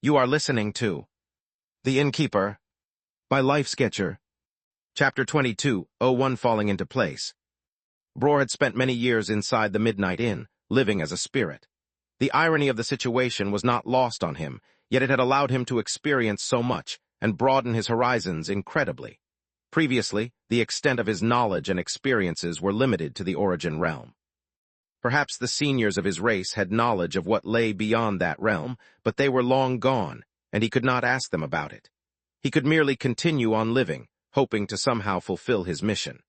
You are listening to The Innkeeper by Lifesketcher. Chapter 22:01 Falling into Place. Bror had spent many years inside the Midnight Inn, living as a spirit. The irony of the situation was not lost on him, yet it had allowed him to experience so much and broaden his horizons incredibly. Previously, the extent of his knowledge and experiences were limited to the origin realm. Perhaps the seniors of his race had knowledge of what lay beyond that realm, but they were long gone, and he could not ask them about it. He could merely continue on living, hoping to somehow fulfill his mission.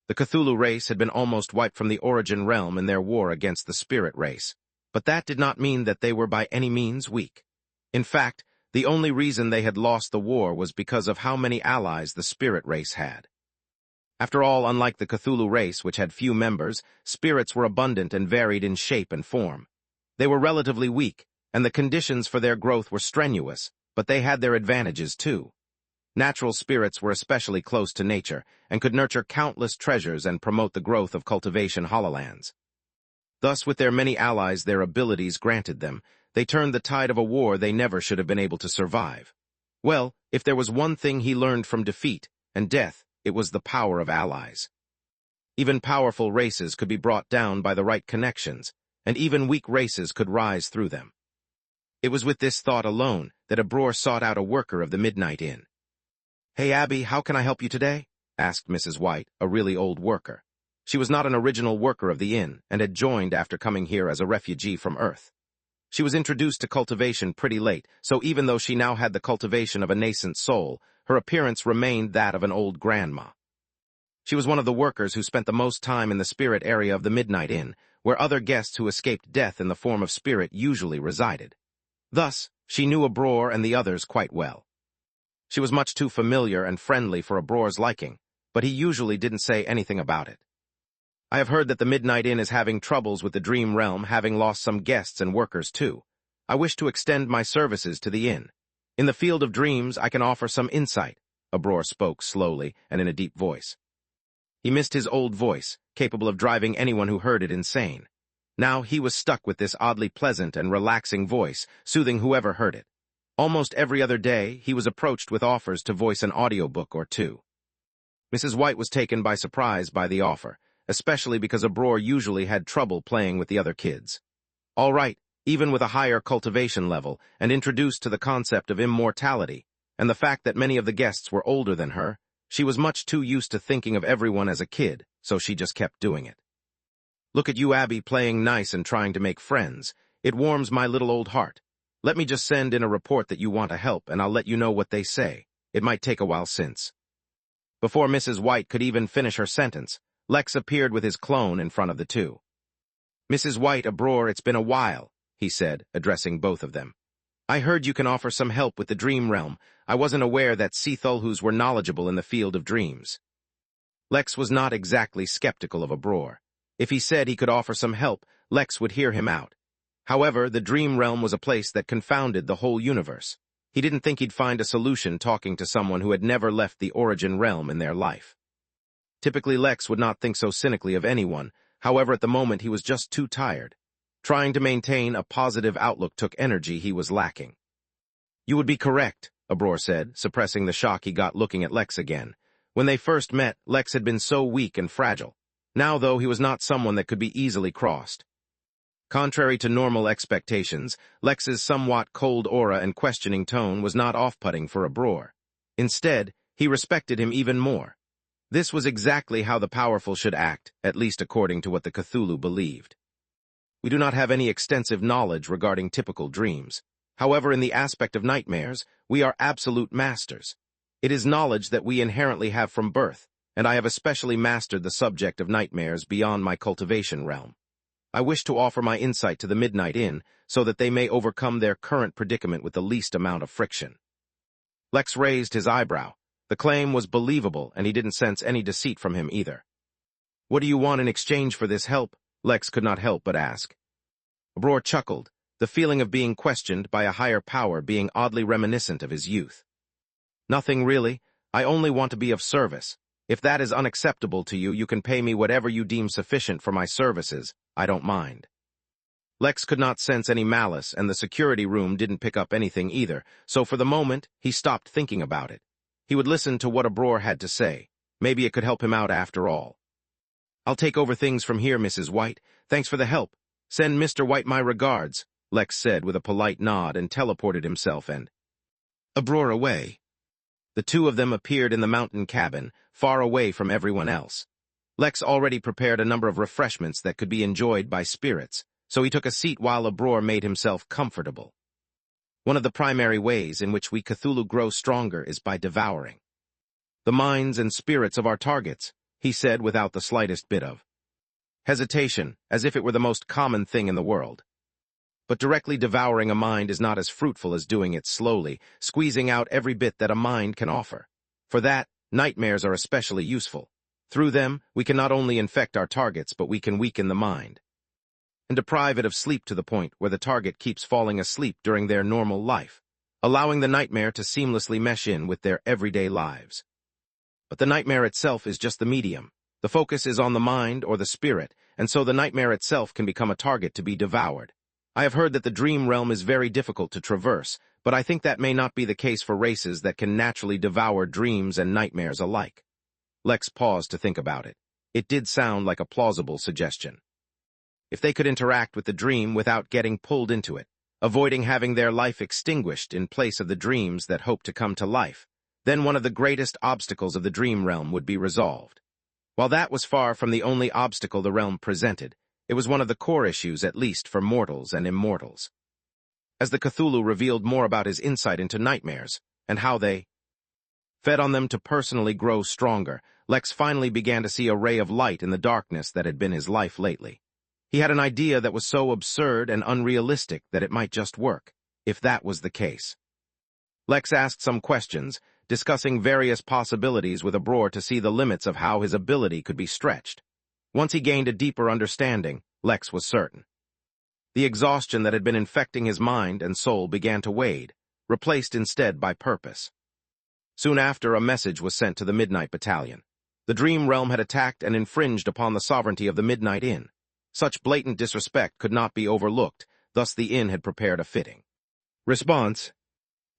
The Cthulhu race had been almost wiped from the origin realm in their war against the spirit race, but that did not mean that they were by any means weak. In fact, the only reason they had lost the war was because of how many allies the spirit race had. After all, unlike the Cthulhu race, which had few members, spirits were abundant and varied in shape and form. They were relatively weak, and the conditions for their growth were strenuous, but they had their advantages too. Natural spirits were especially close to nature, and could nurture countless treasures and promote the growth of cultivation hololands. Thus, with their many allies their abilities granted them, they turned the tide of a war they never should have been able to survive. Well, if there was one thing he learned from defeat and death, it was the power of allies. Even powerful races could be brought down by the right connections, and even weak races could rise through them. It was with this thought alone that Bror sought out a worker of the Midnight Inn. "Hey, Abby, how can I help you today?" asked Mrs. White, a really old worker. She was not an original worker of the inn, and had joined after coming here as a refugee from Earth. She was introduced to cultivation pretty late, so even though she now had the cultivation of a nascent soul, her appearance remained that of an old grandma. She was one of the workers who spent the most time in the spirit area of the Midnight Inn, where other guests who escaped death in the form of spirit usually resided. Thus, she knew Bror and the others quite well. She was much too familiar and friendly for Bror's liking, but he usually didn't say anything about it. "I have heard that the Midnight Inn is having troubles with the Dream Realm, having lost some guests and workers too. I wish to extend my services to the inn. In the field of dreams, I can offer some insight," Bror spoke slowly and in a deep voice. He missed his old voice, capable of driving anyone who heard it insane. Now he was stuck with this oddly pleasant and relaxing voice, soothing whoever heard it. Almost every other day, he was approached with offers to voice an audiobook or two. Mrs. White was taken by surprise by the offer, especially because Bror usually had trouble playing with the other kids. All right, even with a higher cultivation level, and introduced to the concept of immortality, and the fact that many of the guests were older than her, she was much too used to thinking of everyone as a kid, so she just kept doing it. "Look at you, Abby, playing nice and trying to make friends. It warms my little old heart. Let me just send in a report that you want to help, and I'll let you know what they say. It might take a while since." Before Mrs. White could even finish her sentence, Lex appeared with his clone in front of the two. "Mrs. White, Bror, it's been a while," he said, addressing both of them. "I heard you can offer some help with the Dream Realm. I wasn't aware that Cthulhus were knowledgeable in the field of dreams." Lex was not exactly skeptical of Bror. If he said he could offer some help, Lex would hear him out. However, the Dream Realm was a place that confounded the whole universe. He didn't think he'd find a solution talking to someone who had never left the origin realm in their life. Typically, Lex would not think so cynically of anyone. However, at the moment, he was just too tired. Trying to maintain a positive outlook took energy he was lacking. "You would be correct," Bror said, suppressing the shock he got looking at Lex again. When they first met, Lex had been so weak and fragile. Now, though, he was not someone that could be easily crossed. Contrary to normal expectations, Lex's somewhat cold aura and questioning tone was not off-putting for Bror. Instead, he respected him even more. This was exactly how the powerful should act, at least according to what the Cthulhu believed. "We do not have any extensive knowledge regarding typical dreams. However, in the aspect of nightmares, we are absolute masters. It is knowledge that we inherently have from birth, and I have especially mastered the subject of nightmares beyond my cultivation realm. I wish to offer my insight to the Midnight Inn so that they may overcome their current predicament with the least amount of friction." Lex raised his eyebrow. The claim was believable, and he didn't sense any deceit from him either. "What do you want in exchange for this help?" Lex could not help but ask. Bror chuckled, the feeling of being questioned by a higher power being oddly reminiscent of his youth. "Nothing really. I only want to be of service. If that is unacceptable to you, you can pay me whatever you deem sufficient for my services. I don't mind." Lex could not sense any malice, and the security room didn't pick up anything either, so for the moment, he stopped thinking about it. He would listen to what Abror had to say. Maybe it could help him out after all. "I'll take over things from here, Mrs. White. Thanks for the help. Send Mr. White my regards," Lex said with a polite nod and teleported himself and Abror away. The two of them appeared in the mountain cabin, far away from everyone else. Lex already prepared a number of refreshments that could be enjoyed by spirits, so he took a seat while Abror made himself comfortable. "One of the primary ways in which we Cthulhu grow stronger is by devouring the minds and spirits of our targets," he said without the slightest bit of hesitation, as if it were the most common thing in the world. But directly devouring a mind is not as fruitful as doing it slowly, squeezing out every bit that a mind can offer. For that, nightmares are especially useful. Through them, we can not only infect our targets, but we can weaken the mind and deprive it of sleep to the point where the target keeps falling asleep during their normal life, allowing the nightmare to seamlessly mesh in with their everyday lives. But the nightmare itself is just the medium. The focus is on the mind or the spirit, and so the nightmare itself can become a target to be devoured. I have heard that the dream realm is very difficult to traverse, but I think that may not be the case for races that can naturally devour dreams and nightmares alike. Lex paused to think about it. It did sound like a plausible suggestion. If they could interact with the dream without getting pulled into it, avoiding having their life extinguished in place of the dreams that hope to come to life, then one of the greatest obstacles of the dream realm would be resolved. While that was far from the only obstacle the realm presented, it was one of the core issues, at least for mortals and immortals. As the Cthulhu revealed more about his insight into nightmares, and how they fed on them to personally grow stronger, Lex finally began to see a ray of light in the darkness that had been his life lately. He had an idea that was so absurd and unrealistic that it might just work, if that was the case. Lex asked some questions, discussing various possibilities with Abror to see the limits of how his ability could be stretched. Once he gained a deeper understanding, Lex was certain. The exhaustion that had been infecting his mind and soul began to wade, replaced instead by purpose. Soon after, a message was sent to the Midnight Battalion. The Dream Realm had attacked and infringed upon the sovereignty of the Midnight Inn. Such blatant disrespect could not be overlooked, thus the inn had prepared a fitting response.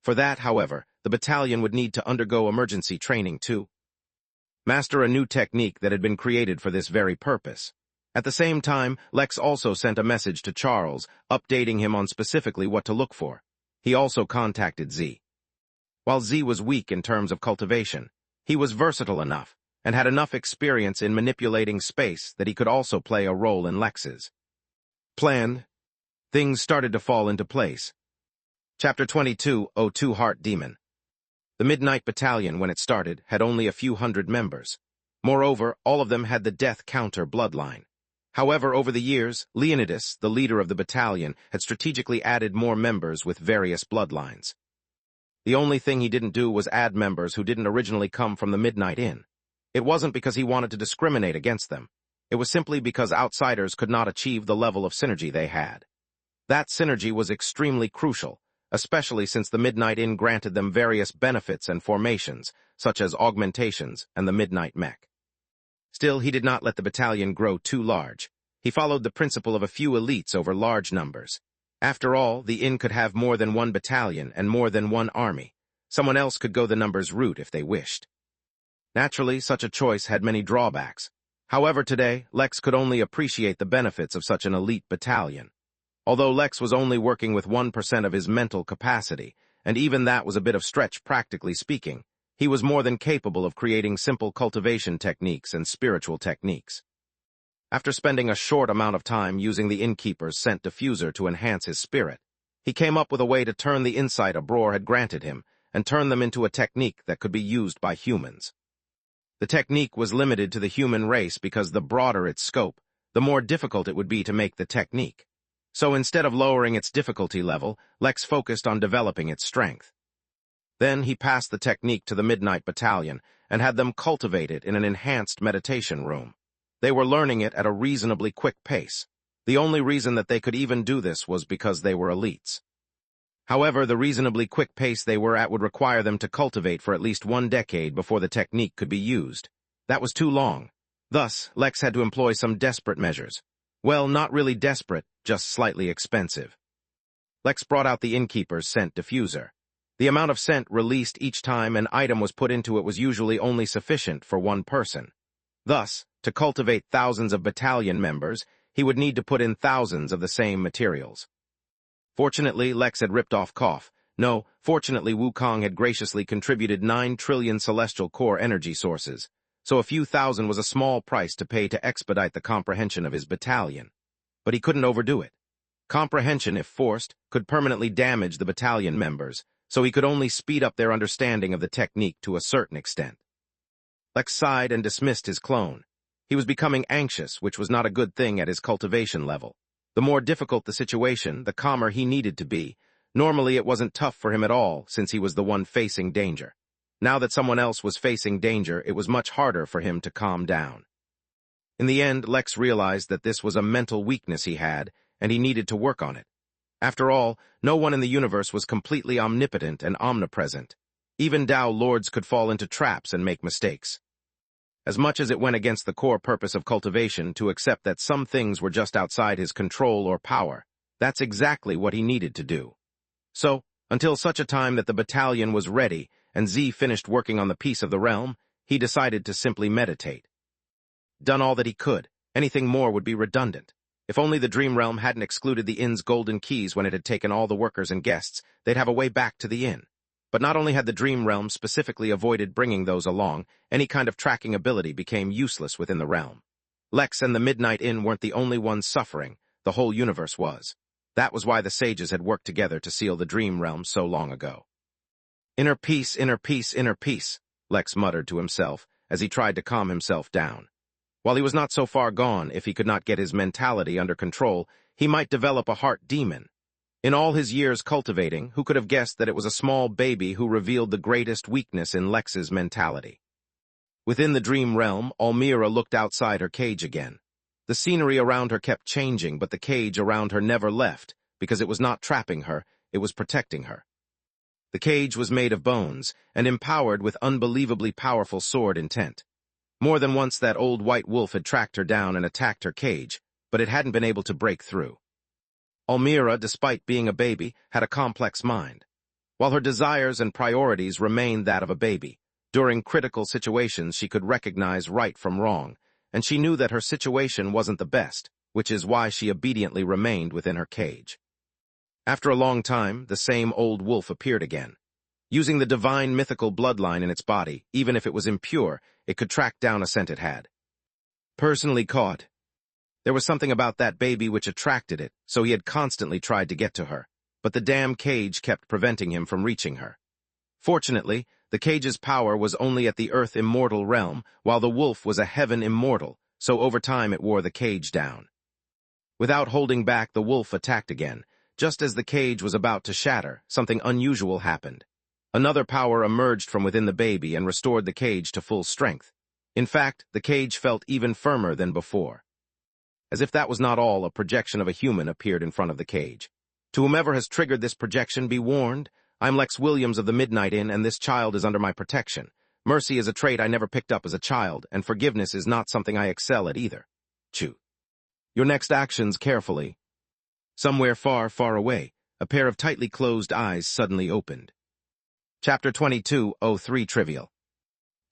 For that, however, the battalion would need to undergo emergency training too. Master a new technique that had been created for this very purpose. At the same time, Lex also sent a message to Charles, updating him on specifically what to look for. He also contacted Z. While Z was weak in terms of cultivation, he was versatile enough and had enough experience in manipulating space that he could also play a role in Lex's plan. Things started to fall into place. Chapter 22, 02 Heart Demon. The Midnight Battalion, when it started, had only a few hundred members. Moreover, all of them had the Death Counter bloodline. However, over the years, Leonidas, the leader of the battalion, had strategically added more members with various bloodlines. The only thing he didn't do was add members who didn't originally come from the Midnight Inn. It wasn't because he wanted to discriminate against them. It was simply because outsiders could not achieve the level of synergy they had. That synergy was extremely crucial, especially since the Midnight Inn granted them various benefits and formations, such as augmentations and the Midnight Mech. Still, he did not let the battalion grow too large. He followed the principle of a few elites over large numbers. After all, the inn could have more than one battalion and more than one army. Someone else could go the numbers route if they wished. Naturally, such a choice had many drawbacks. However, today, Lex could only appreciate the benefits of such an elite battalion. Although Lex was only working with 1% of his mental capacity, and even that was a bit of stretch practically speaking, he was more than capable of creating simple cultivation techniques and spiritual techniques. After spending a short amount of time using the Innkeeper's scent diffuser to enhance his spirit, he came up with a way to turn the insight Abror had granted him and turn them into a technique that could be used by humans. The technique was limited to the human race because the broader its scope, the more difficult it would be to make the technique. So instead of lowering its difficulty level, Lex focused on developing its strength. Then he passed the technique to the Midnight Battalion and had them cultivate it in an enhanced meditation room. They were learning it at a reasonably quick pace. The only reason that they could even do this was because they were elites. However, the reasonably quick pace they were at would require them to cultivate for at least 1 decade before the technique could be used. That was too long. Thus, Lex had to employ some desperate measures. Well, not really desperate, just slightly expensive. Lex brought out the Innkeeper's scent diffuser. The amount of scent released each time an item was put into it was usually only sufficient for one person. Thus, to cultivate thousands of battalion members, he would need to put in thousands of the same materials. Fortunately, Lex had ripped off Cough. No, fortunately Wukong had graciously contributed 9 trillion celestial core energy sources, so a few thousand was a small price to pay to expedite the comprehension of his battalion. But he couldn't overdo it. Comprehension, if forced, could permanently damage the battalion members, so he could only speed up their understanding of the technique to a certain extent. Lex sighed and dismissed his clone. He was becoming anxious, which was not a good thing at his cultivation level. The more difficult the situation, the calmer he needed to be. Normally it wasn't tough for him at all, since he was the one facing danger. Now that someone else was facing danger, it was much harder for him to calm down. In the end, Lex realized that this was a mental weakness he had, and he needed to work on it. After all, no one in the universe was completely omnipotent and omnipresent. Even Tao Lords could fall into traps and make mistakes. As much as it went against the core purpose of cultivation to accept that some things were just outside his control or power, that's exactly what he needed to do. So, until such a time that the battalion was ready and Z finished working on the piece of the realm, he decided to simply meditate. Done all that he could, anything more would be redundant. If only the Dream Realm hadn't excluded the inn's golden keys when it had taken all the workers and guests, they'd have a way back to the inn. But not only had the Dream Realm specifically avoided bringing those along, any kind of tracking ability became useless within the realm. Lex and the Midnight Inn weren't the only ones suffering, the whole universe was. That was why the sages had worked together to seal the Dream Realm so long ago. Inner peace, inner peace, inner peace, Lex muttered to himself as he tried to calm himself down. While he was not so far gone, if he could not get his mentality under control, he might develop a heart demon. In all his years cultivating, who could have guessed that it was a small baby who revealed the greatest weakness in Lex's mentality? Within the Dream Realm, Almira looked outside her cage again. The scenery around her kept changing, but the cage around her never left, because it was not trapping her, it was protecting her. The cage was made of bones, and empowered with unbelievably powerful sword intent. More than once that old white wolf had tracked her down and attacked her cage, but it hadn't been able to break through. Almira, despite being a baby, had a complex mind. While her desires and priorities remained that of a baby, during critical situations she could recognize right from wrong, and she knew that her situation wasn't the best, which is why she obediently remained within her cage. After a long time, the same old wolf appeared again. Using the divine mythical bloodline in its body, even if it was impure, it could track down a scent it had. Personally caught. There was something about that baby which attracted it, so he had constantly tried to get to her, but the damn cage kept preventing him from reaching her. Fortunately, the cage's power was only at the earth immortal realm, while the wolf was a heaven immortal, so over time it wore the cage down. Without holding back, the wolf attacked again. Just as the cage was about to shatter, something unusual happened. Another power emerged from within the baby and restored the cage to full strength. In fact, the cage felt even firmer than before. As if that was not all, a projection of a human appeared in front of the cage. To whomever has triggered this projection, be warned. I'm Lex Williams of the Midnight Inn, and this child is under my protection. Mercy is a trait I never picked up as a child, and forgiveness is not something I excel at either. Chew. Your next actions carefully. Somewhere far, far away, a pair of tightly closed eyes suddenly opened. Chapter 22:03 Trivial.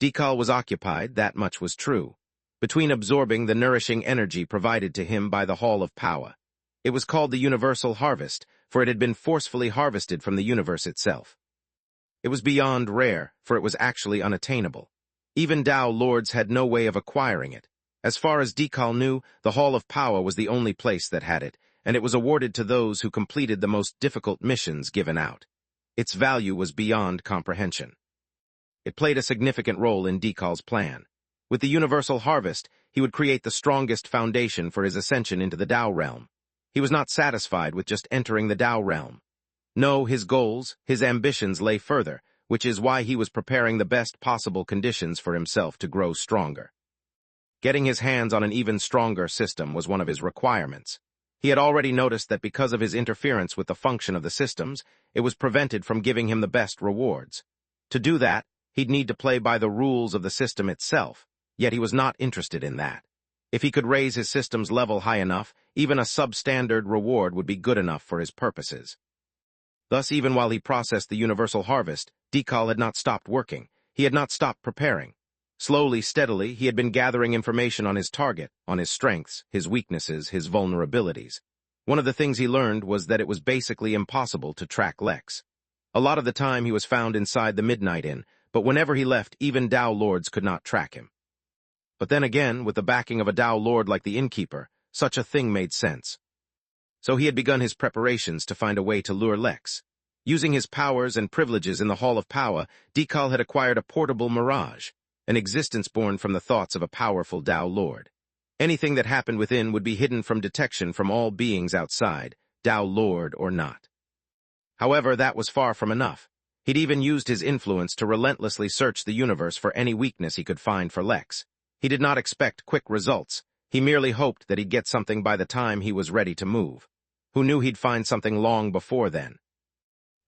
Decal was occupied, that much was true, between absorbing the nourishing energy provided to him by the Hall of Power. It was called the Universal Harvest, for it had been forcefully harvested from the universe itself. It was beyond rare, for it was actually unattainable. Even Tao Lords had no way of acquiring it. As far as Decal knew, the Hall of Power was the only place that had it, and it was awarded to those who completed the most difficult missions given out. Its value was beyond comprehension. It played a significant role in Decal's plan. With the Universal Harvest, he would create the strongest foundation for his ascension into the Tao realm. He was not satisfied with just entering the Tao realm. No, his goals, his ambitions lay further, which is why he was preparing the best possible conditions for himself to grow stronger. Getting his hands on an even stronger system was one of his requirements. He had already noticed that because of his interference with the function of the systems, it was prevented from giving him the best rewards. To do that, he'd need to play by the rules of the system itself, yet he was not interested in that. If he could raise his system's level high enough, even a substandard reward would be good enough for his purposes. Thus, even while he processed the universal harvest, Dekal had not stopped working. He had not stopped preparing. Slowly, steadily, he had been gathering information on his target, on his strengths, his weaknesses, his vulnerabilities. One of the things he learned was that it was basically impossible to track Lex. A lot of the time he was found inside the Midnight Inn, but whenever he left, even Dao Lords could not track him. But then again, with the backing of a Dao Lord like the Innkeeper, such a thing made sense. So he had begun his preparations to find a way to lure Lex. Using his powers and privileges in the Hall of Power, Dekal had acquired a portable mirage, an existence born from the thoughts of a powerful Dao Lord. Anything that happened within would be hidden from detection from all beings outside, Dao Lord or not. However, that was far from enough. He'd even used his influence to relentlessly search the universe for any weakness he could find for Lex. He did not expect quick results. He merely hoped that he'd get something by the time he was ready to move. Who knew he'd find something long before then?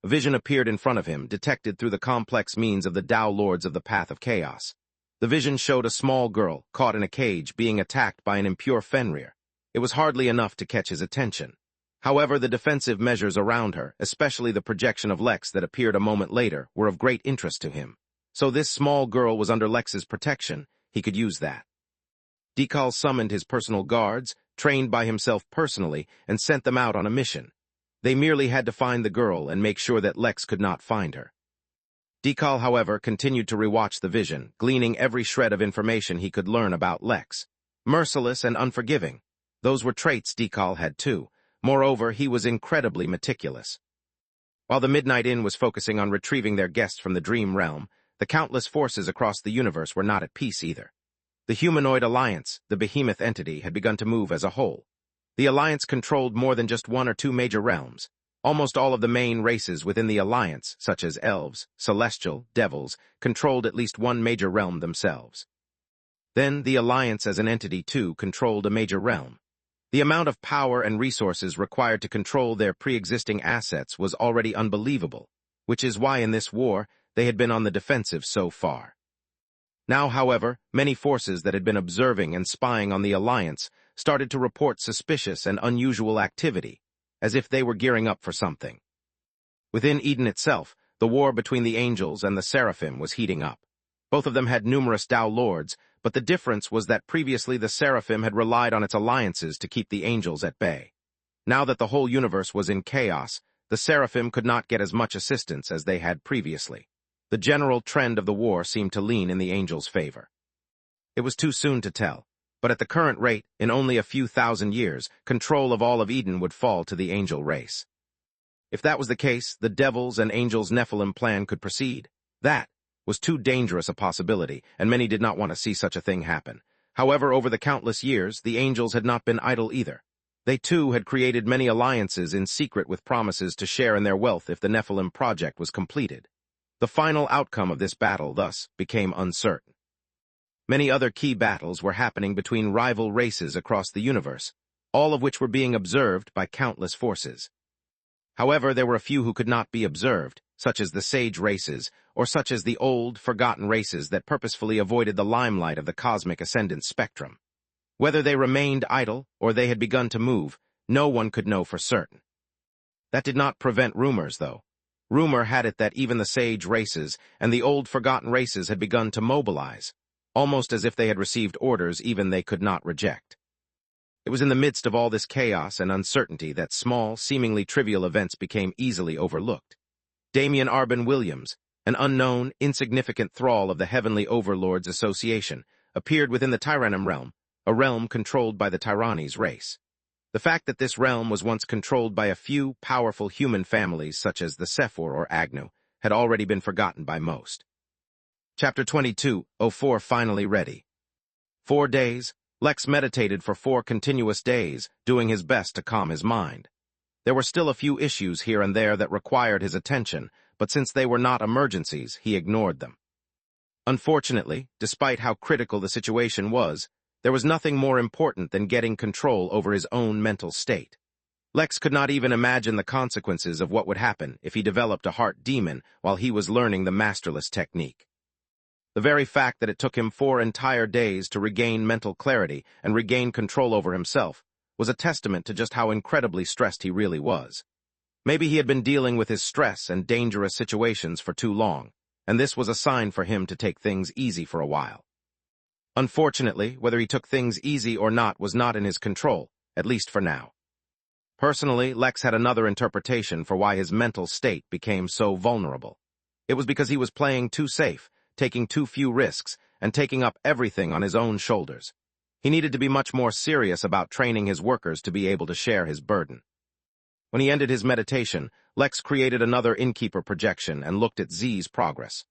A vision appeared in front of him, detected through the complex means of the Dao Lords of the Path of Chaos. The vision showed a small girl, caught in a cage, being attacked by an impure Fenrir. It was hardly enough to catch his attention. However, the defensive measures around her, especially the projection of Lex that appeared a moment later, were of great interest to him. So this small girl was under Lex's protection. He could use that. Dekal summoned his personal guards, trained by himself personally, and sent them out on a mission. They merely had to find the girl and make sure that Lex could not find her. Dekal, however, continued to rewatch the vision, gleaning every shred of information he could learn about Lex. Merciless and unforgiving. Those were traits Dekal had too. Moreover, he was incredibly meticulous. While the Midnight Inn was focusing on retrieving their guests from the dream realm, the countless forces across the universe were not at peace either. The humanoid alliance, the behemoth entity, had begun to move as a whole. The alliance controlled more than just one or two major realms. Almost all of the main races within the alliance, such as elves, celestial, devils, controlled at least one major realm themselves. Then the alliance as an entity, too, controlled a major realm. The amount of power and resources required to control their pre-existing assets was already unbelievable, which is why in this war they had been on the defensive so far. Now, however, many forces that had been observing and spying on the alliance started to report suspicious and unusual activity, as if they were gearing up for something. Within Eden itself, the war between the angels and the seraphim was heating up. Both of them had numerous Dao Lords, but the difference was that previously the seraphim had relied on its alliances to keep the angels at bay. Now that the whole universe was in chaos, the seraphim could not get as much assistance as they had previously. The general trend of the war seemed to lean in the angels' favor. It was too soon to tell, but at the current rate, in only a few thousand years, control of all of Eden would fall to the angel race. If that was the case, the devils' and angels' Nephilim plan could proceed. That was too dangerous a possibility, and many did not want to see such a thing happen. However, over the countless years, the angels had not been idle either. They too had created many alliances in secret with promises to share in their wealth if the Nephilim project was completed. The final outcome of this battle, thus, became uncertain. Many other key battles were happening between rival races across the universe, all of which were being observed by countless forces. However, there were a few who could not be observed, such as the sage races, or such as the old, forgotten races that purposefully avoided the limelight of the cosmic ascendant spectrum. Whether they remained idle or they had begun to move, no one could know for certain. That did not prevent rumors, though. Rumor had it that even the sage races and the old, forgotten races had begun to mobilize, almost as if they had received orders even they could not reject. It was in the midst of all this chaos and uncertainty that small, seemingly trivial events became easily overlooked. Damian Arbin Williams, an unknown, insignificant thrall of the Heavenly Overlords Association, appeared within the Tyrannim realm, a realm controlled by the Tyrannies race. The fact that this realm was once controlled by a few powerful human families such as the Sephor or Agnew had already been forgotten by most. Chapter 22:04 finally ready. 4 days. Lex meditated for 4 continuous days, doing his best to calm his mind. There were still a few issues here and there that required his attention, but since they were not emergencies, he ignored them. Unfortunately, despite how critical the situation was, there was nothing more important than getting control over his own mental state. Lex could not even imagine the consequences of what would happen if he developed a heart demon while he was learning the masterless technique. The very fact that it took him 4 entire days to regain mental clarity and regain control over himself was a testament to just how incredibly stressed he really was. Maybe he had been dealing with his stress and dangerous situations for too long, and this was a sign for him to take things easy for a while. Unfortunately, whether he took things easy or not was not in his control, at least for now. Personally, Lex had another interpretation for why his mental state became so vulnerable. It was because he was playing too safe, taking too few risks, and taking up everything on his own shoulders. He needed to be much more serious about training his workers to be able to share his burden. When he ended his meditation, Lex created another Innkeeper projection and looked at Z's progress.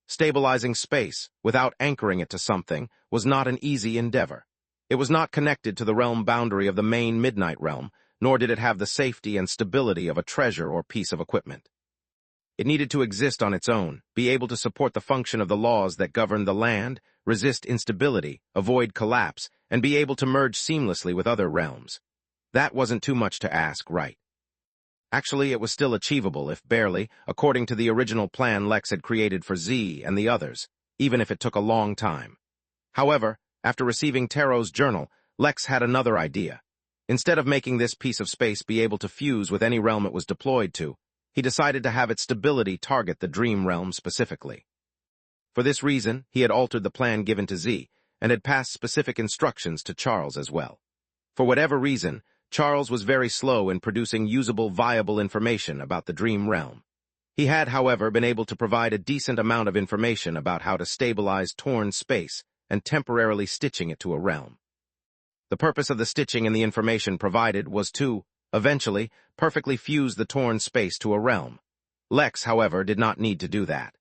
Stabilizing space, without anchoring it to something, was not an easy endeavor. It was not connected to the realm boundary of the main Midnight Realm, nor did it have the safety and stability of a treasure or piece of equipment. It needed to exist on its own, be able to support the function of the laws that govern the land, resist instability, avoid collapse, and be able to merge seamlessly with other realms. That wasn't too much to ask, right? Actually, it was still achievable, if barely, according to the original plan Lex had created for Z and the others, even if it took a long time. However, after receiving Taro's journal, Lex had another idea. Instead of making this piece of space be able to fuse with any realm it was deployed to, he decided to have its stability target the Dream Realm specifically. For this reason, he had altered the plan given to Z, and had passed specific instructions to Charles as well. For whatever reason, Charles was very slow in producing usable, viable information about the Dream Realm. He had, however, been able to provide a decent amount of information about how to stabilize torn space and temporarily stitching it to a realm. The purpose of the stitching and the information provided was to, eventually, perfectly fuse the torn space to a realm. Lex, however, did not need to do that.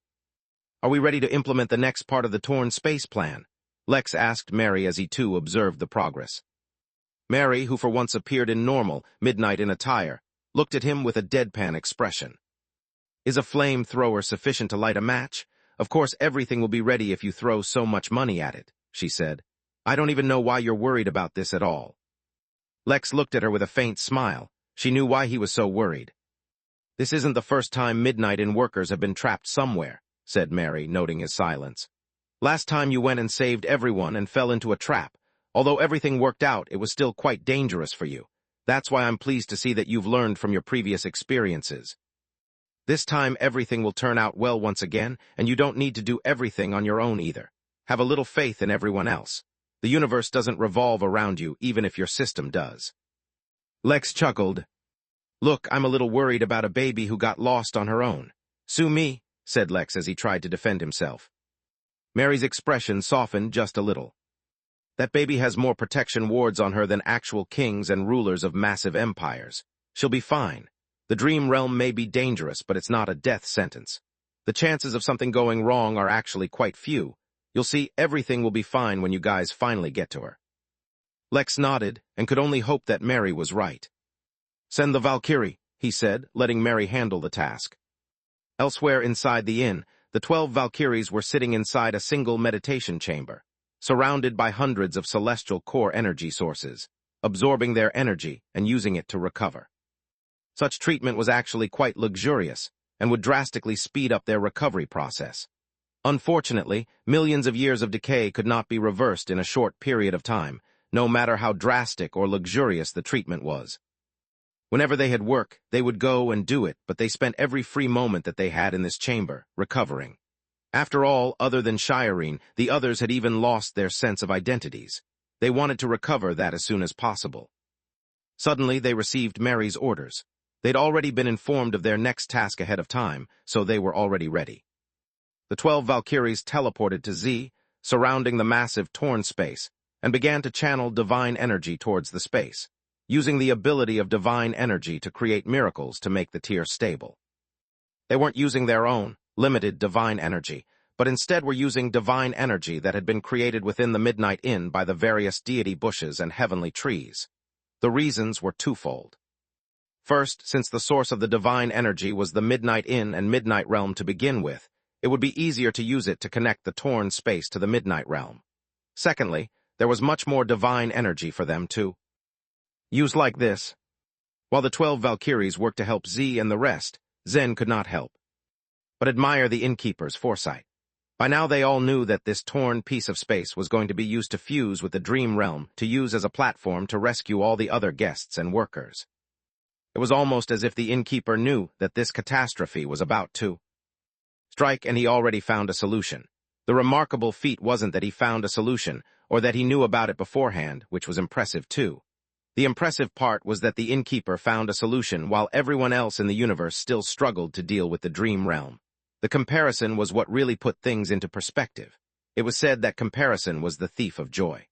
"Are we ready to implement the next part of the torn space plan?" Lex asked Mary as he too observed the progress. Mary, who for once appeared in normal, midnight in attire, looked at him with a deadpan expression. "Is a flamethrower sufficient to light a match? Of course everything will be ready if you throw so much money at it," she said. "I don't even know why you're worried about this at all." Lex looked at her with a faint smile. She knew why he was so worried. "This isn't the first time Midnight Inn workers have been trapped somewhere," said Mary, noting his silence. "Last time you went and saved everyone and fell into a trap. Although everything worked out, it was still quite dangerous for you. That's why I'm pleased to see that you've learned from your previous experiences. This time everything will turn out well once again, and you don't need to do everything on your own either. Have a little faith in everyone else. The universe doesn't revolve around you, even if your system does." Lex chuckled. "Look, I'm a little worried about a baby who got lost on her own. Sue me," said Lex as he tried to defend himself. Mary's expression softened just a little. "That baby has more protection wards on her than actual kings and rulers of massive empires. She'll be fine. The Dream Realm may be dangerous, but it's not a death sentence. The chances of something going wrong are actually quite few. You'll see everything will be fine when you guys finally get to her." Lex nodded and could only hope that Mary was right. "Send the Valkyrie," he said, letting Mary handle the task. Elsewhere inside the inn, the 12 Valkyries were sitting inside a single meditation chamber, surrounded by hundreds of celestial core energy sources, absorbing their energy and using it to recover. Such treatment was actually quite luxurious and would drastically speed up their recovery process. Unfortunately, millions of years of decay could not be reversed in a short period of time, no matter how drastic or luxurious the treatment was. Whenever they had work, they would go and do it, but they spent every free moment that they had in this chamber, recovering. After all, other than Shireen, the others had even lost their sense of identities. They wanted to recover that as soon as possible. Suddenly, they received Mary's orders. They'd already been informed of their next task ahead of time, so they were already ready. The 12 Valkyries teleported to Z, surrounding the massive torn space, and began to channel divine energy towards the space, using the ability of divine energy to create miracles to make the tier stable. They weren't using their own, limited divine energy, but instead were using divine energy that had been created within the Midnight Inn by the various deity bushes and heavenly trees. The reasons were twofold. First, since the source of the divine energy was the Midnight Inn and Midnight Realm to begin with, it would be easier to use it to connect the torn space to the Midnight Realm. Secondly, there was much more divine energy for them to use like this. While the 12 Valkyries worked to help Z and the rest, Zen could not help but admire the Innkeeper's foresight. By now they all knew that this torn piece of space was going to be used to fuse with the Dream Realm to use as a platform to rescue all the other guests and workers. It was almost as if the Innkeeper knew that this catastrophe was about to strike, and he already found a solution. The remarkable feat wasn't that he found a solution, or that he knew about it beforehand, which was impressive too. The impressive part was that the Innkeeper found a solution while everyone else in the universe still struggled to deal with the Dream Realm. The comparison was what really put things into perspective. It was said that comparison was the thief of joy.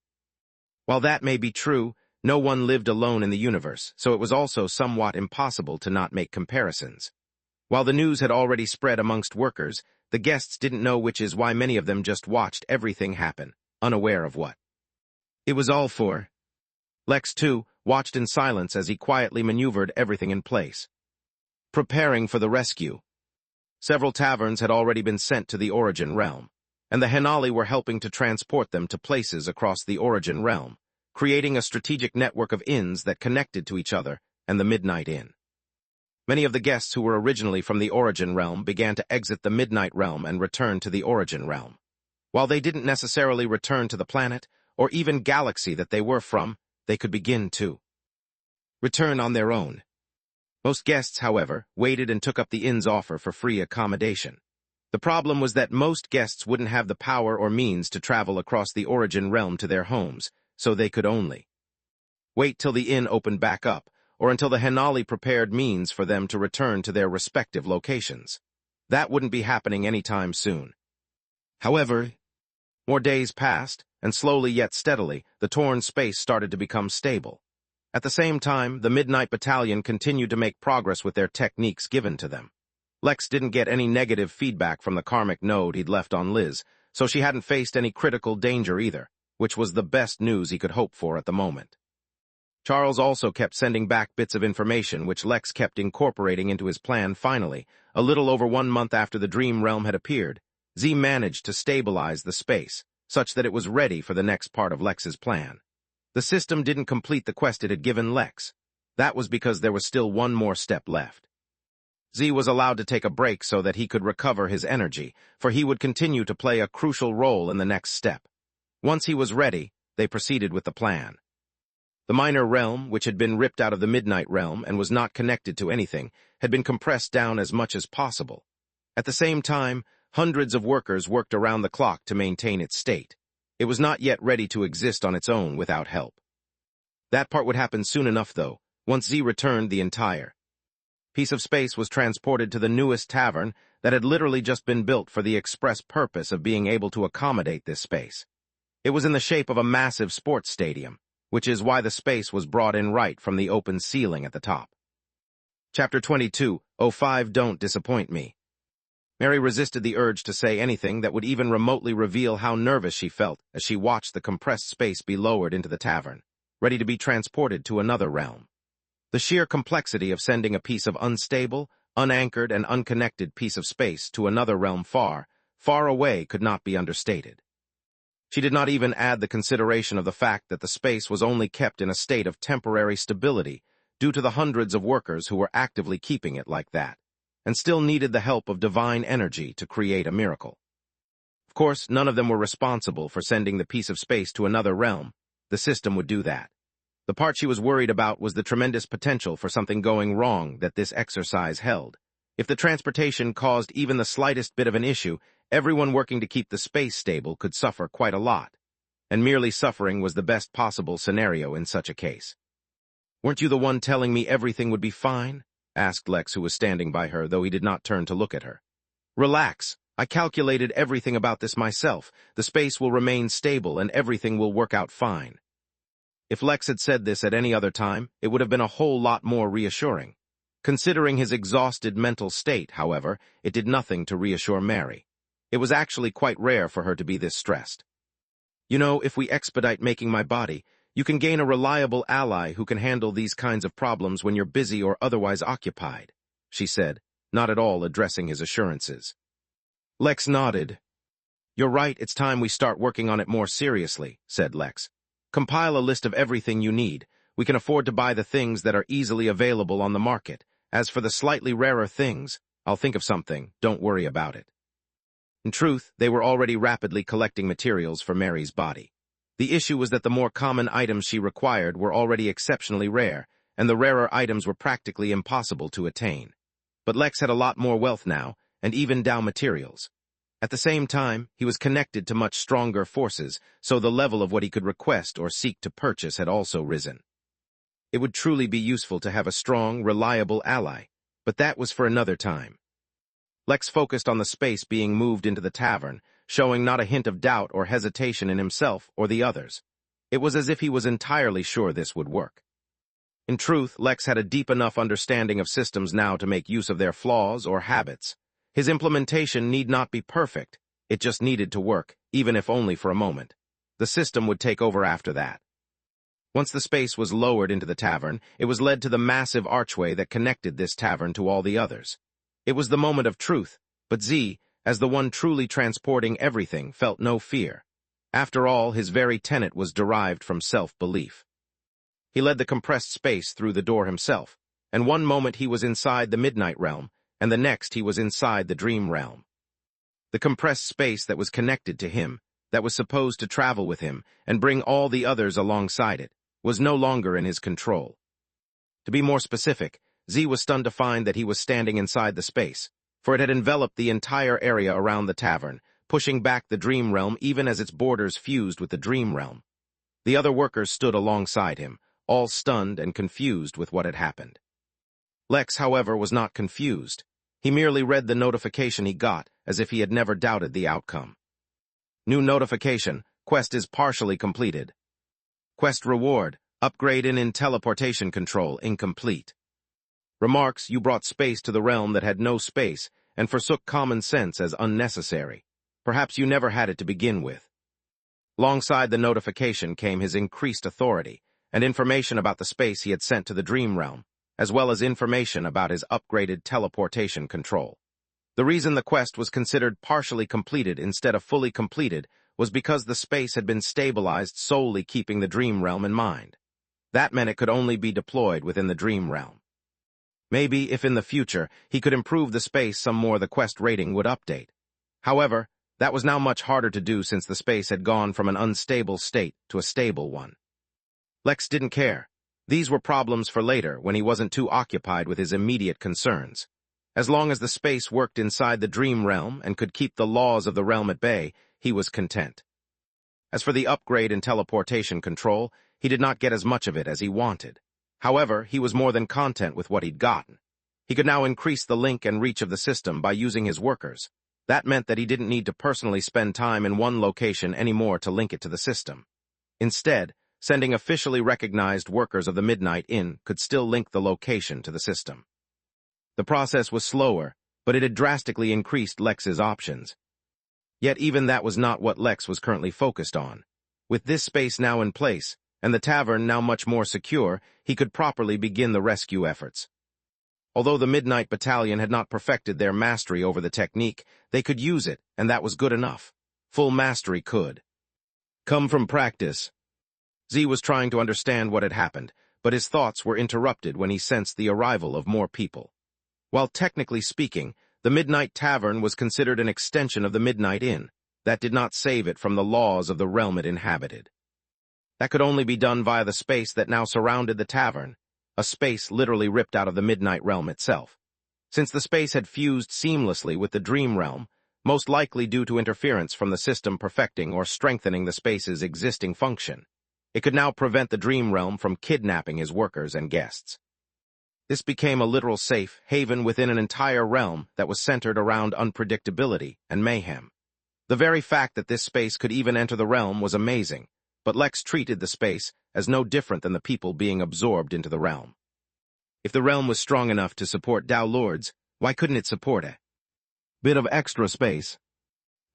While that may be true, no one lived alone in the universe, so it was also somewhat impossible to not make comparisons. While the news had already spread amongst workers, the guests didn't know, which is why many of them just watched everything happen, unaware of what it was all for. Lex, too, watched in silence as he quietly maneuvered everything in place, preparing for the rescue. Several taverns had already been sent to the Origin Realm, and the Henali were helping to transport them to places across the Origin Realm, creating a strategic network of inns that connected to each other and the Midnight Inn. Many of the guests who were originally from the Origin Realm began to exit the Midnight Realm and return to the Origin Realm. While they didn't necessarily return to the planet, or even galaxy that they were from, they could begin to return on their own. Most guests, however, waited and took up the inn's offer for free accommodation. The problem was that most guests wouldn't have the power or means to travel across the Origin Realm to their homes, so they could only wait till the inn opened back up, or until the Henali prepared means for them to return to their respective locations. That wouldn't be happening anytime soon. However, more days passed, and slowly yet steadily, the torn space started to become stable. At the same time, the Midnight Battalion continued to make progress with their techniques given to them. Lex didn't get any negative feedback from the karmic node he'd left on Liz, so she hadn't faced any critical danger either, which was the best news he could hope for at the moment. Charles also kept sending back bits of information which Lex kept incorporating into his plan. Finally, a little over 1 month after the Dream Realm had appeared, Z managed to stabilize the space, such that it was ready for the next part of Lex's plan. The system didn't complete the quest it had given Lex. That was because there was still one more step left. Z was allowed to take a break so that he could recover his energy, for he would continue to play a crucial role in the next step. Once he was ready, they proceeded with the plan. The minor realm, which had been ripped out of the Midnight Realm and was not connected to anything, had been compressed down as much as possible. At the same time, hundreds of workers worked around the clock to maintain its state. It was not yet ready to exist on its own without help. That part would happen soon enough, though. Once Z returned, the entire piece of space was transported to the newest tavern that had literally just been built for the express purpose of being able to accommodate this space. It was in the shape of a massive sports stadium, which is why the space was brought in right from the open ceiling at the top. Chapter 22, 05 Don't Disappoint Me. Mary resisted the urge to say anything that would even remotely reveal how nervous she felt as she watched the compressed space be lowered into the tavern, ready to be transported to another realm. The sheer complexity of sending a piece of unstable, unanchored, and unconnected piece of space to another realm far, far away could not be understated. She did not even add the consideration of the fact that the space was only kept in a state of temporary stability due to the hundreds of workers who were actively keeping it like that, and still needed the help of divine energy to create a miracle. Of course, none of them were responsible for sending the piece of space to another realm. The system would do that. The part she was worried about was the tremendous potential for something going wrong that this exercise held. If the transportation caused even the slightest bit of an issue, everyone working to keep the space stable could suffer quite a lot, and merely suffering was the best possible scenario in such a case. "Weren't you the one telling me everything would be fine?" asked Lex, who was standing by her, though he did not turn to look at her. "Relax. I calculated everything about this myself. The space will remain stable and everything will work out fine." If Lex had said this at any other time, it would have been a whole lot more reassuring. Considering his exhausted mental state, however, it did nothing to reassure Mary. It was actually quite rare for her to be this stressed. "You know, if we expedite making my body, you can gain a reliable ally who can handle these kinds of problems when you're busy or otherwise occupied," she said, not at all addressing his assurances. Lex nodded. "You're right, it's time we start working on it more seriously," said Lex. "Compile a list of everything you need. We can afford to buy the things that are easily available on the market. As for the slightly rarer things, I'll think of something, don't worry about it." In truth, they were already rapidly collecting materials for Mary's body. The issue was that the more common items she required were already exceptionally rare, and the rarer items were practically impossible to attain. But Lex had a lot more wealth now, and even Dow materials. At the same time, he was connected to much stronger forces, so the level of what he could request or seek to purchase had also risen. It would truly be useful to have a strong, reliable ally, but that was for another time. Lex focused on the space being moved into the tavern, showing not a hint of doubt or hesitation in himself or the others. It was as if he was entirely sure this would work. In truth, Lex had a deep enough understanding of systems now to make use of their flaws or habits. His implementation need not be perfect, it just needed to work, even if only for a moment. The system would take over after that. Once the space was lowered into the tavern, it was led to the massive archway that connected this tavern to all the others. It was the moment of truth, but Z, as the one truly transporting everything, felt no fear. After all, his very tenet was derived from self-belief. He led the compressed space through the door himself, and one moment he was inside the Midnight Realm, and the next he was inside the Dream Realm. The compressed space that was connected to him, that was supposed to travel with him and bring all the others alongside it, was no longer in his control. To be more specific, Z was stunned to find that he was standing inside the space, for it had enveloped the entire area around the tavern, pushing back the Dream Realm even as its borders fused with the Dream Realm. The other workers stood alongside him, all stunned and confused with what had happened. Lex, however, was not confused. He merely read the notification he got as if he had never doubted the outcome. New notification, quest is partially completed. Quest reward, upgrade in teleportation control incomplete. Remarks, you brought space to the realm that had no space and forsook common sense as unnecessary. Perhaps you never had it to begin with. Alongside the notification came his increased authority and information about the space he had sent to the Dream Realm, as well as information about his upgraded teleportation control. The reason the quest was considered partially completed instead of fully completed was because the space had been stabilized solely keeping the Dream Realm in mind. That meant it could only be deployed within the Dream Realm. Maybe, if in the future, he could improve the space some more, the quest rating would update. However, that was now much harder to do since the space had gone from an unstable state to a stable one. Lex didn't care. These were problems for later when he wasn't too occupied with his immediate concerns. As long as the space worked inside the Dream Realm and could keep the laws of the realm at bay, he was content. As for the upgrade in teleportation control, he did not get as much of it as he wanted. However, he was more than content with what he'd gotten. He could now increase the link and reach of the system by using his workers. That meant that he didn't need to personally spend time in one location anymore to link it to the system. Instead, sending officially recognized workers of the Midnight Inn could still link the location to the system. The process was slower, but it had drastically increased Lex's options. Yet even that was not what Lex was currently focused on. With this space now in place, and the tavern now much more secure, he could properly begin the rescue efforts. Although the Midnight Battalion had not perfected their mastery over the technique, they could use it, and that was good enough. Full mastery could come from practice. Z was trying to understand what had happened, but his thoughts were interrupted when he sensed the arrival of more people. While technically speaking, the Midnight Tavern was considered an extension of the Midnight Inn. That did not save it from the laws of the realm it inhabited. That could only be done via the space that now surrounded the tavern, a space literally ripped out of the Midnight Realm itself. Since the space had fused seamlessly with the Dream Realm, most likely due to interference from the system perfecting or strengthening the space's existing function, it could now prevent the Dream Realm from kidnapping his workers and guests. This became a literal safe haven within an entire realm that was centered around unpredictability and mayhem. The very fact that this space could even enter the realm was amazing, but Lex treated the space as no different than the people being absorbed into the realm. If the realm was strong enough to support Dao Lords, why couldn't it support a bit of extra space?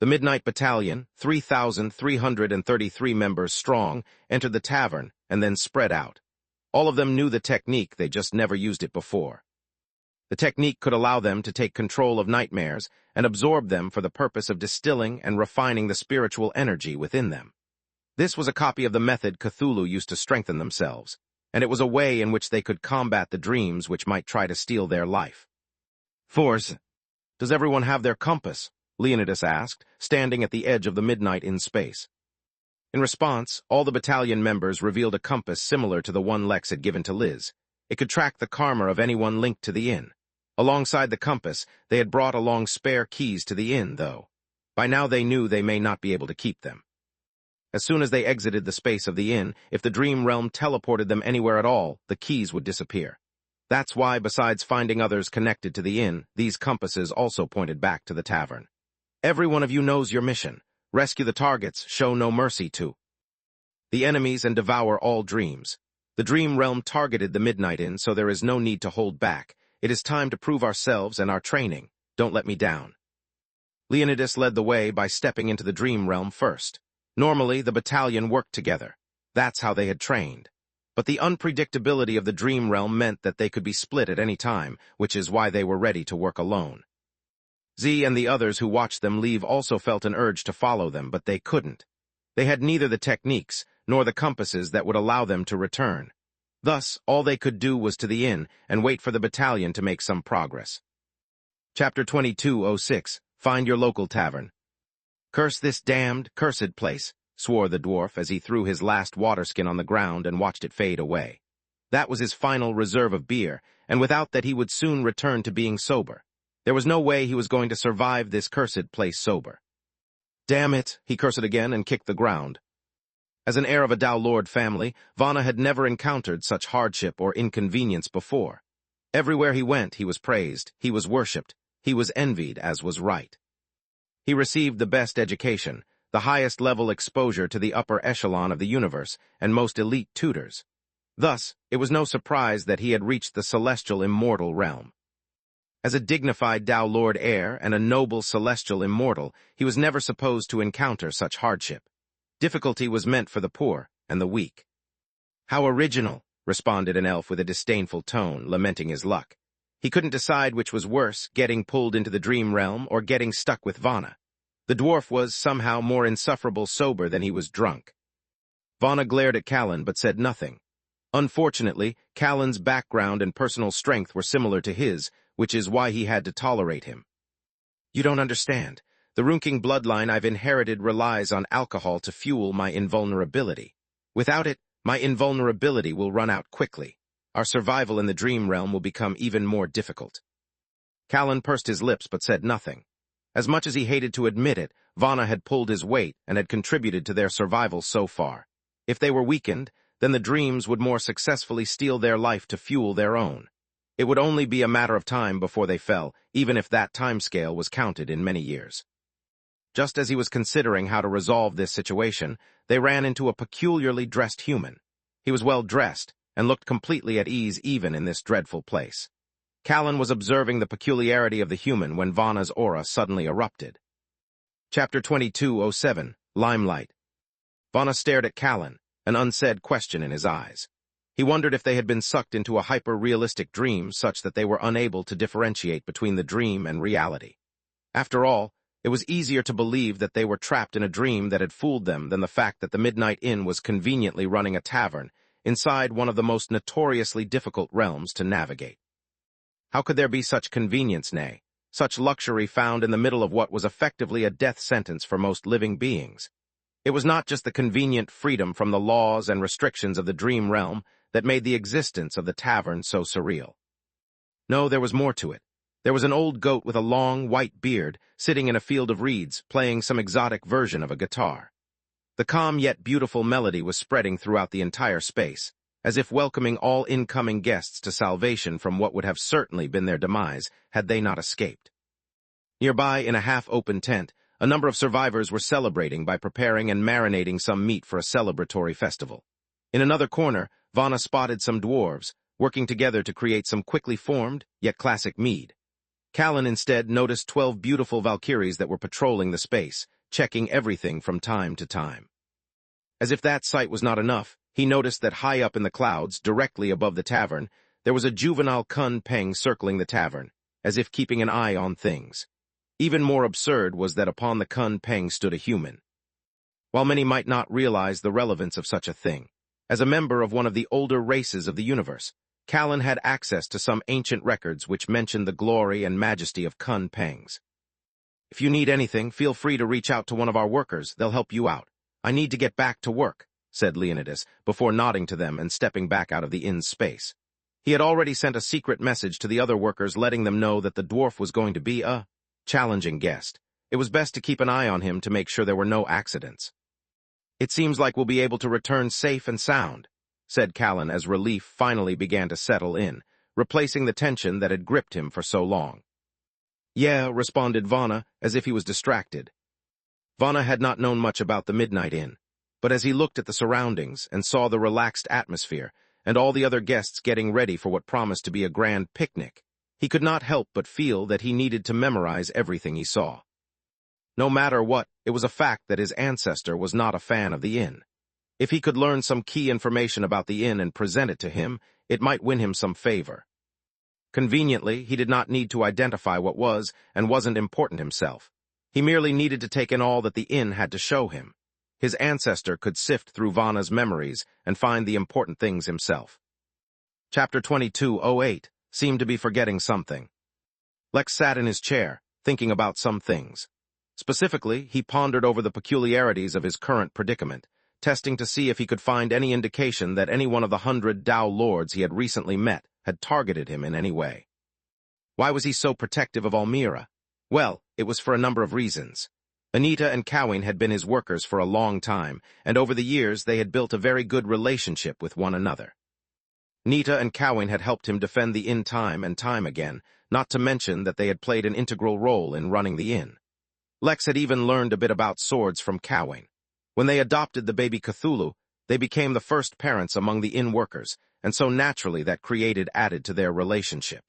The Midnight Battalion, 3,333 members strong, entered the tavern and then spread out. All of them knew the technique, they just never used it before. The technique could allow them to take control of nightmares and absorb them for the purpose of distilling and refining the spiritual energy within them. This was a copy of the method Cthulhu used to strengthen themselves, and it was a way in which they could combat the dreams which might try to steal their life. Force. Does everyone have their compass? Leonidas asked, standing at the edge of the midnight in space. In response, all the battalion members revealed a compass similar to the one Lex had given to Liz. It could track the karma of anyone linked to the inn. Alongside the compass, they had brought along spare keys to the inn, though. By now they knew they may not be able to keep them. As soon as they exited the space of the inn, if the dream realm teleported them anywhere at all, the keys would disappear. That's why, besides finding others connected to the inn, these compasses also pointed back to the tavern. Every one of you knows your mission. Rescue the targets, show no mercy to the enemies, and devour all dreams. The dream realm targeted the Midnight Inn, so there is no need to hold back. It is time to prove ourselves and our training. Don't let me down. Leonidas led the way by stepping into the dream realm first. Normally, the battalion worked together. That's how they had trained. But the unpredictability of the dream realm meant that they could be split at any time, which is why they were ready to work alone. Z and the others who watched them leave also felt an urge to follow them, but they couldn't. They had neither the techniques nor the compasses that would allow them to return. Thus, all they could do was to the inn and wait for the battalion to make some progress. Chapter 22:06. Find your local tavern. Curse this damned, cursed place, swore the dwarf as he threw his last water skin on the ground and watched it fade away. That was his final reserve of beer, and without that he would soon return to being sober. There was no way he was going to survive this cursed place sober. Damn it, he cursed again and kicked the ground. As an heir of a Dow Lord family, Vana had never encountered such hardship or inconvenience before. Everywhere he went, he was praised, he was worshipped, he was envied, as was right. He received the best education, the highest level exposure to the upper echelon of the universe, and most elite tutors. Thus, it was no surprise that he had reached the celestial immortal realm. As a dignified Dow Lord heir and a noble celestial immortal, he was never supposed to encounter such hardship. Difficulty was meant for the poor and the weak. How original, responded an elf with a disdainful tone, lamenting his luck. He couldn't decide which was worse, getting pulled into the dream realm or getting stuck with Vana. The dwarf was somehow more insufferable sober than he was drunk. Vana glared at Callan but said nothing. Unfortunately, Callan's background and personal strength were similar to his, which is why he had to tolerate him. You don't understand. The Runking bloodline I've inherited relies on alcohol to fuel my invulnerability. Without it, my invulnerability will run out quickly. Our survival in the dream realm will become even more difficult. Callan pursed his lips but said nothing. As much as he hated to admit it, Vana had pulled his weight and had contributed to their survival so far. If they were weakened, then the dreams would more successfully steal their life to fuel their own. It would only be a matter of time before they fell, even if that timescale was counted in many years. Just as he was considering how to resolve this situation, they ran into a peculiarly dressed human. He was well dressed and looked completely at ease even in this dreadful place. Callan was observing the peculiarity of the human when Vana's aura suddenly erupted. Chapter 22:07. Limelight. Vana stared at Callan, an unsaid question in his eyes. He wondered if they had been sucked into a hyper-realistic dream such that they were unable to differentiate between the dream and reality. After all, it was easier to believe that they were trapped in a dream that had fooled them than the fact that the Midnight Inn was conveniently running a tavern inside one of the most notoriously difficult realms to navigate. How could there be such convenience, nay, such luxury found in the middle of what was effectively a death sentence for most living beings? It was not just the convenient freedom from the laws and restrictions of the dream realm that made the existence of the tavern so surreal. No, there was more to it. There was an old goat with a long, white beard sitting in a field of reeds, playing some exotic version of a guitar. The calm yet beautiful melody was spreading throughout the entire space, as if welcoming all incoming guests to salvation from what would have certainly been their demise had they not escaped. Nearby, in a half-open tent, a number of survivors were celebrating by preparing and marinating some meat for a celebratory festival. In another corner, Vana spotted some dwarves, working together to create some quickly formed, yet classic mead. Callan instead noticed 12 beautiful Valkyries that were patrolling the space, checking everything from time to time. As if that sight was not enough, he noticed that high up in the clouds, directly above the tavern, there was a juvenile Kun Peng circling the tavern, as if keeping an eye on things. Even more absurd was that upon the Kun Peng stood a human. While many might not realize the relevance of such a thing, as a member of one of the older races of the universe, Callan had access to some ancient records which mentioned the glory and majesty of Kun Pengs. If you need anything, feel free to reach out to one of our workers. They'll help you out. I need to get back to work, said Leonidas, before nodding to them and stepping back out of the inn's space. He had already sent a secret message to the other workers letting them know that the dwarf was going to be a challenging guest. It was best to keep an eye on him to make sure there were no accidents. It seems like we'll be able to return safe and sound, said Callan as relief finally began to settle in, replacing the tension that had gripped him for so long. Yeah, responded Vana, as if he was distracted. Vana had not known much about the Midnight Inn, but as he looked at the surroundings and saw the relaxed atmosphere and all the other guests getting ready for what promised to be a grand picnic, he could not help but feel that he needed to memorize everything he saw. No matter what, it was a fact that his ancestor was not a fan of the inn. If he could learn some key information about the inn and present it to him, it might win him some favor. Conveniently, he did not need to identify what was and wasn't important himself. He merely needed to take in all that the inn had to show him. His ancestor could sift through Vana's memories and find the important things himself. Chapter 22:08 seemed to be forgetting something. Lex sat in his chair, thinking about some things. Specifically, he pondered over the peculiarities of his current predicament, testing to see if he could find any indication that any one of the 100 Dao lords he had recently met had targeted him in any way. Why was he so protective of Almira? Well, it was for a number of reasons. Anita and Cowing had been his workers for a long time, and over the years they had built a very good relationship with one another. Nita and Cowing had helped him defend the inn time and time again, not to mention that they had played an integral role in running the inn. Lex had even learned a bit about swords from Cowing. When they adopted the baby Cthulhu, they became the first parents among the inn workers, and so naturally that added to their relationship.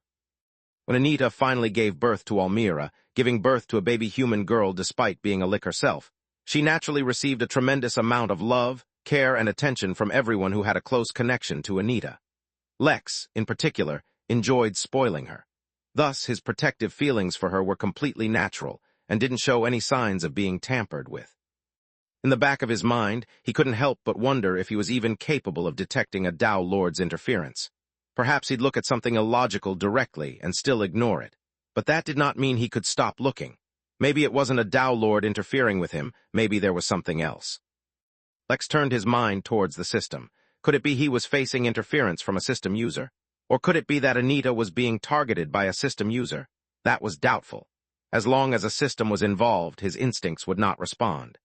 When Anita finally gave birth to Almira, giving birth to a baby human girl despite being a lick herself, she naturally received a tremendous amount of love, care, and attention from everyone who had a close connection to Anita. Lex, in particular, enjoyed spoiling her. Thus, his protective feelings for her were completely natural and didn't show any signs of being tampered with. In the back of his mind, he couldn't help but wonder if he was even capable of detecting a Dao Lord's interference. Perhaps he'd look at something illogical directly and still ignore it. But that did not mean he could stop looking. Maybe it wasn't a Dao Lord interfering with him, maybe there was something else. Lex turned his mind towards the system. Could it be he was facing interference from a system user? Or could it be that Anita was being targeted by a system user? That was doubtful. As long as a system was involved, his instincts would not respond.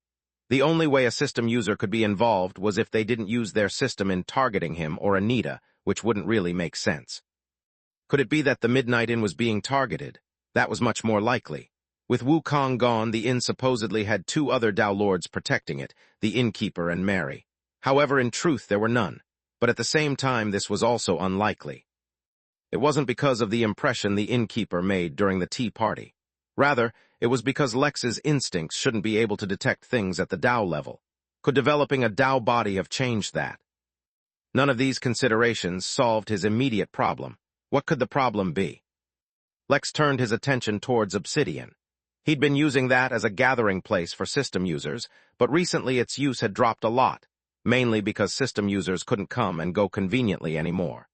The only way a system user could be involved was if they didn't use their system in targeting him or Anita, which wouldn't really make sense. Could it be that the Midnight Inn was being targeted? That was much more likely. With Wukong gone, the inn supposedly had two other Dao Lords protecting it, the Innkeeper and Mary. However, in truth, there were none. But at the same time, this was also unlikely. It wasn't because of the impression the Innkeeper made during the tea party. Rather, it was because Lex's instincts shouldn't be able to detect things at the Dao level. Could developing a Dao body have changed that? None of these considerations solved his immediate problem. What could the problem be? Lex turned his attention towards Obsidian. He'd been using that as a gathering place for system users, but recently its use had dropped a lot, mainly because system users couldn't come and go conveniently anymore.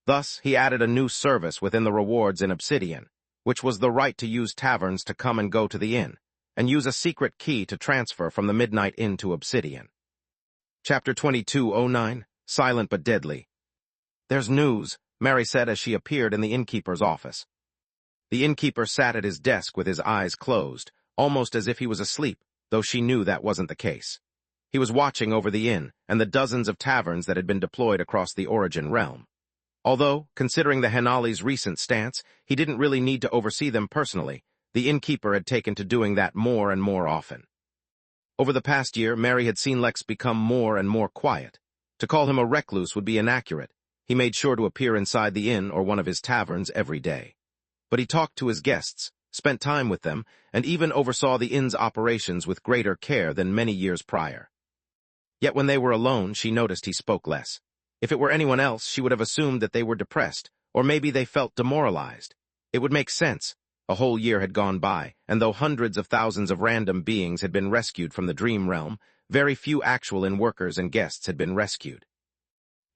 Thus, he added a new service within the rewards in Obsidian, which was the right to use taverns to come and go to the inn, and use a secret key to transfer from the Midnight Inn to Obsidian. Chapter 22:09 Silent but Deadly. There's news, Mary said as she appeared in the innkeeper's office. The innkeeper sat at his desk with his eyes closed, almost as if he was asleep, though she knew that wasn't the case. He was watching over the inn and the dozens of taverns that had been deployed across the Origin realm. Although, considering the Henali's recent stance, he didn't really need to oversee them personally, the innkeeper had taken to doing that more and more often. Over the past year, Mary had seen Lex become more and more quiet. To call him a recluse would be inaccurate. He made sure to appear inside the inn or one of his taverns every day. But he talked to his guests, spent time with them, and even oversaw the inn's operations with greater care than many years prior. Yet when they were alone, she noticed he spoke less. If it were anyone else, she would have assumed that they were depressed, or maybe they felt demoralized. It would make sense. A whole year had gone by, and though hundreds of thousands of random beings had been rescued from the dream realm, very few actual inn-workers and guests had been rescued.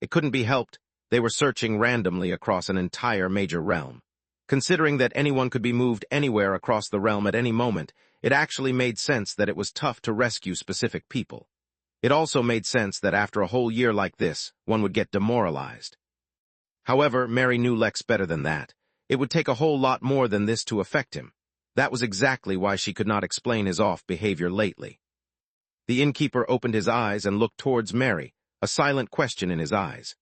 It couldn't be helped. They were searching randomly across an entire major realm. Considering that anyone could be moved anywhere across the realm at any moment, it actually made sense that it was tough to rescue specific people. It also made sense that after a whole year like this, one would get demoralized. However, Mary knew Lex better than that. It would take a whole lot more than this to affect him. That was exactly why she could not explain his off behavior lately. The innkeeper opened his eyes and looked towards Mary, a silent question in his eyes.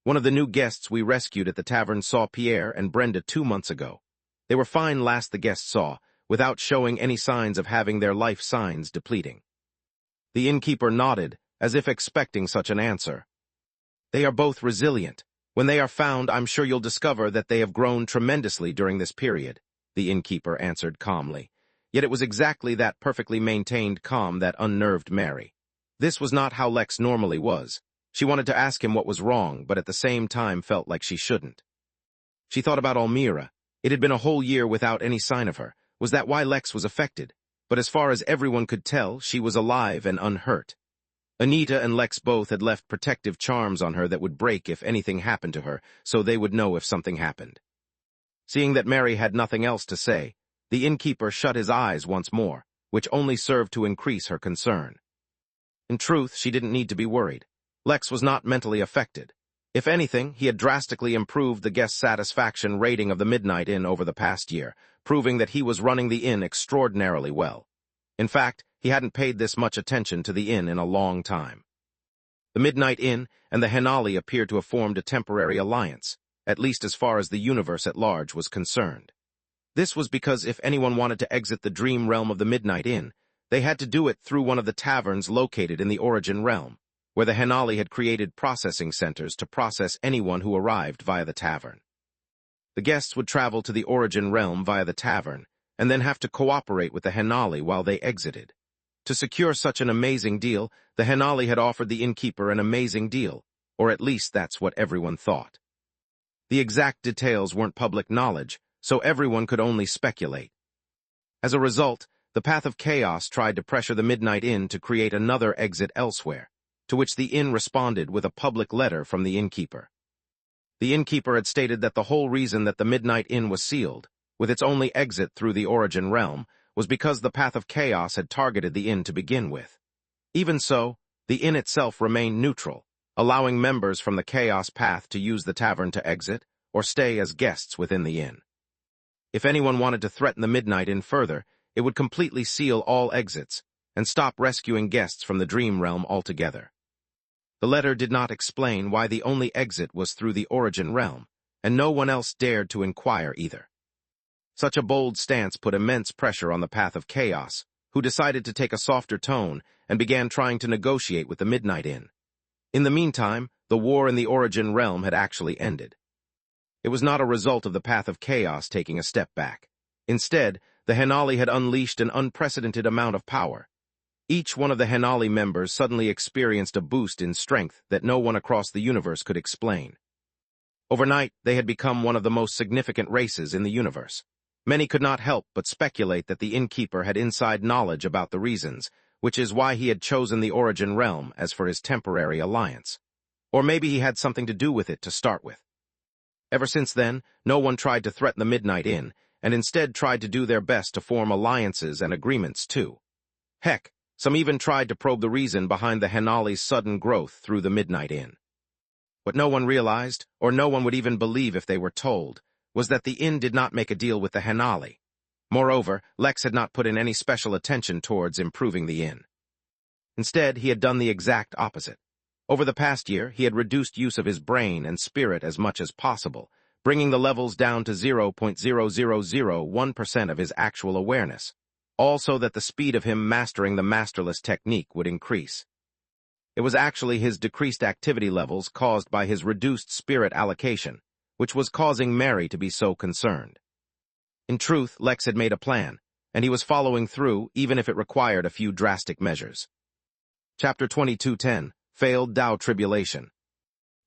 One of the new guests we rescued at the tavern saw Pierre and Brenda 2 months ago. They were fine last the guest saw, without showing any signs of having their life signs depleting. The innkeeper nodded, as if expecting such an answer. They are both resilient. When they are found, I'm sure you'll discover that they have grown tremendously during this period, the innkeeper answered calmly. Yet it was exactly that perfectly maintained calm that unnerved Mary. This was not how Lex normally was. She wanted to ask him what was wrong, but at the same time felt like she shouldn't. She thought about Almira. It had been a whole year without any sign of her. Was that why Lex was affected? But as far as everyone could tell, she was alive and unhurt. Anita and Lex both had left protective charms on her that would break if anything happened to her, so they would know if something happened. Seeing that Mary had nothing else to say, the innkeeper shut his eyes once more, which only served to increase her concern. In truth, she didn't need to be worried. Lex was not mentally affected. If anything, he had drastically improved the guest satisfaction rating of the Midnight Inn over the past year, proving that he was running the inn extraordinarily well. In fact, he hadn't paid this much attention to the inn in a long time. The Midnight Inn and the Henali appeared to have formed a temporary alliance, at least as far as the universe at large was concerned. This was because if anyone wanted to exit the dream realm of the Midnight Inn, they had to do it through one of the taverns located in the Origin realm, where the Henali had created processing centers to process anyone who arrived via the tavern. The guests would travel to the Origin realm via the tavern, and then have to cooperate with the Henali while they exited. To secure such an amazing deal, the Henali had offered the innkeeper an amazing deal, or at least that's what everyone thought. The exact details weren't public knowledge, so everyone could only speculate. As a result, the Path of Chaos tried to pressure the Midnight Inn to create another exit elsewhere, to which the inn responded with a public letter from the innkeeper. The innkeeper had stated that the whole reason that the Midnight Inn was sealed, with its only exit through the Origin realm, was because the Path of Chaos had targeted the inn to begin with. Even so, the inn itself remained neutral, allowing members from the Chaos Path to use the tavern to exit or stay as guests within the inn. If anyone wanted to threaten the Midnight Inn further, it would completely seal all exits and stop rescuing guests from the Dream Realm altogether. The letter did not explain why the only exit was through the Origin realm, and no one else dared to inquire either. Such a bold stance put immense pressure on the Path of Chaos, who decided to take a softer tone and began trying to negotiate with the Midnight Inn. In the meantime, the war in the Origin realm had actually ended. It was not a result of the Path of Chaos taking a step back. Instead, the Henali had unleashed an unprecedented amount of power. Each one of the Henali members suddenly experienced a boost in strength that no one across the universe could explain. Overnight, they had become one of the most significant races in the universe. Many could not help but speculate that the innkeeper had inside knowledge about the reasons, which is why he had chosen the Origin realm as for his temporary alliance. Or maybe he had something to do with it to start with. Ever since then, no one tried to threaten the Midnight Inn, and instead tried to do their best to form alliances and agreements too. Heck, some even tried to probe the reason behind the Henali's sudden growth through the Midnight Inn. What no one realized, or no one would even believe if they were told, was that the inn did not make a deal with the Henali. Moreover, Lex had not put in any special attention towards improving the inn. Instead, he had done the exact opposite. Over the past year, he had reduced use of his brain and spirit as much as possible, bringing the levels down to 0.0001% of his actual awareness, all so that the speed of him mastering the masterless technique would increase. It was actually his decreased activity levels caused by his reduced spirit allocation, which was causing Mary to be so concerned. In truth, Lex had made a plan, and he was following through even if it required a few drastic measures. Chapter 2210, Failed Tao Tribulation.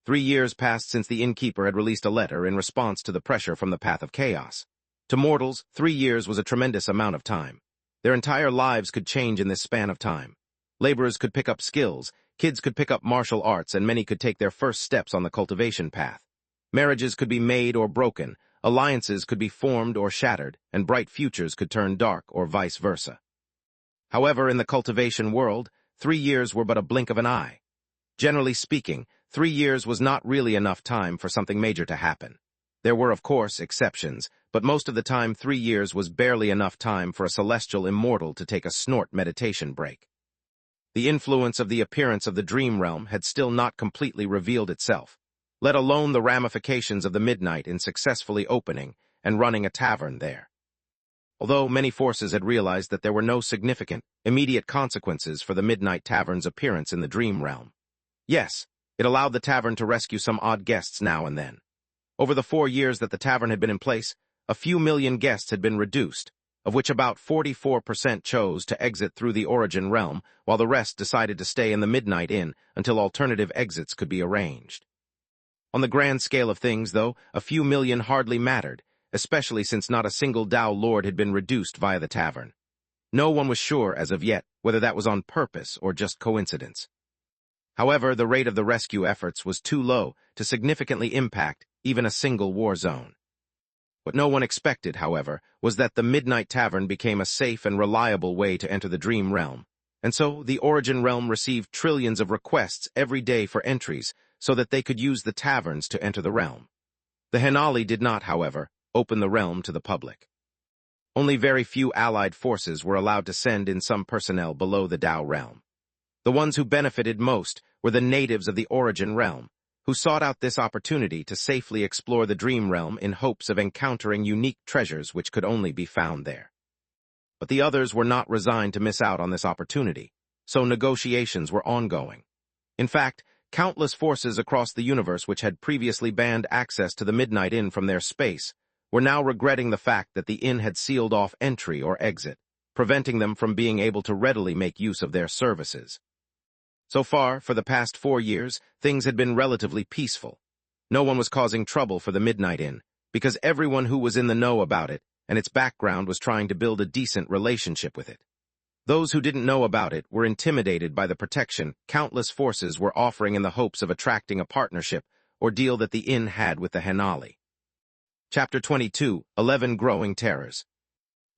3 years passed since the innkeeper had released a letter in response to the pressure from the Path of Chaos. To mortals, 3 years was a tremendous amount of time. Their entire lives could change in this span of time. Laborers could pick up skills, kids could pick up martial arts, and many could take their first steps on the cultivation path. Marriages could be made or broken, alliances could be formed or shattered, and bright futures could turn dark or vice versa. However, in the cultivation world, 3 years were but a blink of an eye. Generally speaking, 3 years was not really enough time for something major to happen. There were, of course, exceptions, but most of the time 3 years was barely enough time for a celestial immortal to take a snort meditation break. The influence of the appearance of the dream realm had still not completely revealed itself, let alone the ramifications of the midnight in successfully opening and running a tavern there. Although many forces had realized that there were no significant, immediate consequences for the Midnight Tavern's appearance in the dream realm. Yes, it allowed the tavern to rescue some odd guests now and then. Over the 4 years that the tavern had been in place, a few million guests had been reduced, of which about 44% chose to exit through the Origin realm, while the rest decided to stay in the Midnight Inn until alternative exits could be arranged. On the grand scale of things, though, a few million hardly mattered, especially since not a single Tao Lord had been reduced via the tavern. No one was sure, as of yet, whether that was on purpose or just coincidence. However, the rate of the rescue efforts was too low to significantly impact even a single war zone. What no one expected, however, was that the Midnight Tavern became a safe and reliable way to enter the Dream Realm, and so the Origin Realm received trillions of requests every day for entries so that they could use the taverns to enter the realm. The Henali did not, however, open the realm to the public. Only very few allied forces were allowed to send in some personnel below the Tao realm. The ones who benefited most were the natives of the Origin realm, who sought out this opportunity to safely explore the Dream Realm in hopes of encountering unique treasures which could only be found there. But the others were not resigned to miss out on this opportunity, so negotiations were ongoing. In fact, countless forces across the universe which had previously banned access to the Midnight Inn from their space were now regretting the fact that the inn had sealed off entry or exit, preventing them from being able to readily make use of their services. So far, for the past 4 years, things had been relatively peaceful. No one was causing trouble for the Midnight Inn, because everyone who was in the know about it and its background was trying to build a decent relationship with it. Those who didn't know about it were intimidated by the protection countless forces were offering in the hopes of attracting a partnership or deal that the inn had with the Henali. Chapter 22, 11 Growing Terrors.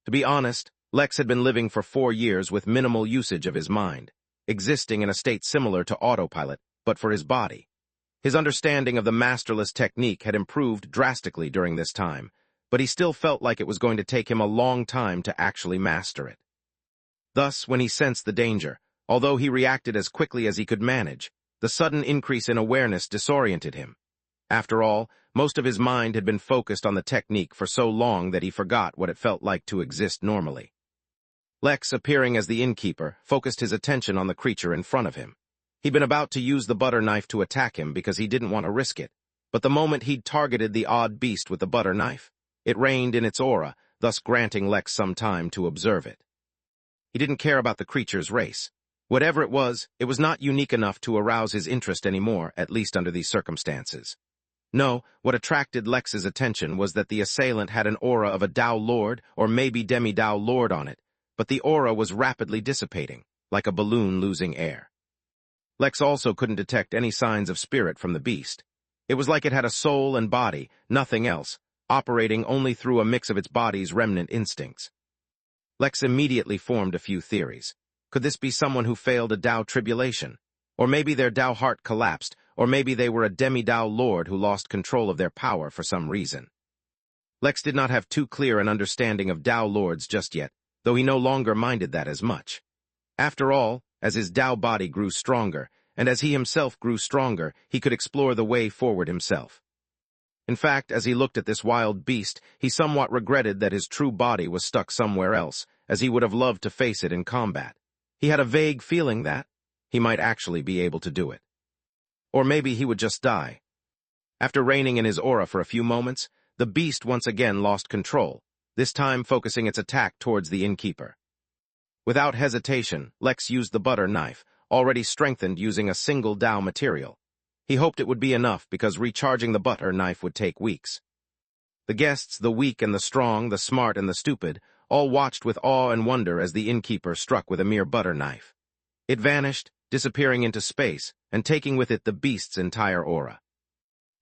To be honest, Lex had been living for 4 years with minimal usage of his mind, existing in a state similar to autopilot, but for his body. His understanding of the masterless technique had improved drastically during this time, but he still felt like it was going to take him a long time to actually master it. Thus, when he sensed the danger, although he reacted as quickly as he could manage, the sudden increase in awareness disoriented him. After all, most of his mind had been focused on the technique for so long that he forgot what it felt like to exist normally. Lex, appearing as the Innkeeper, focused his attention on the creature in front of him. He'd been about to use the butter knife to attack him because he didn't want to risk it, but the moment he'd targeted the odd beast with the butter knife, it reigned in its aura, thus granting Lex some time to observe it. He didn't care about the creature's race. Whatever it was not unique enough to arouse his interest anymore, at least under these circumstances. No, what attracted Lex's attention was that the assailant had an aura of a Tao Lord or maybe Demi-Tao Lord on it, but the aura was rapidly dissipating, like a balloon losing air. Lex also couldn't detect any signs of spirit from the beast. It was like it had a soul and body, nothing else, operating only through a mix of its body's remnant instincts. Lex immediately formed a few theories. Could this be someone who failed a Tao tribulation? Or maybe their Tao heart collapsed, or maybe they were a Demi-Tao Lord who lost control of their power for some reason. Lex did not have too clear an understanding of Tao Lords just yet, though he no longer minded that as much. After all, as his Tao body grew stronger, and as he himself grew stronger, he could explore the way forward himself. In fact, as he looked at this wild beast, he somewhat regretted that his true body was stuck somewhere else, as he would have loved to face it in combat. He had a vague feeling that he might actually be able to do it. Or maybe he would just die. After reigning in his aura for a few moments, the beast once again lost control, this time focusing its attack towards the Innkeeper. Without hesitation, Lex used the butter knife, already strengthened using a single Tao material. He hoped it would be enough because recharging the butter knife would take weeks. The guests, the weak and the strong, the smart and the stupid, all watched with awe and wonder as the Innkeeper struck with a mere butter knife. It vanished, disappearing into space, and taking with it the beast's entire aura.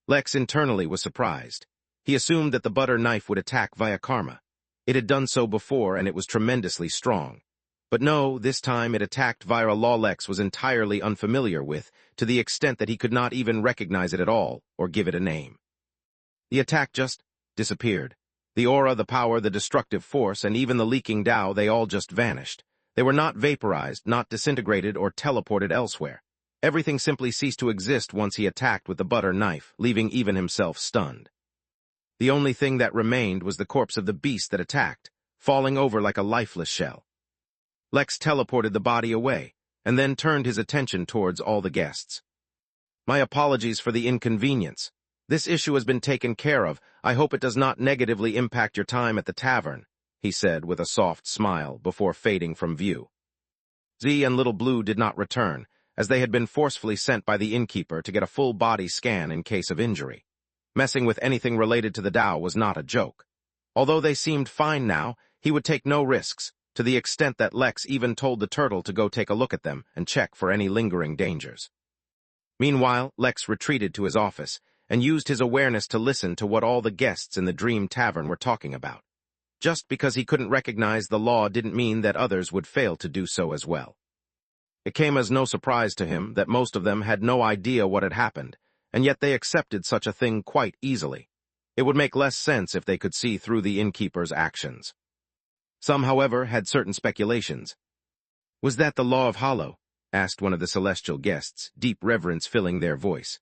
Lex internally was surprised. He assumed that the butter knife would attack via karma. It had done so before, and it was tremendously strong. But no, this time it attacked via a law Lex was entirely unfamiliar with, to the extent that he could not even recognize it at all, or give it a name. The attack just disappeared. The aura, the power, the destructive force, and even the leaking Tao, they all just vanished. They were not vaporized, not disintegrated, or teleported elsewhere. Everything simply ceased to exist once he attacked with the butter knife, leaving even himself stunned. The only thing that remained was the corpse of the beast that attacked, falling over like a lifeless shell. Lex teleported the body away, and then turned his attention towards all the guests. My apologies for the inconvenience. This issue has been taken care of. I hope it does not negatively impact your time at the tavern, he said with a soft smile before fading from view. Z and Little Blue did not return, as they had been forcefully sent by the innkeeper to get a full body scan in case of injury. Messing with anything related to the Tao was not a joke. Although they seemed fine now, he would take no risks, to the extent that Lex even told the turtle to go take a look at them and check for any lingering dangers. Meanwhile, Lex retreated to his office and used his awareness to listen to what all the guests in the Dream Tavern were talking about. Just because he couldn't recognize the law didn't mean that others would fail to do so as well. It came as no surprise to him that most of them had no idea what had happened, and yet they accepted such a thing quite easily. It would make less sense if they could see through the innkeeper's actions. Some, however, had certain speculations. "Was that the law of Hollow?" asked one of the celestial guests, deep reverence filling their voice.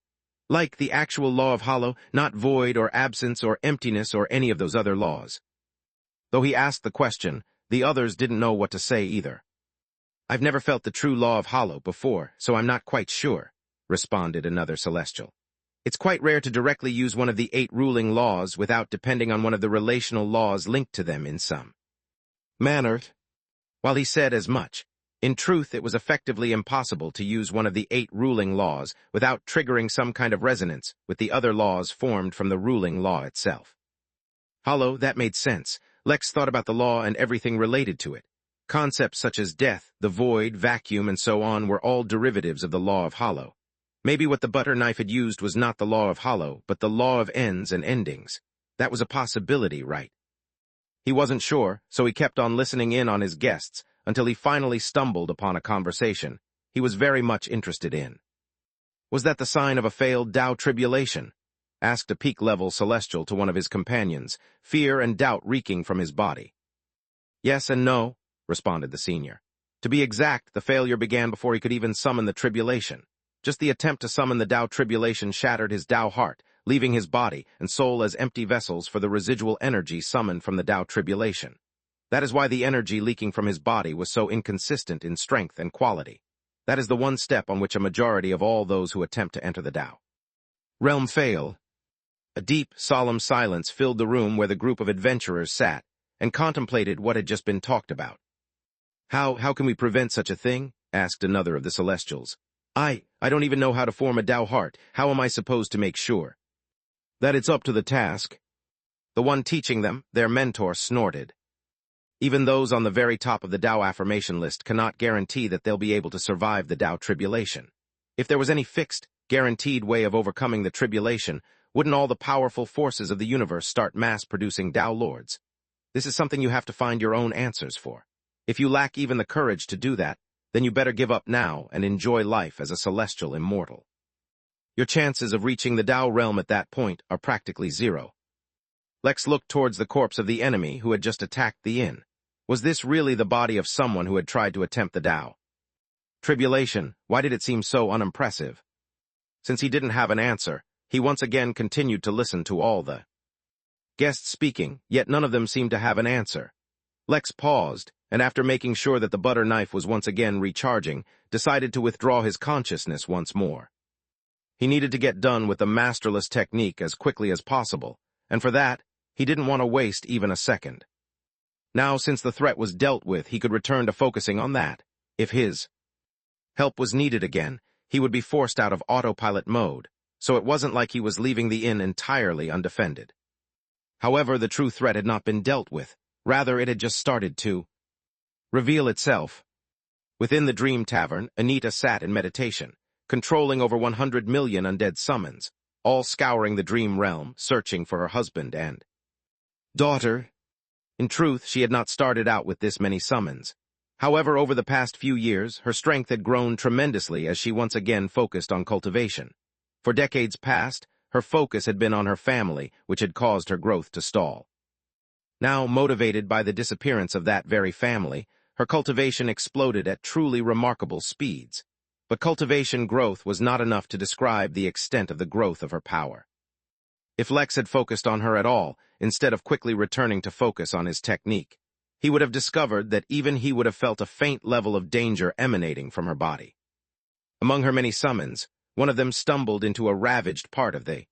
"Like the actual law of Hollow, not void or absence or emptiness or any of those other laws." Though he asked the question, the others didn't know what to say either. "I've never felt the true law of Hollow before, so I'm not quite sure," responded another celestial. "It's quite rare to directly use one of the 8 ruling laws without depending on one of the relational laws linked to them in some manner." While he said as much, in truth it was effectively impossible to use one of the 8 ruling laws without triggering some kind of resonance with the other laws formed from the ruling law itself. Hollow, that made sense. Lex thought about the law and everything related to it. Concepts such as death, the void, vacuum, and so on were all derivatives of the law of Hollow. Maybe what the butter knife had used was not the law of Hollow, but the law of ends and endings. That was a possibility, right? He wasn't sure, so he kept on listening in on his guests until he finally stumbled upon a conversation he was very much interested in. "Was that the sign of a failed Tao tribulation?" asked a peak-level celestial to one of his companions, fear and doubt reeking from his body. "Yes and no," responded the senior. "To be exact, the failure began before he could even summon the tribulation. Just the attempt to summon the Tao tribulation shattered his Tao heart, leaving his body and soul as empty vessels for the residual energy summoned from the Tao tribulation. That is why the energy leaking from his body was so inconsistent in strength and quality. That is the one step on which a majority of all those who attempt to enter the Tao realm fail." A deep, solemn silence filled the room where the group of adventurers sat and contemplated what had just been talked about. How can we prevent such a thing?" asked another of the Celestials. I don't even know how to form a Tao heart. How am I supposed to make sure that it's up to the task?" The one teaching them, their mentor, snorted. "Even those on the very top of the Tao affirmation list cannot guarantee that they'll be able to survive the Tao tribulation. If there was any fixed, guaranteed way of overcoming the tribulation, wouldn't all the powerful forces of the universe start mass-producing Tao lords? This is something you have to find your own answers for. If you lack even the courage to do that, then you better give up now and enjoy life as a celestial immortal. Your chances of reaching the Tao realm at that point are practically zero." Lex looked towards the corpse of the enemy who had just attacked the inn. Was this really the body of someone who had tried to attempt the Tao tribulation? Why did it seem so unimpressive? Since he didn't have an answer, he once again continued to listen to all the guests speaking, yet none of them seemed to have an answer. Lex paused, and after making sure that the butter knife was once again recharging, decided to withdraw his consciousness once more. He needed to get done with the masterless technique as quickly as possible, and for that, he didn't want to waste even a second. Now, since the threat was dealt with, he could return to focusing on that. If his help was needed again, he would be forced out of autopilot mode, so it wasn't like he was leaving the inn entirely undefended. However, the true threat had not been dealt with. Rather, it had just started to reveal itself. Within the Dream Tavern, Anita sat in meditation, controlling over 100 million undead summons, all scouring the dream realm, searching for her husband and daughter. In truth, she had not started out with this many summons. However, over the past few years, her strength had grown tremendously as she once again focused on cultivation. For decades past, her focus had been on her family, which had caused her growth to stall. Now, motivated by the disappearance of that very family, her cultivation exploded at truly remarkable speeds. But cultivation growth was not enough to describe the extent of the growth of her power. If Lex had focused on her at all, instead of quickly returning to focus on his technique, he would have discovered that even he would have felt a faint level of danger emanating from her body. Among her many summons, one of them stumbled into a ravaged part of the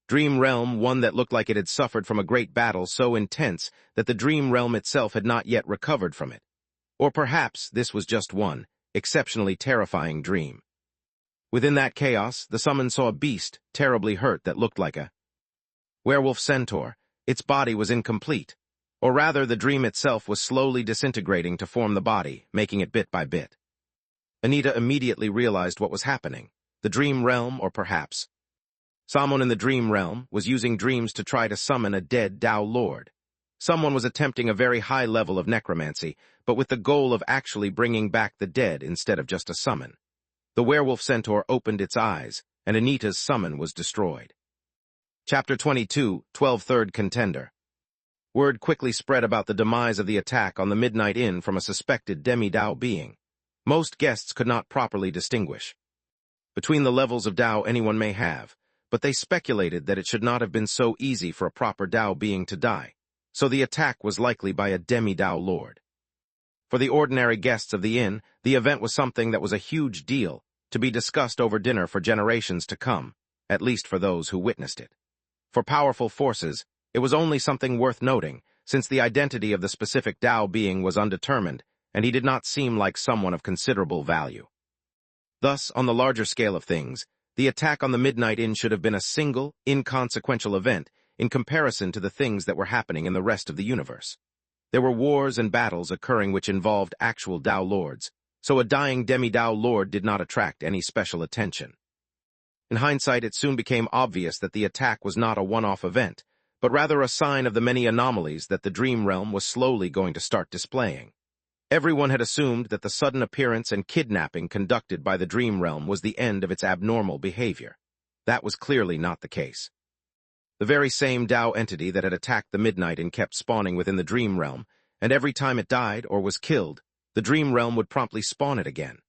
dream realm, one that looked like it had suffered from a great battle so intense that the dream realm itself had not yet recovered from it. Or perhaps this was just one exceptionally terrifying dream. Within that chaos, the summon saw a beast, terribly hurt, that looked like a werewolf centaur. Its body was incomplete. Or rather, the dream itself was slowly disintegrating to form the body, making it bit by bit. Anita immediately realized what was happening. The dream realm, or perhaps someone in the dream realm, was using dreams to try to summon a dead Tao Lord. Someone was attempting a very high level of necromancy, but with the goal of actually bringing back the dead instead of just a summon. The werewolf centaur opened its eyes, and Anita's summon was destroyed. Chapter 22, 12th Contender. Word quickly spread about the demise of the attack on the Midnight Inn from a suspected demi-Dao being. Most guests could not properly distinguish between the levels of Dao anyone may have, but they speculated that it should not have been so easy for a proper Dao being to die, so the attack was likely by a demi-Dao lord. For the ordinary guests of the inn, the event was something that was a huge deal, to be discussed over dinner for generations to come, at least for those who witnessed it. For powerful forces, it was only something worth noting, since the identity of the specific Dao being was undetermined, and he did not seem like someone of considerable value. Thus, on the larger scale of things, the attack on the Midnight Inn should have been a single, inconsequential event in comparison to the things that were happening in the rest of the universe. There were wars and battles occurring which involved actual Dao lords, so a dying demi-Dao lord did not attract any special attention. In hindsight, it soon became obvious that the attack was not a one-off event, but rather a sign of the many anomalies that the dream realm was slowly going to start displaying. Everyone had assumed that the sudden appearance and kidnapping conducted by the dream realm was the end of its abnormal behavior. That was clearly not the case. The very same Dao entity that had attacked the Midnight and kept spawning within the dream realm, and every time it died or was killed, the dream realm would promptly spawn it again.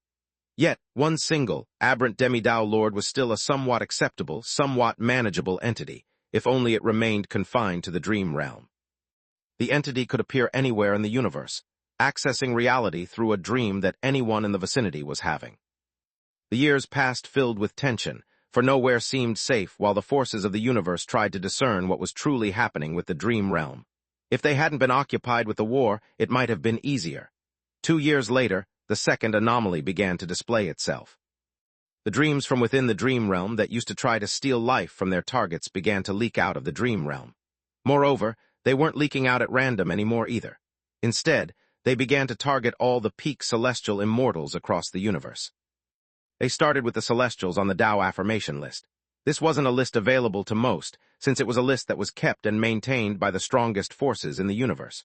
Yet, one single, aberrant demi-Dao lord was still a somewhat acceptable, somewhat manageable entity, if only it remained confined to the dream realm. The entity could appear anywhere in the universe, accessing reality through a dream that anyone in the vicinity was having. The years passed filled with tension, for nowhere seemed safe while the forces of the universe tried to discern what was truly happening with the dream realm. If they hadn't been occupied with the war, it might have been easier. 2 years later, the second anomaly began to display itself. The dreams from within the dream realm that used to try to steal life from their targets began to leak out of the dream realm. Moreover, they weren't leaking out at random anymore either. Instead, they began to target all the peak celestial immortals across the universe. They started with the celestials on the Dao affirmation list. This wasn't a list available to most, since it was a list that was kept and maintained by the strongest forces in the universe.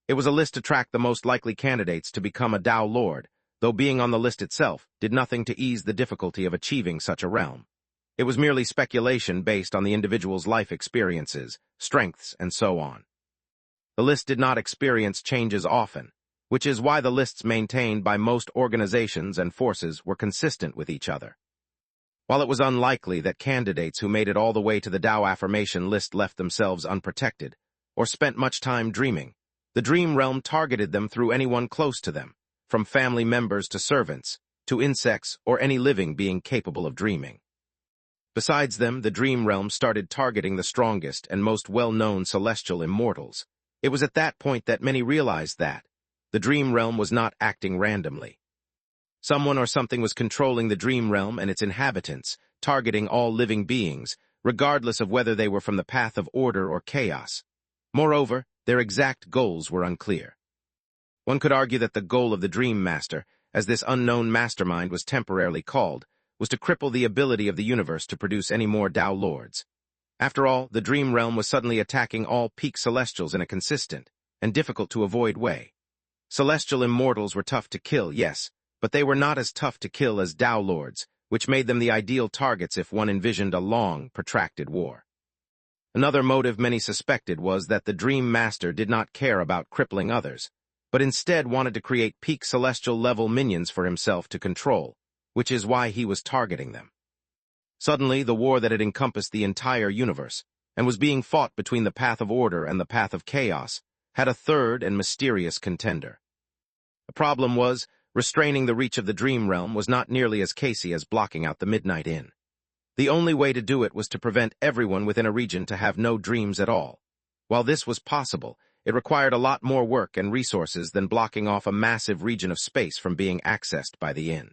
It was a list to track the most likely candidates to become a Dao Lord, though being on the list itself did nothing to ease the difficulty of achieving such a realm. It was merely speculation based on the individual's life experiences, strengths, and so on. The list did not experience changes often, which is why the lists maintained by most organizations and forces were consistent with each other. While it was unlikely that candidates who made it all the way to the Dao affirmation list left themselves unprotected, or spent much time dreaming, the dream realm targeted them through anyone close to them, from family members to servants, to insects or any living being capable of dreaming. Besides them, the dream realm started targeting the strongest and most well-known celestial immortals. It was at that point that many realized that the dream realm was not acting randomly. Someone or something was controlling the dream realm and its inhabitants, targeting all living beings, regardless of whether they were from the path of order or chaos. Moreover, their exact goals were unclear. One could argue that the goal of the Dream Master, as this unknown mastermind was temporarily called, was to cripple the ability of the universe to produce any more Tao Lords. After all, the Dream Realm was suddenly attacking all peak Celestials in a consistent and difficult-to-avoid way. Celestial immortals were tough to kill, yes, but they were not as tough to kill as Tao Lords, which made them the ideal targets if one envisioned a long, protracted war. Another motive many suspected was that the Dream Master did not care about crippling others, but instead wanted to create peak Celestial-level minions for himself to control, which is why he was targeting them. Suddenly, the war that had encompassed the entire universe, and was being fought between the path of order and the path of chaos, had a third and mysterious contender. The problem was, restraining the reach of the Dream Realm was not nearly as casey as blocking out the Midnight Inn. The only way to do it was to prevent everyone within a region to have no dreams at all. While this was possible, it required a lot more work and resources than blocking off a massive region of space from being accessed by the Inn.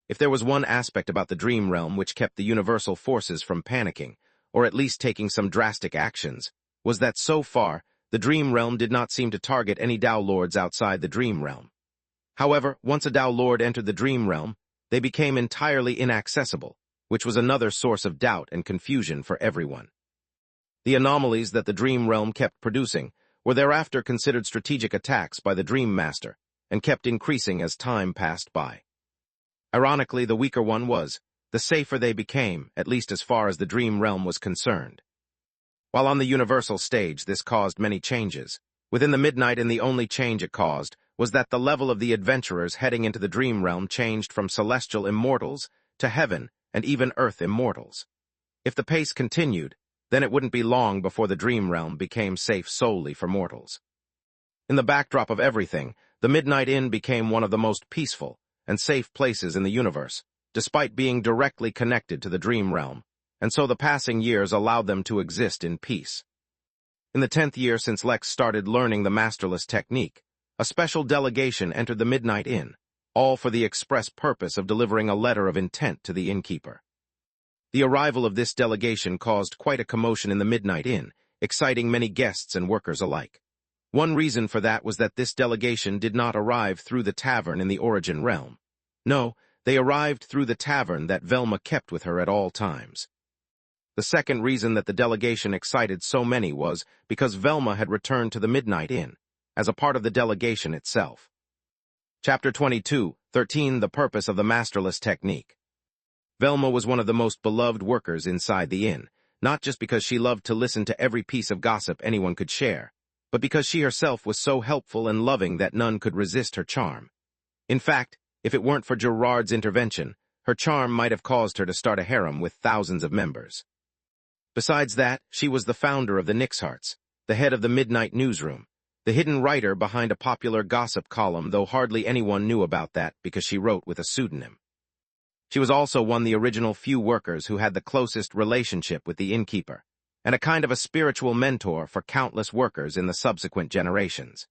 If there was one aspect about the Dream Realm which kept the universal forces from panicking, or at least taking some drastic actions, was that so far, the Dream Realm did not seem to target any Tao Lords outside the Dream Realm. However, once a Tao Lord entered the Dream Realm, they became entirely inaccessible, which was another source of doubt and confusion for everyone. The anomalies that the Dream Realm kept producing were thereafter considered strategic attacks by the Dream Master, and kept increasing as time passed by. Ironically, the weaker one was, the safer they became, at least as far as the Dream Realm was concerned. While on the universal stage, this caused many changes. Within the Midnight Inn, the only change it caused was that the level of the adventurers heading into the Dream Realm changed from celestial immortals to heaven and even earth immortals. If the pace continued, then it wouldn't be long before the Dream Realm became safe solely for mortals. In the backdrop of everything, the Midnight Inn became one of the most peaceful and safe places in the universe, despite being directly connected to the Dream Realm, and so the passing years allowed them to exist in peace. In the 10th year since Lex started learning the masterless technique, a special delegation entered the Midnight Inn, all for the express purpose of delivering a letter of intent to the Innkeeper. The arrival of this delegation caused quite a commotion in the Midnight Inn, exciting many guests and workers alike. One reason for that was that this delegation did not arrive through the tavern in the Origin Realm. No, they arrived through the tavern that Velma kept with her at all times. The second reason that the delegation excited so many was because Velma had returned to the Midnight Inn, as a part of the delegation itself. Chapter 22:13 The Purpose of the Masterless Technique. Velma was one of the most beloved workers inside the inn, not just because she loved to listen to every piece of gossip anyone could share, but because she herself was so helpful and loving that none could resist her charm. In fact, if it weren't for Gerard's intervention, her charm might have caused her to start a harem with thousands of members. Besides that, she was the founder of the Nixhearts, the head of the Midnight Newsroom, the hidden writer behind a popular gossip column, though hardly anyone knew about that because she wrote with a pseudonym. She was also one of the original few workers who had the closest relationship with the Innkeeper, and a kind of a spiritual mentor for countless workers in the subsequent generations.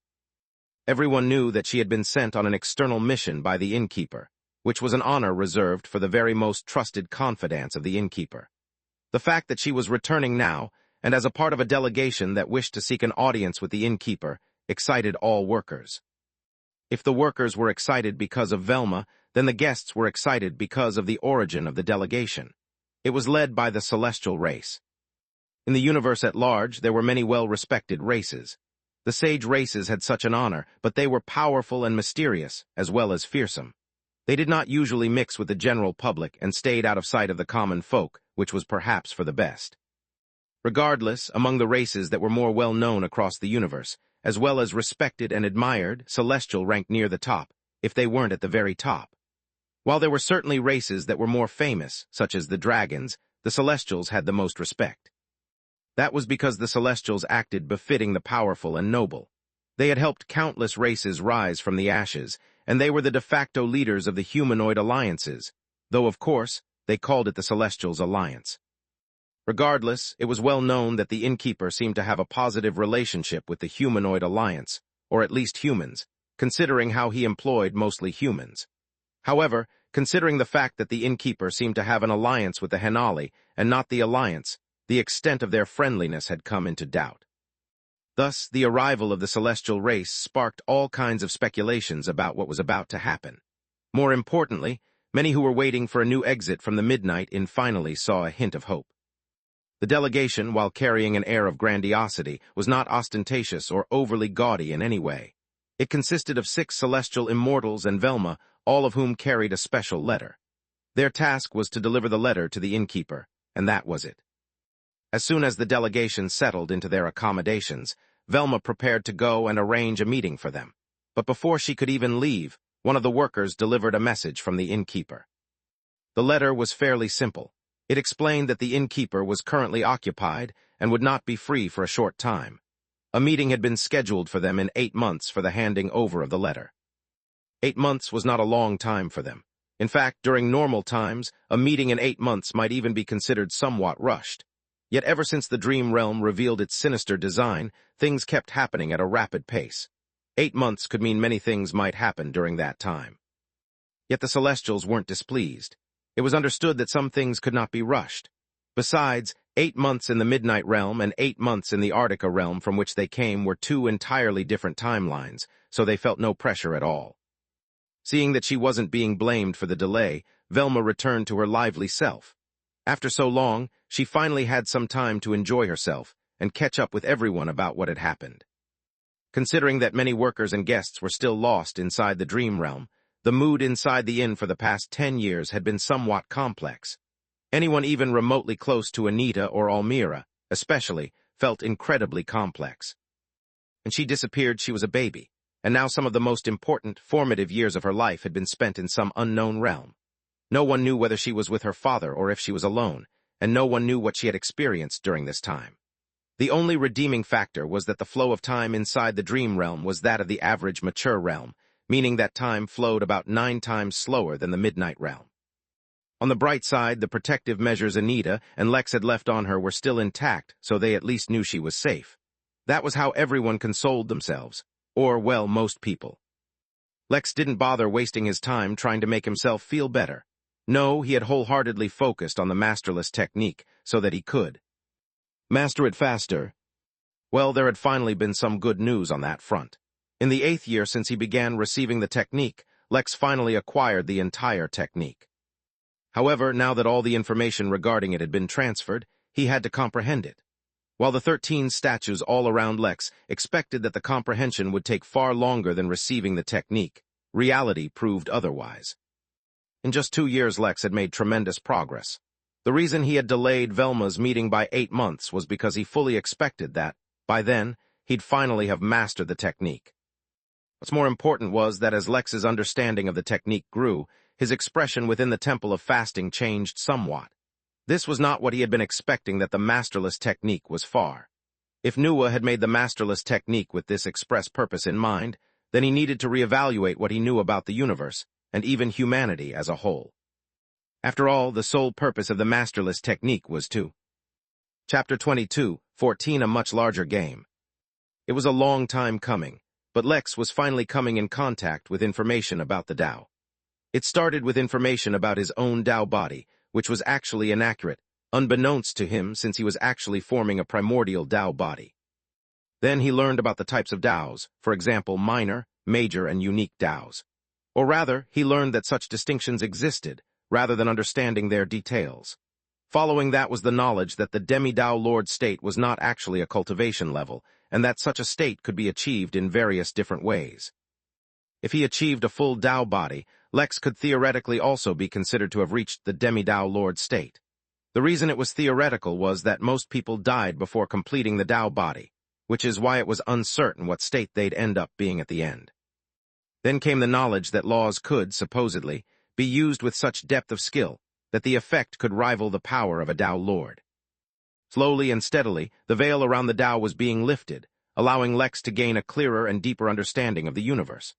Everyone knew that she had been sent on an external mission by the Innkeeper, which was an honor reserved for the very most trusted confidants of the Innkeeper. The fact that she was returning now, and as a part of a delegation that wished to seek an audience with the Innkeeper, excited all workers. If the workers were excited because of Velma, then the guests were excited because of the origin of the delegation. It was led by the celestial race. In the universe at large, there were many well-respected races. The sage races had such an honor, but they were powerful and mysterious, as well as fearsome. They did not usually mix with the general public and stayed out of sight of the common folk, which was perhaps for the best. Regardless, among the races that were more well-known across the universe, as well as respected and admired, Celestial ranked near the top, if they weren't at the very top. While there were certainly races that were more famous, such as the Dragons, the Celestials had the most respect. That was because the Celestials acted befitting the powerful and noble. They had helped countless races rise from the ashes, and they were the de facto leaders of the humanoid alliances, though of course, they called it the Celestials' Alliance. Regardless, it was well known that the Innkeeper seemed to have a positive relationship with the humanoid alliance, or at least humans, considering how he employed mostly humans. However, considering the fact that the Innkeeper seemed to have an alliance with the Henali and not the Alliance, the extent of their friendliness had come into doubt. Thus, the arrival of the celestial race sparked all kinds of speculations about what was about to happen. More importantly, Many who were waiting for a new exit from the Midnight Inn finally saw a hint of hope. The delegation, while carrying an air of grandiosity, was not ostentatious or overly gaudy in any way. It consisted of 6 celestial immortals and Velma, all of whom carried a special letter. Their task was to deliver the letter to the Innkeeper, and that was it. As soon as the delegation settled into their accommodations, Velma prepared to go and arrange a meeting for them. But before she could even leave, one of the workers delivered a message from the Innkeeper. The letter was fairly simple. It explained that the Innkeeper was currently occupied and would not be free for a short time. A meeting had been scheduled for them in 8 months for the handing over of the letter. 8 months was not a long time for them. In fact, during normal times, a meeting in 8 months might even be considered somewhat rushed. Yet ever since the Dream Realm revealed its sinister design, things kept happening at a rapid pace. 8 months could mean many things might happen during that time. Yet the Celestials weren't displeased. It was understood that some things could not be rushed. Besides, 8 months in the Midnight Realm and 8 months in the Arctica Realm from which they came were 2 entirely different timelines, so they felt no pressure at all. Seeing that she wasn't being blamed for the delay, Velma returned to her lively self. After so long, she finally had some time to enjoy herself and catch up with everyone about what had happened. Considering that many workers and guests were still lost inside the Dream Realm, the mood inside the inn for the past 10 years had been somewhat complex. Anyone even remotely close to Anita or Almira, especially, felt incredibly complex. And she disappeared. She was a baby, and now some of the most important, formative years of her life had been spent in some unknown realm. No one knew whether she was with her father or if she was alone, and no one knew what she had experienced during this time. The only redeeming factor was that the flow of time inside the Dream Realm was that of the average mature realm, meaning that time flowed about 9 times slower than the Midnight Realm. On the bright side, the protective measures Anita and Lex had left on her were still intact, so they at least knew she was safe. That was how everyone consoled themselves, or, well, most people. Lex didn't bother wasting his time trying to make himself feel better. No, he had wholeheartedly focused on the masterless technique so that he could master it faster. Well, there had finally been some good news on that front. In the 8th year since he began receiving the technique, Lex finally acquired the entire technique. However, now that all the information regarding it had been transferred, he had to comprehend it. While the 13 statues all around Lex expected that the comprehension would take far longer than receiving the technique, reality proved otherwise. In just 2 years, Lex had made tremendous progress. The reason he had delayed Velma's meeting by 8 months was because he fully expected that, by then, he'd finally have mastered the technique. What's more important was that as Lex's understanding of the technique grew, his expression within the Temple of Fasting changed somewhat. This was not what he had been expecting. That the masterless technique was far. If Nuwa had made the masterless technique with this express purpose in mind, then he needed to reevaluate what he knew about the universe, and even humanity as a whole. After all, the sole purpose of the masterless technique was to Chapter 22, 14 A much larger game. It was a long time coming, but Lex was finally coming in contact with information about the Tao. It started with information about his own Tao body, which was actually inaccurate, unbeknownst to him since he was actually forming a primordial Tao body. Then he learned about the types of Taos, for example, minor, major, and unique Taos. Or rather, he learned that such distinctions existed, rather than understanding their details. Following that was the knowledge that the demi-Tao Lord state was not actually a cultivation level, and that such a state could be achieved in various different ways. If he achieved a full Tao body, Lex could theoretically also be considered to have reached the demi-Tao Lord state. The reason it was theoretical was that most people died before completing the Tao body, which is why it was uncertain what state they'd end up being at the end. Then came the knowledge that laws could, supposedly, be used with such depth of skill that the effect could rival the power of a Tao Lord. Slowly and steadily, the veil around the Tao was being lifted, allowing Lex to gain a clearer and deeper understanding of the universe.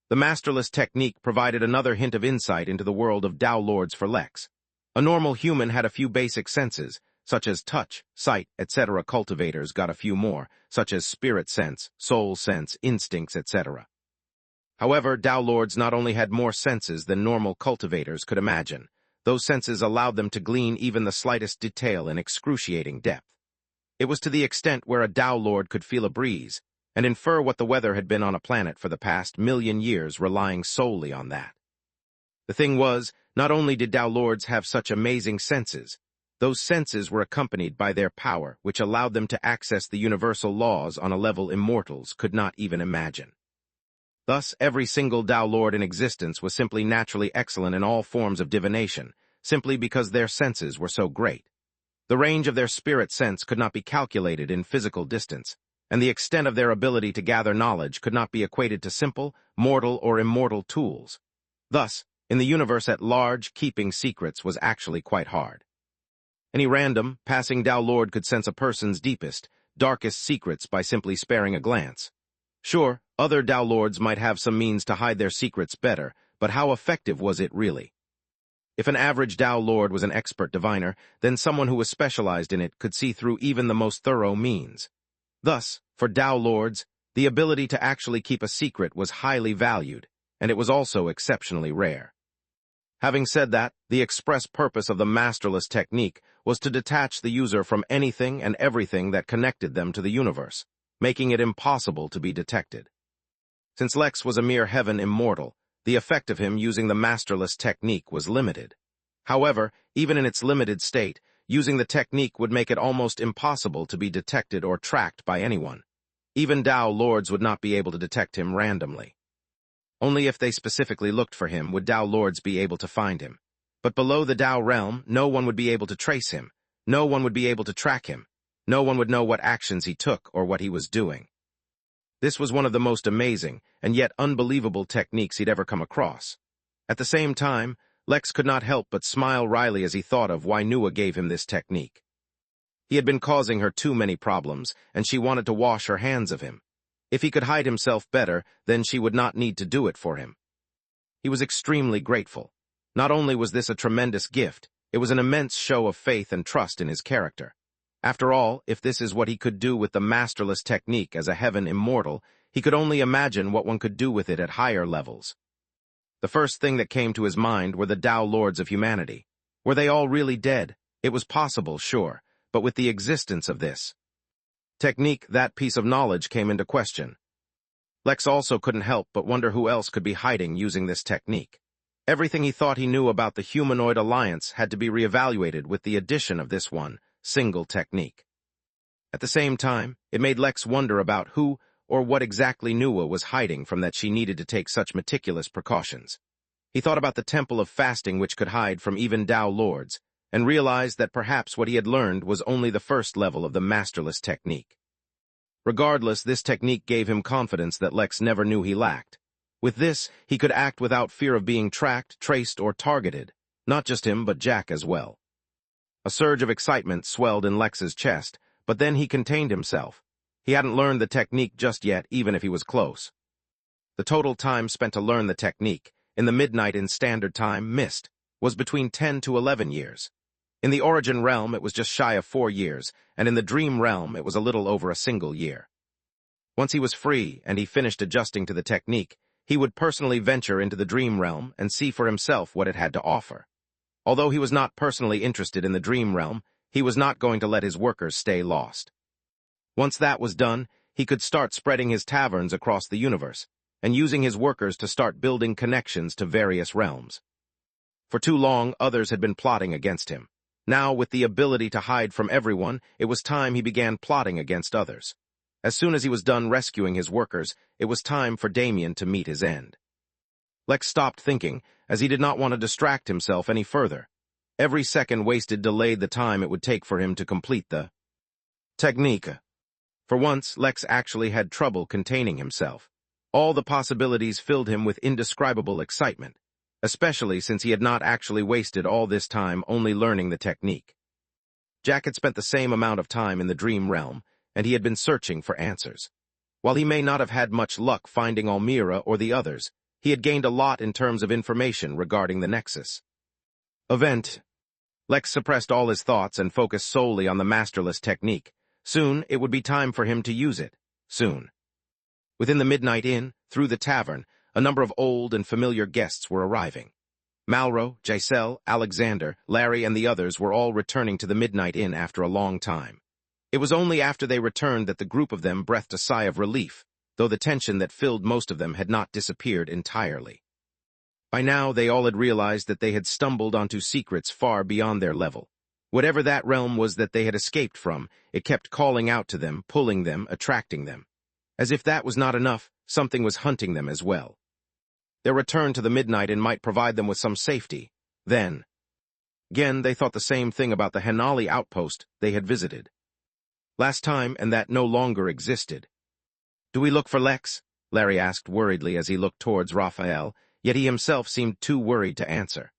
The masterless technique provided another hint of insight into the world of Tao Lords for Lex. A normal human had a few basic senses, such as touch, sight, etc. Cultivators got a few more, such as spirit sense, soul sense, instincts, etc. However, Tao Lords not only had more senses than normal cultivators could imagine. Those senses allowed them to glean even the slightest detail in excruciating depth. It was to the extent where a Tao Lord could feel a breeze and infer what the weather had been on a planet for the past 1,000,000 years, relying solely on that. The thing was, Not only did Tao Lords have such amazing senses, those senses were accompanied by their power, which allowed them to access the universal laws on a level immortals could not even imagine. Thus, every single Tao Lord in existence was simply naturally excellent in all forms of divination, simply because their senses were so great. The range of their spirit sense could not be calculated in physical distance, and the extent of their ability to gather knowledge could not be equated to simple, mortal, or immortal tools. Thus, in the universe at large, keeping secrets was actually quite hard. Any random, passing Tao Lord could sense a person's deepest, darkest secrets by simply sparing a glance. Sure, other Tao Lords might have some means to hide their secrets better, but how effective was it really? If an average Tao Lord was an expert diviner, then someone who was specialized in it could see through even the most thorough means. Thus, for Tao Lords, the ability to actually keep a secret was highly valued, and it was also exceptionally rare. Having said that, the express purpose of the masterless technique was to detach the user from anything and everything that connected them to the universe, making it impossible to be detected. Since Lex was a mere heaven immortal, the effect of him using the masterless technique was limited. However, even in its limited state, using the technique would make it almost impossible to be detected or tracked by anyone. Even Tao Lords would not be able to detect him randomly. Only if they specifically looked for him would Tao Lords be able to find him. But below the Tao realm, no one would be able to trace him. No one would be able to track him. No one would know what actions he took or what he was doing. This was one of the most amazing and yet unbelievable techniques he'd ever come across. At the same time, Lex could not help but smile wryly as he thought of why Nua gave him this technique. He had been causing her too many problems, and she wanted to wash her hands of him. If he could hide himself better, then she would not need to do it for him. He was extremely grateful. Not only was this a tremendous gift, it was an immense show of faith and trust in his character. After all, if this is what he could do with the masterless technique as a heaven immortal, he could only imagine what one could do with it at higher levels. The first thing that came to his mind were the Tao Lords of humanity. Were they all really dead? It was possible, sure, but with the existence of this technique, that piece of knowledge came into question. Lex also couldn't help but wonder who else could be hiding using this technique. Everything he thought he knew about the humanoid alliance had to be reevaluated with the addition of this one single technique. At the same time, it made Lex wonder about who or what exactly Nua was hiding from that she needed to take such meticulous precautions. He thought about the temple of fasting which could hide from even Tao Lords, and realized that perhaps what he had learned was only the first level of the masterless technique. Regardless, this technique gave him confidence that Lex never knew he lacked. With this, he could act without fear of being tracked, traced, or targeted, not just him but Jack as well. A surge of excitement swelled in Lex's chest, but then he contained himself. He hadn't learned the technique just yet, even if he was close. The total time spent to learn the technique, in the midnight in standard time, missed, was between 10 to 11 years. In the origin realm, it was just shy of 4 years, and in the dream realm, it was a little over a single year. Once he was free and he finished adjusting to the technique, he would personally venture into the dream realm and see for himself what it had to offer. Although he was not personally interested in the dream realm, he was not going to let his workers stay lost. Once that was done, he could start spreading his taverns across the universe, and using his workers to start building connections to various realms. For too long, others had been plotting against him. Now, with the ability to hide from everyone, it was time he began plotting against others. As soon as he was done rescuing his workers, it was time for Damien to meet his end. Lex stopped thinking, as he did not want to distract himself any further. Every second wasted delayed the time it would take for him to complete the technique. For once, Lex actually had trouble containing himself. All the possibilities filled him with indescribable excitement, especially since he had not actually wasted all this time only learning the technique. Jack had spent the same amount of time in the dream realm, and he had been searching for answers. While he may not have had much luck finding Almira or the others, he had gained a lot in terms of information regarding the Nexus event. Lex suppressed all his thoughts and focused solely on the masterless technique. Soon, it would be time for him to use it. Soon. Within the Midnight Inn, through the tavern, a number of old and familiar guests were arriving. Malro, Giselle, Alexander, Larry, and the others were all returning to the Midnight Inn after a long time. It was only after they returned that the group of them breathed a sigh of relief, though the tension that filled most of them had not disappeared entirely. By now, they all had realized that they had stumbled onto secrets far beyond their level. Whatever that realm was that they had escaped from, it kept calling out to them, pulling them, attracting them. As if that was not enough, something was hunting them as well. Their return to the Midnight Inn might provide them with some safety. Then, again, they thought the same thing about the Henali outpost they had visited last time, and that no longer existed. "Do we look for Lex?" Larry asked worriedly as he looked towards Raphael, yet he himself seemed too worried to answer.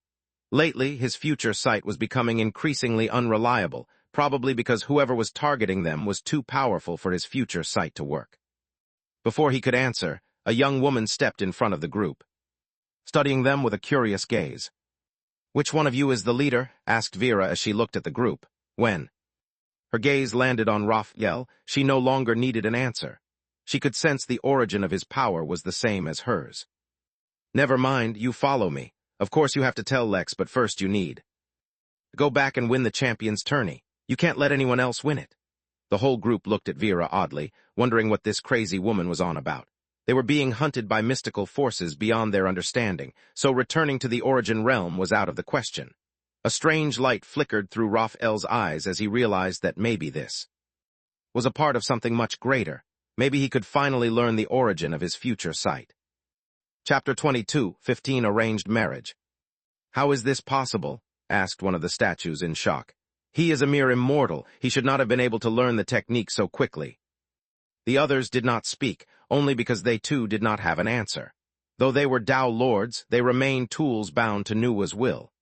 Lately, his future sight was becoming increasingly unreliable, probably because whoever was targeting them was too powerful for his future sight to work. Before he could answer, a young woman stepped in front of the group, studying them with a curious gaze. "Which one of you is the leader?" asked Vera as she looked at the group. When her gaze landed on Raphael, she no longer needed an answer. She could sense the origin of his power was the same as hers. "Never mind, you follow me. Of course you have to tell Lex, but first you need to go back and win the champion's tourney. You can't let anyone else win it." The whole group looked at Vera oddly, wondering what this crazy woman was on about. They were being hunted by mystical forces beyond their understanding, so returning to the origin realm was out of the question. A strange light flickered through Raphael's eyes as he realized that maybe this was a part of something much greater. Maybe he could finally learn the origin of his future sight. Chapter 22, 15 Arranged Marriage. "How is this possible?" asked one of the statues in shock. "He is a mere immortal. He should not have been able to learn the technique so quickly." The others did not speak, only because they too did not have an answer. Though they were Tao lords, they remained tools bound to Nuwa's will.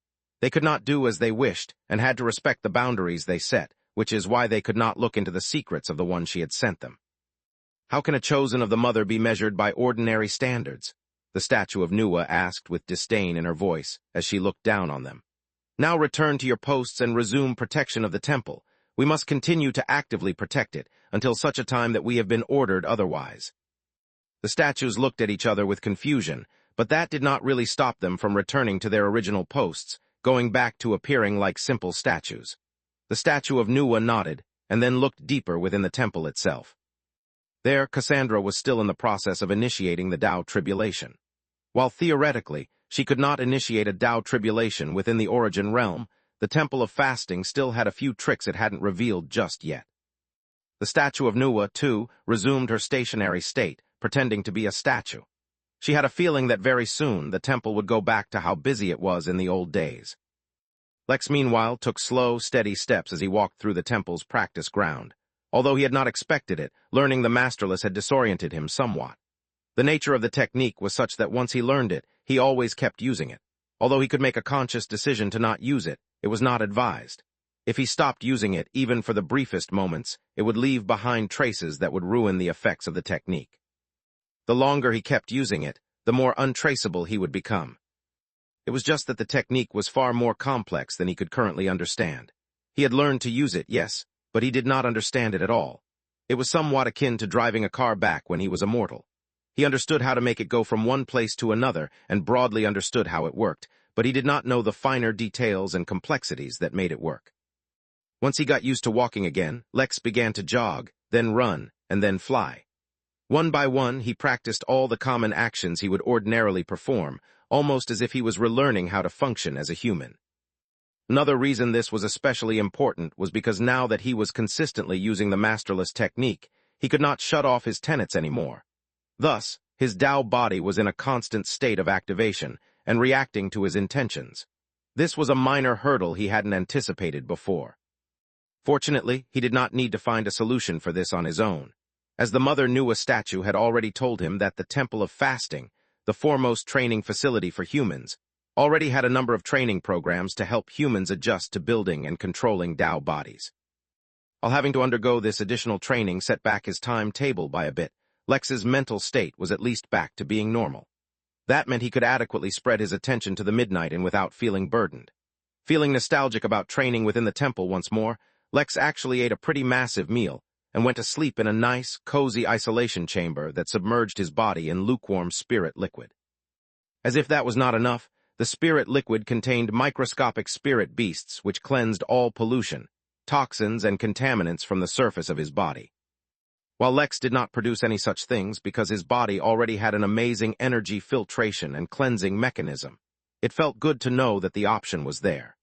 They could not do as they wished, and had to respect the boundaries they set, which is why they could not look into the secrets of the one she had sent them. "How can a chosen of the mother be measured by ordinary standards?" the statue of Nuwa asked with disdain in her voice as she looked down on them. "Now return to your posts and resume protection of the temple. We must continue to actively protect it until such a time that we have been ordered otherwise." The statues looked at each other with confusion, but that did not really stop them from returning to their original posts, going back to appearing like simple statues. The statue of Nuwa nodded, and then looked deeper within the temple itself. There, Cassandra was still in the process of initiating the Tao Tribulation. While theoretically, she could not initiate a Tao Tribulation within the origin realm, the Temple of Fasting still had a few tricks it hadn't revealed just yet. The statue of Nuwa, too, resumed her stationary state, pretending to be a statue. She had a feeling that very soon the temple would go back to how busy it was in the old days. Lex, meanwhile, took slow, steady steps as he walked through the temple's practice ground. Although he had not expected it, learning the Masterless had disoriented him somewhat. The nature of the technique was such that once he learned it, he always kept using it. Although he could make a conscious decision to not use it, it was not advised. If he stopped using it, even for the briefest moments, it would leave behind traces that would ruin the effects of the technique. The longer he kept using it, the more untraceable he would become. It was just that the technique was far more complex than he could currently understand. He had learned to use it, yes, but he did not understand it at all. It was somewhat akin to driving a car back when he was a mortal. He understood how to make it go from one place to another and broadly understood how it worked, but he did not know the finer details and complexities that made it work. Once he got used to walking again, Lex began to jog, then run, and then fly. One by one, he practiced all the common actions he would ordinarily perform, almost as if he was relearning how to function as a human. Another reason this was especially important was because now that he was consistently using the Masterless technique, he could not shut off his tenets anymore. Thus, his Tao body was in a constant state of activation and reacting to his intentions. This was a minor hurdle he hadn't anticipated before. Fortunately, he did not need to find a solution for this on his own, as the Mother Nuwa statue had already told him that the Temple of Fasting, the foremost training facility for humans, already had a number of training programs to help humans adjust to building and controlling Tao bodies. While having to undergo this additional training set back his timetable by a bit, Lex's mental state was at least back to being normal. That meant he could adequately spread his attention to the Midnight Inn without feeling burdened. Feeling nostalgic about training within the temple once more, Lex actually ate a pretty massive meal and went to sleep in a nice, cozy isolation chamber that submerged his body in lukewarm spirit liquid. As if that was not enough, the spirit liquid contained microscopic spirit beasts which cleansed all pollution, toxins, and contaminants from the surface of his body. While Lex did not produce any such things because his body already had an amazing energy filtration and cleansing mechanism, it felt good to know that the option was there.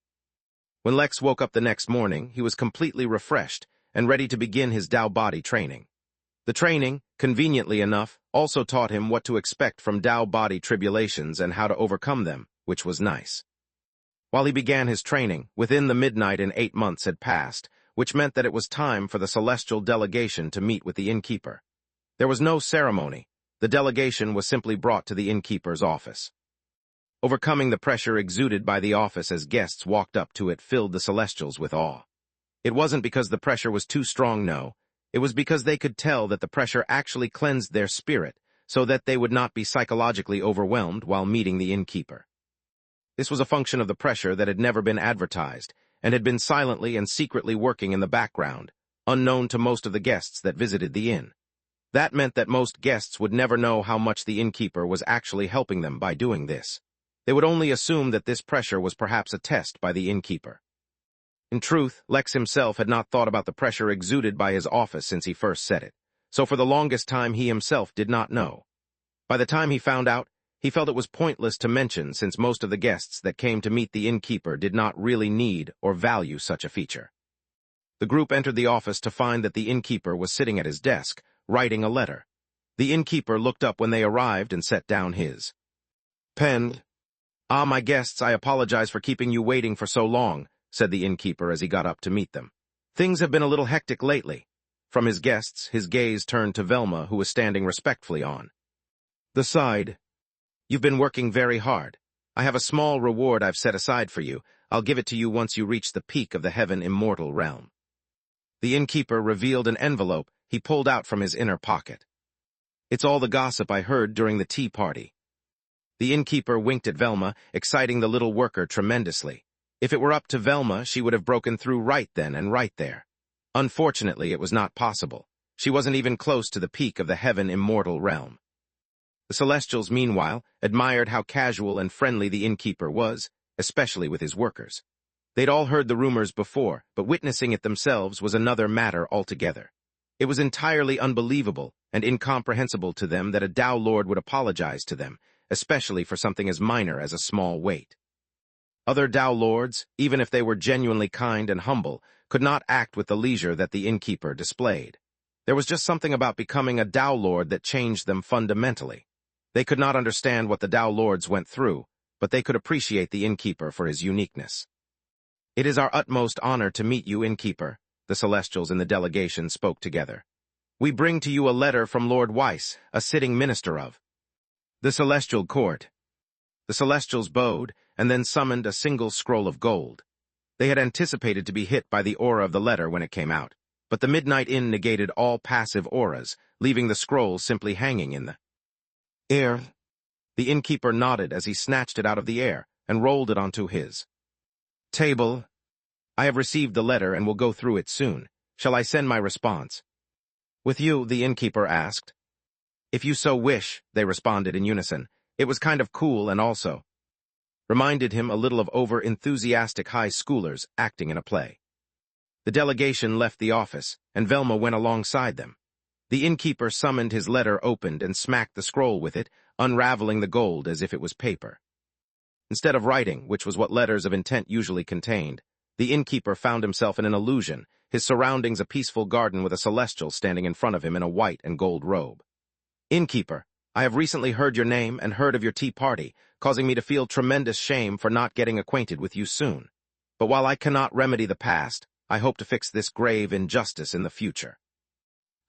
When Lex woke up the next morning, he was completely refreshed and ready to begin his Tao body training. The training, conveniently enough, also taught him what to expect from Tao body tribulations and how to overcome them, which was nice. While he began his training, within the midnight and 8 months had passed, which meant that it was time for the celestial delegation to meet with the Innkeeper. There was no ceremony. The delegation was simply brought to the Innkeeper's office. Overcoming the pressure exuded by the office as guests walked up to it filled the Celestials with awe. It wasn't because the pressure was too strong, no. It was because they could tell that the pressure actually cleansed their spirit, so that they would not be psychologically overwhelmed while meeting the Innkeeper. This was a function of the pressure that had never been advertised, and had been silently and secretly working in the background, unknown to most of the guests that visited the inn. That meant that most guests would never know how much the Innkeeper was actually helping them by doing this. They would only assume that this pressure was perhaps a test by the Innkeeper. In truth, Lex himself had not thought about the pressure exuded by his office since he first said it, so for the longest time he himself did not know. By the time he found out, he felt it was pointless to mention since most of the guests that came to meet the Innkeeper did not really need or value such a feature. The group entered the office to find that the Innkeeper was sitting at his desk, writing a letter. The Innkeeper looked up when they arrived and set down his pen. "Ah, my guests, I apologize for keeping you waiting for so long," said the Innkeeper as he got up to meet them. "Things have been a little hectic lately." From his guests, his gaze turned to Velma, who was standing respectfully on the side. "You've been working very hard. I have a small reward I've set aside for you. I'll give it to you once you reach the peak of the heaven immortal realm." The Innkeeper revealed an envelope he pulled out from his inner pocket. "It's all the gossip I heard during the tea party." The Innkeeper winked at Velma, exciting the little worker tremendously. If it were up to Velma, she would have broken through right then and right there. Unfortunately, it was not possible. She wasn't even close to the peak of the heaven immortal realm. The Celestials, meanwhile, admired how casual and friendly the Innkeeper was, especially with his workers. They'd all heard the rumors before, but witnessing it themselves was another matter altogether. It was entirely unbelievable and incomprehensible to them that a Tao Lord would apologize to them, especially for something as minor as a small weight. Other Tao Lords, even if they were genuinely kind and humble, could not act with the leisure that the Innkeeper displayed. There was just something about becoming a Tao Lord that changed them fundamentally. They could not understand what the Tao Lords went through, but they could appreciate the Innkeeper for his uniqueness. "It is our utmost honor to meet you, Innkeeper," the Celestials in the delegation spoke together. "We bring to you a letter from Lord Weiss, a sitting minister of the Celestial Court." The Celestials bowed, and then summoned a single scroll of gold. They had anticipated to be hit by the aura of the letter when it came out, but the Midnight Inn negated all passive auras, leaving the scroll simply hanging in the air. The Innkeeper nodded as he snatched it out of the air and rolled it onto his table. "I have received the letter and will go through it soon. Shall I send my response?" "With you?" the Innkeeper asked. "If you so wish," they responded in unison. It was kind of cool and also reminded him a little of over-enthusiastic high schoolers acting in a play. The delegation left the office, and Velma went alongside them. The Innkeeper summoned his letter opened and smacked the scroll with it, unraveling the gold as if it was paper. Instead of writing, which was what letters of intent usually contained, the Innkeeper found himself in an illusion, his surroundings a peaceful garden with a celestial standing in front of him in a white and gold robe. "Innkeeper, I have recently heard your name and heard of your tea party, causing me to feel tremendous shame for not getting acquainted with you soon. But while I cannot remedy the past, I hope to fix this grave injustice in the future.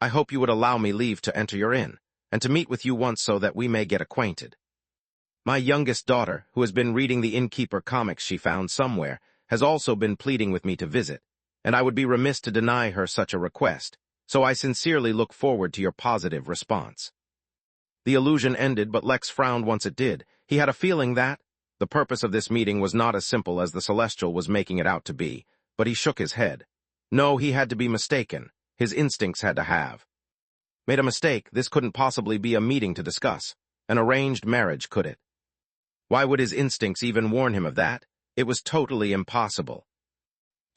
I hope you would allow me leave to enter your inn, and to meet with you once so that we may get acquainted. My youngest daughter, who has been reading the Innkeeper comics she found somewhere, has also been pleading with me to visit, and I would be remiss to deny her such a request, so I sincerely look forward to your positive response." The illusion ended, but Lex frowned once it did. He had a feeling that the purpose of this meeting was not as simple as the Celestial was making it out to be, but he shook his head. No, he had to be mistaken. His instincts had to have made a mistake. This couldn't possibly be a meeting to discuss an arranged marriage, could it? Why would his instincts even warn him of that? It was totally impossible.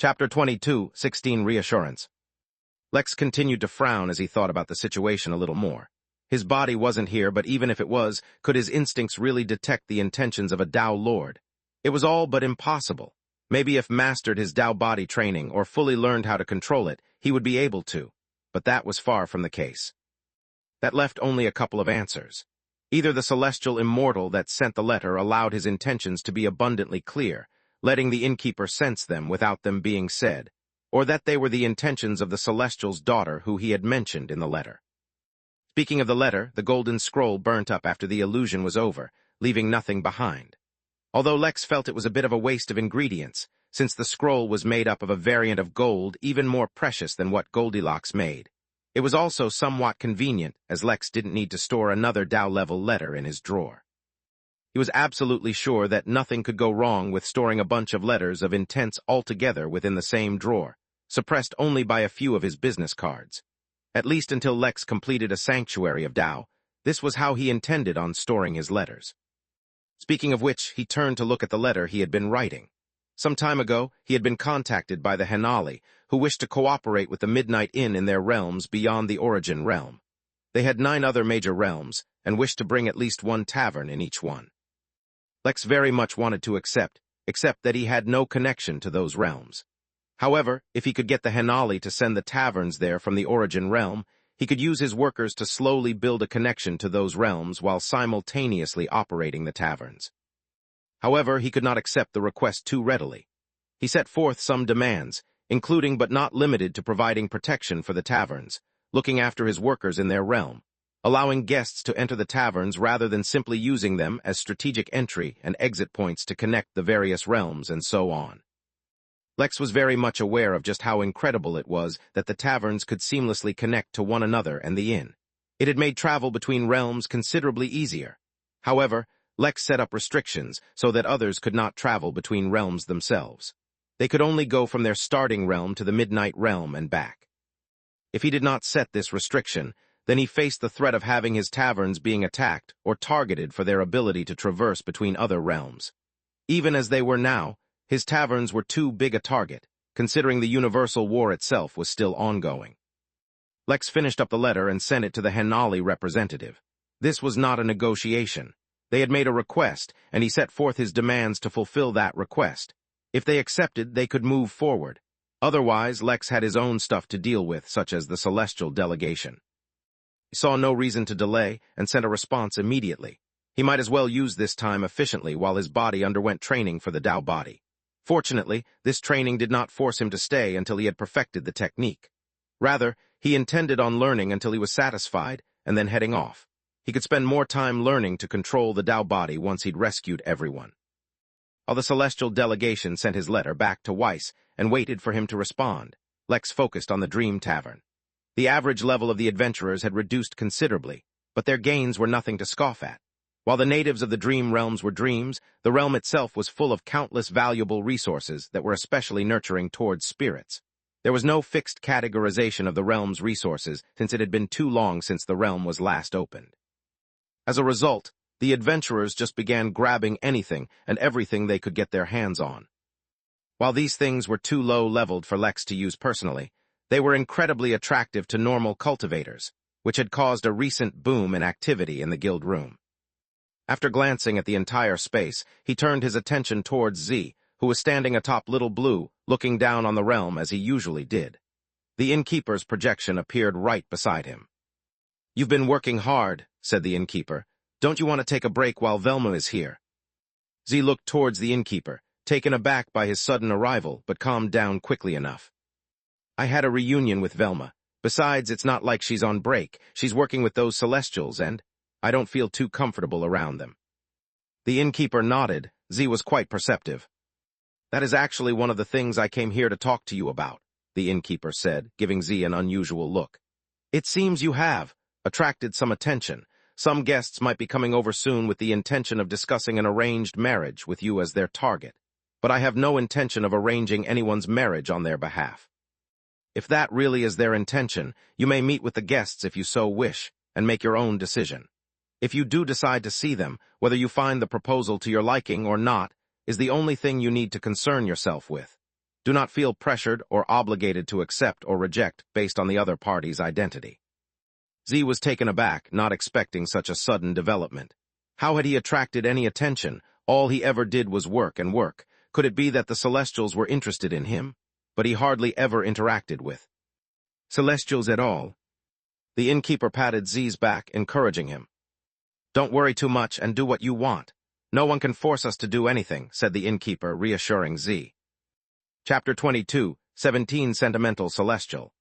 Chapter 22, 16 Reassurance. Lex continued to frown as he thought about the situation a little more. His body wasn't here, but even if it was, could his instincts really detect the intentions of a Tao Lord? It was all but impossible. Maybe if mastered his Tao body training or fully learned how to control it, he would be able to. But that was far from the case. That left only a couple of answers. Either the celestial immortal that sent the letter allowed his intentions to be abundantly clear, letting the innkeeper sense them without them being said, or that they were the intentions of the celestial's daughter who he had mentioned in the letter. Speaking of the letter, the golden scroll burnt up after the illusion was over, leaving nothing behind. Although Lex felt it was a bit of a waste of ingredients, since the scroll was made up of a variant of gold even more precious than what Goldilocks made. It was also somewhat convenient, as Lex didn't need to store another Tao-level letter in his drawer. He was absolutely sure that nothing could go wrong with storing a bunch of letters of intents altogether within the same drawer, suppressed only by a few of his business cards. At least until Lex completed a sanctuary of Tao, this was how he intended on storing his letters. Speaking of which, he turned to look at the letter he had been writing. Some time ago, he had been contacted by the Hanali, who wished to cooperate with the Midnight Inn in their realms beyond the Origin realm. They had 9 other major realms, and wished to bring at least 1 tavern in each one. Lex very much wanted to accept that he had no connection to those realms. However, if he could get the Hanali to send the taverns there from the Origin realm, he could use his workers to slowly build a connection to those realms while simultaneously operating the taverns. However, he could not accept the request too readily. He set forth some demands, including but not limited to providing protection for the taverns, looking after his workers in their realm, allowing guests to enter the taverns rather than simply using them as strategic entry and exit points to connect the various realms, and so on. Lex was very much aware of just how incredible it was that the taverns could seamlessly connect to one another and the inn. It had made travel between realms considerably easier. However, Lex set up restrictions so that others could not travel between realms themselves. They could only go from their starting realm to the Midnight Realm and back. If he did not set this restriction, then he faced the threat of having his taverns being attacked or targeted for their ability to traverse between other realms. Even as they were now, his taverns were too big a target, considering the universal war itself was still ongoing. Lex finished up the letter and sent it to the Hanali representative. This was not a negotiation. They had made a request, and he set forth his demands to fulfill that request. If they accepted, they could move forward. Otherwise, Lex had his own stuff to deal with, such as the celestial delegation. He saw no reason to delay and sent a response immediately. He might as well use this time efficiently while his body underwent training for the Tao body. Fortunately, this training did not force him to stay until he had perfected the technique. Rather, he intended on learning until he was satisfied and then heading off. He could spend more time learning to control the Tao body once he'd rescued everyone. While the celestial delegation sent his letter back to Weiss and waited for him to respond, Lex focused on the Dream Tavern. The average level of the adventurers had reduced considerably, but their gains were nothing to scoff at. While the natives of the dream realms were dreams, the realm itself was full of countless valuable resources that were especially nurturing towards spirits. There was no fixed categorization of the realm's resources since it had been too long since the realm was last opened. As a result, the adventurers just began grabbing anything and everything they could get their hands on. While these things were too low-leveled for Lex to use personally, they were incredibly attractive to normal cultivators, which had caused a recent boom in activity in the guild room. After glancing at the entire space, he turned his attention towards Z, who was standing atop Little Blue, looking down on the realm as he usually did. The innkeeper's projection appeared right beside him. "You've been working hard," said the innkeeper. "Don't you want to take a break while Velma is here?" Z looked towards the innkeeper, taken aback by his sudden arrival, but calmed down quickly enough. "I had a reunion with Velma. Besides, it's not like she's on break. She's working with those Celestials, and I don't feel too comfortable around them." The innkeeper nodded. Z was quite perceptive. "That is actually one of the things I came here to talk to you about," the innkeeper said, giving Z an unusual look. "It seems you have attracted some attention. Some guests might be coming over soon with the intention of discussing an arranged marriage with you as their target, but I have no intention of arranging anyone's marriage on their behalf. If that really is their intention, you may meet with the guests if you so wish, and make your own decision. If you do decide to see them, whether you find the proposal to your liking or not, is the only thing you need to concern yourself with. Do not feel pressured or obligated to accept or reject based on the other party's identity. Z was taken aback, not expecting such a sudden development. How had he attracted any attention? All he ever did was work and work. Could it be that the Celestials were interested in him? But he hardly ever interacted with Celestials at all. The innkeeper patted Z's back, encouraging him. Don't worry too much and do what you want. No one can force us to do anything, said the innkeeper, reassuring Z. Chapter 22, 17 Sentimental Celestial.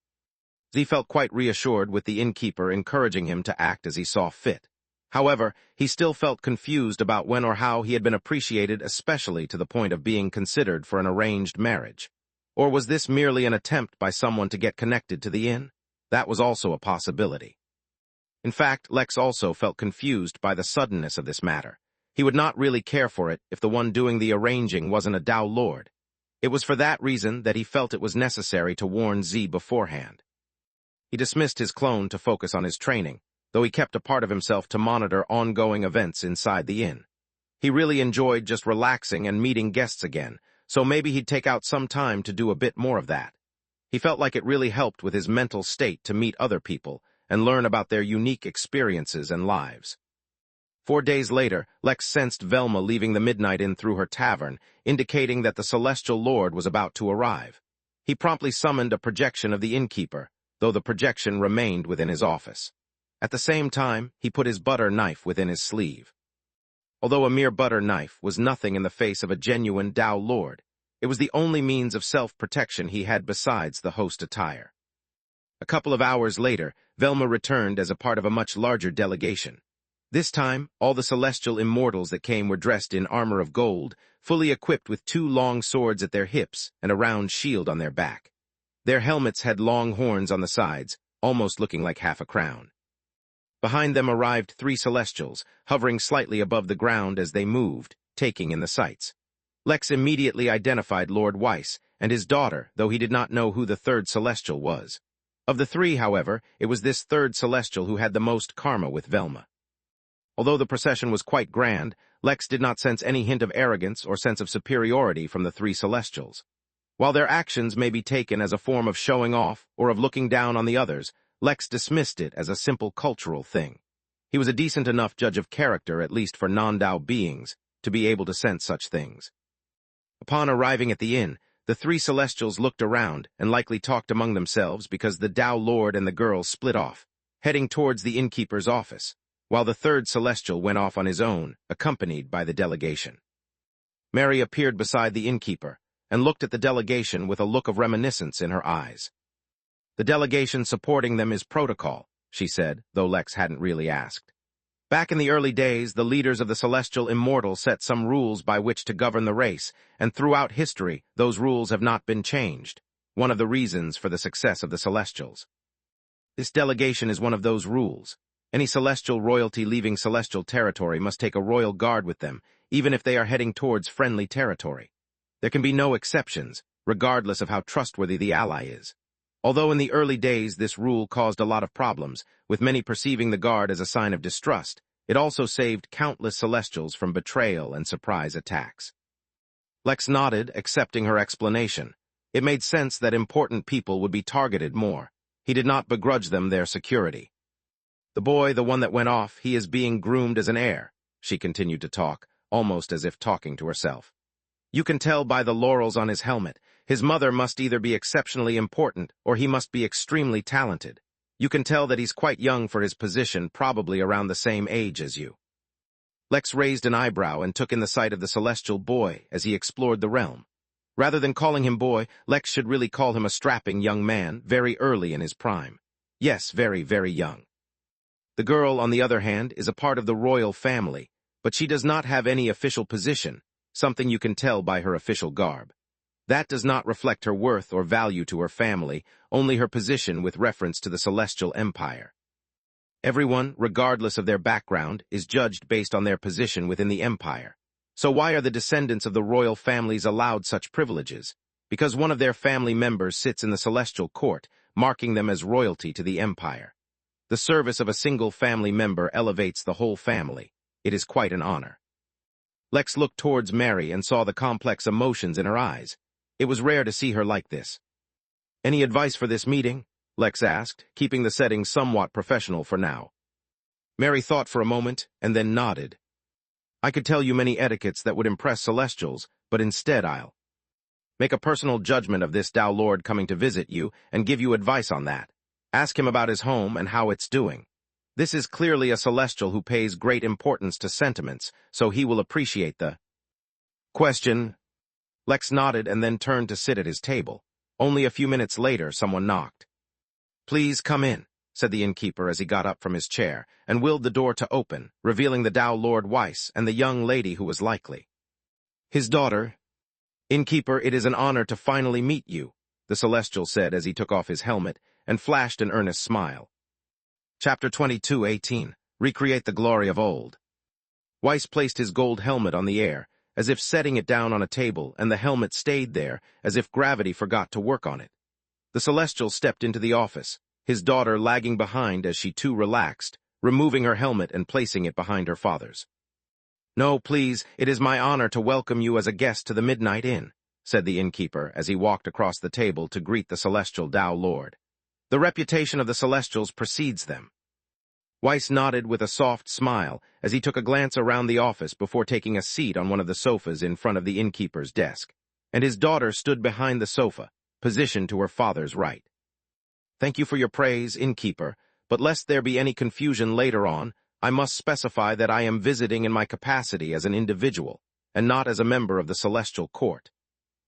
Z felt quite reassured with the innkeeper encouraging him to act as he saw fit. However, he still felt confused about when or how he had been appreciated, especially to the point of being considered for an arranged marriage. Or was this merely an attempt by someone to get connected to the inn? That was also a possibility. In fact, Lex also felt confused by the suddenness of this matter. He would not really care for it if the one doing the arranging wasn't a Dao Lord. It was for that reason that he felt it was necessary to warn Z beforehand. He dismissed his clone to focus on his training, though he kept a part of himself to monitor ongoing events inside the inn. He really enjoyed just relaxing and meeting guests again, so maybe he'd take out some time to do a bit more of that. He felt like it really helped with his mental state to meet other people and learn about their unique experiences and lives. 4 days later, Lex sensed Velma leaving the Midnight Inn through her tavern, indicating that the Celestial Lord was about to arrive. He promptly summoned a projection of the innkeeper, though the projection remained within his office. At the same time, he put his butter knife within his sleeve. Although a mere butter knife was nothing in the face of a genuine Dao Lord, it was the only means of self-protection he had besides the host attire. A couple of hours later, Velma returned as a part of a much larger delegation. This time, all the celestial immortals that came were dressed in armor of gold, fully equipped with 2 long swords at their hips and a round shield on their back. Their helmets had long horns on the sides, almost looking like half a crown. Behind them arrived 3 celestials, hovering slightly above the ground as they moved, taking in the sights. Lex immediately identified Lord Weiss and his daughter, though he did not know who the 3rd celestial was. Of the 3, however, it was this 3rd celestial who had the most karma with Velma. Although the procession was quite grand, Lex did not sense any hint of arrogance or sense of superiority from the 3 celestials. While their actions may be taken as a form of showing off or of looking down on the others, Lex dismissed it as a simple cultural thing. He was a decent enough judge of character, at least for non-Dao beings, to be able to sense such things. Upon arriving at the inn, the 3 celestials looked around and likely talked among themselves because the Dao Lord and the girl split off, heading towards the innkeeper's office, while the 3rd celestial went off on his own, accompanied by the delegation. Mary appeared beside the innkeeper and looked at the delegation with a look of reminiscence in her eyes. The delegation supporting them is protocol, she said, though Lex hadn't really asked. Back in the early days, the leaders of the celestial immortals set some rules by which to govern the race, and throughout history, those rules have not been changed, one of the reasons for the success of the celestials. This delegation is one of those rules. Any celestial royalty leaving celestial territory must take a royal guard with them, even if they are heading towards friendly territory. There can be no exceptions, regardless of how trustworthy the ally is. Although in the early days this rule caused a lot of problems, with many perceiving the guard as a sign of distrust, it also saved countless celestials from betrayal and surprise attacks. Lex nodded, accepting her explanation. It made sense that important people would be targeted more. He did not begrudge them their security. The boy, the one that went off, he is being groomed as an heir, she continued to talk, almost as if talking to herself. You can tell by the laurels on his helmet. His mother must either be exceptionally important or he must be extremely talented. You can tell that he's quite young for his position, probably around the same age as you. Lex raised an eyebrow and took in the sight of the celestial boy as he explored the realm. Rather than calling him boy, Lex should really call him a strapping young man, very early in his prime. Yes, very, very young. The girl, on the other hand, is a part of the royal family, but she does not have any official position, something you can tell by her official garb. That does not reflect her worth or value to her family, only her position with reference to the celestial empire. Everyone, regardless of their background, is judged based on their position within the empire. So why are the descendants of the royal families allowed such privileges? Because one of their family members sits in the celestial court, marking them as royalty to the empire. The service of a single family member elevates the whole family. It is quite an honor. Lex looked towards Mary and saw the complex emotions in her eyes. It was rare to see her like this. "Any advice for this meeting?" Lex asked, keeping the setting somewhat professional for now. Mary thought for a moment, and then nodded. "I could tell you many etiquettes that would impress Celestials, but instead I'll make a personal judgment of this Tao Lord coming to visit you and give you advice on that. Ask him about his home and how it's doing. This is clearly a Celestial who pays great importance to sentiments, so he will appreciate the question." Lex nodded and then turned to sit at his table. Only a few minutes later, someone knocked. "Please come in," said the innkeeper as he got up from his chair, and willed the door to open, revealing the Tao Lord Weiss and the young lady who was likely his daughter. "Innkeeper, it is an honor to finally meet you," the Celestial said as he took off his helmet and flashed an earnest smile. Chapter 22:18. Recreate the Glory of Old. Weiss placed his gold helmet on the air, as if setting it down on a table, and the helmet stayed there, as if gravity forgot to work on it. The Celestial stepped into the office, his daughter lagging behind as she too relaxed, removing her helmet and placing it behind her father's. "No, please, it is my honor to welcome you as a guest to the Midnight Inn," said the innkeeper as he walked across the table to greet the Celestial Tao Lord. "The reputation of the Celestials precedes them." Weiss nodded with a soft smile as he took a glance around the office before taking a seat on one of the sofas in front of the innkeeper's desk, and his daughter stood behind the sofa, positioned to her father's right. "Thank you for your praise, innkeeper, but lest there be any confusion later on, I must specify that I am visiting in my capacity as an individual, and not as a member of the Celestial Court.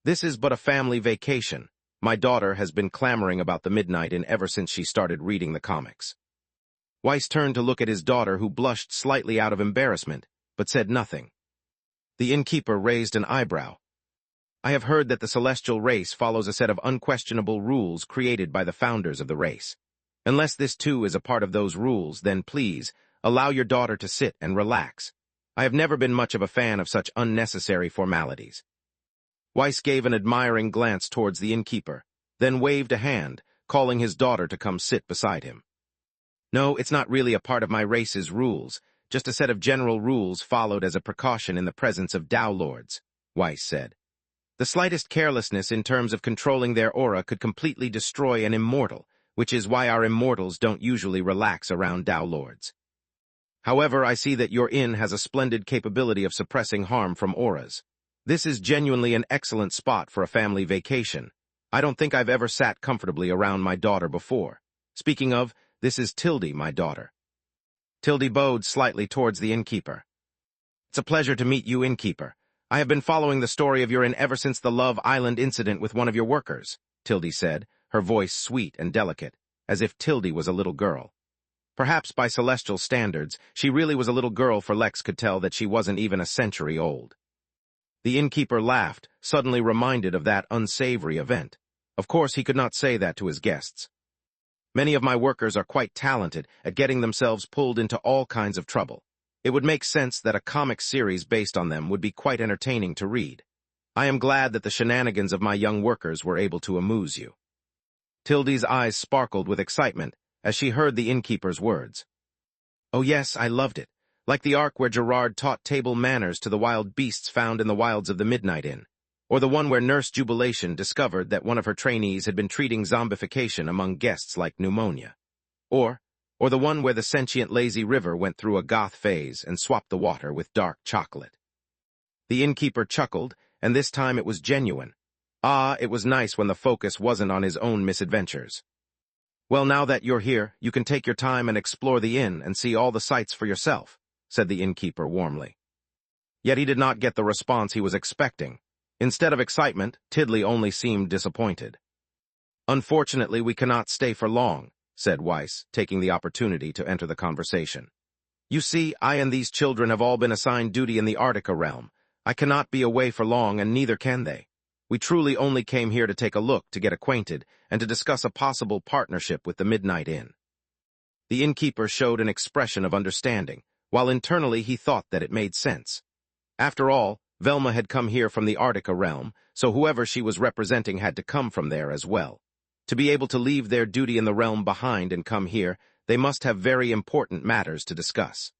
This is but a family vacation. My daughter has been clamoring about the Midnight Inn ever since she started reading the comics." Weiss turned to look at his daughter, who blushed slightly out of embarrassment, but said nothing. The innkeeper raised an eyebrow. "I have heard that the Celestial race follows a set of unquestionable rules created by the founders of the race. Unless this too is a part of those rules, then please, allow your daughter to sit and relax. I have never been much of a fan of such unnecessary formalities." Weiss gave an admiring glance towards the innkeeper, then waved a hand, calling his daughter to come sit beside him. "No, it's not really a part of my race's rules, just a set of general rules followed as a precaution in the presence of Tao Lords," Weiss said. "The slightest carelessness in terms of controlling their aura could completely destroy an immortal, which is why our immortals don't usually relax around Tao Lords. However, I see that your inn has a splendid capability of suppressing harm from auras. This is genuinely an excellent spot for a family vacation. I don't think I've ever sat comfortably around my daughter before. Speaking of, this is Tildy, my daughter." Tildy bowed slightly towards the innkeeper. "It's a pleasure to meet you, innkeeper. I have been following the story of your inn ever since the Love Island incident with one of your workers," Tildy said, her voice sweet and delicate, as if Tildy was a little girl. Perhaps by Celestial standards, she really was a little girl, for Lex could tell that she wasn't even a century old. The innkeeper laughed, suddenly reminded of that unsavory event. Of course, he could not say that to his guests. "Many of my workers are quite talented at getting themselves pulled into all kinds of trouble. It would make sense that a comic series based on them would be quite entertaining to read. I am glad that the shenanigans of my young workers were able to amuse you." Tildy's eyes sparkled with excitement as she heard the innkeeper's words. "Oh yes, I loved it. Like the arc where Gerard taught table manners to the wild beasts found in the wilds of the Midnight Inn, or the one where Nurse Jubilation discovered that one of her trainees had been treating zombification among guests like pneumonia, or the one where the sentient lazy river went through a goth phase and swapped the water with dark chocolate." The innkeeper chuckled, and this time it was genuine. It was nice when the focus wasn't on his own misadventures. "Well, now that you're here, you can take your time and explore the inn and see all the sights for yourself," said the innkeeper warmly. Yet he did not get the response he was expecting. Instead of excitement, Tildy only seemed disappointed. "Unfortunately, we cannot stay for long," said Weiss, taking the opportunity to enter the conversation. "You see, I and these children have all been assigned duty in the Arctica realm. I cannot be away for long, and neither can they. We truly only came here to take a look, to get acquainted, and to discuss a possible partnership with the Midnight Inn." The innkeeper showed an expression of understanding, while internally he thought that it made sense. After all, Velma had come here from the Arctica realm, so whoever she was representing had to come from there as well. To be able to leave their duty in the realm behind and come here, they must have very important matters to discuss.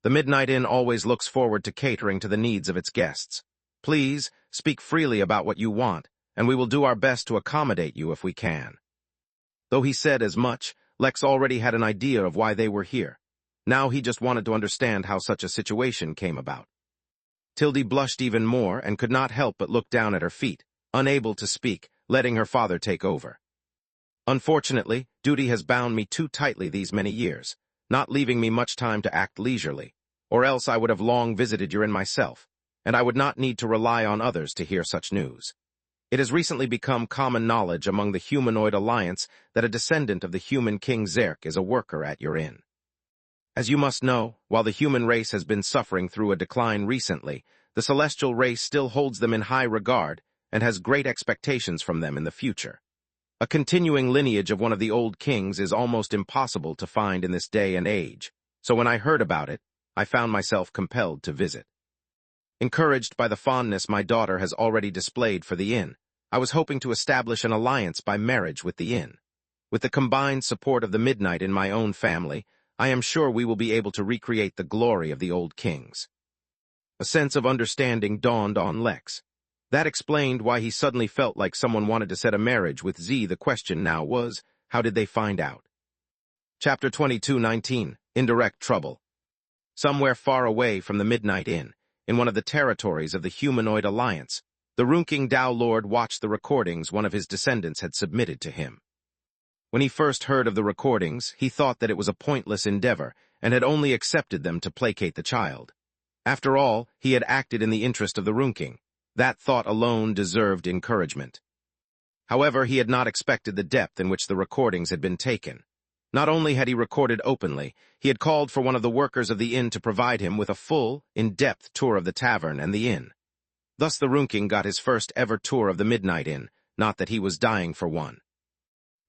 The Midnight Inn always looks forward to catering to the needs of its guests. Please, speak freely about what you want, and we will do our best to accommodate you if we can." Though he said as much, Lex already had an idea of why they were here. Now he just wanted to understand how such a situation came about. Tildy blushed even more and could not help but look down at her feet, unable to speak, letting her father take over. "Unfortunately, duty has bound me too tightly these many years, not leaving me much time to act leisurely, or else I would have long visited your inn myself, and I would not need to rely on others to hear such news. It has recently become common knowledge among the humanoid alliance that a descendant of the human king Zerk is a worker at your inn. As you must know, while the human race has been suffering through a decline recently, the celestial race still holds them in high regard and has great expectations from them in the future. A continuing lineage of one of the old kings is almost impossible to find in this day and age, so when I heard about it, I found myself compelled to visit. Encouraged by the fondness my daughter has already displayed for the inn, I was hoping to establish an alliance by marriage with the inn. With the combined support of the Midnight in my own family, I am sure we will be able to recreate the glory of the old kings." A sense of understanding dawned on Lex. That explained why he suddenly felt like someone wanted to set a marriage with Z. The question now was, how did they find out? Chapter 22:19, Indirect Trouble. Somewhere far away from the Midnight Inn, in one of the territories of the Humanoid Alliance, the Runking Tao Lord watched the recordings one of his descendants had submitted to him. When he first heard of the recordings, he thought that it was a pointless endeavor and had only accepted them to placate the child. After all, he had acted in the interest of the Runking. That thought alone deserved encouragement. However, he had not expected the depth in which the recordings had been taken. Not only had he recorded openly, he had called for one of the workers of the inn to provide him with a full, in-depth tour of the tavern and the inn. Thus the Runking got his first ever tour of the Midnight Inn, not that he was dying for one.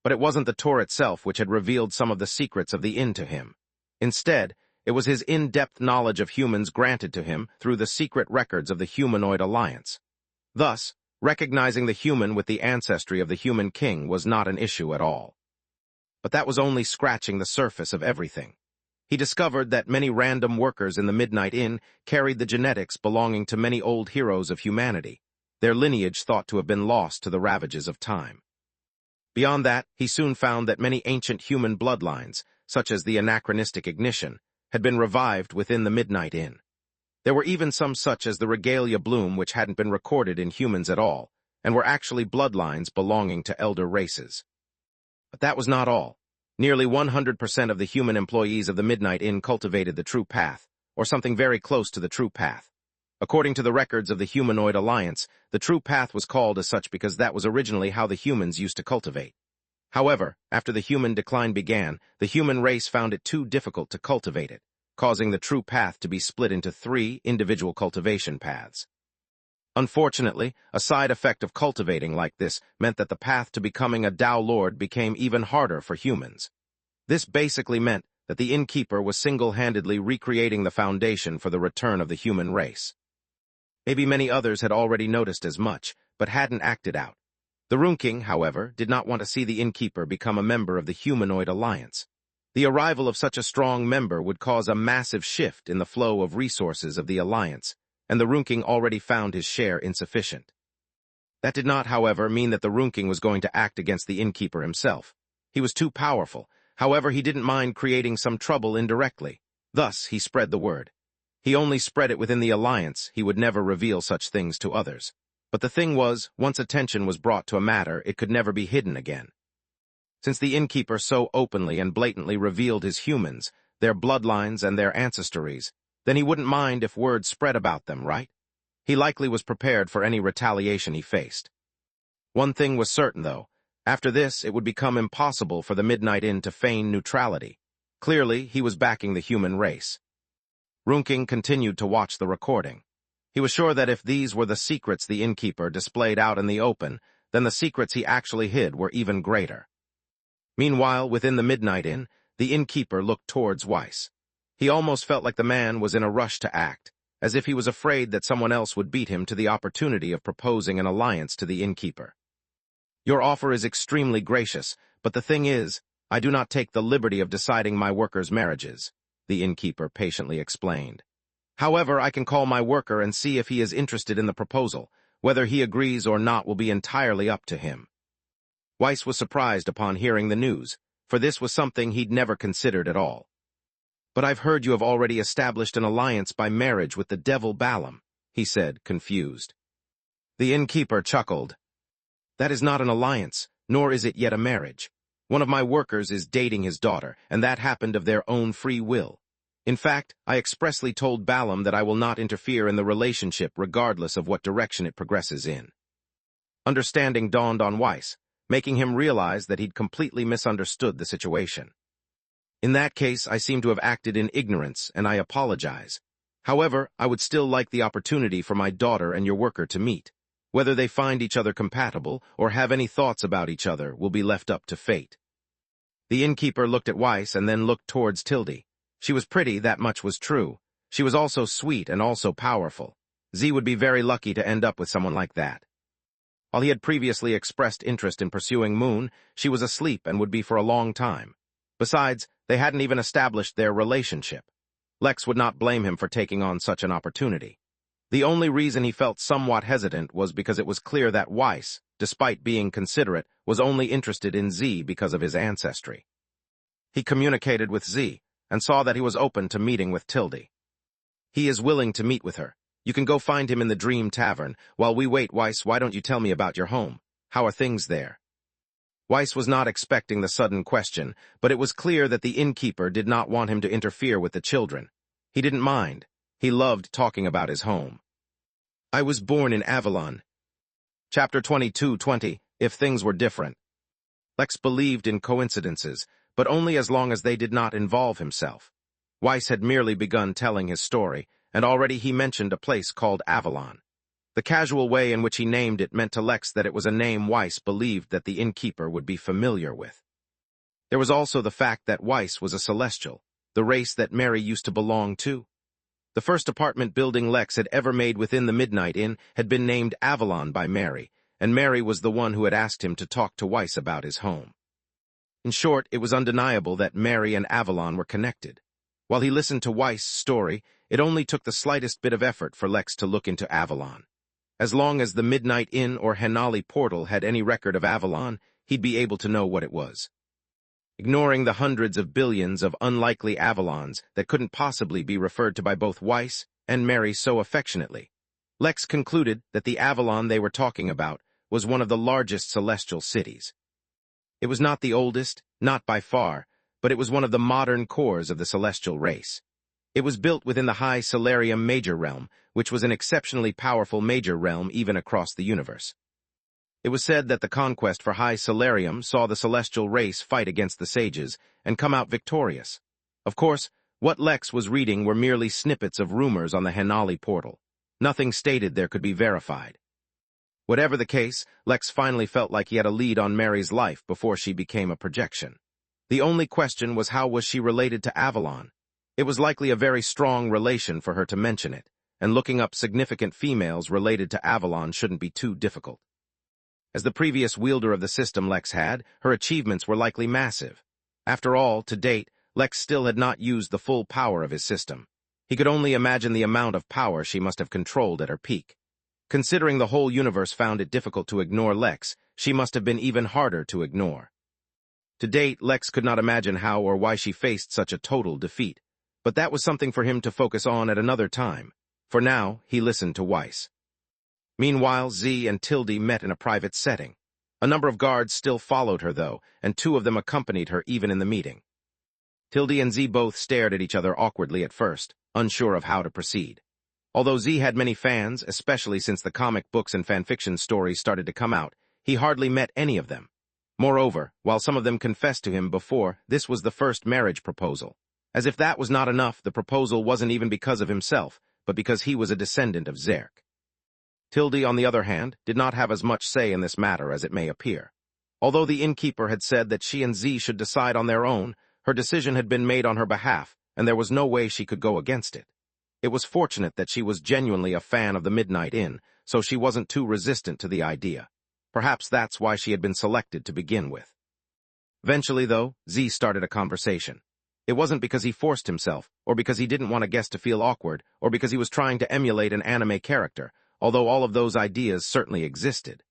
But it wasn't the tour itself which had revealed some of the secrets of the inn to him. Instead, it was his in-depth knowledge of humans granted to him through the secret records of the Humanoid Alliance. Thus, recognizing the human with the ancestry of the human king was not an issue at all. But that was only scratching the surface of everything. He discovered that many random workers in the Midnight Inn carried the genetics belonging to many old heroes of humanity, their lineage thought to have been lost to the ravages of time. Beyond that, he soon found that many ancient human bloodlines, such as the anachronistic ignition, had been revived within the Midnight Inn. There were even some such as the regalia bloom which hadn't been recorded in humans at all, and were actually bloodlines belonging to elder races. But that was not all. Nearly 100% of the human employees of the Midnight Inn cultivated the true path, or something very close to the true path. According to the records of the Humanoid Alliance, the true path was called as such because that was originally how the humans used to cultivate. However, after the human decline began, the human race found it too difficult to cultivate it, causing the true path to be split into 3 individual cultivation paths. Unfortunately, a side effect of cultivating like this meant that the path to becoming a Tao Lord became even harder for humans. This basically meant that the Innkeeper was single-handedly recreating the foundation for the return of the human race. Maybe many others had already noticed as much, but hadn't acted out. The Runking, however, did not want to see the Innkeeper become a member of the Humanoid Alliance. The arrival of such a strong member would cause a massive shift in the flow of resources of the Alliance, and the Runking already found his share insufficient. That did not, however, mean that the Runking was going to act against the Innkeeper himself. He was too powerful. However, he didn't mind creating some trouble indirectly. Thus, he spread the word. He only spread it within the Alliance. He would never reveal such things to others. But the thing was, once attention was brought to a matter, it could never be hidden again. Since the Innkeeper so openly and blatantly revealed his humans, their bloodlines and their ancestries, then he wouldn't mind if word spread about them, right? He likely was prepared for any retaliation he faced. One thing was certain, though. After this, it would become impossible for the Midnight Inn to feign neutrality. Clearly, he was backing the human race. Runking continued to watch the recording. He was sure that if these were the secrets the Innkeeper displayed out in the open, then the secrets he actually hid were even greater. Meanwhile, within the Midnight Inn, the Innkeeper looked towards Weiss. He almost felt like the man was in a rush to act, as if he was afraid that someone else would beat him to the opportunity of proposing an alliance to the Innkeeper. "Your offer is extremely gracious, but the thing is, I do not take the liberty of deciding my workers' marriages," the Innkeeper patiently explained. "However, I can call my worker and see if he is interested in the proposal. Whether he agrees or not will be entirely up to him. Weiss was surprised upon hearing the news, for this was something he'd never considered at all. "But I've heard you have already established an alliance by marriage with the devil Balaam," he said, confused. The innkeeper chuckled. "That is not an alliance, nor is it yet a marriage. One of my workers is dating his daughter, and that happened of their own free will. In fact, I expressly told Balaam that I will not interfere in the relationship regardless of what direction it progresses in." Understanding dawned on Weiss, making him realize that he'd completely misunderstood the situation. "In that case, I seem to have acted in ignorance, and I apologize. However, I would still like the opportunity for my daughter and your worker to meet. Whether they find each other compatible or have any thoughts about each other will be left up to fate." The innkeeper looked at Weiss and then looked towards Tildy. She was pretty, that much was true. She was also sweet and also powerful. Z would be very lucky to end up with someone like that. While he had previously expressed interest in pursuing Moon, she was asleep and would be for a long time. Besides, they hadn't even established their relationship. Lex would not blame him for taking on such an opportunity. The only reason he felt somewhat hesitant was because it was clear that Weiss, despite being considerate, was only interested in Z because of his ancestry. He communicated with Z, and saw that he was open to meeting with Tildy. "He is willing to meet with her. You can go find him in the Dream Tavern. While we wait, Weiss, why don't you tell me about your home? How are things there?" Weiss was not expecting the sudden question, but it was clear that the innkeeper did not want him to interfere with the children. He didn't mind. He loved talking about his home. "I was born in Avalon." Chapter 22:20, If Things Were Different. Lex believed in coincidences, but only as long as they did not involve himself. Weiss had merely begun telling his story, and already he mentioned a place called Avalon. The casual way in which he named it meant to Lex that it was a name Weiss believed that the innkeeper would be familiar with. There was also the fact that Weiss was a Celestial, the race that Mary used to belong to. The first apartment building Lex had ever made within the Midnight Inn had been named Avalon by Mary, and Mary was the one who had asked him to talk to Weiss about his home. In short, it was undeniable that Mary and Avalon were connected. While he listened to Weiss' story, it only took the slightest bit of effort for Lex to look into Avalon. As long as the Midnight Inn or Henali portal had any record of Avalon, he'd be able to know what it was. Ignoring the hundreds of billions of unlikely Avalons that couldn't possibly be referred to by both Weiss and Mary so affectionately, Lex concluded that the Avalon they were talking about was one of the largest celestial cities. It was not the oldest, not by far, but it was one of the modern cores of the celestial race. It was built within the High Solarium Major Realm, which was an exceptionally powerful major realm even across the universe. It was said that the conquest for High Solarium saw the celestial race fight against the sages and come out victorious. Of course, what Lex was reading were merely snippets of rumors on the Henali portal. Nothing stated there could be verified. Whatever the case, Lex finally felt like he had a lead on Mary's life before she became a projection. The only question was, how was she related to Avalon? It was likely a very strong relation for her to mention it, and looking up significant females related to Avalon shouldn't be too difficult. As the previous wielder of the system Lex had, her achievements were likely massive. After all, to date, Lex still had not used the full power of his system. He could only imagine the amount of power she must have controlled at her peak. Considering the whole universe found it difficult to ignore Lex, she must have been even harder to ignore. To date, Lex could not imagine how or why she faced such a total defeat, but that was something for him to focus on at another time. For now, he listened to Weiss. Meanwhile, Z and Tildy met in a private setting. A number of guards still followed her, though, and 2 of them accompanied her even in the meeting. Tildy and Z both stared at each other awkwardly at first, unsure of how to proceed. Although Z had many fans, especially since the comic books and fanfiction stories started to come out, he hardly met any of them. Moreover, while some of them confessed to him before, this was the first marriage proposal. As if that was not enough, the proposal wasn't even because of himself, but because he was a descendant of Zerk. Tildy, on the other hand, did not have as much say in this matter as it may appear. Although the innkeeper had said that she and Z should decide on their own, her decision had been made on her behalf, and there was no way she could go against it. It was fortunate that she was genuinely a fan of the Midnight Inn, so she wasn't too resistant to the idea. Perhaps that's why she had been selected to begin with. Eventually, though, Z started a conversation. It wasn't because he forced himself, or because he didn't want a guest to feel awkward, or because he was trying to emulate an anime character. although all of those ideas certainly existed.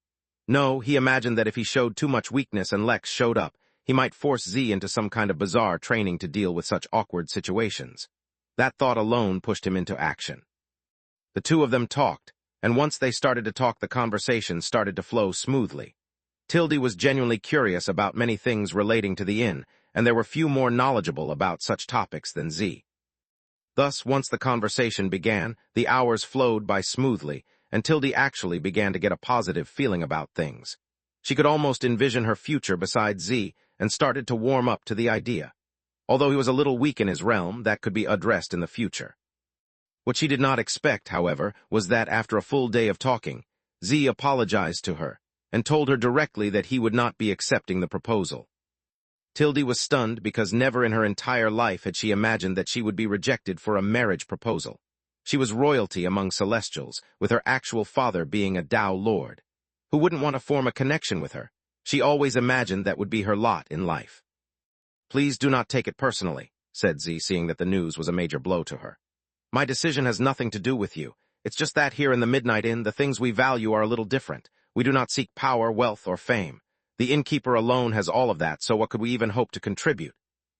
No, he imagined that if he showed too much weakness and Lex showed up, he might force Z into some kind of bizarre training to deal with such awkward situations. That thought alone pushed him into action. The two of them talked, and once they started to talk, the conversation started to flow smoothly. Tildy was genuinely curious about many things relating to the inn, and there were few more knowledgeable about such topics than Z. Thus, once the conversation began, the hours flowed by smoothly, and Tildy actually began to get a positive feeling about things. She could almost envision her future beside Z, and started to warm up to the idea. Although he was a little weak in his realm, that could be addressed in the future. What she did not expect, however, was that after a full day of talking, Z apologized to her, and told her directly that he would not be accepting the proposal. Tildy was stunned because never in her entire life had she imagined that she would be rejected for a marriage proposal. She was royalty among Celestials, with her actual father being a Tao Lord. Who wouldn't want to form a connection with her? She always imagined that would be her lot in life. "Please do not take it personally," said Z, seeing that the news was a major blow to her. "My decision has nothing to do with you. It's just that here in the Midnight Inn, the things we value are a little different. We do not seek power, wealth, or fame. The innkeeper alone has all of that, so what could we even hope to contribute?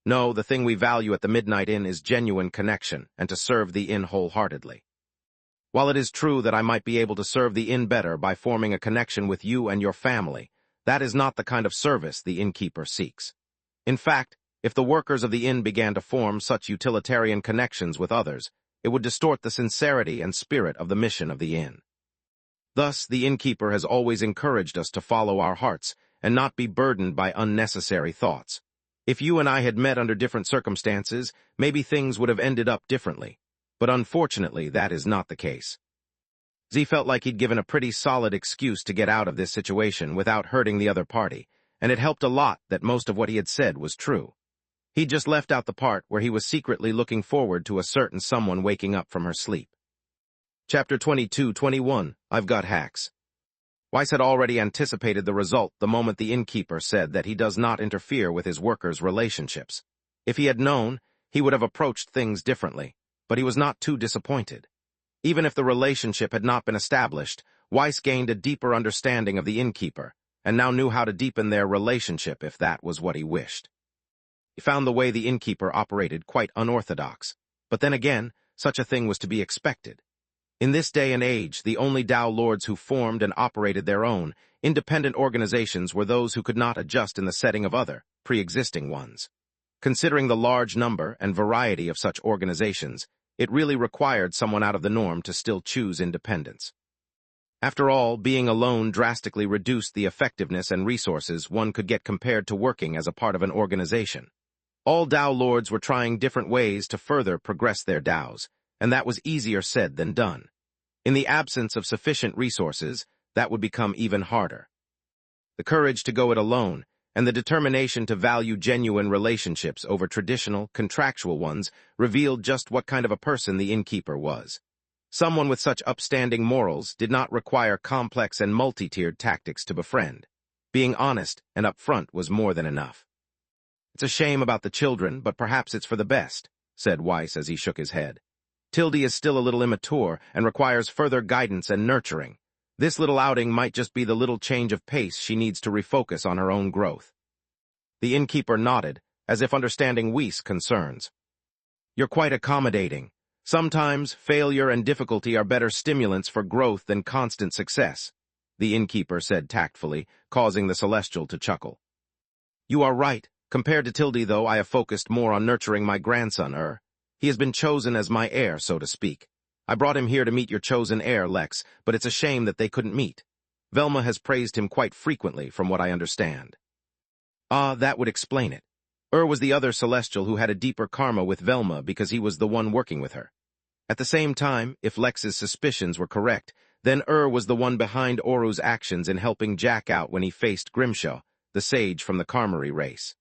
No, the thing we value at the Midnight Inn is genuine connection, and to serve the inn wholeheartedly. While it is true that I might be able to serve the inn better by forming a connection with you and your family, that is not the kind of service the innkeeper seeks. In fact, if the workers of the inn began to form such utilitarian connections with others, it would distort the sincerity and spirit of the mission of the inn. Thus, the innkeeper has always encouraged us to follow our hearts and not be burdened by unnecessary thoughts. If you and I had met under different circumstances, maybe things would have ended up differently. But unfortunately, that is not the case." Z felt like he'd given a pretty solid excuse to get out of this situation without hurting the other party, and it helped a lot that most of what he had said was true. He'd just left out the part where he was secretly looking forward to a certain someone waking up from her sleep. Chapter 22-21, I've Got Hacks. Weiss had already anticipated the result the moment the innkeeper said that he does not interfere with his workers' relationships. If he had known, he would have approached things differently, but he was not too disappointed. Even if the relationship had not been established, Weiss gained a deeper understanding of the innkeeper, and now knew how to deepen their relationship if that was what he wished. He found the way the innkeeper operated quite unorthodox, but then again, such a thing was to be expected. In this day and age, the only Tao Lords who formed and operated their own, independent organizations were those who could not adjust in the setting of other, pre-existing ones. Considering the large number and variety of such organizations, it really required someone out of the norm to still choose independence. After all, being alone drastically reduced the effectiveness and resources one could get compared to working as a part of an organization. All Tao Lords were trying different ways to further progress their Taos, and that was easier said than done. In the absence of sufficient resources, that would become even harder. The courage to go it alone, and the determination to value genuine relationships over traditional, contractual ones, revealed just what kind of a person the innkeeper was. Someone with such upstanding morals did not require complex and multi-tiered tactics to befriend. Being honest and upfront was more than enough. "It's a shame about the children, but perhaps it's for the best," said Weiss as he shook his head. "Tildy is still a little immature and requires further guidance and nurturing. This little outing might just be the little change of pace she needs to refocus on her own growth." The innkeeper nodded, as if understanding Weiss' concerns. "You're quite accommodating. Sometimes failure and difficulty are better stimulants for growth than constant success," the innkeeper said tactfully, causing the Celestial to chuckle. "You are right. Compared to Tildy, though, I have focused more on nurturing my grandson, He has been chosen as my heir, so to speak. I brought him here to meet your chosen heir, Lex, but it's a shame that they couldn't meet. Velma has praised him quite frequently, from what I understand." "Ah, that would explain it. Was the other Celestial who had a deeper karma with Velma because he was the one working with her. At the same time, if Lex's suspicions were correct, then was the one behind Oru's actions in helping Jack out when he faced Grimshaw, the sage from the Karmary race.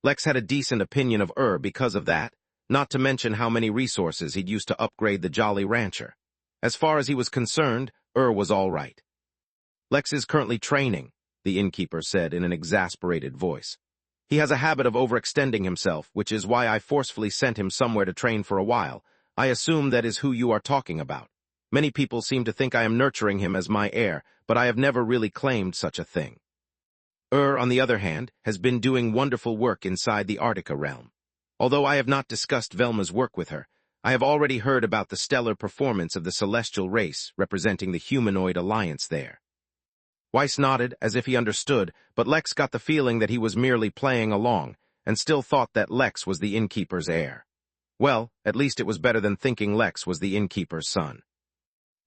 Lex had a decent opinion of because of that, not to mention how many resources he'd used to upgrade the Jolly Rancher. As far as he was concerned, was all right. "Lex is currently training," the innkeeper said in an exasperated voice. "He has a habit of overextending himself, which is why I forcefully sent him somewhere to train for a while. I assume that is who you are talking about. Many people seem to think I am nurturing him as my heir, but I have never really claimed such a thing. On the other hand, has been doing wonderful work inside the Arctica realm. Although I have not discussed Velma's work with her, I have already heard about the stellar performance of the celestial race representing the humanoid alliance there. Weiss nodded as if he understood, but Lex got the feeling that he was merely playing along, and still thought that Lex was the Innkeeper's heir. Well, at least it was better than thinking Lex was the Innkeeper's son.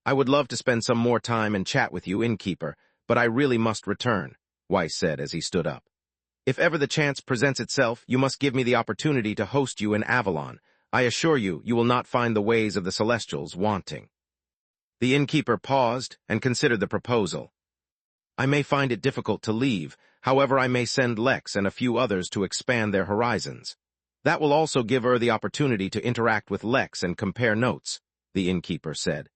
I would love to spend some more time and chat with you, Innkeeper, but I really must return, Weiss said as he stood up. If ever the chance presents itself, you must give me the opportunity to host you in Avalon. I assure you, you will not find the ways of the Celestials wanting. The Innkeeper paused and considered the proposal. I may find it difficult to leave, however I may send Lex and a few others to expand their horizons. That will also give her the opportunity to interact with Lex and compare notes, the Innkeeper said.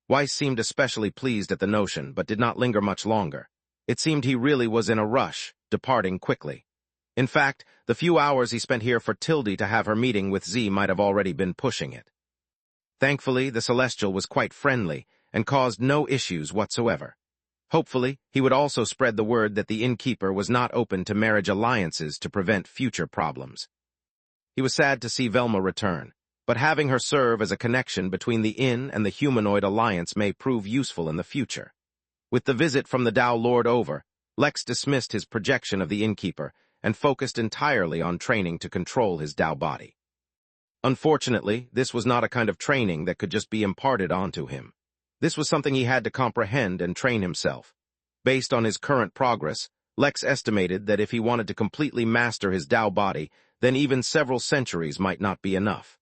Weiss seemed especially pleased at the notion, but did not linger much longer. It seemed he really was in a rush, departing quickly. In fact, the few hours he spent here for Tildy to have her meeting with Z might have already been pushing it. Thankfully, the Celestial was quite friendly and caused no issues whatsoever. Hopefully, he would also spread the word that the Innkeeper was not open to marriage alliances to prevent future problems. He was sad to see Velma return, but having her serve as a connection between the Inn and the humanoid alliance may prove useful in the future. With the visit from the Tao Lord over, Lex dismissed his projection of the Innkeeper and focused entirely on training to control his Tao body. Unfortunately, this was not a kind of training that could just be imparted onto him. This was something he had to comprehend and train himself. Based on his current progress, Lex estimated that if he wanted to completely master his Tao body, then even several centuries might not be enough.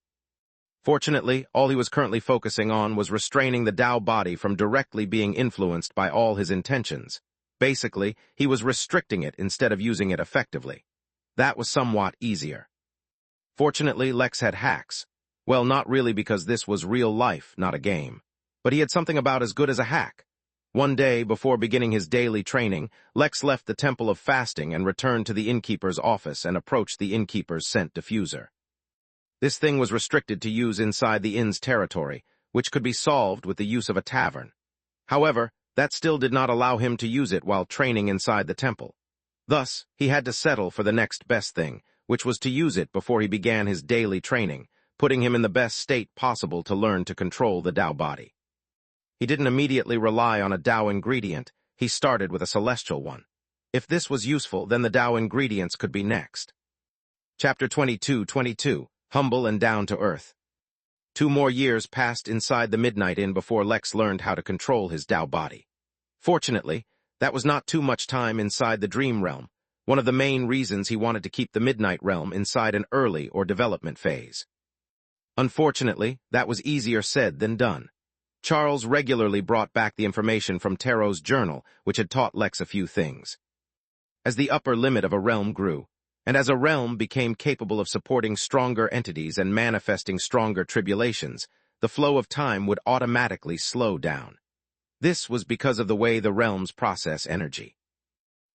Fortunately, all he was currently focusing on was restraining the Tao body from directly being influenced by all his intentions. Basically, he was restricting it instead of using it effectively. That was somewhat easier. Fortunately, Lex had hacks. Well, not really, because this was real life, not a game. But he had something about as good as a hack. One day, before beginning his daily training, Lex left the Temple of Fasting and returned to the Innkeeper's office and approached the Innkeeper's scent diffuser. This thing was restricted to use inside the inn's territory, which could be solved with the use of a tavern. However, that still did not allow him to use it while training inside the temple. Thus, he had to settle for the next best thing, which was to use it before he began his daily training, putting him in the best state possible to learn to control the Tao body. He didn't immediately rely on a Tao ingredient, he started with a celestial one. If this was useful, then the Tao ingredients could be next. Chapter 22:22, Humble and Down to Earth. 2 more years passed inside the Midnight Inn before Lex learned how to control his Tao body. Fortunately, that was not too much time inside the Dream Realm, one of the main reasons he wanted to keep the Midnight Realm inside an early or development phase. Unfortunately, that was easier said than done. Charles regularly brought back the information from Tarot's journal, which had taught Lex a few things. As the upper limit of a realm grew, and as a realm became capable of supporting stronger entities and manifesting stronger tribulations, the flow of time would automatically slow down. This was because of the way the realms process energy.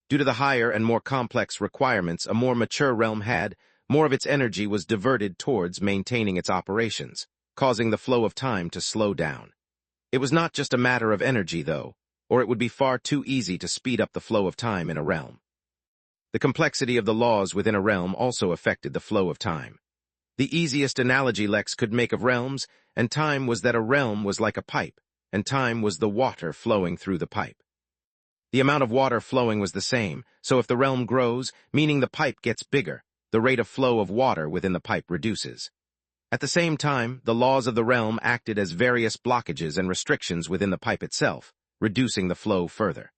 Due to the higher and more complex requirements a more mature realm had, more of its energy was diverted towards maintaining its operations, causing the flow of time to slow down. It was not just a matter of energy, though, or it would be far too easy to speed up the flow of time in a realm. The complexity of the laws within a realm also affected the flow of time. The easiest analogy Lex could make of realms and time was that a realm was like a pipe, and time was the water flowing through the pipe. The amount of water flowing was the same, so if the realm grows, meaning the pipe gets bigger, the rate of flow of water within the pipe reduces. At the same time, the laws of the realm acted as various blockages and restrictions within the pipe itself, reducing the flow further.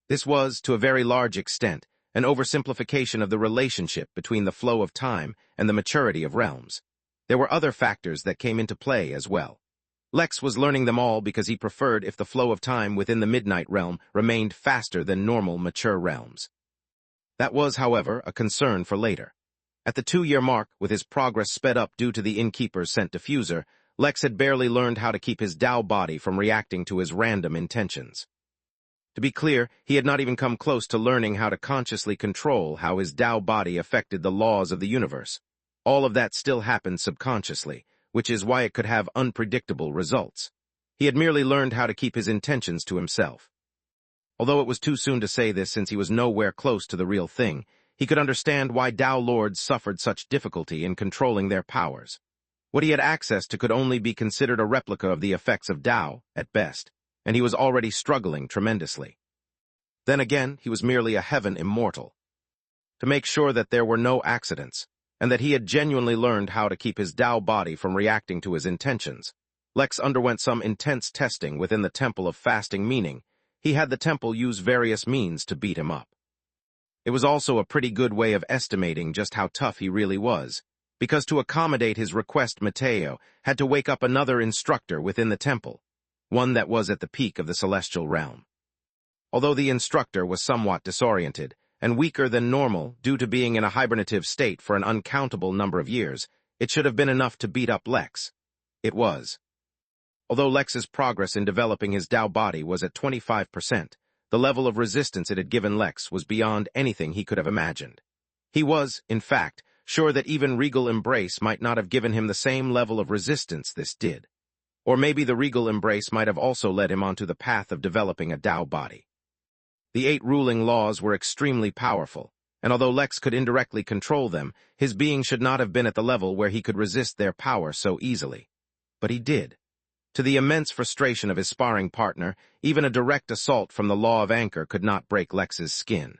This was, to a very large extent, an oversimplification of the relationship between the flow of time and the maturity of realms. There were other factors that came into play as well. Lex was learning them all because he preferred if the flow of time within the Midnight Realm remained faster than normal mature realms. That was, however, a concern for later. At the 2-year mark, with his progress sped up due to the Innkeeper's scent diffuser, Lex had barely learned how to keep his Tao body from reacting to his random intentions. To be clear, he had not even come close to learning how to consciously control how his Tao body affected the laws of the universe. All of that still happened subconsciously, which is why it could have unpredictable results. He had merely learned how to keep his intentions to himself. Although it was too soon to say this since he was nowhere close to the real thing, he could understand why Tao Lords suffered such difficulty in controlling their powers. What he had access to could only be considered a replica of the effects of Tao, at best, and he was already struggling tremendously. Then again, he was merely a heaven immortal. To make sure that there were no accidents, and that he had genuinely learned how to keep his Tao body from reacting to his intentions, Lex underwent some intense testing within the Temple of Fasting, meaning he had the temple use various means to beat him up. It was also a pretty good way of estimating just how tough he really was, because to accommodate his request Mateo had to wake up another instructor within the temple, one that was at the peak of the celestial realm. Although the instructor was somewhat disoriented and weaker than normal due to being in a hibernative state for an uncountable number of years, it should have been enough to beat up Lex. It was. Although Lex's progress in developing his Tao body was at 25%, the level of resistance it had given Lex was beyond anything he could have imagined. He was, in fact, sure that even Regal Embrace might not have given him the same level of resistance this did. Or maybe the Regal Embrace might have also led him onto the path of developing a Tao body. The 8 ruling laws were extremely powerful, and although Lex could indirectly control them, his being should not have been at the level where he could resist their power so easily. But he did. To the immense frustration of his sparring partner, even a direct assault from the Law of Anchor could not break Lex's skin.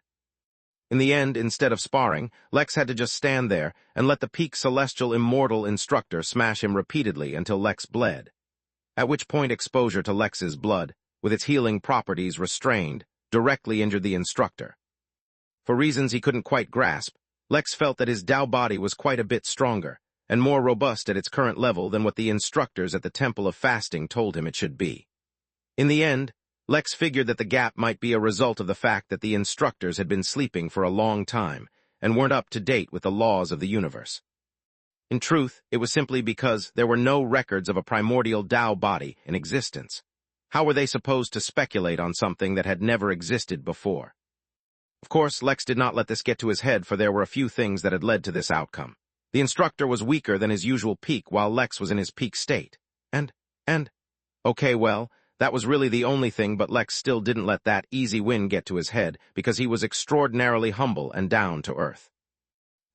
In the end, instead of sparring, Lex had to just stand there and let the peak celestial immortal instructor smash him repeatedly until Lex bled. At which point exposure to Lex's blood, with its healing properties restrained, directly injured the instructor. For reasons he couldn't quite grasp, Lex felt that his Tao body was quite a bit stronger and more robust at its current level than what the instructors at the Temple of Fasting told him it should be. In the end, Lex figured that the gap might be a result of the fact that the instructors had been sleeping for a long time and weren't up to date with the laws of the universe. In truth, it was simply because there were no records of a primordial Tao body in existence. How were they supposed to speculate on something that had never existed before? Of course, Lex did not let this get to his head, for there were a few things that had led to this outcome. The instructor was weaker than his usual peak while Lex was in his peak state. Okay, well, that was really the only thing, but Lex still didn't let that easy win get to his head because he was extraordinarily humble and down to earth.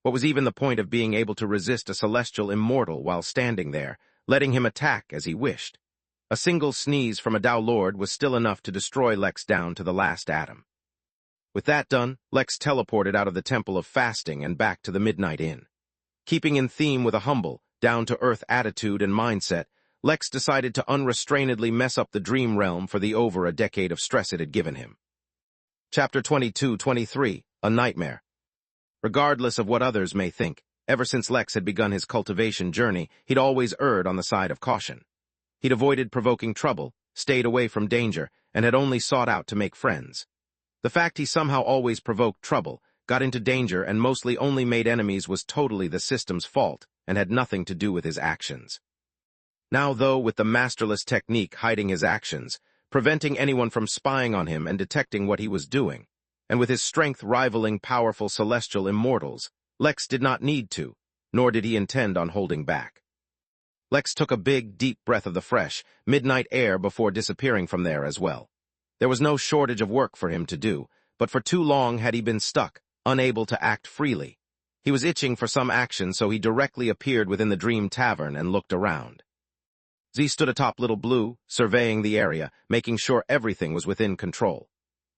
What was even the point of being able to resist a celestial immortal while standing there, letting him attack as he wished? A single sneeze from a Tao Lord was still enough to destroy Lex down to the last atom. With that done, Lex teleported out of the Temple of Fasting and back to the Midnight Inn. Keeping in theme with a humble, down-to-earth attitude and mindset, Lex decided to unrestrainedly mess up the dream realm for the over a decade of stress it had given him. Chapter 22-23, A Nightmare. Regardless of what others may think, ever since Lex had begun his cultivation journey, he'd always erred on the side of caution. He'd avoided provoking trouble, stayed away from danger, and had only sought out to make friends. The fact he somehow always provoked trouble, got into danger, and mostly only made enemies was totally the system's fault and had nothing to do with his actions. Now, though, with the masterless technique hiding his actions, preventing anyone from spying on him and detecting what he was doing, and with his strength rivaling powerful celestial immortals, Lex did not need to, nor did he intend on holding back. Lex took a big, deep breath of the fresh, midnight air before disappearing from there as well. There was no shortage of work for him to do, but for too long had he been stuck, unable to act freely. He was itching for some action, so he directly appeared within the Dream Tavern and looked around. Z stood atop Little Blue, surveying the area, making sure everything was within control.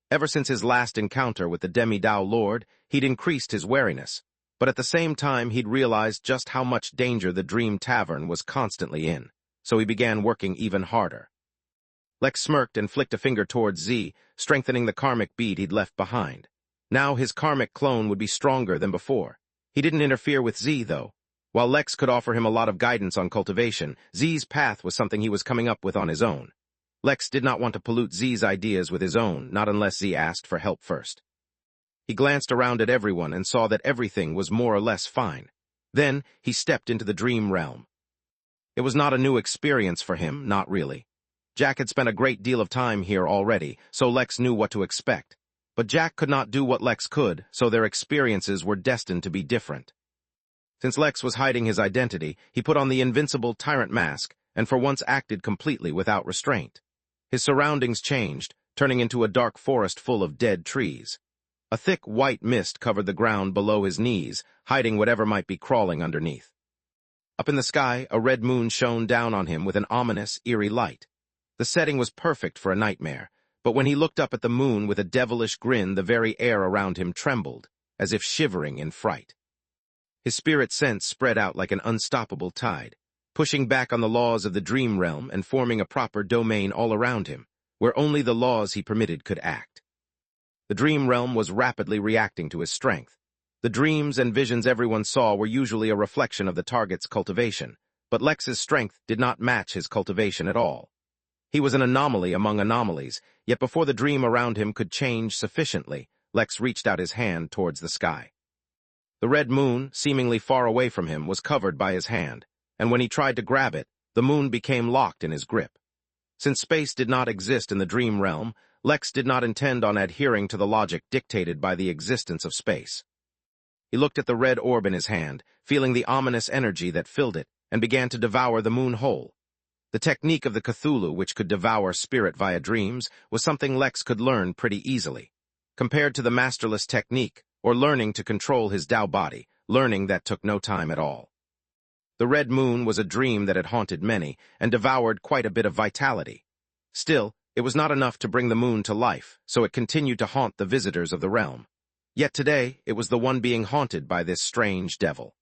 Ever since his last encounter with the Demi-Tao Lord, he'd increased his wariness, but at the same time he'd realized just how much danger the Dream Tavern was constantly in, so he began working even harder. Lex smirked and flicked a finger towards Z, strengthening the karmic bead he'd left behind. Now his karmic clone would be stronger than before. He didn't interfere with Z, though. While Lex could offer him a lot of guidance on cultivation, Z's path was something he was coming up with on his own. Lex did not want to pollute Z's ideas with his own, not unless Z asked for help first. He glanced around at everyone and saw that everything was more or less fine. Then he stepped into the dream realm. It was not a new experience for him, not really. Jack had spent a great deal of time here already, so Lex knew what to expect. But Jack could not do what Lex could, so their experiences were destined to be different. Since Lex was hiding his identity, he put on the invincible tyrant mask and for once acted completely without restraint. His surroundings changed, turning into a dark forest full of dead trees. A thick white mist covered the ground below his knees, hiding whatever might be crawling underneath. Up in the sky, a red moon shone down on him with an ominous, eerie light. The setting was perfect for a nightmare, but when he looked up at the moon with a devilish grin, the very air around him trembled, as if shivering in fright. His spirit sense spread out like an unstoppable tide, pushing back on the laws of the dream realm and forming a proper domain all around him, where only the laws he permitted could act. The dream realm was rapidly reacting to his strength. The dreams and visions everyone saw were usually a reflection of the target's cultivation, but Lex's strength did not match his cultivation at all. He was an anomaly among anomalies, yet before the dream around him could change sufficiently, Lex reached out his hand towards the sky. The red moon, seemingly far away from him, was covered by his hand, and when he tried to grab it, the moon became locked in his grip. Since space did not exist in the dream realm, Lex did not intend on adhering to the logic dictated by the existence of space. He looked at the red orb in his hand, feeling the ominous energy that filled it, and began to devour the moon whole. The technique of the Cthulhu, which could devour spirit via dreams, was something Lex could learn pretty easily. Compared to the masterless technique, or learning to control his Tao body, learning that took no time at all. The red moon was a dream that had haunted many, and devoured quite a bit of vitality. Still, it was not enough to bring the moon to life, so it continued to haunt the visitors of the realm. Yet today, it was the one being haunted by this strange devil.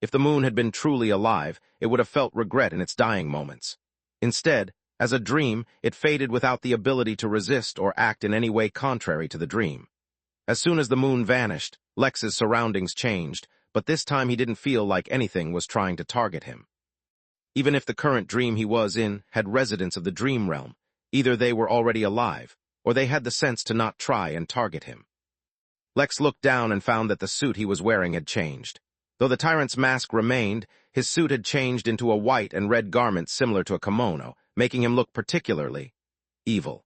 If the moon had been truly alive, it would have felt regret in its dying moments. Instead, as a dream, it faded without the ability to resist or act in any way contrary to the dream. As soon as the moon vanished, Lex's surroundings changed, but this time he didn't feel like anything was trying to target him. Even if the current dream he was in had residents of the dream realm, either they were already alive, or they had the sense to not try and target him. Lex looked down and found that the suit he was wearing had changed. Though the tyrant's mask remained, his suit had changed into a white and red garment similar to a kimono, making him look particularly evil.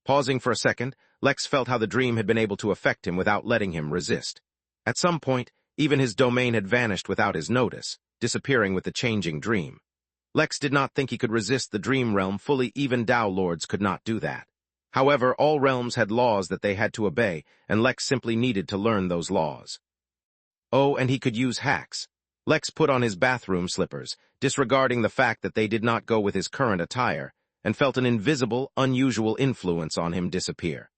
Pausing for a second, Lex felt how the dream had been able to affect him without letting him resist. At some point, even his domain had vanished without his notice, disappearing with the changing dream. Lex did not think he could resist the dream realm fully. Even Tao lords could not do that. However, all realms had laws that they had to obey, and Lex simply needed to learn those laws. Oh, and he could use hacks. Lex put on his bathroom slippers, disregarding the fact that they did not go with his current attire, and felt an invisible, unusual influence on him disappear.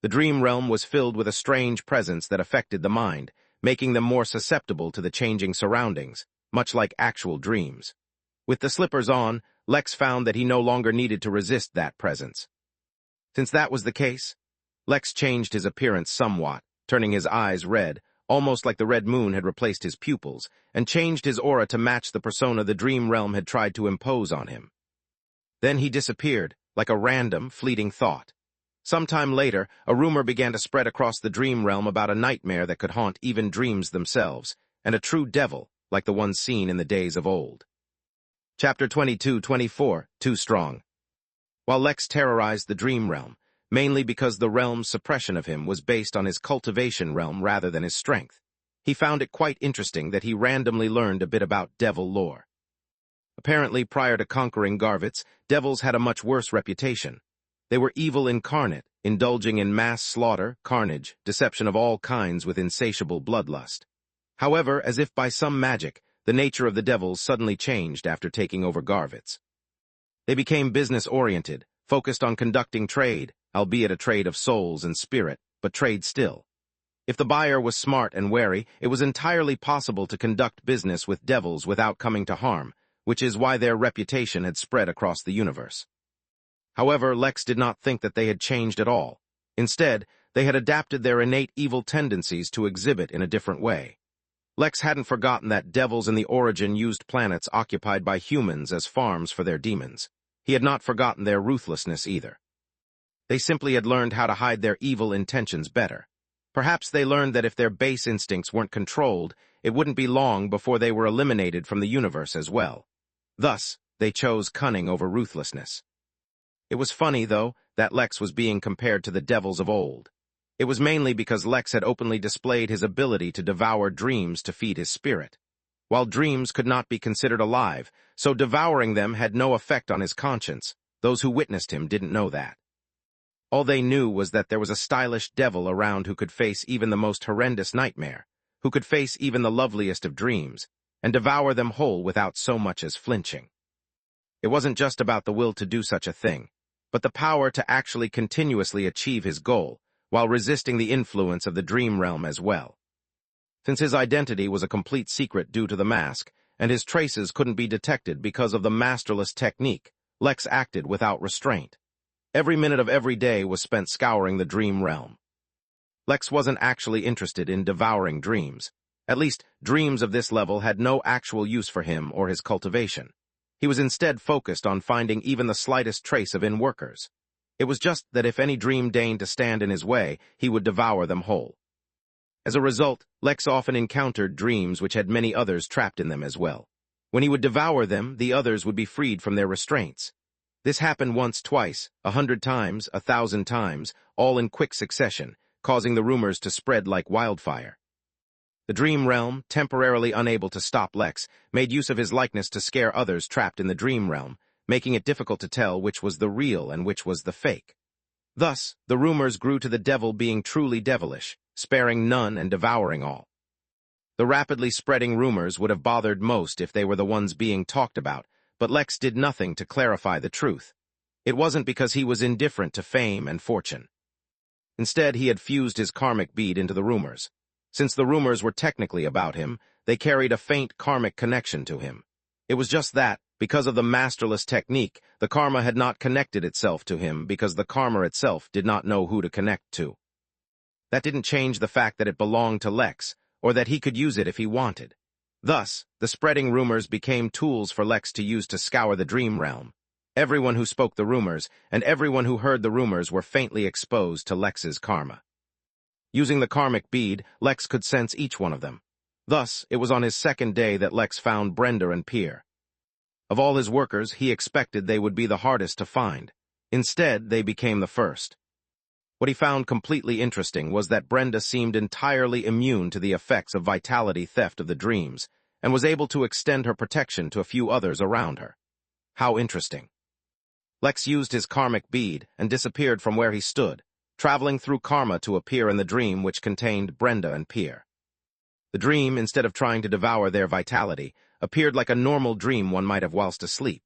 The dream realm was filled with a strange presence that affected the mind, making them more susceptible to the changing surroundings, much like actual dreams. With the slippers on, Lex found that he no longer needed to resist that presence. Since that was the case, Lex changed his appearance somewhat, turning his eyes red, almost like the red moon had replaced his pupils, and changed his aura to match the persona the dream realm had tried to impose on him. Then he disappeared, like a random, fleeting thought. Sometime later, a rumor began to spread across the dream realm about a nightmare that could haunt even dreams themselves, and a true devil, like the ones seen in the days of old. Chapter 22-24, Too Strong. While Lex terrorized the dream realm, mainly because the realm's suppression of him was based on his cultivation realm rather than his strength, he found it quite interesting that he randomly learned a bit about devil lore. Apparently, prior to conquering Garvitz, devils had a much worse reputation. They were evil incarnate, indulging in mass slaughter, carnage, deception of all kinds with insatiable bloodlust. However, as if by some magic, the nature of the devils suddenly changed after taking over Garvitz. They became business-oriented, focused on conducting trade, albeit a trade of souls and spirit, but trade still. If the buyer was smart and wary, it was entirely possible to conduct business with devils without coming to harm, which is why their reputation had spread across the universe. However, Lex did not think that they had changed at all. Instead, they had adapted their innate evil tendencies to exhibit in a different way. Lex hadn't forgotten that devils in the origin used planets occupied by humans as farms for their demons. He had not forgotten their ruthlessness either. They simply had learned how to hide their evil intentions better. Perhaps they learned that if their base instincts weren't controlled, it wouldn't be long before they were eliminated from the universe as well. Thus, they chose cunning over ruthlessness. It was funny, though, that Lex was being compared to the devils of old. It was mainly because Lex had openly displayed his ability to devour dreams to feed his spirit. while dreams could not be considered alive, so devouring them had no effect on his conscience. Those who witnessed him didn't know that. All they knew was that there was a stylish devil around who could face even the most horrendous nightmare, who could face even the loveliest of dreams, and devour them whole without so much as flinching. It wasn't just about the will to do such a thing, but the power to actually continuously achieve his goal, while resisting the influence of the dream realm as well. Since his identity was a complete secret due to the mask, and his traces couldn't be detected because of the masterless technique, Lex acted without restraint. Every minute of every day was spent scouring the dream realm. Lex wasn't actually interested in devouring dreams. At least, dreams of this level had no actual use for him or his cultivation. He was instead focused on finding even the slightest trace of in-workers. It was just that if any dream deigned to stand in his way, he would devour them whole. As a result, Lex often encountered dreams which had many others trapped in them as well. When he would devour them, the others would be freed from their restraints. This happened once, twice, 100 times, 1,000 times, all in quick succession, causing the rumors to spread like wildfire. The dream realm, temporarily unable to stop Lex, made use of his likeness to scare others trapped in the dream realm, making it difficult to tell which was the real and which was the fake. Thus, the rumors grew to the devil being truly devilish, sparing none and devouring all. The rapidly spreading rumors would have bothered most if they were the ones being talked about, but Lex did nothing to clarify the truth. It wasn't because he was indifferent to fame and fortune. Instead, he had fused his karmic bead into the rumors. Since the rumors were technically about him, they carried a faint karmic connection to him. It was just that, because of the masterless technique, the karma had not connected itself to him because the karma itself did not know who to connect to. That didn't change the fact that it belonged to Lex, or that he could use it if he wanted. Thus, the spreading rumors became tools for Lex to use to scour the dream realm. Everyone who spoke the rumors, and everyone who heard the rumors were faintly exposed to Lex's karma. Using the karmic bead, Lex could sense each one of them. Thus, it was on his second day that Lex found Brenda and Pier. Of all his workers, he expected they would be the hardest to find. Instead, they became the first. What he found completely interesting was that Brenda seemed entirely immune to the effects of vitality theft of the dreams, and was able to extend her protection to a few others around her. How interesting. Lex used his karmic bead and disappeared from where he stood, traveling through karma to appear in the dream which contained Brenda and Pier. The dream, instead of trying to devour their vitality, appeared like a normal dream one might have whilst asleep.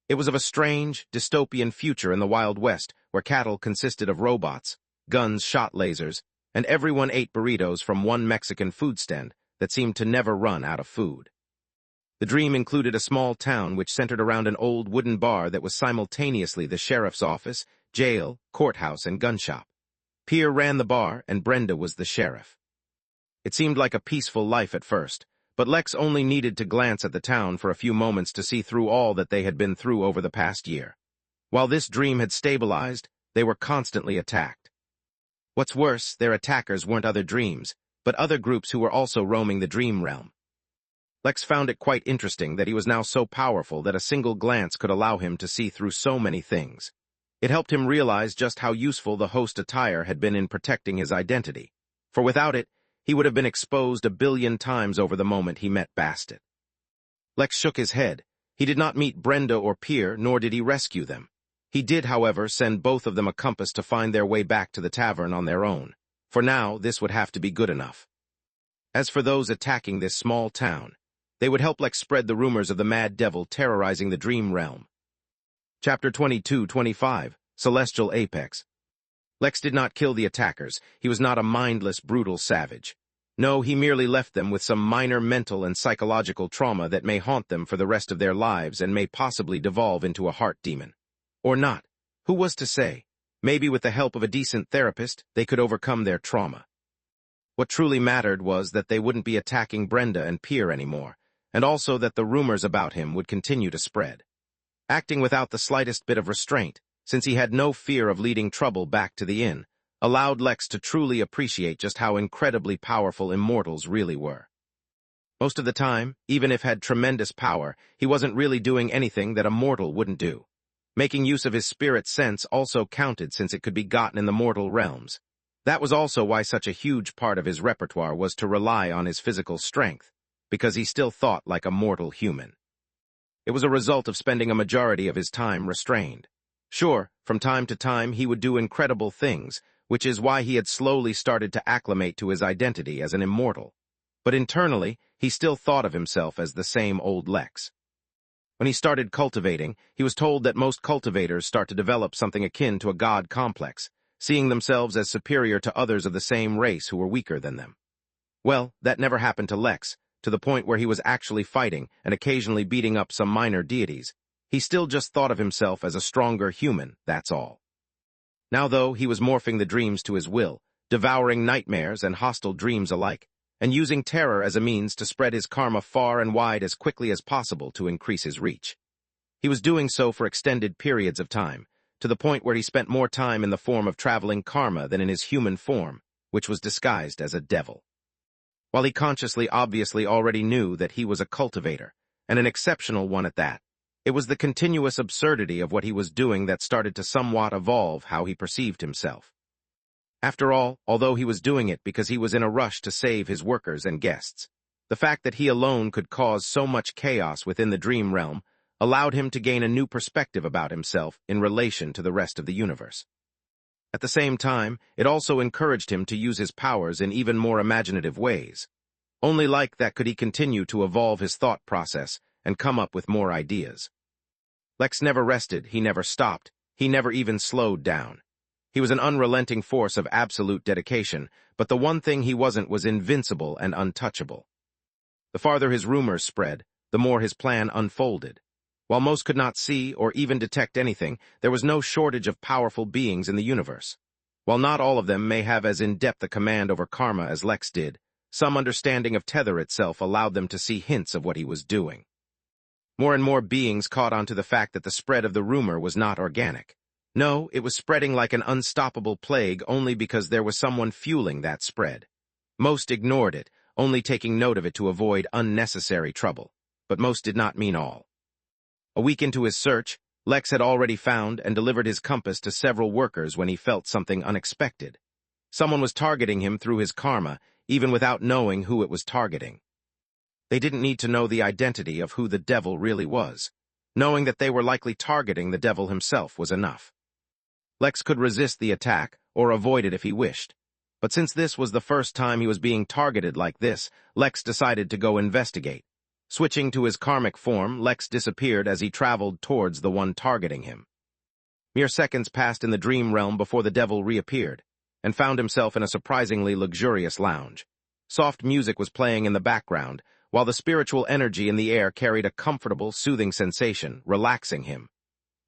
It was of a strange, dystopian future in the Wild West, where cattle consisted of robots, guns shot lasers, and everyone ate burritos from one Mexican food stand that seemed to never run out of food. The dream included a small town which centered around an old wooden bar that was simultaneously the sheriff's office, jail, courthouse, and gun shop. Pier ran the bar, and Brenda was the sheriff. It seemed like a peaceful life at first, but Lex only needed to glance at the town for a few moments to see through all that they had been through over the past year. While this dream had stabilized, they were constantly attacked. What's worse, their attackers weren't other dreams, but other groups who were also roaming the dream realm. Lex found it quite interesting that he was now so powerful that a single glance could allow him to see through so many things. It helped him realize just how useful the host attire had been in protecting his identity, for without it, he would have been exposed 1 billion times over the moment he met Bastet. Lex shook his head. He did not meet Brenda or Pier, nor did he rescue them. He did, however, send both of them a compass to find their way back to the tavern on their own. For now, this would have to be good enough. As for those attacking this small town, they would help Lex spread the rumors of the mad devil terrorizing the dream realm. Chapter 22-25, Celestial Apex. Lex did not kill the attackers. He was not a mindless, brutal savage. No, he merely left them with some minor mental and psychological trauma that may haunt them for the rest of their lives and may possibly devolve into a heart demon. Or not. Who was to say? Maybe with the help of a decent therapist, they could overcome their trauma. What truly mattered was that they wouldn't be attacking Brenda and Pier anymore, and also that the rumors about him would continue to spread. Acting without the slightest bit of restraint, since he had no fear of leading trouble back to the inn, allowed Lex to truly appreciate just how incredibly powerful immortals really were. Most of the time, even if had tremendous power, he wasn't really doing anything that a mortal wouldn't do. Making use of his spirit sense also counted since it could be gotten in the mortal realms. That was also why such a huge part of his repertoire was to rely on his physical strength, because he still thought like a mortal human. It was a result of spending a majority of his time restrained. Sure, from time to time he would do incredible things, which is why he had slowly started to acclimate to his identity as an immortal. But internally, he still thought of himself as the same old Lex. When he started cultivating, he was told that most cultivators start to develop something akin to a god complex, seeing themselves as superior to others of the same race who were weaker than them. Well, that never happened to Lex, to the point where he was actually fighting and occasionally beating up some minor deities. He still just thought of himself as a stronger human, that's all. Now, though, he was morphing the dreams to his will, devouring nightmares and hostile dreams alike, and using terror as a means to spread his karma far and wide as quickly as possible to increase his reach. He was doing so for extended periods of time, to the point where he spent more time in the form of traveling karma than in his human form, which was disguised as a devil. While he consciously obviously already knew that he was a cultivator, and an exceptional one at that, it was the continuous absurdity of what he was doing that started to somewhat evolve how he perceived himself. After all, although he was doing it because he was in a rush to save his workers and guests, the fact that he alone could cause so much chaos within the dream realm allowed him to gain a new perspective about himself in relation to the rest of the universe. At the same time, it also encouraged him to use his powers in even more imaginative ways. Only like that could he continue to evolve his thought process and come up with more ideas. Lex never rested, he never stopped, he never even slowed down. He was an unrelenting force of absolute dedication, but the one thing he wasn't was invincible and untouchable. The farther his rumors spread, the more his plan unfolded. While most could not see or even detect anything, there was no shortage of powerful beings in the universe. While not all of them may have as in-depth a command over karma as Lex did, some understanding of Tether itself allowed them to see hints of what he was doing. More and more beings caught on to the fact that the spread of the rumor was not organic. No, it was spreading like an unstoppable plague only because there was someone fueling that spread. Most ignored it, only taking note of it to avoid unnecessary trouble. But most did not mean all. A week into his search, Lex had already found and delivered his compass to several workers when he felt something unexpected. Someone was targeting him through his karma, even without knowing who it was targeting. They didn't need to know the identity of who the devil really was. Knowing that they were likely targeting the devil himself was enough. Lex could resist the attack, or avoid it if he wished. But since this was the first time he was being targeted like this, Lex decided to go investigate. Switching to his karmic form, Lex disappeared as he traveled towards the one targeting him. Mere seconds passed in the dream realm before the devil reappeared, and found himself in a surprisingly luxurious lounge. Soft music was playing in the background, while the spiritual energy in the air carried a comfortable, soothing sensation, relaxing him.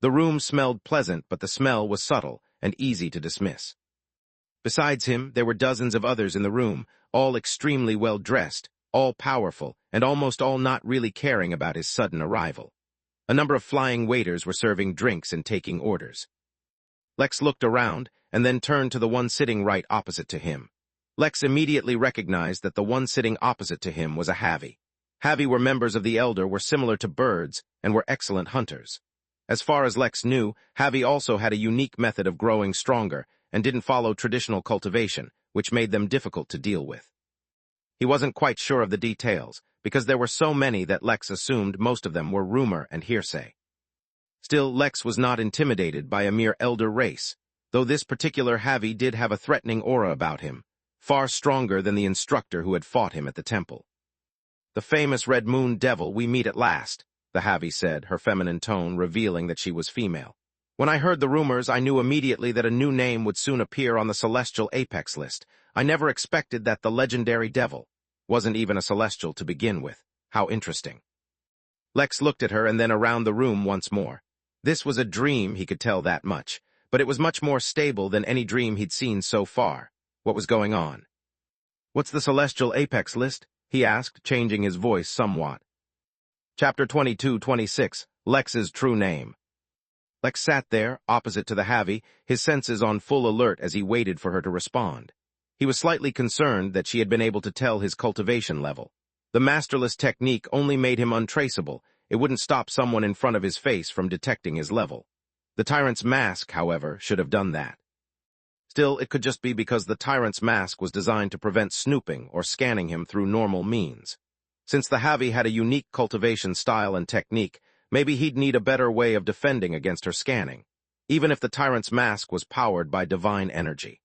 The room smelled pleasant, but the smell was subtle and easy to dismiss. Besides him, there were dozens of others in the room, all extremely well-dressed, all powerful, and almost all not really caring about his sudden arrival. A number of flying waiters were serving drinks and taking orders. Lex looked around, and then turned to the one sitting right opposite to him. Lex immediately recognized that the one sitting opposite to him was a Havi. Havi were members of the Elder, were similar to birds, and were excellent hunters. As far as Lex knew, Havi also had a unique method of growing stronger, and didn't follow traditional cultivation, which made them difficult to deal with. He wasn't quite sure of the details, because there were so many that Lex assumed most of them were rumor and hearsay. Still, Lex was not intimidated by a mere elder race, though this particular Havi did have a threatening aura about him, far stronger than the instructor who had fought him at the temple. "The famous Red Moon Devil we meet at last," the Havi said, her feminine tone revealing that she was female. "When I heard the rumors, I knew immediately that a new name would soon appear on the celestial apex list. I never expected that the legendary devil wasn't even a celestial to begin with. How interesting." Lex looked at her and then around the room once more. This was a dream, he could tell that much, but it was much more stable than any dream he'd seen so far. What was going on? "What's the celestial apex list?" he asked, changing his voice somewhat. Chapter 22-26, Lex's True Name. Lex sat there, opposite to the Havi, his senses on full alert as he waited for her to respond. He was slightly concerned that she had been able to tell his cultivation level. The masterless technique only made him untraceable. It wouldn't stop someone in front of his face from detecting his level. The tyrant's mask, however, should have done that. Still, it could just be because the tyrant's mask was designed to prevent snooping or scanning him through normal means. Since the Havi had a unique cultivation style and technique, maybe he'd need a better way of defending against her scanning, even if the tyrant's mask was powered by divine energy.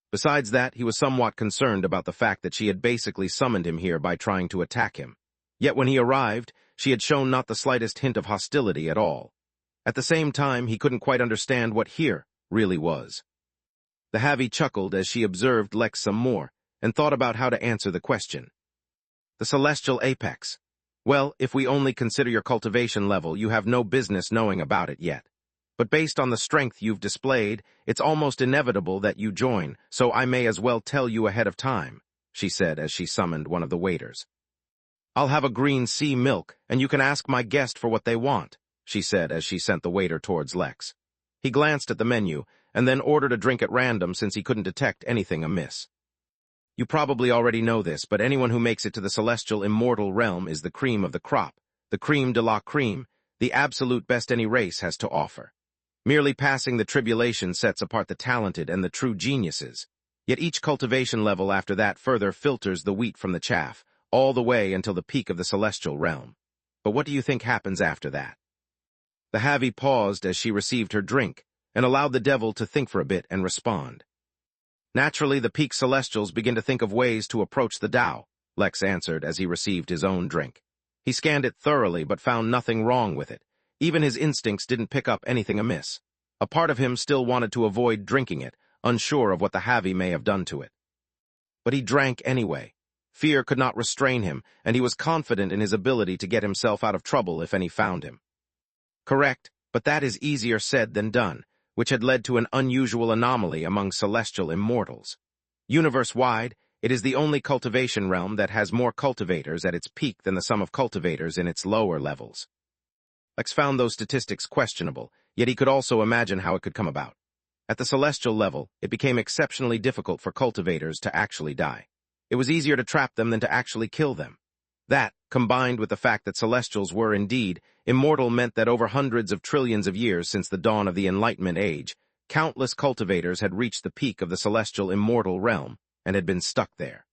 Besides that, he was somewhat concerned about the fact that she had basically summoned him here by trying to attack him. Yet when he arrived, she had shown not the slightest hint of hostility at all. At the same time, he couldn't quite understand what here really was. The Havi chuckled as she observed Lex some more, and thought about how to answer the question. The celestial apex. Well, if we only consider your cultivation level, you have no business knowing about it yet. But based on the strength you've displayed, it's almost inevitable that you join, so I may as well tell you ahead of time, she said as she summoned one of the waiters. I'll have a green sea milk, and you can ask my guest for what they want, she said as she sent the waiter towards Lex. He glanced at the menu, and then ordered a drink at random since he couldn't detect anything amiss. You probably already know this, but anyone who makes it to the celestial immortal realm is the cream of the crop, the creme de la creme, the absolute best any race has to offer. Merely passing the tribulation sets apart the talented and the true geniuses, yet each cultivation level after that further filters the wheat from the chaff, all the way until the peak of the celestial realm. But what do you think happens after that? The Havi paused as she received her drink, and allowed the devil to think for a bit and respond. Naturally, the peak celestials begin to think of ways to approach the Tao, Lex answered as he received his own drink. He scanned it thoroughly but found nothing wrong with it. Even his instincts didn't pick up anything amiss. A part of him still wanted to avoid drinking it, unsure of what the Havi may have done to it. But he drank anyway. Fear could not restrain him, and he was confident in his ability to get himself out of trouble if any found him. Correct, but that is easier said than done, which had led to an unusual anomaly among celestial immortals. Universe-wide, it is the only cultivation realm that has more cultivators at its peak than the sum of cultivators in its lower levels. Lex found those statistics questionable, yet he could also imagine how it could come about. At the celestial level, it became exceptionally difficult for cultivators to actually die. It was easier to trap them than to actually kill them. That, combined with the fact that celestials were indeed immortal, meant that over hundreds of trillions of years since the dawn of the Enlightenment Age, countless cultivators had reached the peak of the celestial immortal realm and had been stuck there.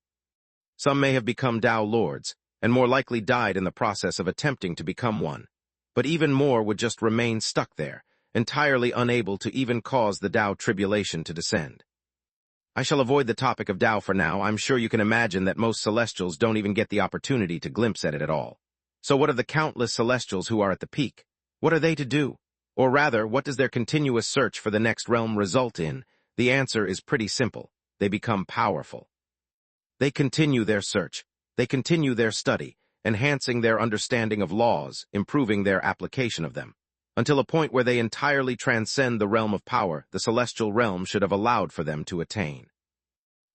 Some may have become Tao Lords, and more likely died in the process of attempting to become one. But even more would just remain stuck there, entirely unable to even cause the Tao tribulation to descend. I shall avoid the topic of Tao for now. I'm sure you can imagine that most celestials don't even get the opportunity to glimpse at it at all. So what of the countless celestials who are at the peak? What are they to do? Or rather, what does their continuous search for the next realm result in? The answer is pretty simple. They become powerful. They continue their search. They continue their study, enhancing their understanding of laws, improving their application of them, until a point where they entirely transcend the realm of power the celestial realm should have allowed for them to attain.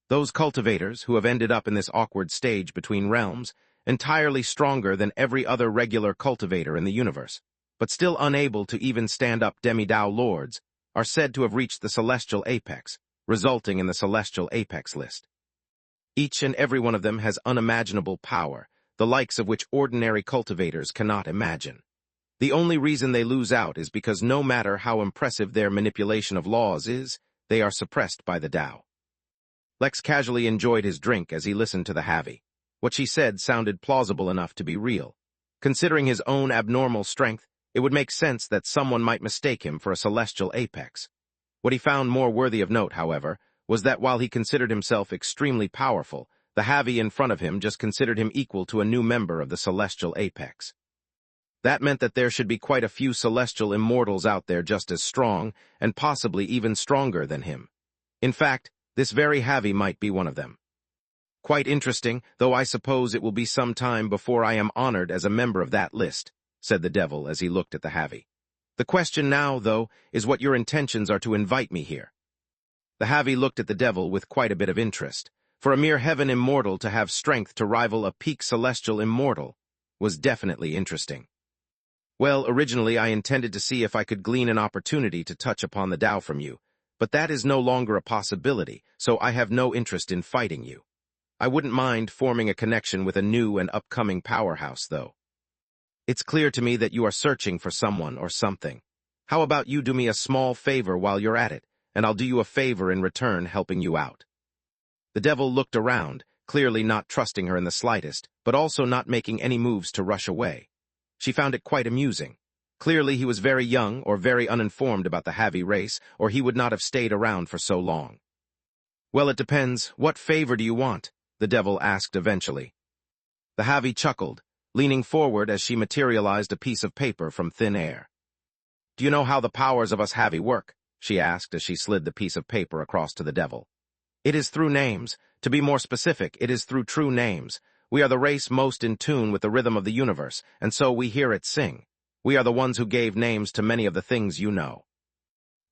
Those cultivators who have ended up in this awkward stage between realms, entirely stronger than every other regular cultivator in the universe, but still unable to even stand up demi-Tao lords, are said to have reached the celestial apex, resulting in the celestial apex list. Each and every one of them has unimaginable power, the likes of which ordinary cultivators cannot imagine. The only reason they lose out is because no matter how impressive their manipulation of laws is, they are suppressed by the Tao. Lex casually enjoyed his drink as he listened to the Havi. What she said sounded plausible enough to be real. Considering his own abnormal strength, it would make sense that someone might mistake him for a celestial apex. What he found more worthy of note, however, was that while he considered himself extremely powerful, the Havi in front of him just considered him equal to a new member of the celestial apex. That meant that there should be quite a few celestial immortals out there just as strong, and possibly even stronger than him. In fact, this very Havi might be one of them. Quite interesting, though I suppose it will be some time before I am honored as a member of that list, said the devil as he looked at the Havi. The question now, though, is what your intentions are to invite me here. The Havi looked at the devil with quite a bit of interest. For a mere heaven immortal to have strength to rival a peak celestial immortal was definitely interesting. Well, originally I intended to see if I could glean an opportunity to touch upon the Tao from you, but that is no longer a possibility, so I have no interest in fighting you. I wouldn't mind forming a connection with a new and upcoming powerhouse, though. It's clear to me that you are searching for someone or something. How about you do me a small favor while you're at it, and I'll do you a favor in return helping you out. The devil looked around, clearly not trusting her in the slightest, but also not making any moves to rush away. She found it quite amusing. Clearly he was very young or very uninformed about the Havi race, or he would not have stayed around for so long. "Well, it depends. What favor do you want?" the devil asked eventually. The Havi chuckled, leaning forward as she materialized a piece of paper from thin air. "Do you know how the powers of us Havi work?" she asked as she slid the piece of paper across to the devil. "It is through names. To be more specific, it is through true names. We are the race most in tune with the rhythm of the universe, and so we hear it sing. We are the ones who gave names to many of the things you know.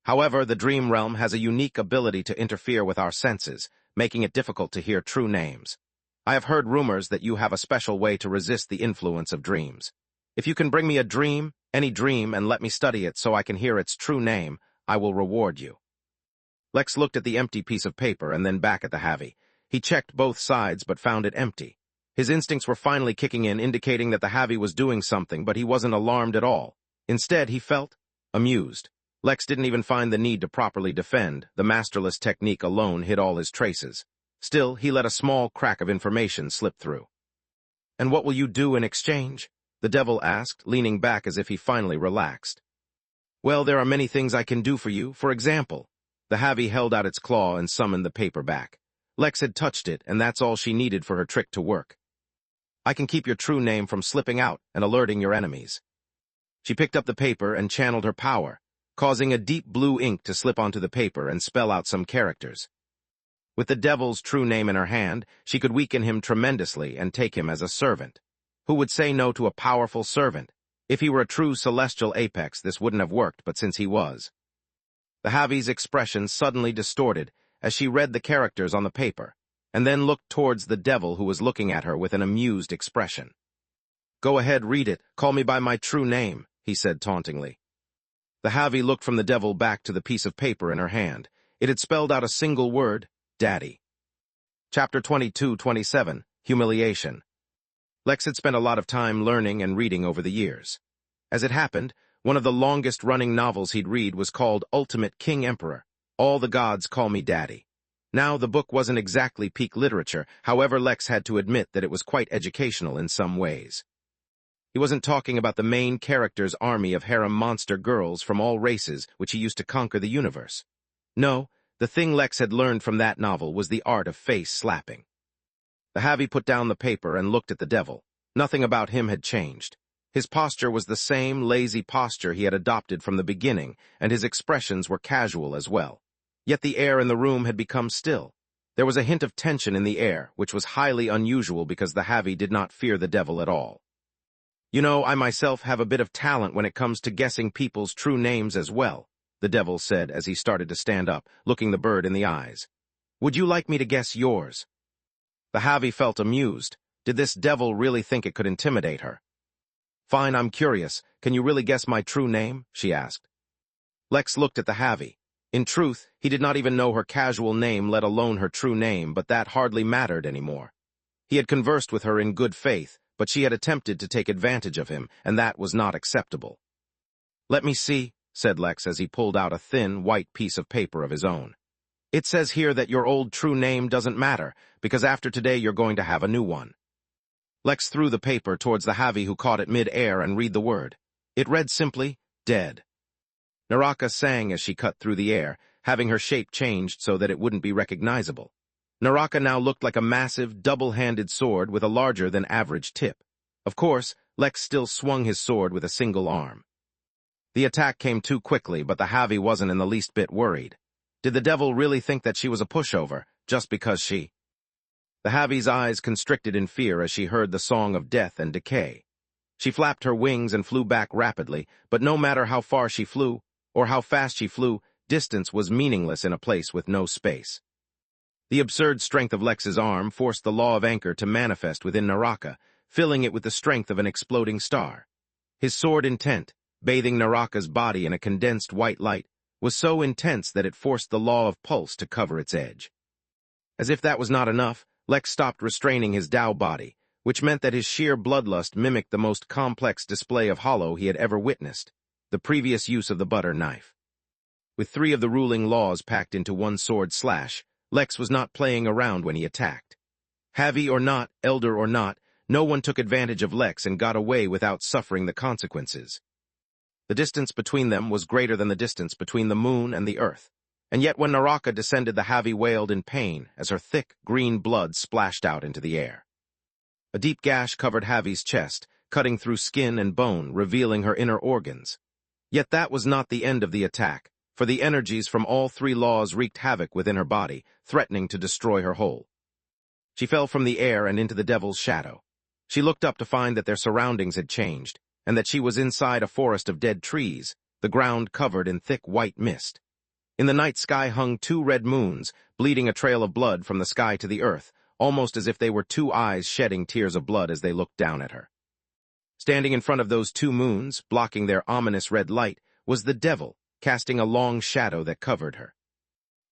However, the dream realm has a unique ability to interfere with our senses, making it difficult to hear true names. I have heard rumors that you have a special way to resist the influence of dreams. If you can bring me a dream, any dream, and let me study it so I can hear its true name, I will reward you." Lex looked at the empty piece of paper and then back at the Havi. He checked both sides but found it empty. His instincts were finally kicking in, indicating that the Havi was doing something, but he wasn't alarmed at all. Instead, he felt amused. Lex didn't even find the need to properly defend. The masterless technique alone hid all his traces. Still, he let a small crack of information slip through. "And what will you do in exchange?" the devil asked, leaning back as if he finally relaxed. "Well, there are many things I can do for you. For example," the Havi held out its claw and summoned the paper back. Lex had touched it, and that's all she needed for her trick to work. "I can keep your true name from slipping out and alerting your enemies." She picked up the paper and channeled her power, causing a deep blue ink to slip onto the paper and spell out some characters. With the devil's true name in her hand, she could weaken him tremendously and take him as a servant. Who would say no to a powerful servant? If he were a true celestial apex, this wouldn't have worked, but since he was. The Havi's expression suddenly distorted as she read the characters on the paper, and then looked towards the devil who was looking at her with an amused expression. "Go ahead, read it. Call me by my true name," he said tauntingly. The Havi looked from the devil back to the piece of paper in her hand. It had spelled out a single word: Daddy. Chapter 22-27, Humiliation. Lex had spent a lot of time learning and reading over the years. As it happened, one of the longest-running novels he'd read was called Ultimate King Emperor. All the Gods Call Me Daddy. Now, the book wasn't exactly peak literature, however Lex had to admit that it was quite educational in some ways. He wasn't talking about the main character's army of harem monster girls from all races which he used to conquer the universe. No, the thing Lex had learned from that novel was the art of face slapping. The Havi put down the paper and looked at the devil. Nothing about him had changed. His posture was the same lazy posture he had adopted from the beginning, and his expressions were casual as well. Yet the air in the room had become still. There was a hint of tension in the air, which was highly unusual because the Havi did not fear the devil at all. "You know, I myself have a bit of talent when it comes to guessing people's true names as well," the devil said as he started to stand up, looking the bird in the eyes. "Would you like me to guess yours?" The Havi felt amused. Did this devil really think it could intimidate her? "Fine, I'm curious. Can you really guess my true name?" she asked. Lex looked at the Havi. In truth, he did not even know her casual name, let alone her true name, but that hardly mattered anymore. He had conversed with her in good faith, but she had attempted to take advantage of him, and that was not acceptable. "Let me see," said Lex as he pulled out a thin, white piece of paper of his own. "It says here that your old true name doesn't matter, because after today you're going to have a new one." Lex threw the paper towards the Havi, who caught it mid-air and read the word. It read simply, "Dead." Naraka sang as she cut through the air, having her shape changed so that it wouldn't be recognizable. Naraka now looked like a massive, double-handed sword with a larger-than-average tip. Of course, Lex still swung his sword with a single arm. The attack came too quickly, but the Havi wasn't in the least bit worried. Did the devil really think that she was a pushover, just because she... The Havi's eyes constricted in fear as she heard the song of death and decay. She flapped her wings and flew back rapidly, but no matter how far she flew, or how fast she flew, distance was meaningless in a place with no space. The absurd strength of Lex's arm forced the law of anchor to manifest within Naraka, filling it with the strength of an exploding star. His sword intent, bathing Naraka's body in a condensed white light, was so intense that it forced the law of pulse to cover its edge. As if that was not enough, Lex stopped restraining his Tao body, which meant that his sheer bloodlust mimicked the most complex display of hollow he had ever witnessed, the previous use of the butter knife. With 3 of the ruling laws packed into one sword slash, Lex was not playing around when he attacked. Heavy or not, elder or not, no one took advantage of Lex and got away without suffering the consequences. The distance between them was greater than the distance between the moon and the earth, and yet when Naraka descended, the Heavy wailed in pain as her thick, green blood splashed out into the air. A deep gash covered Heavy's chest, cutting through skin and bone, revealing her inner organs. Yet that was not the end of the attack, for the energies from all three laws wreaked havoc within her body, threatening to destroy her whole. She fell from the air and into the devil's shadow. She looked up to find that their surroundings had changed, and that she was inside a forest of dead trees, the ground covered in thick white mist. In the night sky hung two red moons, bleeding a trail of blood from the sky to the earth, almost as if they were two eyes shedding tears of blood as they looked down at her. Standing in front of those two moons, blocking their ominous red light, was the devil, casting a long shadow that covered her.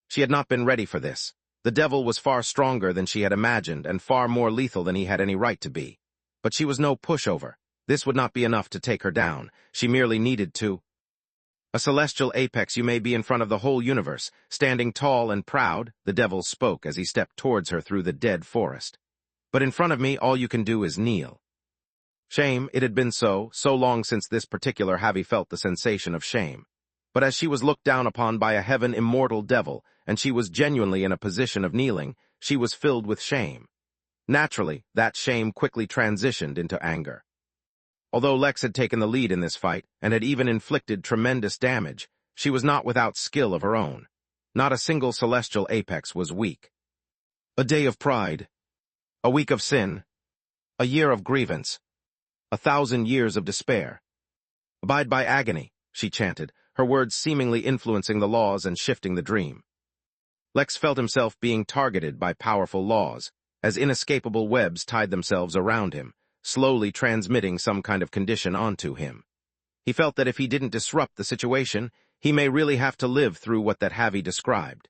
She had not been ready for this. The devil was far stronger than she had imagined and far more lethal than he had any right to be. But she was no pushover. This would not be enough to take her down. She merely needed to. A celestial apex, you may be in front of the whole universe, standing tall and proud, the devil spoke as he stepped towards her through the dead forest. But in front of me, all you can do is kneel. Shame, it had been so long since this particular Heavy felt the sensation of shame. But as she was looked down upon by a heaven immortal devil, and she was genuinely in a position of kneeling, she was filled with shame. Naturally, that shame quickly transitioned into anger. Although Lex had taken the lead in this fight, and had even inflicted tremendous damage, she was not without skill of her own. Not a single celestial apex was weak. A day of pride. A week of sin. A year of grievance. 1,000 years of despair. Abide by agony, she chanted, her words seemingly influencing the laws and shifting the dream. Lex felt himself being targeted by powerful laws, as inescapable webs tied themselves around him, slowly transmitting some kind of condition onto him. He felt that if he didn't disrupt the situation, he may really have to live through what that Heavy described.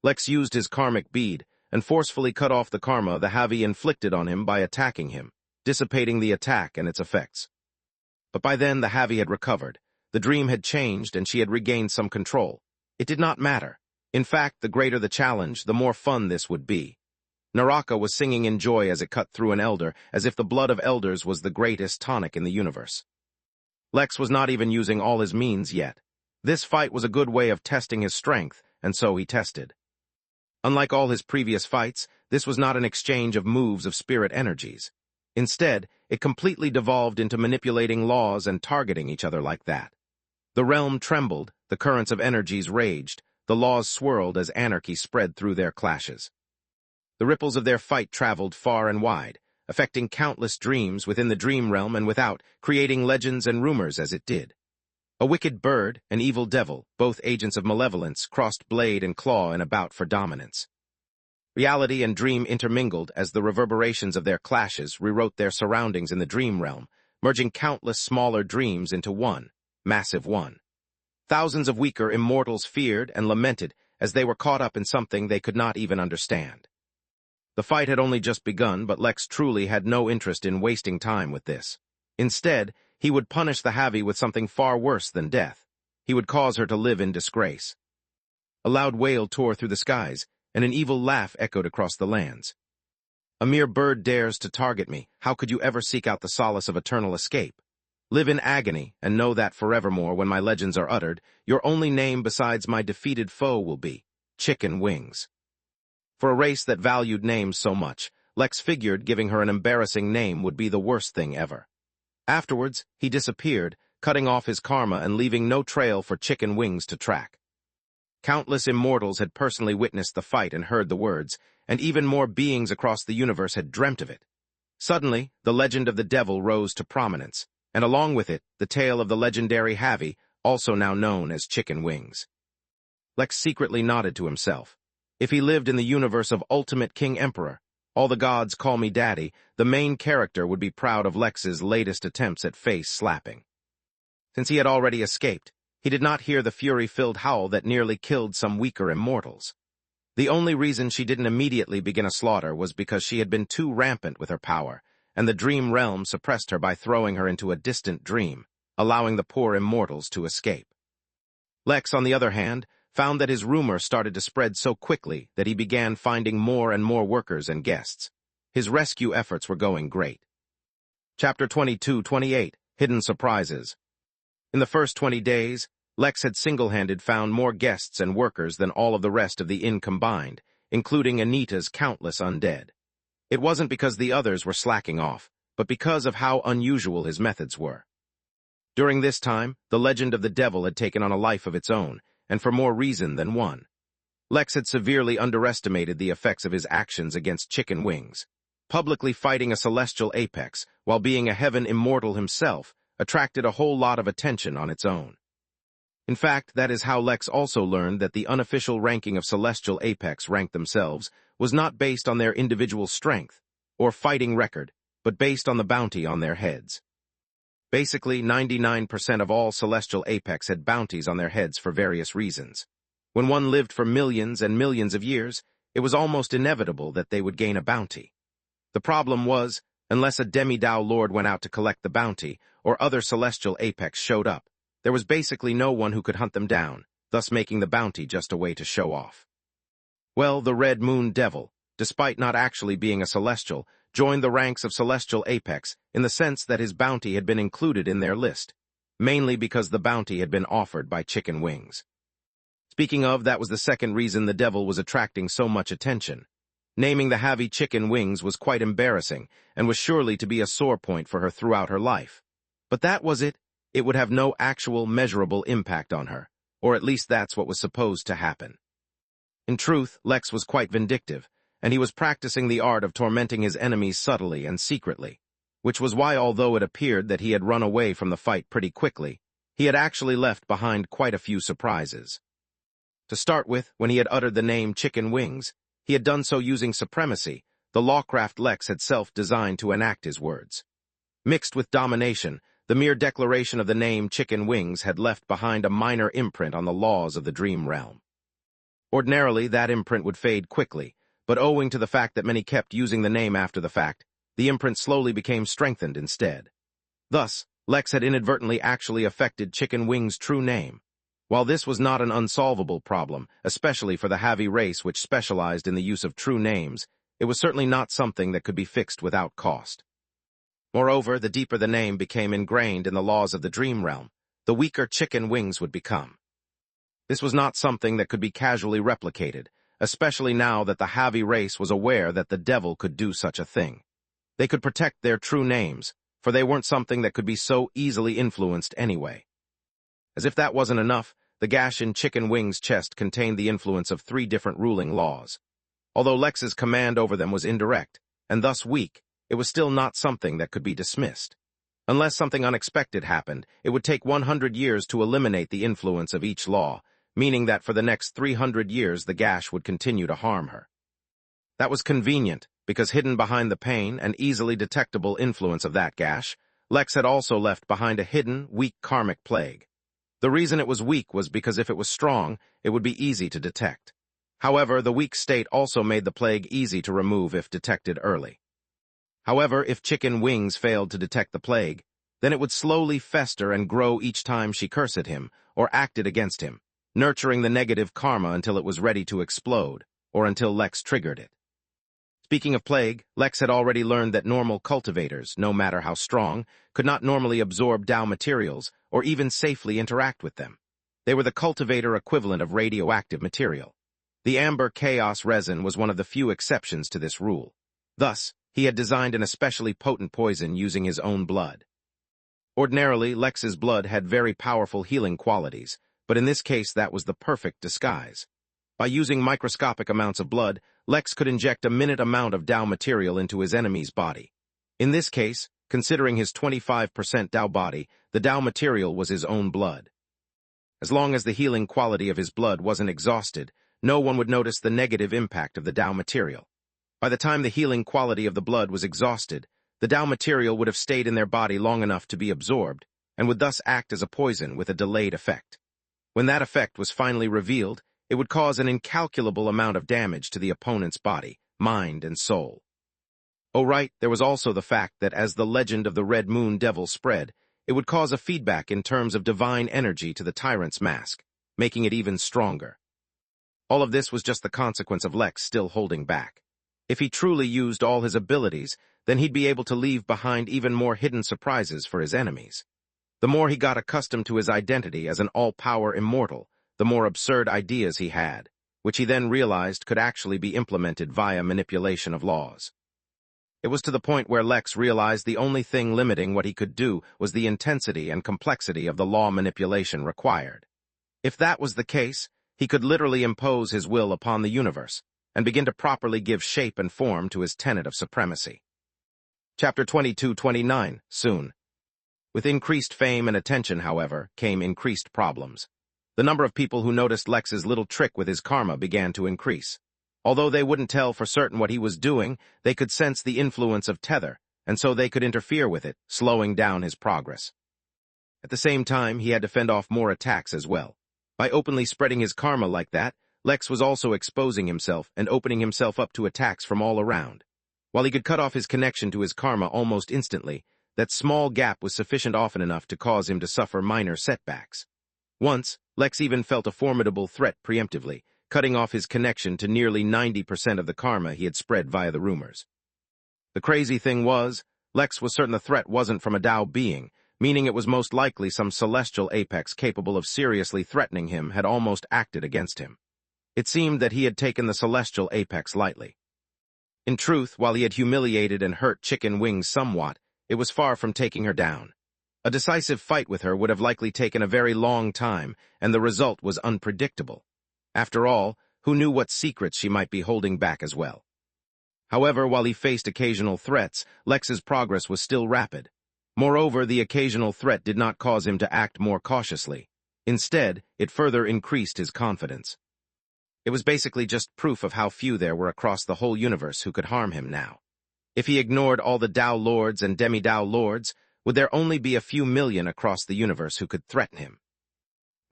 Lex used his karmic bead and forcefully cut off the karma the Heavy inflicted on him by attacking him, dissipating the attack and its effects. But by then the Heavy had recovered. The dream had changed and she had regained some control. It did not matter. In fact, the greater the challenge, the more fun this would be. Naraka was singing in joy as it cut through an elder, as if the blood of elders was the greatest tonic in the universe. Lex was not even using all his means yet. This fight was a good way of testing his strength, and so he tested. Unlike all his previous fights, this was not an exchange of moves of spirit energies. Instead, it completely devolved into manipulating laws and targeting each other like that. The realm trembled, the currents of energies raged, the laws swirled as anarchy spread through their clashes. The ripples of their fight traveled far and wide, affecting countless dreams within the dream realm and without, creating legends and rumors as it did. A wicked bird, an evil devil, both agents of malevolence, crossed blade and claw in a bout for dominance. Reality and dream intermingled as the reverberations of their clashes rewrote their surroundings in the dream realm, merging countless smaller dreams into one, massive one. Thousands of weaker immortals feared and lamented as they were caught up in something they could not even understand. The fight had only just begun, but Lex truly had no interest in wasting time with this. Instead, he would punish the Heavy with something far worse than death. He would cause her to live in disgrace. A loud wail tore through the skies, and an evil laugh echoed across the lands. A mere bird dares to target me. How could you ever seek out the solace of eternal escape? Live in agony, and know that forevermore when my legends are uttered, your only name besides my defeated foe will be Chicken Wings. For a race that valued names so much, Lex figured giving her an embarrassing name would be the worst thing ever. Afterwards, he disappeared, cutting off his karma and leaving no trail for Chicken Wings to track. Countless immortals had personally witnessed the fight and heard the words, and even more beings across the universe had dreamt of it. Suddenly, the legend of the devil rose to prominence, and along with it, the tale of the legendary Heavy, also now known as Chicken Wings. Lex secretly nodded to himself. If he lived in the universe of Ultimate King Emperor, all the gods call me daddy, the main character would be proud of Lex's latest attempts at face slapping. Since he had already escaped, he did not hear the fury-filled howl that nearly killed some weaker immortals. The only reason she didn't immediately begin a slaughter was because she had been too rampant with her power, and the dream realm suppressed her by throwing her into a distant dream, allowing the poor immortals to escape. Lex, on the other hand, found that his rumor started to spread so quickly that he began finding more and more workers and guests. His rescue efforts were going great. Chapter 22-28, Hidden Surprises. In the first 20 days, Lex had single-handed found more guests and workers than all of the rest of the inn combined, including Anita's countless undead. It wasn't because the others were slacking off, but because of how unusual his methods were. During this time, the legend of the devil had taken on a life of its own, and for more reason than one. Lex had severely underestimated the effects of his actions against chicken wings. Publicly fighting a celestial apex, while being a heaven immortal himself, attracted a whole lot of attention on its own. In fact, that is how Lex also learned that the unofficial ranking of celestial apex ranked themselves was not based on their individual strength or fighting record, but based on the bounty on their heads. Basically, 99% of all celestial apex had bounties on their heads for various reasons. When one lived for millions and millions of years, it was almost inevitable that they would gain a bounty. The problem was, unless a demi-Dao lord went out to collect the bounty, or other celestial apex showed up, there was basically no one who could hunt them down, thus making the bounty just a way to show off. Well, the Red Moon Devil, despite not actually being a celestial, joined the ranks of celestial apex in the sense that his bounty had been included in their list, mainly because the bounty had been offered by chicken wings. Speaking of, that was the second reason the devil was attracting so much attention. Naming the Javi chicken wings was quite embarrassing and was surely to be a sore point for her throughout her life. But that was it. It would have no actual measurable impact on her, or at least that's what was supposed to happen. In truth, Lex was quite vindictive, and he was practicing the art of tormenting his enemies subtly and secretly, which was why, although it appeared that he had run away from the fight pretty quickly, he had actually left behind quite a few surprises. To start with, when he had uttered the name Chicken Wings, he had done so using supremacy, the lawcraft Lex had self-designed to enact his words. Mixed with domination, the mere declaration of the name Chicken Wings had left behind a minor imprint on the laws of the dream realm. Ordinarily, that imprint would fade quickly, but owing to the fact that many kept using the name after the fact, the imprint slowly became strengthened instead. Thus, Lex had inadvertently actually affected Chicken Wings' true name. While this was not an unsolvable problem, especially for the Javi race which specialized in the use of true names, it was certainly not something that could be fixed without cost. Moreover, the deeper the name became ingrained in the laws of the dream realm, the weaker Chicken Wings would become. This was not something that could be casually replicated, especially now that the Javi race was aware that the devil could do such a thing. They could protect their true names, for they weren't something that could be so easily influenced anyway. As if that wasn't enough, the gash in Chicken Wings' chest contained the influence of 3 different ruling laws. Although Lex's command over them was indirect, and thus weak, it was still not something that could be dismissed. Unless something unexpected happened, it would take 100 years to eliminate the influence of each law, meaning that for the next 300 years the gash would continue to harm her. That was convenient, because hidden behind the pain and easily detectable influence of that gash, Lex had also left behind a hidden, weak karmic plague. The reason it was weak was because if it was strong, it would be easy to detect. However, the weak state also made the plague easy to remove if detected early. However, if Chicken Wings failed to detect the plague, then it would slowly fester and grow each time she cursed him or acted against him, nurturing the negative karma until it was ready to explode, or until Lex triggered it. Speaking of plague, Lex had already learned that normal cultivators, no matter how strong, could not normally absorb Dao materials or even safely interact with them. They were the cultivator equivalent of radioactive material. The amber chaos resin was one of the few exceptions to this rule. Thus, he had designed an especially potent poison using his own blood. Ordinarily, Lex's blood had very powerful healing qualities, but in this case that was the perfect disguise. By using microscopic amounts of blood, Lex could inject a minute amount of Dao material into his enemy's body. In this case, considering his 25% Dao body, the Dao material was his own blood. As long as the healing quality of his blood wasn't exhausted, no one would notice the negative impact of the Dao material. By the time the healing quality of the blood was exhausted, the Dao material would have stayed in their body long enough to be absorbed, and would thus act as a poison with a delayed effect. When that effect was finally revealed, it would cause an incalculable amount of damage to the opponent's body, mind, and soul. Oh right, there was also the fact that as the legend of the Red Moon Devil spread, it would cause a feedback in terms of divine energy to the tyrant's mask, making it even stronger. All of this was just the consequence of Lex still holding back. If he truly used all his abilities, then he'd be able to leave behind even more hidden surprises for his enemies. The more he got accustomed to his identity as an all-power immortal, the more absurd ideas he had, which he then realized could actually be implemented via manipulation of laws. It was to the point where Lex realized the only thing limiting what he could do was the intensity and complexity of the law manipulation required. If that was the case, he could literally impose his will upon the universe and begin to properly give shape and form to his tenet of supremacy. Chapter 22-29, soon. With increased fame and attention, however, came increased problems. The number of people who noticed Lex's little trick with his karma began to increase. Although they wouldn't tell for certain what he was doing, they could sense the influence of Tether, and so they could interfere with it, slowing down his progress. At the same time, he had to fend off more attacks as well. By openly spreading his karma like that, Lex was also exposing himself and opening himself up to attacks from all around. While he could cut off his connection to his karma almost instantly, that small gap was sufficient often enough to cause him to suffer minor setbacks. Once, Lex even felt a formidable threat preemptively, cutting off his connection to nearly 90% of the karma he had spread via the rumors. The crazy thing was, Lex was certain the threat wasn't from a Tao being, meaning it was most likely some celestial apex capable of seriously threatening him had almost acted against him. It seemed that he had taken the celestial apex lightly. In truth, while he had humiliated and hurt Chicken Wings somewhat, it was far from taking her down. A decisive fight with her would have likely taken a very long time, and the result was unpredictable. After all, who knew what secrets she might be holding back as well? However, while he faced occasional threats, Lex's progress was still rapid. Moreover, the occasional threat did not cause him to act more cautiously. Instead, it further increased his confidence. It was basically just proof of how few there were across the whole universe who could harm him now. If he ignored all the Tao Lords and Demi-Tao Lords, would there only be a few million across the universe who could threaten him?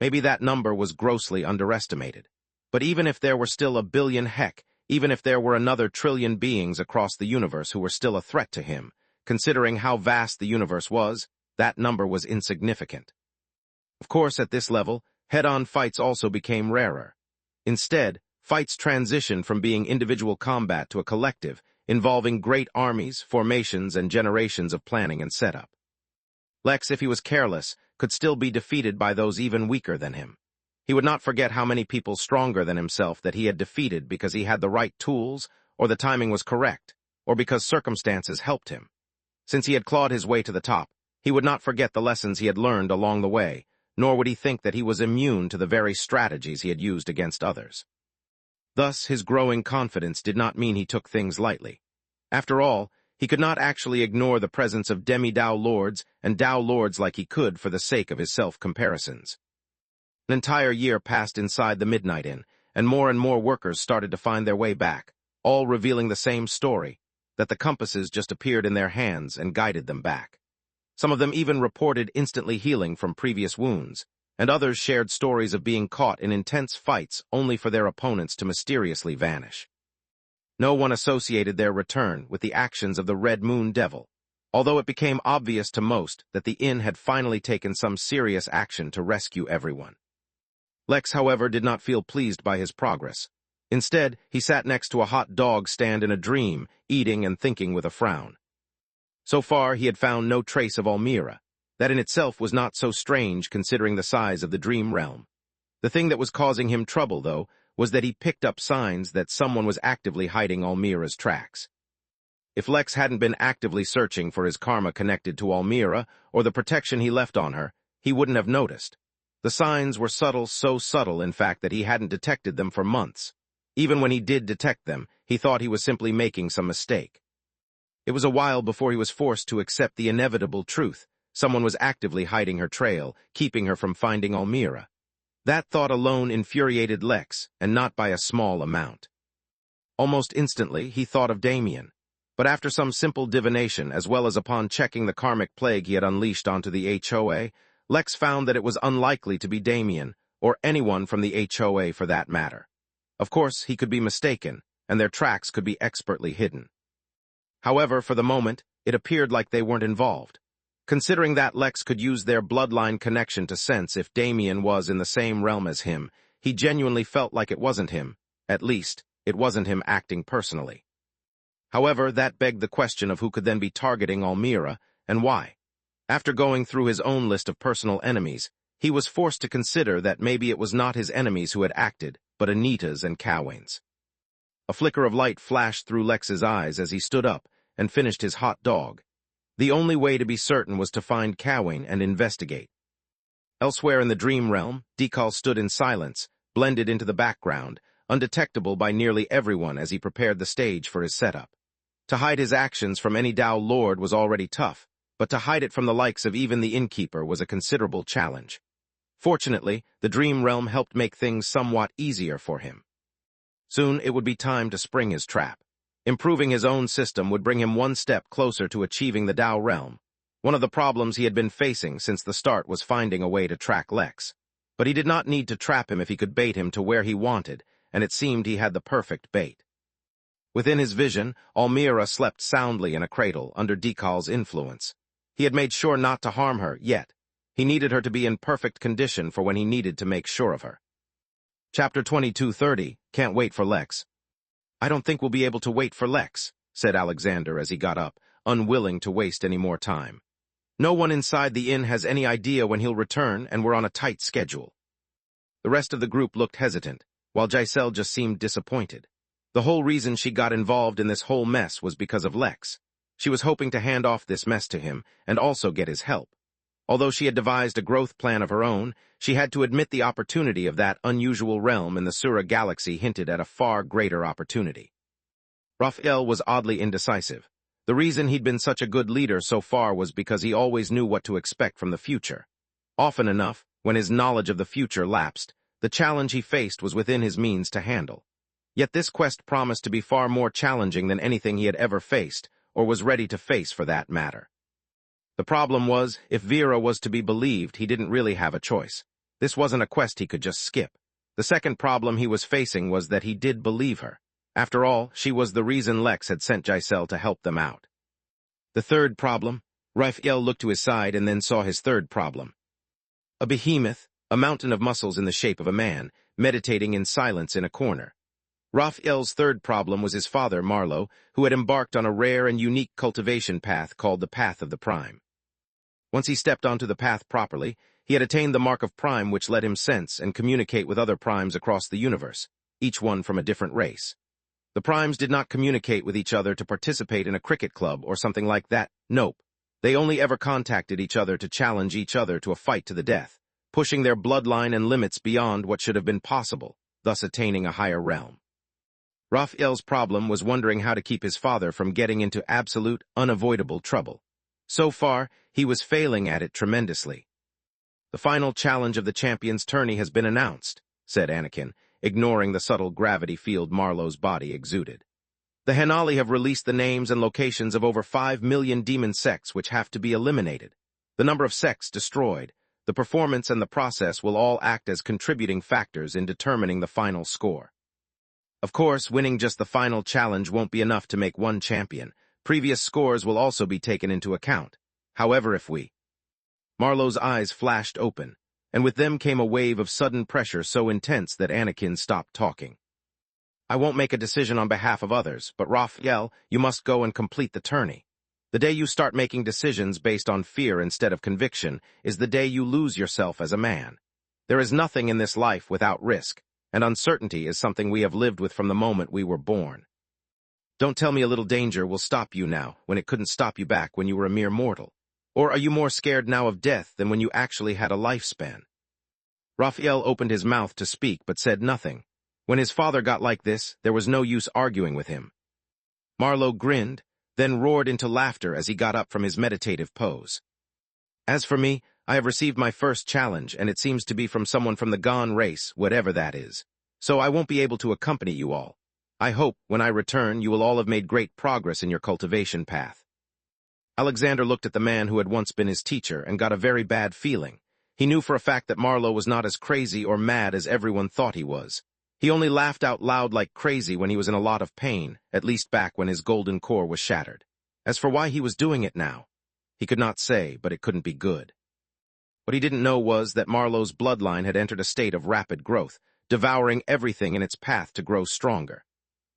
Maybe that number was grossly underestimated. But even if there were still a billion, heck, even if there were another trillion beings across the universe who were still a threat to him, considering how vast the universe was, that number was insignificant. Of course, at this level, head-on fights also became rarer. Instead, fights transitioned from being individual combat to a collective, involving great armies, formations, and generations of planning and setup. Lex, if he was careless, could still be defeated by those even weaker than him. He would not forget how many people stronger than himself that he had defeated because he had the right tools, or the timing was correct, or because circumstances helped him. Since he had clawed his way to the top, he would not forget the lessons he had learned along the way, nor would he think that he was immune to the very strategies he had used against others. Thus, his growing confidence did not mean he took things lightly. After all, he could not actually ignore the presence of Demi-Tao Lords and Tao Lords like he could for the sake of his self-comparisons. An entire year passed inside the Midnight Inn, and more workers started to find their way back, all revealing the same story, that the compasses just appeared in their hands and guided them back. Some of them even reported instantly healing from previous wounds, and others shared stories of being caught in intense fights only for their opponents to mysteriously vanish. No one associated their return with the actions of the Red Moon Devil, although it became obvious to most that the inn had finally taken some serious action to rescue everyone. Lex, however, did not feel pleased by his progress. Instead, he sat next to a hot dog stand in a dream, eating and thinking with a frown. So far, he had found no trace of Almira. That in itself was not so strange considering the size of the dream realm. The thing that was causing him trouble, though, was that he picked up signs that someone was actively hiding Almira's tracks. If Lex hadn't been actively searching for his karma connected to Almira or the protection he left on her, he wouldn't have noticed. The signs were subtle, so subtle, in fact, that he hadn't detected them for months. Even when he did detect them, he thought he was simply making some mistake. It was a while before he was forced to accept the inevitable truth. Someone was actively hiding her trail, keeping her from finding Almira. That thought alone infuriated Lex, and not by a small amount. Almost instantly, he thought of Damien. But after some simple divination, as well as upon checking the karmic plague he had unleashed onto the HOA, Lex found that it was unlikely to be Damien, or anyone from the HOA for that matter. Of course, he could be mistaken, and their tracks could be expertly hidden. However, for the moment, it appeared like they weren't involved. Considering that Lex could use their bloodline connection to sense if Damien was in the same realm as him, he genuinely felt like it wasn't him. At least, it wasn't him acting personally. However, that begged the question of who could then be targeting Almira, and why. After going through his own list of personal enemies, he was forced to consider that maybe it was not his enemies who had acted, but Anita's and Cowayne's. A flicker of light flashed through Lex's eyes as he stood up and finished his hot dog. The only way to be certain was to find Cowayne and investigate. Elsewhere in the dream realm, Dekal stood in silence, blended into the background, undetectable by nearly everyone as he prepared the stage for his setup. To hide his actions from any Dao Lord was already tough, but to hide it from the likes of even the Innkeeper was a considerable challenge. Fortunately, the dream realm helped make things somewhat easier for him. Soon it would be time to spring his trap. Improving his own system would bring him one step closer to achieving the Dao realm. One of the problems he had been facing since the start was finding a way to track Lex. But he did not need to trap him if he could bait him to where he wanted, and it seemed he had the perfect bait. Within his vision, Almira slept soundly in a cradle under Dekal's influence. He had made sure not to harm her, yet he needed her to be in perfect condition for when he needed to make sure of her. Chapter 22:30, Can't Wait for Lex. I don't think we'll be able to wait for Lex, said Alexander as he got up, unwilling to waste any more time. No one inside the inn has any idea when he'll return, and we're on a tight schedule. The rest of the group looked hesitant, while Giselle just seemed disappointed. The whole reason she got involved in this whole mess was because of Lex. She was hoping to hand off this mess to him, and also get his help. Although she had devised a growth plan of her own, she had to admit the opportunity of that unusual realm in the Sura galaxy hinted at a far greater opportunity. Raphael was oddly indecisive. The reason he'd been such a good leader so far was because he always knew what to expect from the future. Often enough, when his knowledge of the future lapsed, the challenge he faced was within his means to handle. Yet this quest promised to be far more challenging than anything he had ever faced, or was ready to face for that matter. The problem was, if Vera was to be believed, he didn't really have a choice. This wasn't a quest he could just skip. The second problem he was facing was that he did believe her. After all, she was the reason Lex had sent Giselle to help them out. The third problem? Raphael looked to his side and then saw his third problem. A behemoth, a mountain of muscles in the shape of a man, meditating in silence in a corner. Raphael's third problem was his father, Marlowe, who had embarked on a rare and unique cultivation path called the Path of the Prime. Once he stepped onto the path properly, he had attained the mark of Prime, which let him sense and communicate with other Primes across the universe, each one from a different race. The Primes did not communicate with each other to participate in a cricket club or something like that. Nope. They only ever contacted each other to challenge each other to a fight to the death, pushing their bloodline and limits beyond what should have been possible, thus attaining a higher realm. Raphael's problem was wondering how to keep his father from getting into absolute, unavoidable trouble. So far, he was failing at it tremendously. The final challenge of the champion's tourney has been announced, said Anakin, ignoring the subtle gravity field Marlowe's body exuded. The Hanali have released the names and locations of over 5 million demon sects which have to be eliminated. The number of sects destroyed, the performance and the process will all act as contributing factors in determining the final score. Of course, winning just the final challenge won't be enough to make one champion. Previous scores will also be taken into account. However, if we... Marlowe's eyes flashed open, and with them came a wave of sudden pressure so intense that Anakin stopped talking. I won't make a decision on behalf of others, but Raphael, you must go and complete the tourney. The day you start making decisions based on fear instead of conviction is the day you lose yourself as a man. There is nothing in this life without risk, and uncertainty is something we have lived with from the moment we were born. Don't tell me a little danger will stop you now, when it couldn't stop you back when you were a mere mortal. Or are you more scared now of death than when you actually had a lifespan? Raphael opened his mouth to speak but said nothing. When his father got like this, there was no use arguing with him. Marlowe grinned, then roared into laughter as he got up from his meditative pose. As for me, I have received my first challenge, and it seems to be from someone from the Gone race, whatever that is. So I won't be able to accompany you all. I hope, when I return, you will all have made great progress in your cultivation path. Alexander looked at the man who had once been his teacher and got a very bad feeling. He knew for a fact that Marlowe was not as crazy or mad as everyone thought he was. He only laughed out loud like crazy when he was in a lot of pain, at least back when his golden core was shattered. As for why he was doing it now, he could not say, but it couldn't be good. What he didn't know was that Marlowe's bloodline had entered a state of rapid growth, devouring everything in its path to grow stronger.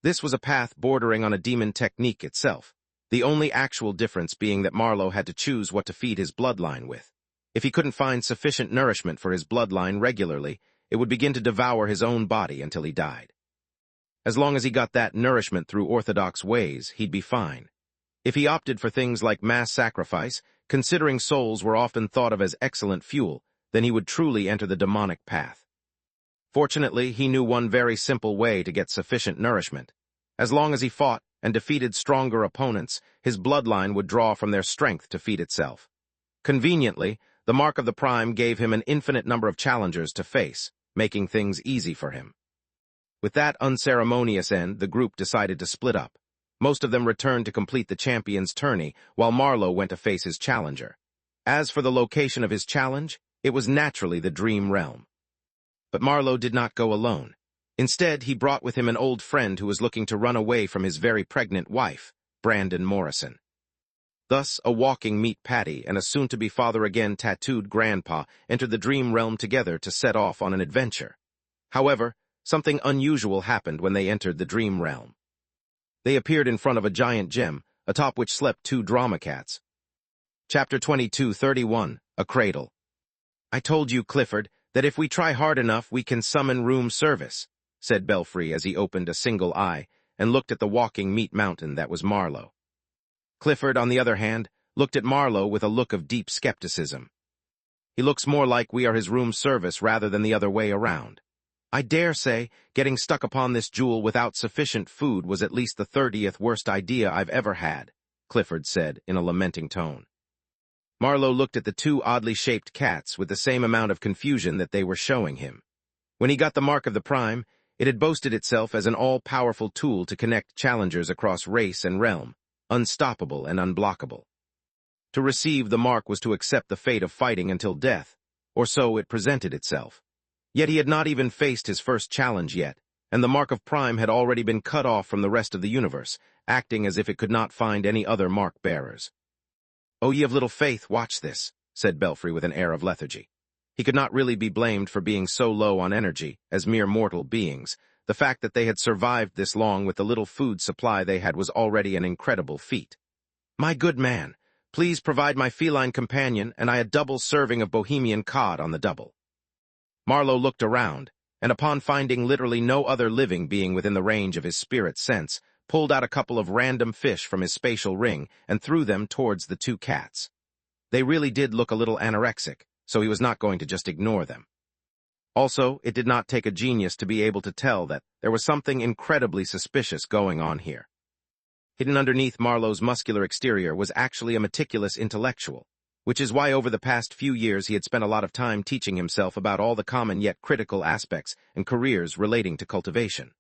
This was a path bordering on a demon technique itself, the only actual difference being that Marlowe had to choose what to feed his bloodline with. If he couldn't find sufficient nourishment for his bloodline regularly, it would begin to devour his own body until he died. As long as he got that nourishment through orthodox ways, he'd be fine. If he opted for things like mass sacrifice, considering souls were often thought of as excellent fuel, then he would truly enter the demonic path. Fortunately, he knew one very simple way to get sufficient nourishment. As long as he fought and defeated stronger opponents, his bloodline would draw from their strength to feed itself. Conveniently, the Mark of the Prime gave him an infinite number of challengers to face, making things easy for him. With that unceremonious end, the group decided to split up. Most of them returned to complete the champion's tourney, while Marlowe went to face his challenger. As for the location of his challenge, it was naturally the Dream Realm. But Marlowe did not go alone. Instead, he brought with him an old friend who was looking to run away from his very pregnant wife, Brandon Morrison. Thus, a walking meat patty and a soon-to-be father-again tattooed grandpa entered the Dream Realm together to set off on an adventure. However, something unusual happened when they entered the Dream Realm. They appeared in front of a giant gem, atop which slept two drama cats. Chapter 22:31, A Cradle. "I told you, Clifford, that if we try hard enough, we can summon room service," said Belfry as he opened a single eye and looked at the walking meat mountain that was Marlowe. Clifford, on the other hand, looked at Marlowe with a look of deep skepticism. "He looks more like we are his room service rather than the other way around. I dare say getting stuck upon this jewel without sufficient food was at least the 30th worst idea I've ever had," Clifford said in a lamenting tone. Marlowe looked at the two oddly shaped cats with the same amount of confusion that they were showing him. When he got the Mark of the Prime, it had boasted itself as an all-powerful tool to connect challengers across race and realm, unstoppable and unblockable. To receive the Mark was to accept the fate of fighting until death, or so it presented itself. Yet he had not even faced his first challenge yet, and the Mark of Prime had already been cut off from the rest of the universe, acting as if it could not find any other Mark-bearers. "O ye of little faith, watch this," said Belfry with an air of lethargy. He could not really be blamed for being so low on energy, as mere mortal beings. The fact that they had survived this long with the little food supply they had was already an incredible feat. "My good man, please provide my feline companion and I a double serving of Bohemian cod on the double." Marlowe looked around, and upon finding literally no other living being within the range of his spirit sense, pulled out a couple of random fish from his spatial ring and threw them towards the two cats. They really did look a little anorexic, so he was not going to just ignore them. Also, it did not take a genius to be able to tell that there was something incredibly suspicious going on here. Hidden underneath Marlowe's muscular exterior was actually a meticulous intellectual, which is why over the past few years he had spent a lot of time teaching himself about all the common yet critical aspects and careers relating to cultivation.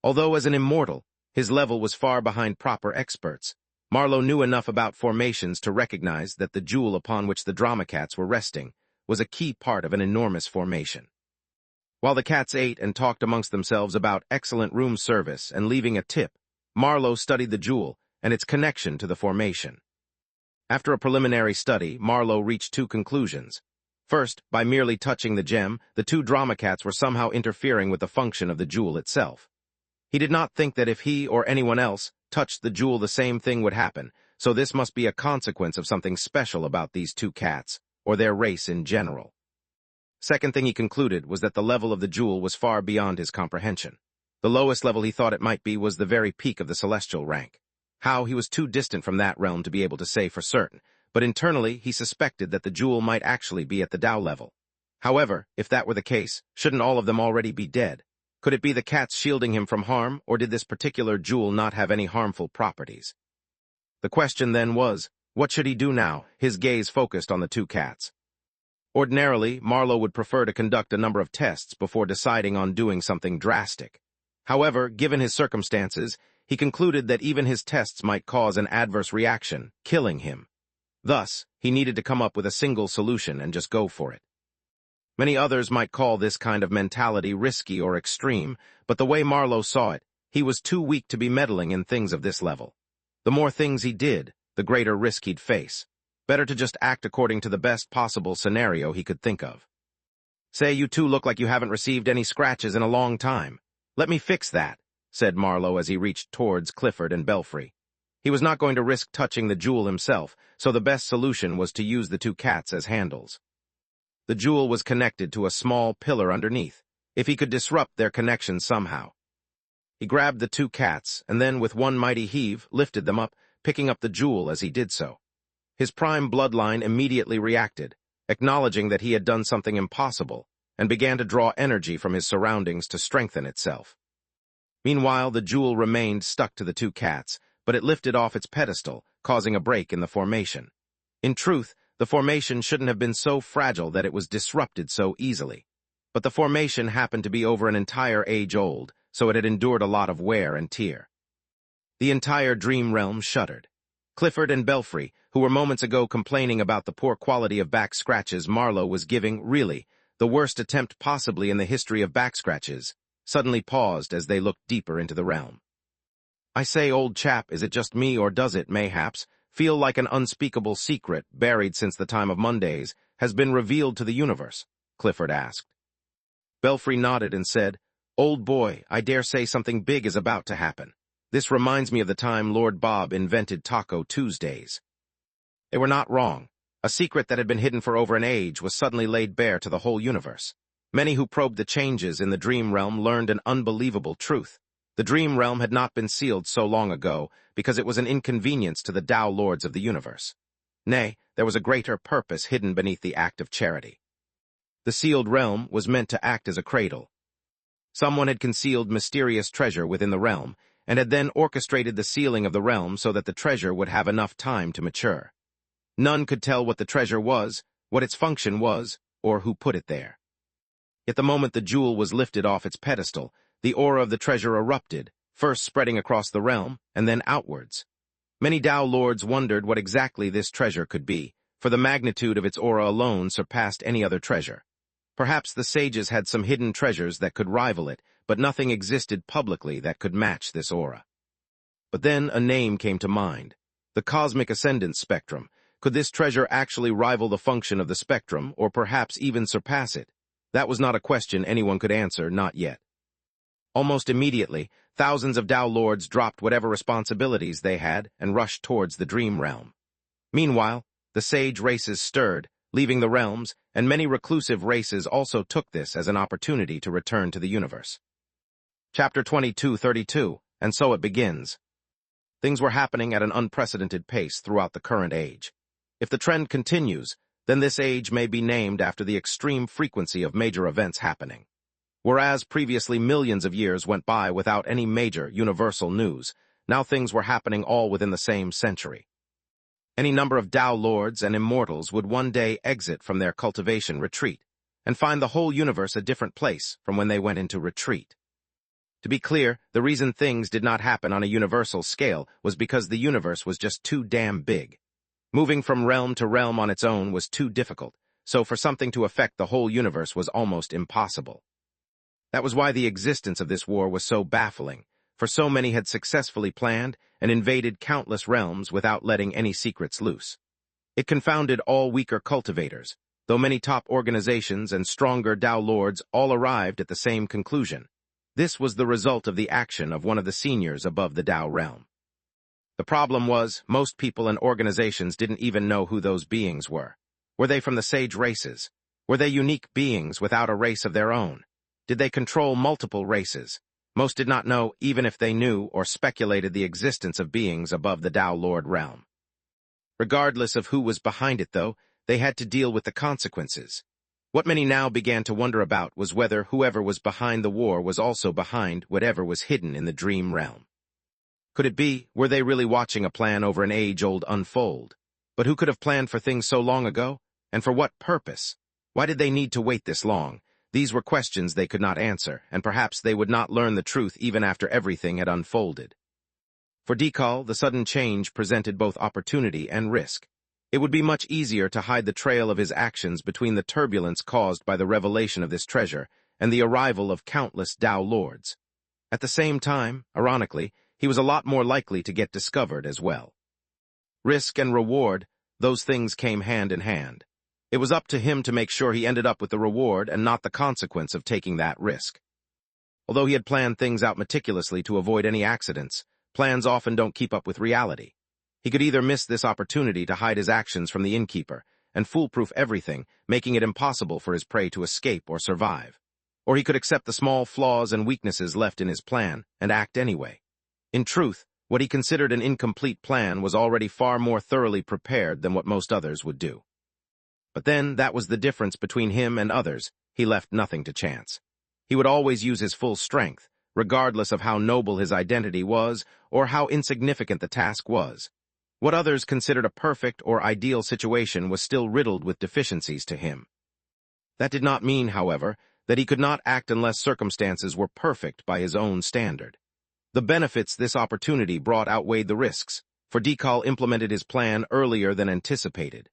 Although as an immortal, his level was far behind proper experts, Marlowe knew enough about formations to recognize that the jewel upon which the drama cats were resting was a key part of an enormous formation. While the cats ate and talked amongst themselves about excellent room service and leaving a tip, Marlowe studied the jewel and its connection to the formation. After a preliminary study, Marlowe reached two conclusions. First, by merely touching the gem, the two drama cats were somehow interfering with the function of the jewel itself. He did not think that if he or anyone else touched the jewel the same thing would happen, so this must be a consequence of something special about these two cats, or their race in general. Second thing he concluded was that the level of the jewel was far beyond his comprehension. The lowest level he thought it might be was the very peak of the celestial rank. How he was too distant from that realm to be able to say for certain, but internally he suspected that the jewel might actually be at the Tao level. However, if that were the case, shouldn't all of them already be dead? Could it be the cats shielding him from harm, or did this particular jewel not have any harmful properties? The question then was, what should he do now, his gaze focused on the two cats? Ordinarily, Marlowe would prefer to conduct a number of tests before deciding on doing something drastic. However, given his circumstances, he concluded that even his tests might cause an adverse reaction, killing him. Thus, he needed to come up with a single solution and just go for it. Many others might call this kind of mentality risky or extreme, but the way Marlowe saw it, he was too weak to be meddling in things of this level. The more things he did, the greater risk he'd face. Better to just act according to the best possible scenario he could think of. "Say, you two look like you haven't received any scratches in a long time. Let me fix that," said Marlowe as he reached towards Clifford and Belfry. He was not going to risk touching the jewel himself, so the best solution was to use the two cats as handles. The jewel was connected to a small pillar underneath, if he could disrupt their connection somehow. He grabbed the two cats, and then with one mighty heave lifted them up, picking up the jewel as he did so. His prime bloodline immediately reacted, acknowledging that he had done something impossible, and began to draw energy from his surroundings to strengthen itself. Meanwhile, the jewel remained stuck to the two cats, but it lifted off its pedestal, causing a break in the formation. In truth, the formation shouldn't have been so fragile that it was disrupted so easily. But the formation happened to be over an entire age old, so it had endured a lot of wear and tear. The entire dream realm shuddered. Clifford and Belfry, who were moments ago complaining about the poor quality of back scratches Marlowe was giving, really, the worst attempt possibly in the history of back scratches, suddenly paused as they looked deeper into the realm. I say, old chap, is it just me, or does it, mayhaps, feel like an unspeakable secret, buried since the time of Mondays, has been revealed to the universe? Clifford asked. Belfry nodded and said, Old boy, I dare say something big is about to happen. This reminds me of the time Lord Bob invented Taco Tuesdays. They were not wrong. A secret that had been hidden for over an age was suddenly laid bare to the whole universe. Many who probed the changes in the dream realm learned an unbelievable truth. The dream realm had not been sealed so long ago because it was an inconvenience to the Tao Lords of the universe. Nay, there was a greater purpose hidden beneath the act of charity. The sealed realm was meant to act as a cradle. Someone had concealed mysterious treasure within the realm, and had then orchestrated the sealing of the realm so that the treasure would have enough time to mature. None could tell what the treasure was, what its function was, or who put it there. Yet the moment the jewel was lifted off its pedestal, the aura of the treasure erupted, first spreading across the realm, and then outwards. Many Tao Lords wondered what exactly this treasure could be, for the magnitude of its aura alone surpassed any other treasure. Perhaps the sages had some hidden treasures that could rival it, but nothing existed publicly that could match this aura. But then a name came to mind. The cosmic ascendance spectrum. Could this treasure actually rival the function of the spectrum, or perhaps even surpass it? That was not a question anyone could answer, not yet. Almost immediately, thousands of Tao Lords dropped whatever responsibilities they had and rushed towards the dream realm. Meanwhile, the sage races stirred, leaving the realms, and many reclusive races also took this as an opportunity to return to the universe. Chapter 22:32, and so it begins. Things were happening at an unprecedented pace throughout the current age. If the trend continues, then this age may be named after the extreme frequency of major events happening. Whereas previously millions of years went by without any major universal news, now things were happening all within the same century. Any number of Tao Lords and immortals would one day exit from their cultivation retreat, and find the whole universe a different place from when they went into retreat. To be clear, the reason things did not happen on a universal scale was because the universe was just too damn big. Moving from realm to realm on its own was too difficult, so for something to affect the whole universe was almost impossible. That was why the existence of this war was so baffling, for so many had successfully planned and invaded countless realms without letting any secrets loose. It confounded all weaker cultivators, though many top organizations and stronger Tao Lords all arrived at the same conclusion. This was the result of the action of one of the seniors above the Tao realm. The problem was, most people and organizations didn't even know who those beings were. Were they from the sage races? Were they unique beings without a race of their own? Did they control multiple races? Most did not know, even if they knew or speculated the existence of beings above the Tao Lord realm. Regardless of who was behind it, though, they had to deal with the consequences. What many now began to wonder about was whether whoever was behind the war was also behind whatever was hidden in the dream realm. Could it be, were they really watching a plan over an age-old unfold? But who could have planned for things so long ago? And for what purpose? Why did they need to wait this long? These were questions they could not answer, and perhaps they would not learn the truth even after everything had unfolded. For Dekal, the sudden change presented both opportunity and risk. It would be much easier to hide the trail of his actions between the turbulence caused by the revelation of this treasure and the arrival of countless Tao Lords. At the same time, ironically, he was a lot more likely to get discovered as well. Risk and reward, those things came hand in hand. It was up to him to make sure he ended up with the reward and not the consequence of taking that risk. Although he had planned things out meticulously to avoid any accidents, plans often don't keep up with reality. He could either miss this opportunity to hide his actions from the innkeeper and foolproof everything, making it impossible for his prey to escape or survive. Or he could accept the small flaws and weaknesses left in his plan and act anyway. In truth, what he considered an incomplete plan was already far more thoroughly prepared than what most others would do. But then, that was the difference between him and others. He left nothing to chance. He would always use his full strength, regardless of how noble his identity was or how insignificant the task was. What others considered a perfect or ideal situation was still riddled with deficiencies to him. That did not mean, however, that he could not act unless circumstances were perfect by his own standard. The benefits this opportunity brought outweighed the risks, for Dekal implemented his plan earlier than anticipated.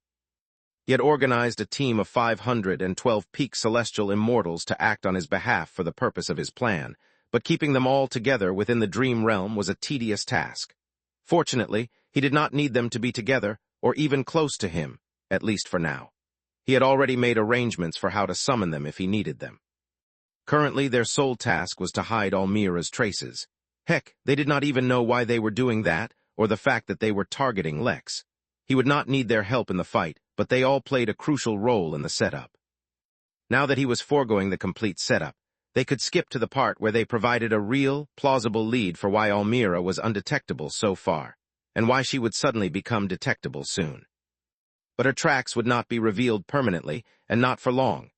He had organized a team of 512 peak celestial immortals to act on his behalf for the purpose of his plan, but keeping them all together within the dream realm was a tedious task. Fortunately, he did not need them to be together or even close to him, at least for now. He had already made arrangements for how to summon them if he needed them. Currently, their sole task was to hide Almira's traces. Heck, they did not even know why they were doing that or the fact that they were targeting Lex. He would not need their help in the fight, but they all played a crucial role in the setup. Now that he was foregoing the complete setup, they could skip to the part where they provided a real, plausible lead for why Almira was undetectable so far, and why she would suddenly become detectable soon. But her tracks would not be revealed permanently, and not for long.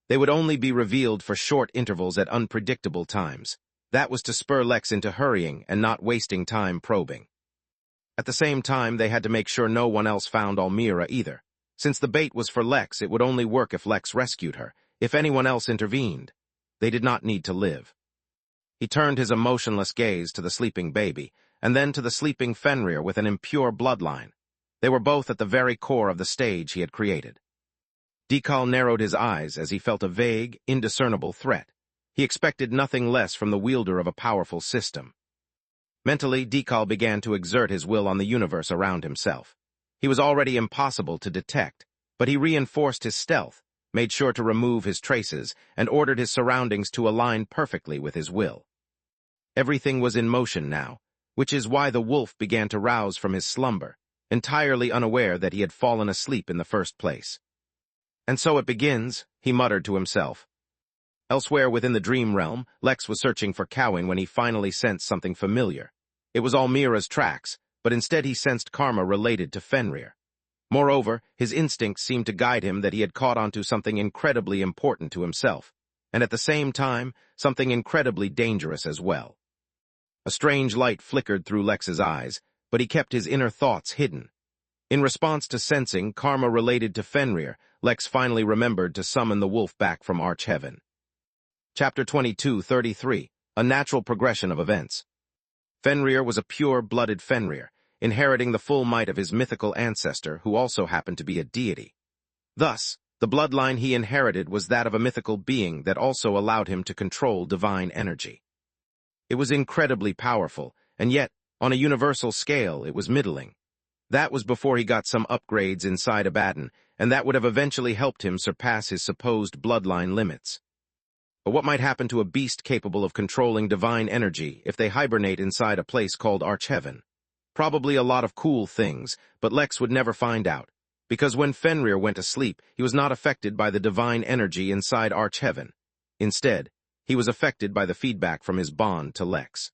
They would only be revealed for short intervals at unpredictable times. That was to spur Lex into hurrying and not wasting time probing. At the same time, they had to make sure no one else found Almira either. Since the bait was for Lex, it would only work if Lex rescued her. If anyone else intervened, they did not need to live. He turned his emotionless gaze to the sleeping baby, and then to the sleeping Fenrir with an impure bloodline. They were both at the very core of the stage he had created. Dekal narrowed his eyes as he felt a vague, indiscernible threat. He expected nothing less from the wielder of a powerful system. Mentally, Dekal began to exert his will on the universe around himself. He was already impossible to detect, but he reinforced his stealth, made sure to remove his traces, and ordered his surroundings to align perfectly with his will. Everything was in motion now, which is why the wolf began to rouse from his slumber, entirely unaware that he had fallen asleep in the first place. "And so it begins," he muttered to himself. Elsewhere within the dream realm, Lex was searching for Cowan when he finally sensed something familiar. It was Almira's tracks, but instead he sensed karma related to Fenrir. Moreover, his instincts seemed to guide him that he had caught onto something incredibly important to himself, and at the same time, something incredibly dangerous as well. A strange light flickered through Lex's eyes, but he kept his inner thoughts hidden. In response to sensing karma related to Fenrir, Lex finally remembered to summon the wolf back from Arch-Heaven. Chapter 22:33, A Natural Progression of Events. Fenrir was a pure-blooded Fenrir, inheriting the full might of his mythical ancestor, who also happened to be a deity. Thus, the bloodline he inherited was that of a mythical being that also allowed him to control divine energy. It was incredibly powerful, and yet, on a universal scale, it was middling. That was before he got some upgrades inside Abaddon, and that would have eventually helped him surpass his supposed bloodline limits. But what might happen to a beast capable of controlling divine energy if they hibernate inside a place called Arch-Heaven? Probably a lot of cool things, but Lex would never find out, because when Fenrir went to sleep, he was not affected by the divine energy inside Arch-Heaven. Instead, he was affected by the feedback from his bond to Lex.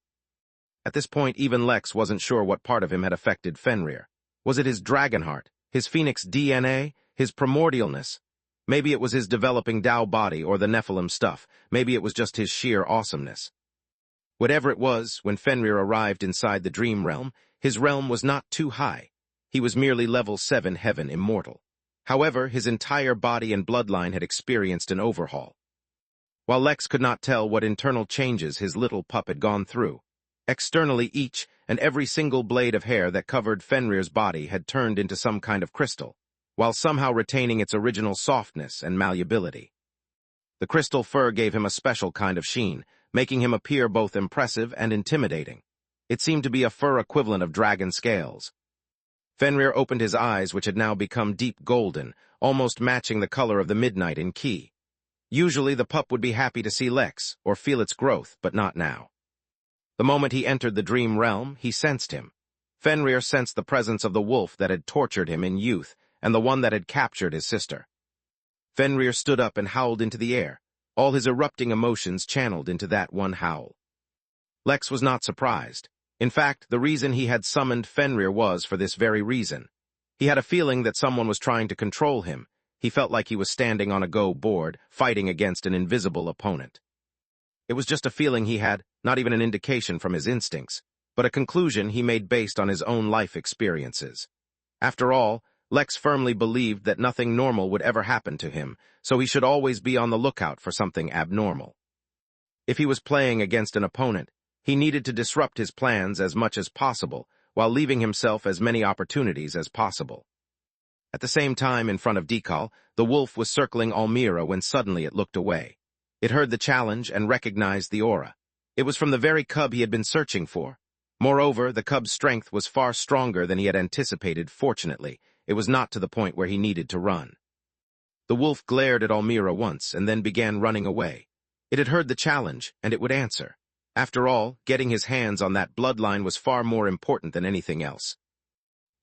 At this point, even Lex wasn't sure what part of him had affected Fenrir. Was it his dragon heart, his phoenix DNA, his primordialness? Maybe it was his developing Tao body or the Nephilim stuff. Maybe it was just his sheer awesomeness. Whatever it was, when Fenrir arrived inside the dream realm, his realm was not too high. He was merely level 7 heaven immortal. However, his entire body and bloodline had experienced an overhaul. While Lex could not tell what internal changes his little pup had gone through, externally each and every single blade of hair that covered Fenrir's body had turned into some kind of crystal, while somehow retaining its original softness and malleability. The crystal fur gave him a special kind of sheen, making him appear both impressive and intimidating. It seemed to be a fur equivalent of dragon scales. Fenrir opened his eyes, which had now become deep golden, almost matching the color of the midnight in Key. Usually the pup would be happy to see Lex, or feel its growth, but not now. The moment he entered the dream realm, he sensed him. Fenrir sensed the presence of the wolf that had tortured him in youth, and the one that had captured his sister. Fenrir stood up and howled into the air, all his erupting emotions channeled into that one howl. Lex was not surprised. In fact, the reason he had summoned Fenrir was for this very reason. He had a feeling that someone was trying to control him. He felt like he was standing on a Go board, fighting against an invisible opponent. It was just a feeling he had, not even an indication from his instincts, but a conclusion he made based on his own life experiences. After all, Lex firmly believed that nothing normal would ever happen to him, so he should always be on the lookout for something abnormal. If he was playing against an opponent, he needed to disrupt his plans as much as possible, while leaving himself as many opportunities as possible. At the same time, in front of Dekal, the wolf was circling Almira when suddenly it looked away. It heard the challenge and recognized the aura. It was from the very cub he had been searching for. Moreover, the cub's strength was far stronger than he had anticipated. Fortunately, it was not to the point where he needed to run. The wolf glared at Almira once and then began running away. It had heard the challenge, and it would answer. After all, getting his hands on that bloodline was far more important than anything else.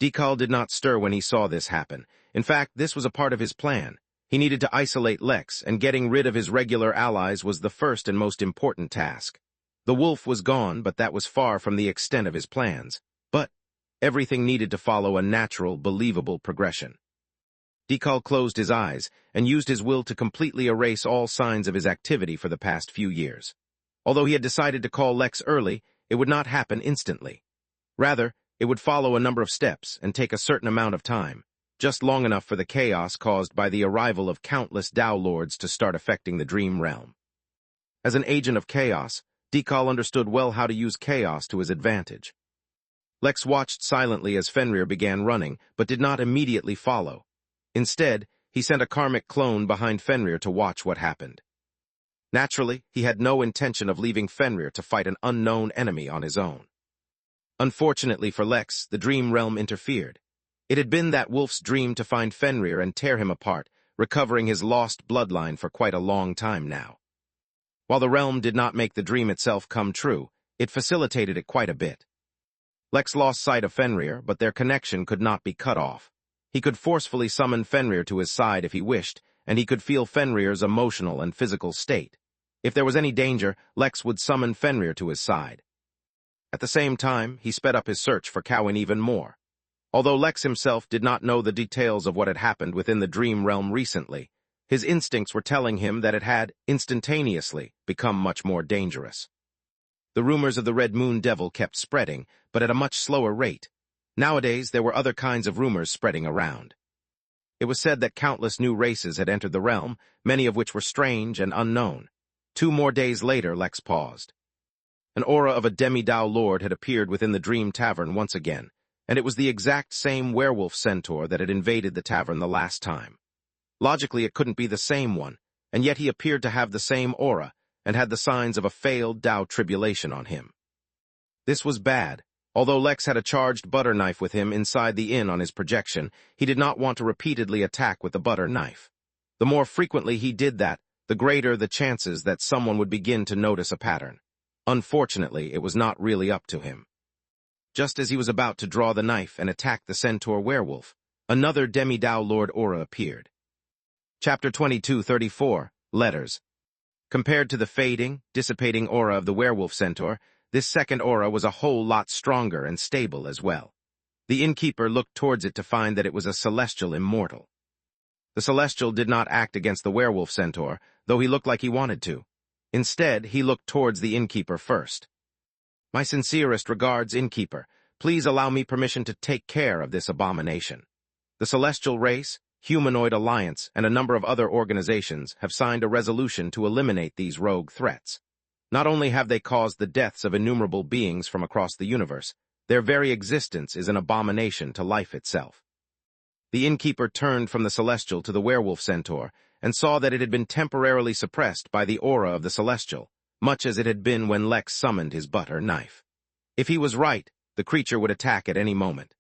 Dekal did not stir when he saw this happen. In fact, this was a part of his plan. He needed to isolate Lex, and getting rid of his regular allies was the first and most important task. The wolf was gone, but that was far from the extent of his plans. But everything needed to follow a natural, believable progression. Dekal closed his eyes and used his will to completely erase all signs of his activity for the past few years. Although he had decided to call Lex early, it would not happen instantly. Rather, it would follow a number of steps and take a certain amount of time, just long enough for the chaos caused by the arrival of countless Tao Lords to start affecting the dream realm. As an agent of chaos, Dekal understood well how to use chaos to his advantage. Lex watched silently as Fenrir began running, but did not immediately follow. Instead, he sent a karmic clone behind Fenrir to watch what happened. Naturally, he had no intention of leaving Fenrir to fight an unknown enemy on his own. Unfortunately for Lex, the dream realm interfered. It had been that wolf's dream to find Fenrir and tear him apart, recovering his lost bloodline for quite a long time now. While the realm did not make the dream itself come true, it facilitated it quite a bit. Lex lost sight of Fenrir, but their connection could not be cut off. He could forcefully summon Fenrir to his side if he wished, and he could feel Fenrir's emotional and physical state. If there was any danger, Lex would summon Fenrir to his side. At the same time, he sped up his search for Cowan even more. Although Lex himself did not know the details of what had happened within the dream realm recently, his instincts were telling him that it had, instantaneously, become much more dangerous. The rumors of the Red Moon Devil kept spreading, but at a much slower rate. Nowadays, there were other kinds of rumors spreading around. It was said that countless new races had entered the realm, many of which were strange and unknown. 2 more days later, Lex paused. An aura of a demi-Tao Lord had appeared within the Dream Tavern once again, and it was the exact same werewolf centaur that had invaded the tavern the last time. Logically, it couldn't be the same one, and yet he appeared to have the same aura, and had the signs of a failed Tao tribulation on him. This was bad. Although Lex had a charged butter knife with him inside the inn on his projection, he did not want to repeatedly attack with the butter knife. The more frequently he did that, the greater the chances that someone would begin to notice a pattern. Unfortunately, it was not really up to him. Just as he was about to draw the knife and attack the centaur werewolf, another demi-Tao Lord aura appeared. Chapter 22:34, Letters. Compared to the fading, dissipating aura of the werewolf centaur, this second aura was a whole lot stronger and stable as well. The Innkeeper looked towards it to find that it was a celestial immortal. The celestial did not act against the werewolf centaur, though he looked like he wanted to. Instead, he looked towards the Innkeeper first. "My sincerest regards, Innkeeper. Please allow me permission to take care of this abomination. The Celestial Race, Humanoid Alliance, and a number of other organizations have signed a resolution to eliminate these rogue threats. Not only have they caused the deaths of innumerable beings from across the universe, their very existence is an abomination to life itself." The Innkeeper turned from the Celestial to the werewolf centaur and saw that it had been temporarily suppressed by the aura of the Celestial, much as it had been when Lex summoned his butter knife. If he was right, the creature would attack at any moment.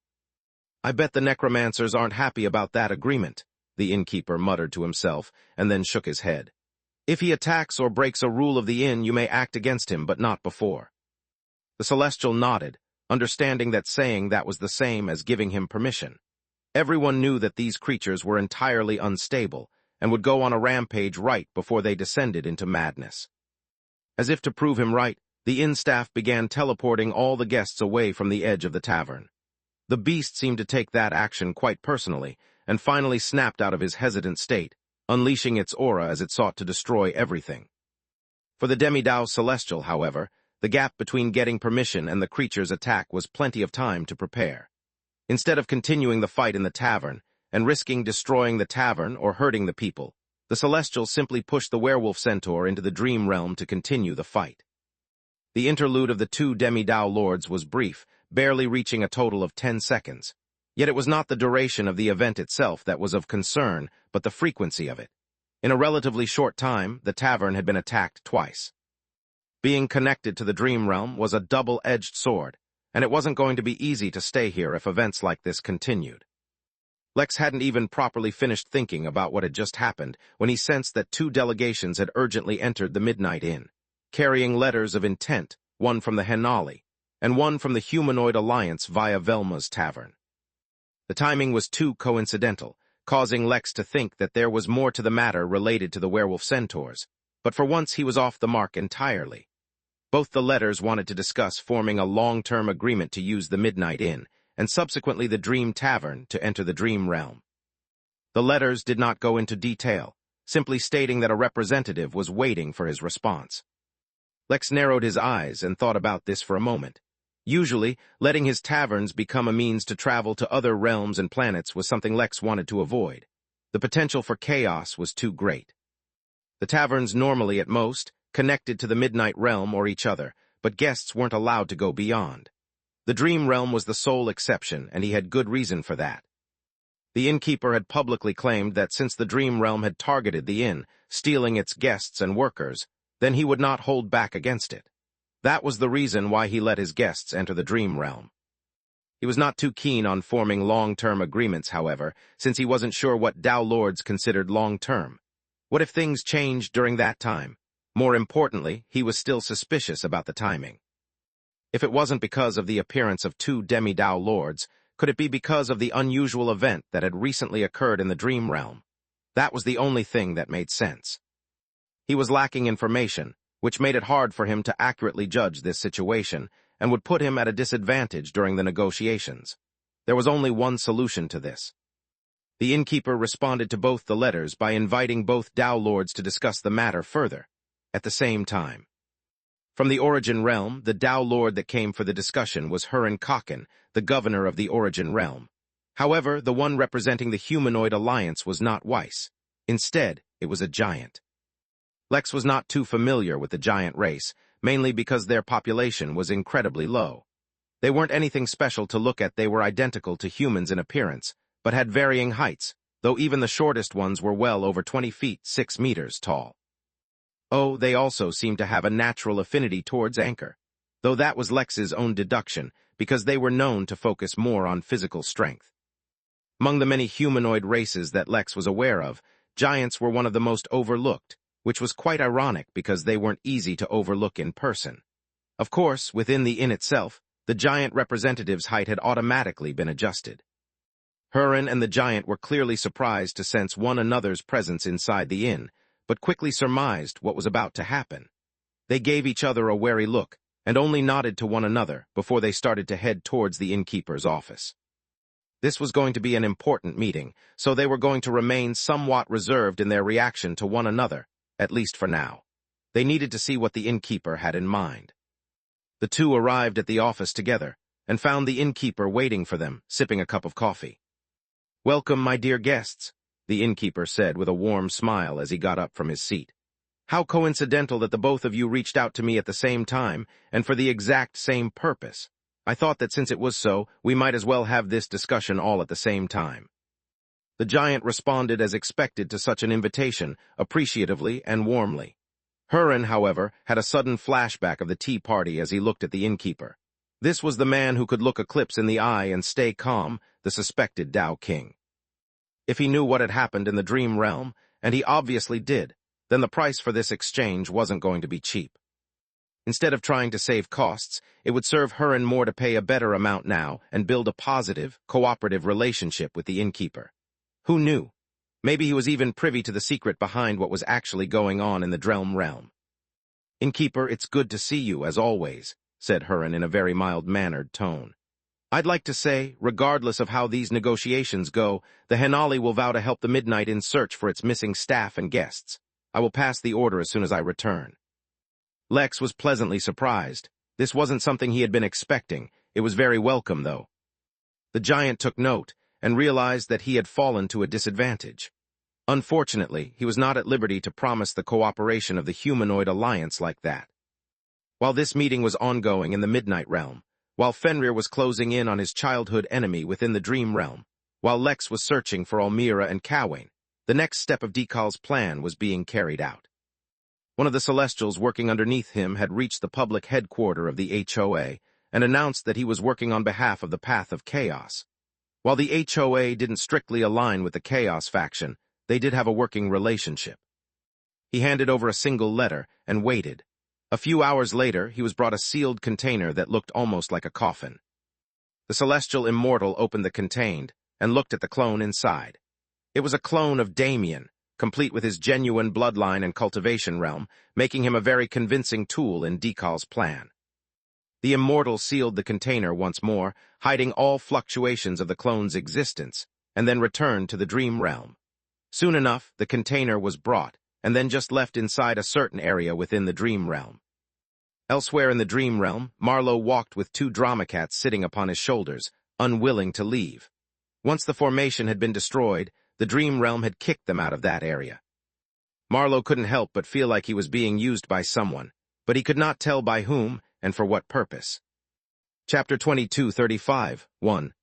"I bet the necromancers aren't happy about that agreement," the Innkeeper muttered to himself and then shook his head. If he attacks or breaks a rule of the inn, you may act against him, but not before. The Celestial nodded, understanding that saying that was the same as giving him permission. Everyone knew that these creatures were entirely unstable and would go on a rampage right before they descended into madness. As if to prove him right, the inn staff began teleporting all the guests away from the edge of the tavern. The beast seemed to take that action quite personally, and finally snapped out of his hesitant state, unleashing its aura as it sought to destroy everything. For the Demi-Dao Celestial, however, the gap between getting permission and the creature's attack was plenty of time to prepare. Instead of continuing the fight in the tavern, and risking destroying the tavern or hurting the people, the Celestial simply pushed the werewolf centaur into the dream realm to continue the fight. The interlude of the two Demi-Dao lords was brief, barely reaching a total of 10 seconds. Yet it was not the duration of the event itself that was of concern, but the frequency of it. In a relatively short time, the tavern had been attacked twice. Being connected to the dream realm was a double-edged sword, and it wasn't going to be easy to stay here if events like this continued. Lex hadn't even properly finished thinking about what had just happened when he sensed that two delegations had urgently entered the Midnight Inn, carrying letters of intent, one from the Henali, and one from the Humanoid Alliance via Velma's tavern. The timing was too coincidental, causing Lex to think that there was more to the matter related to the werewolf centaurs, but for once he was off the mark entirely. Both the letters wanted to discuss forming a long-term agreement to use the Midnight Inn, and subsequently the Dream Tavern to enter the Dream Realm. The letters did not go into detail, simply stating that a representative was waiting for his response. Lex narrowed his eyes and thought about this for a moment. Usually, letting his taverns become a means to travel to other realms and planets was something Lex wanted to avoid. The potential for chaos was too great. The taverns normally, at most, connected to the Midnight Realm or each other, but guests weren't allowed to go beyond. The Dream Realm was the sole exception, and he had good reason for that. The Innkeeper had publicly claimed that since the Dream Realm had targeted the inn, stealing its guests and workers, then he would not hold back against it. That was the reason why he let his guests enter the Dream Realm. He was not too keen on forming long-term agreements, however, since he wasn't sure what Dao Lords considered long-term. What if things changed during that time? More importantly, he was still suspicious about the timing. If it wasn't because of the appearance of two Demi-Dao Lords, could it be because of the unusual event that had recently occurred in the Dream Realm? That was the only thing that made sense. He was lacking information, which made it hard for him to accurately judge this situation and would put him at a disadvantage during the negotiations. There was only one solution to this. The Innkeeper responded to both the letters by inviting both Dao Lords to discuss the matter further, at the same time. From the Origin Realm, the Dao Lord that came for the discussion was Hurin Kaken, the governor of the Origin Realm. However, the one representing the Humanoid Alliance was not Weiss. Instead, it was a giant. Lex was not too familiar with the giant race, mainly because their population was incredibly low. They weren't anything special to look at. They were identical to humans in appearance, but had varying heights, though even the shortest ones were well over 20 feet 6 meters tall. Oh, they also seemed to have a natural affinity towards Anchor, though that was Lex's own deduction, because they were known to focus more on physical strength. Among the many humanoid races that Lex was aware of, giants were one of the most overlooked, which was quite ironic because they weren't easy to overlook in person. Of course, within the inn itself, the giant representative's height had automatically been adjusted. Hurin and the giant were clearly surprised to sense one another's presence inside the inn, but quickly surmised what was about to happen. They gave each other a wary look, and only nodded to one another before they started to head towards the innkeeper's office. This was going to be an important meeting, so they were going to remain somewhat reserved in their reaction to one another, at least for now. They needed to see what the innkeeper had in mind. The two arrived at the office together, and found the innkeeper waiting for them, sipping a cup of coffee. "Welcome, my dear guests," the innkeeper said with a warm smile as he got up from his seat. "How coincidental that the both of you reached out to me at the same time, and for the exact same purpose. I thought that since it was so, we might as well have this discussion all at the same time." The giant responded as expected to such an invitation, appreciatively and warmly. Hurin, however, had a sudden flashback of the tea party as he looked at the innkeeper. This was the man who could look Eclipse in the eye and stay calm, the suspected Dao King. If he knew what had happened in the Dream Realm, and he obviously did, then the price for this exchange wasn't going to be cheap. Instead of trying to save costs, it would serve Huron more to pay a better amount now and build a positive, cooperative relationship with the innkeeper. Who knew? Maybe he was even privy to the secret behind what was actually going on in the Drelm realm. "Innkeeper, it's good to see you, as always," said Huron in a very mild-mannered tone. "I'd like to say, regardless of how these negotiations go, the Henali will vow to help the Midnight Inn search for its missing staff and guests. I will pass the order as soon as I return." Lex was pleasantly surprised. This wasn't something he had been expecting. It was very welcome, though. The giant took note and realized that he had fallen to a disadvantage. Unfortunately, he was not at liberty to promise the cooperation of the humanoid alliance like that. While this meeting was ongoing in the Midnight Realm, while Fenrir was closing in on his childhood enemy within the Dream Realm, while Lex was searching for Almira and Kawain, the next step of Dekal's plan was being carried out. One of the Celestials working underneath him had reached the public headquarters of the HOA and announced that he was working on behalf of the Path of Chaos. While the HOA didn't strictly align with the Chaos faction, they did have a working relationship. He handed over a single letter and waited. A few hours later, he was brought a sealed container that looked almost like a coffin. The Celestial Immortal opened the contained and looked at the clone inside. It was a clone of Damien, complete with his genuine bloodline and cultivation realm, making him a very convincing tool in Dekal's plan. The Immortal sealed the container once more, hiding all fluctuations of the clone's existence, and then returned to the Dream Realm. Soon enough, the container was brought, and then just left inside a certain area within the Dream Realm. Elsewhere in the Dream Realm, Marlowe walked with 2 drama cats sitting upon his shoulders, unwilling to leave. Once the formation had been destroyed, the Dream Realm had kicked them out of that area. Marlowe couldn't help but feel like he was being used by someone, but he could not tell by whom and for what purpose. Chapter 22:35, 1.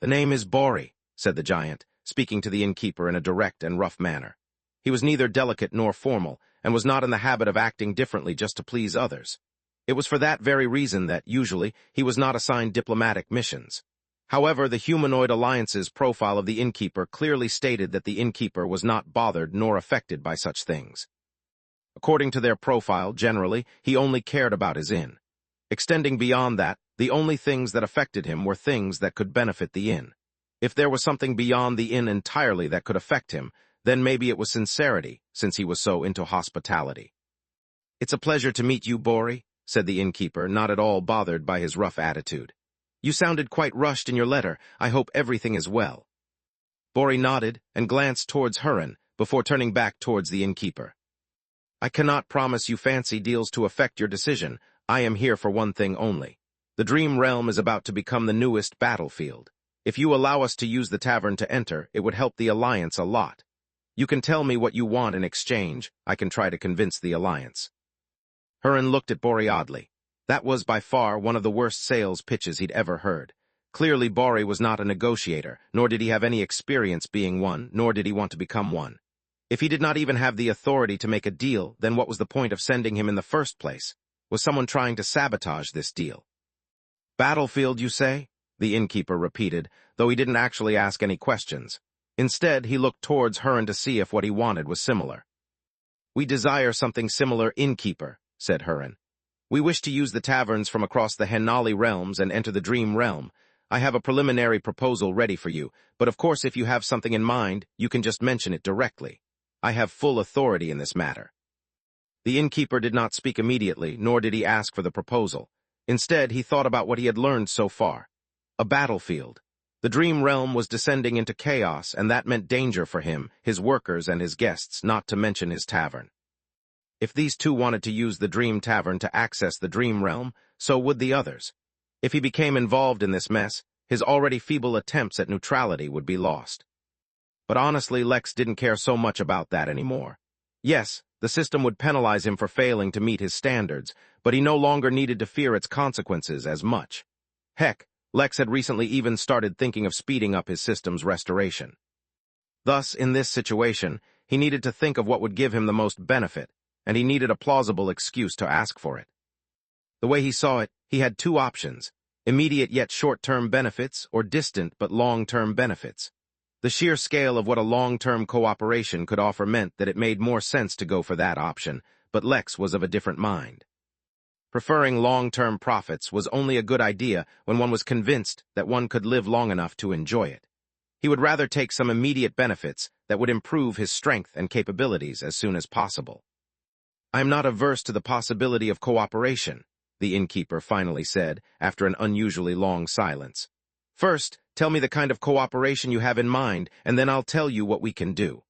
"The name is Bori," said the giant, speaking to the innkeeper in a direct and rough manner. He was neither delicate nor formal, and was not in the habit of acting differently just to please others. It was for that very reason that, usually, he was not assigned diplomatic missions. However, the humanoid alliance's profile of the innkeeper clearly stated that the innkeeper was not bothered nor affected by such things. According to their profile, generally, he only cared about his inn. Extending beyond that, the only things that affected him were things that could benefit the inn. If there was something beyond the inn entirely that could affect him, then maybe it was sincerity, since he was so into hospitality. "It's a pleasure to meet you, Bori," said the innkeeper, not at all bothered by his rough attitude. "You sounded quite rushed in your letter. I hope everything is well." Bori nodded and glanced towards Huron before turning back towards the innkeeper. "I cannot promise you fancy deals to affect your decision. I am here for one thing only. The Dream Realm is about to become the newest battlefield. If you allow us to use the tavern to enter, it would help the Alliance a lot. You can tell me what you want in exchange. I can try to convince the Alliance." Huron looked at Bori oddly. That was by far one of the worst sales pitches he'd ever heard. Clearly, Bori was not a negotiator, nor did he have any experience being one, nor did he want to become one. If he did not even have the authority to make a deal, then what was the point of sending him in the first place? Was someone trying to sabotage this deal? "Battlefield, you say?" the innkeeper repeated, though he didn't actually ask any questions. Instead, he looked towards Huron to see if what he wanted was similar. "We desire something similar, innkeeper," said Huron. "We wish to use the taverns from across the Henali realms and enter the Dream Realm. I have a preliminary proposal ready for you, but of course if you have something in mind, you can just mention it directly. I have full authority in this matter." The innkeeper did not speak immediately, nor did he ask for the proposal. Instead, he thought about what he had learned so far. A battlefield. The Dream Realm was descending into chaos, and that meant danger for him, his workers, and his guests, not to mention his tavern. If these two wanted to use the Dream Tavern to access the Dream Realm, so would the others. If he became involved in this mess, his already feeble attempts at neutrality would be lost. But honestly, Lex didn't care so much about that anymore. Yes, the system would penalize him for failing to meet his standards, but he no longer needed to fear its consequences as much. Heck, Lex had recently even started thinking of speeding up his system's restoration. Thus, in this situation, he needed to think of what would give him the most benefit, and he needed a plausible excuse to ask for it. The way he saw it, he had two options: immediate yet short-term benefits or distant but long-term benefits. The sheer scale of what a long-term cooperation could offer meant that it made more sense to go for that option, but Lex was of a different mind. Preferring long-term profits was only a good idea when one was convinced that one could live long enough to enjoy it. He would rather take some immediate benefits that would improve his strength and capabilities as soon as possible. "I am not averse to the possibility of cooperation," the innkeeper finally said after an unusually long silence. "First, tell me the kind of cooperation you have in mind, and then I'll tell you what we can do."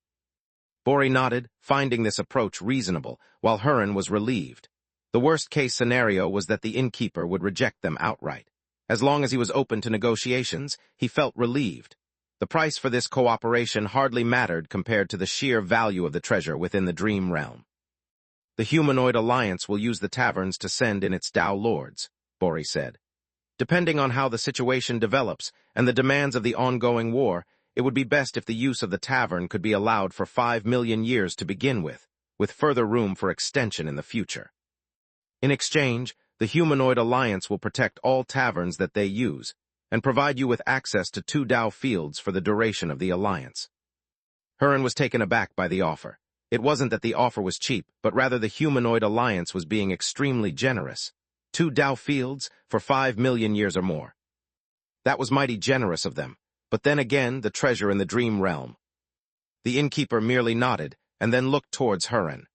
Bori nodded, finding this approach reasonable, while Hurin was relieved. The worst-case scenario was that the innkeeper would reject them outright. As long as he was open to negotiations, he felt relieved. The price for this cooperation hardly mattered compared to the sheer value of the treasure within the dream realm. "The humanoid alliance will use the taverns to send in its Dao lords," Bori said. "Depending on how the situation develops and the demands of the ongoing war, it would be best if the use of the tavern could be allowed for 5 million years to begin with further room for extension in the future. In exchange, the humanoid alliance will protect all taverns that they use and provide you with access to 2 Dao fields for the duration of the alliance." Hurin was taken aback by the offer. It wasn't that the offer was cheap, but rather the humanoid alliance was being extremely generous. 2 Dao fields for 5 million years or more. That was mighty generous of them, but then again the treasure in the dream realm. The innkeeper merely nodded and then looked towards Hurin.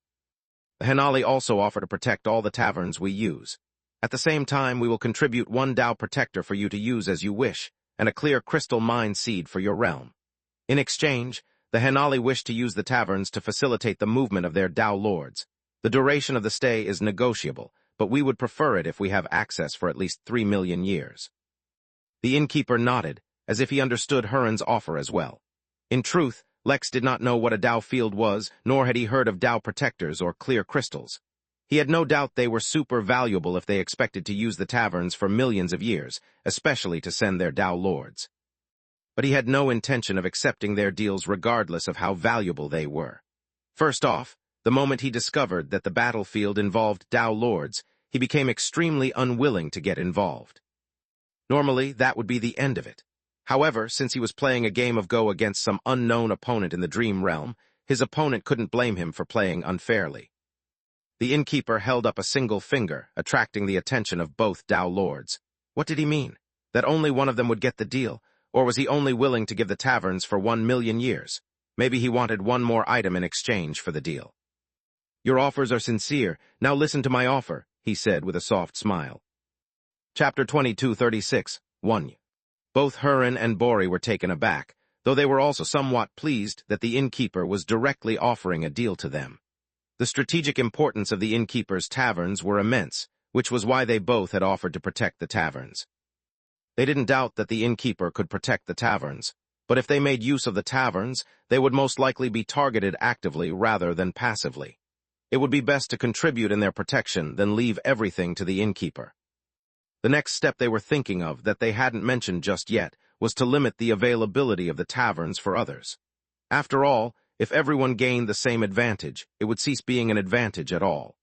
"The Henali also offer to protect all the taverns we use. At the same time, we will contribute 1 Dao protector for you to use as you wish, and a clear crystal mine seed for your realm. In exchange, the Henali wish to use the taverns to facilitate the movement of their Dao lords. The duration of the stay is negotiable, but we would prefer it if we have access for at least 3 million years. The innkeeper nodded, as if he understood Hurin's offer as well. In truth, Lex did not know what a Dao field was, nor had he heard of Dao protectors or clear crystals. He had no doubt they were super valuable if they expected to use the taverns for millions of years, especially to send their Dao lords. But he had no intention of accepting their deals regardless of how valuable they were. First off, the moment he discovered that the battlefield involved Dao lords, he became extremely unwilling to get involved. Normally, that would be the end of it. However, since he was playing a game of Go against some unknown opponent in the dream realm, his opponent couldn't blame him for playing unfairly. The innkeeper held up a single finger, attracting the attention of both Dao lords. What did he mean? That only one of them would get the deal? Or was he only willing to give the taverns for 1 million years? Maybe he wanted 1 more item in exchange for the deal. "Your offers are sincere. Now listen to my offer," he said with a soft smile. Chapter 22:36, 1. Both Hurin and Bori were taken aback, though they were also somewhat pleased that the innkeeper was directly offering a deal to them. The strategic importance of the innkeeper's taverns were immense, which was why they both had offered to protect the taverns. They didn't doubt that the innkeeper could protect the taverns, but if they made use of the taverns, they would most likely be targeted actively rather than passively. It would be best to contribute in their protection than leave everything to the innkeeper. The next step they were thinking of that they hadn't mentioned just yet was to limit the availability of the taverns for others. After all, if everyone gained the same advantage, it would cease being an advantage at all.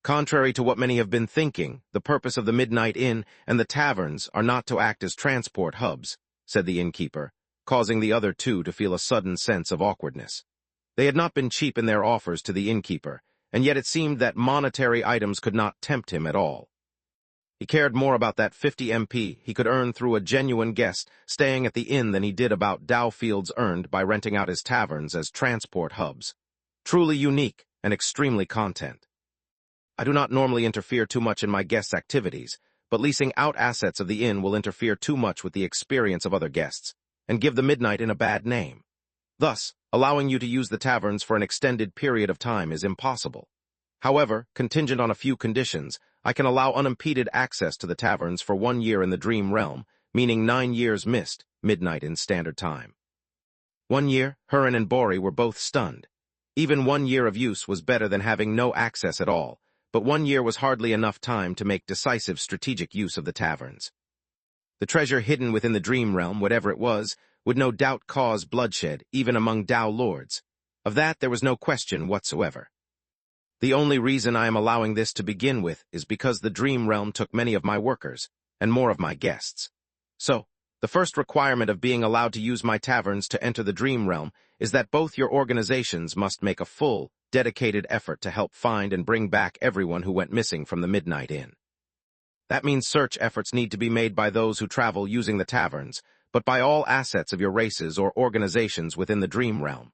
Contrary to what many have been thinking, the purpose of the Midnight Inn and the taverns are not to act as transport hubs, said the innkeeper, causing the other 2 to feel a sudden sense of awkwardness. They had not been cheap in their offers to the innkeeper, and yet it seemed that monetary items could not tempt him at all. He cared more about that 50 MP he could earn through a genuine guest staying at the inn than he did about Dao fields earned by renting out his taverns as transport hubs. Truly unique and extremely content. "I do not normally interfere too much in my guests' activities, but leasing out assets of the inn will interfere too much with the experience of other guests and give the Midnight Inn a bad name. Thus, allowing you to use the taverns for an extended period of time is impossible. However, contingent on a few conditions, I can allow unimpeded access to the taverns for 1 year in the dream realm, meaning 9 years missed, midnight in standard time." 1 year, Hurin and Bori were both stunned. Even 1 year of use was better than having no access at all, but 1 year was hardly enough time to make decisive strategic use of the taverns. The treasure hidden within the dream realm, whatever it was, would no doubt cause bloodshed, even among Dao lords. Of that there was no question whatsoever. "The only reason I am allowing this to begin with is because the dream realm took many of my workers, and more of my guests. So, The first requirement of being allowed to use my taverns to enter the dream realm is that both your organizations must make a full, dedicated effort to help find and bring back everyone who went missing from the Midnight Inn. That means search efforts need to be made by those who travel using the taverns, but by all assets of your races or organizations within the dream realm.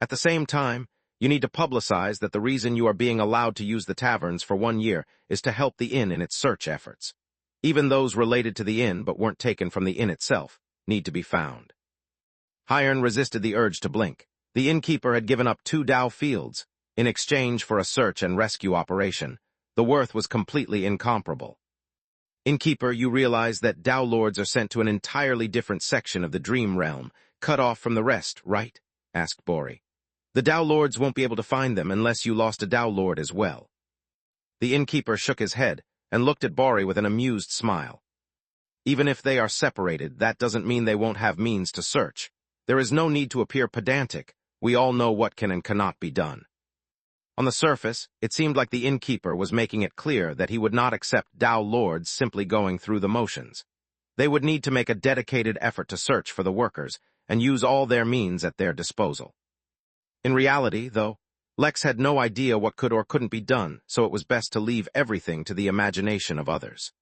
At the same time, you need to publicize that the reason you are being allowed to use the taverns for 1 year is to help the inn in its search efforts. Even those related to the inn but weren't taken from the inn itself need to be found. Hiern resisted the urge to blink. The innkeeper had given up 2 Dao fields in exchange for a search and rescue operation. The worth was completely incomparable. Innkeeper, you realize that Dao Lords are sent to an entirely different section of the dream realm, cut off from the rest, right? Asked Bori. The Dao Lords won't be able to find them unless you lost a Dao Lord as well. The innkeeper shook his head and looked at Bori with an amused smile. Even if they are separated, that doesn't mean they won't have means to search. There is no need to appear pedantic. We all know what can and cannot be done. On the surface, it seemed like the innkeeper was making it clear that he would not accept Dao Lords simply going through the motions. They would need to make a dedicated effort to search for the workers and use all their means at their disposal. In reality, though, Lex had no idea what could or couldn't be done, so it was best to leave everything to the imagination of others.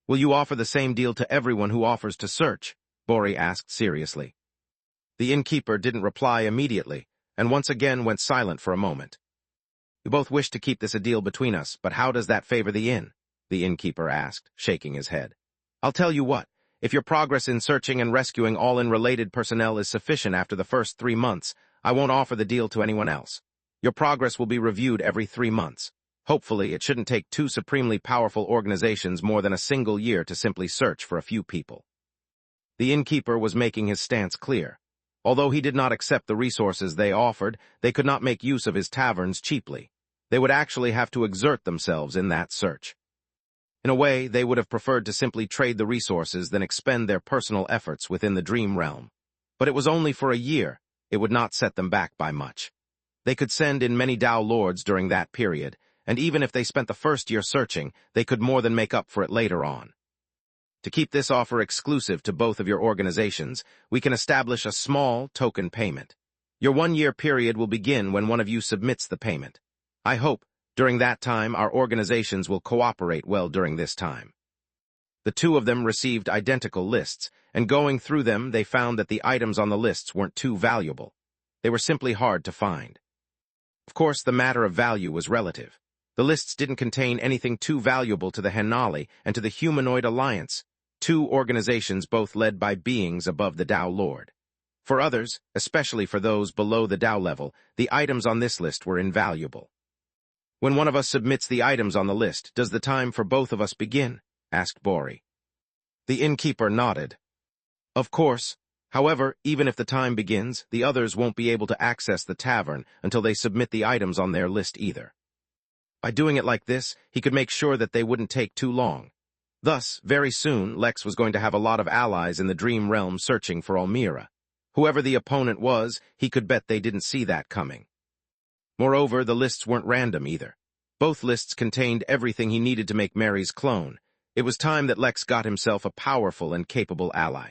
Will you offer the same deal to everyone who offers to search? Bori asked seriously. The innkeeper didn't reply immediately, and once again went silent for a moment. We both wish to keep this a deal between us, but how does that favor the inn? The innkeeper asked, shaking his head. I'll tell you what, if your progress in searching and rescuing all inn-related personnel is sufficient after the first 3 months, I won't offer the deal to anyone else. Your progress will be reviewed every 3 months. Hopefully, it shouldn't take 2 supremely powerful organizations more than a single year to simply search for a few people. The innkeeper was making his stance clear. Although he did not accept the resources they offered, they could not make use of his taverns cheaply. They would actually have to exert themselves in that search. In a way, they would have preferred to simply trade the resources than expend their personal efforts within the dream realm. But it was only for a year. It would not set them back by much. They could send in many Dao Lords during that period, and even if they spent the first year searching, they could more than make up for it later on. To keep this offer exclusive to both of your organizations, we can establish a small token payment. Your 1-year period will begin when one of you submits the payment. I hope, during that time, our organizations will cooperate well during this time. The 2 of them received identical lists, and going through them, they found that the items on the lists weren't too valuable. They were simply hard to find. Of course, the matter of value was relative. The lists didn't contain anything too valuable to the Henali and to the Humanoid Alliance, 2 organizations both led by beings above the Dao Lord. For others, especially for those below the Dao level, the items on this list were invaluable. When one of us submits the items on the list, does the time for both of us begin? Asked Bori. The innkeeper nodded. Of course. However, even if the time begins, the others won't be able to access the tavern until they submit the items on their list either. By doing it like this, he could make sure that they wouldn't take too long. Thus, very soon, Lex was going to have a lot of allies in the dream realm searching for Almira. Whoever the opponent was, he could bet they didn't see that coming. Moreover, the lists weren't random either. Both lists contained everything he needed to make Mary's clone. It was time that Lex got himself a powerful and capable ally.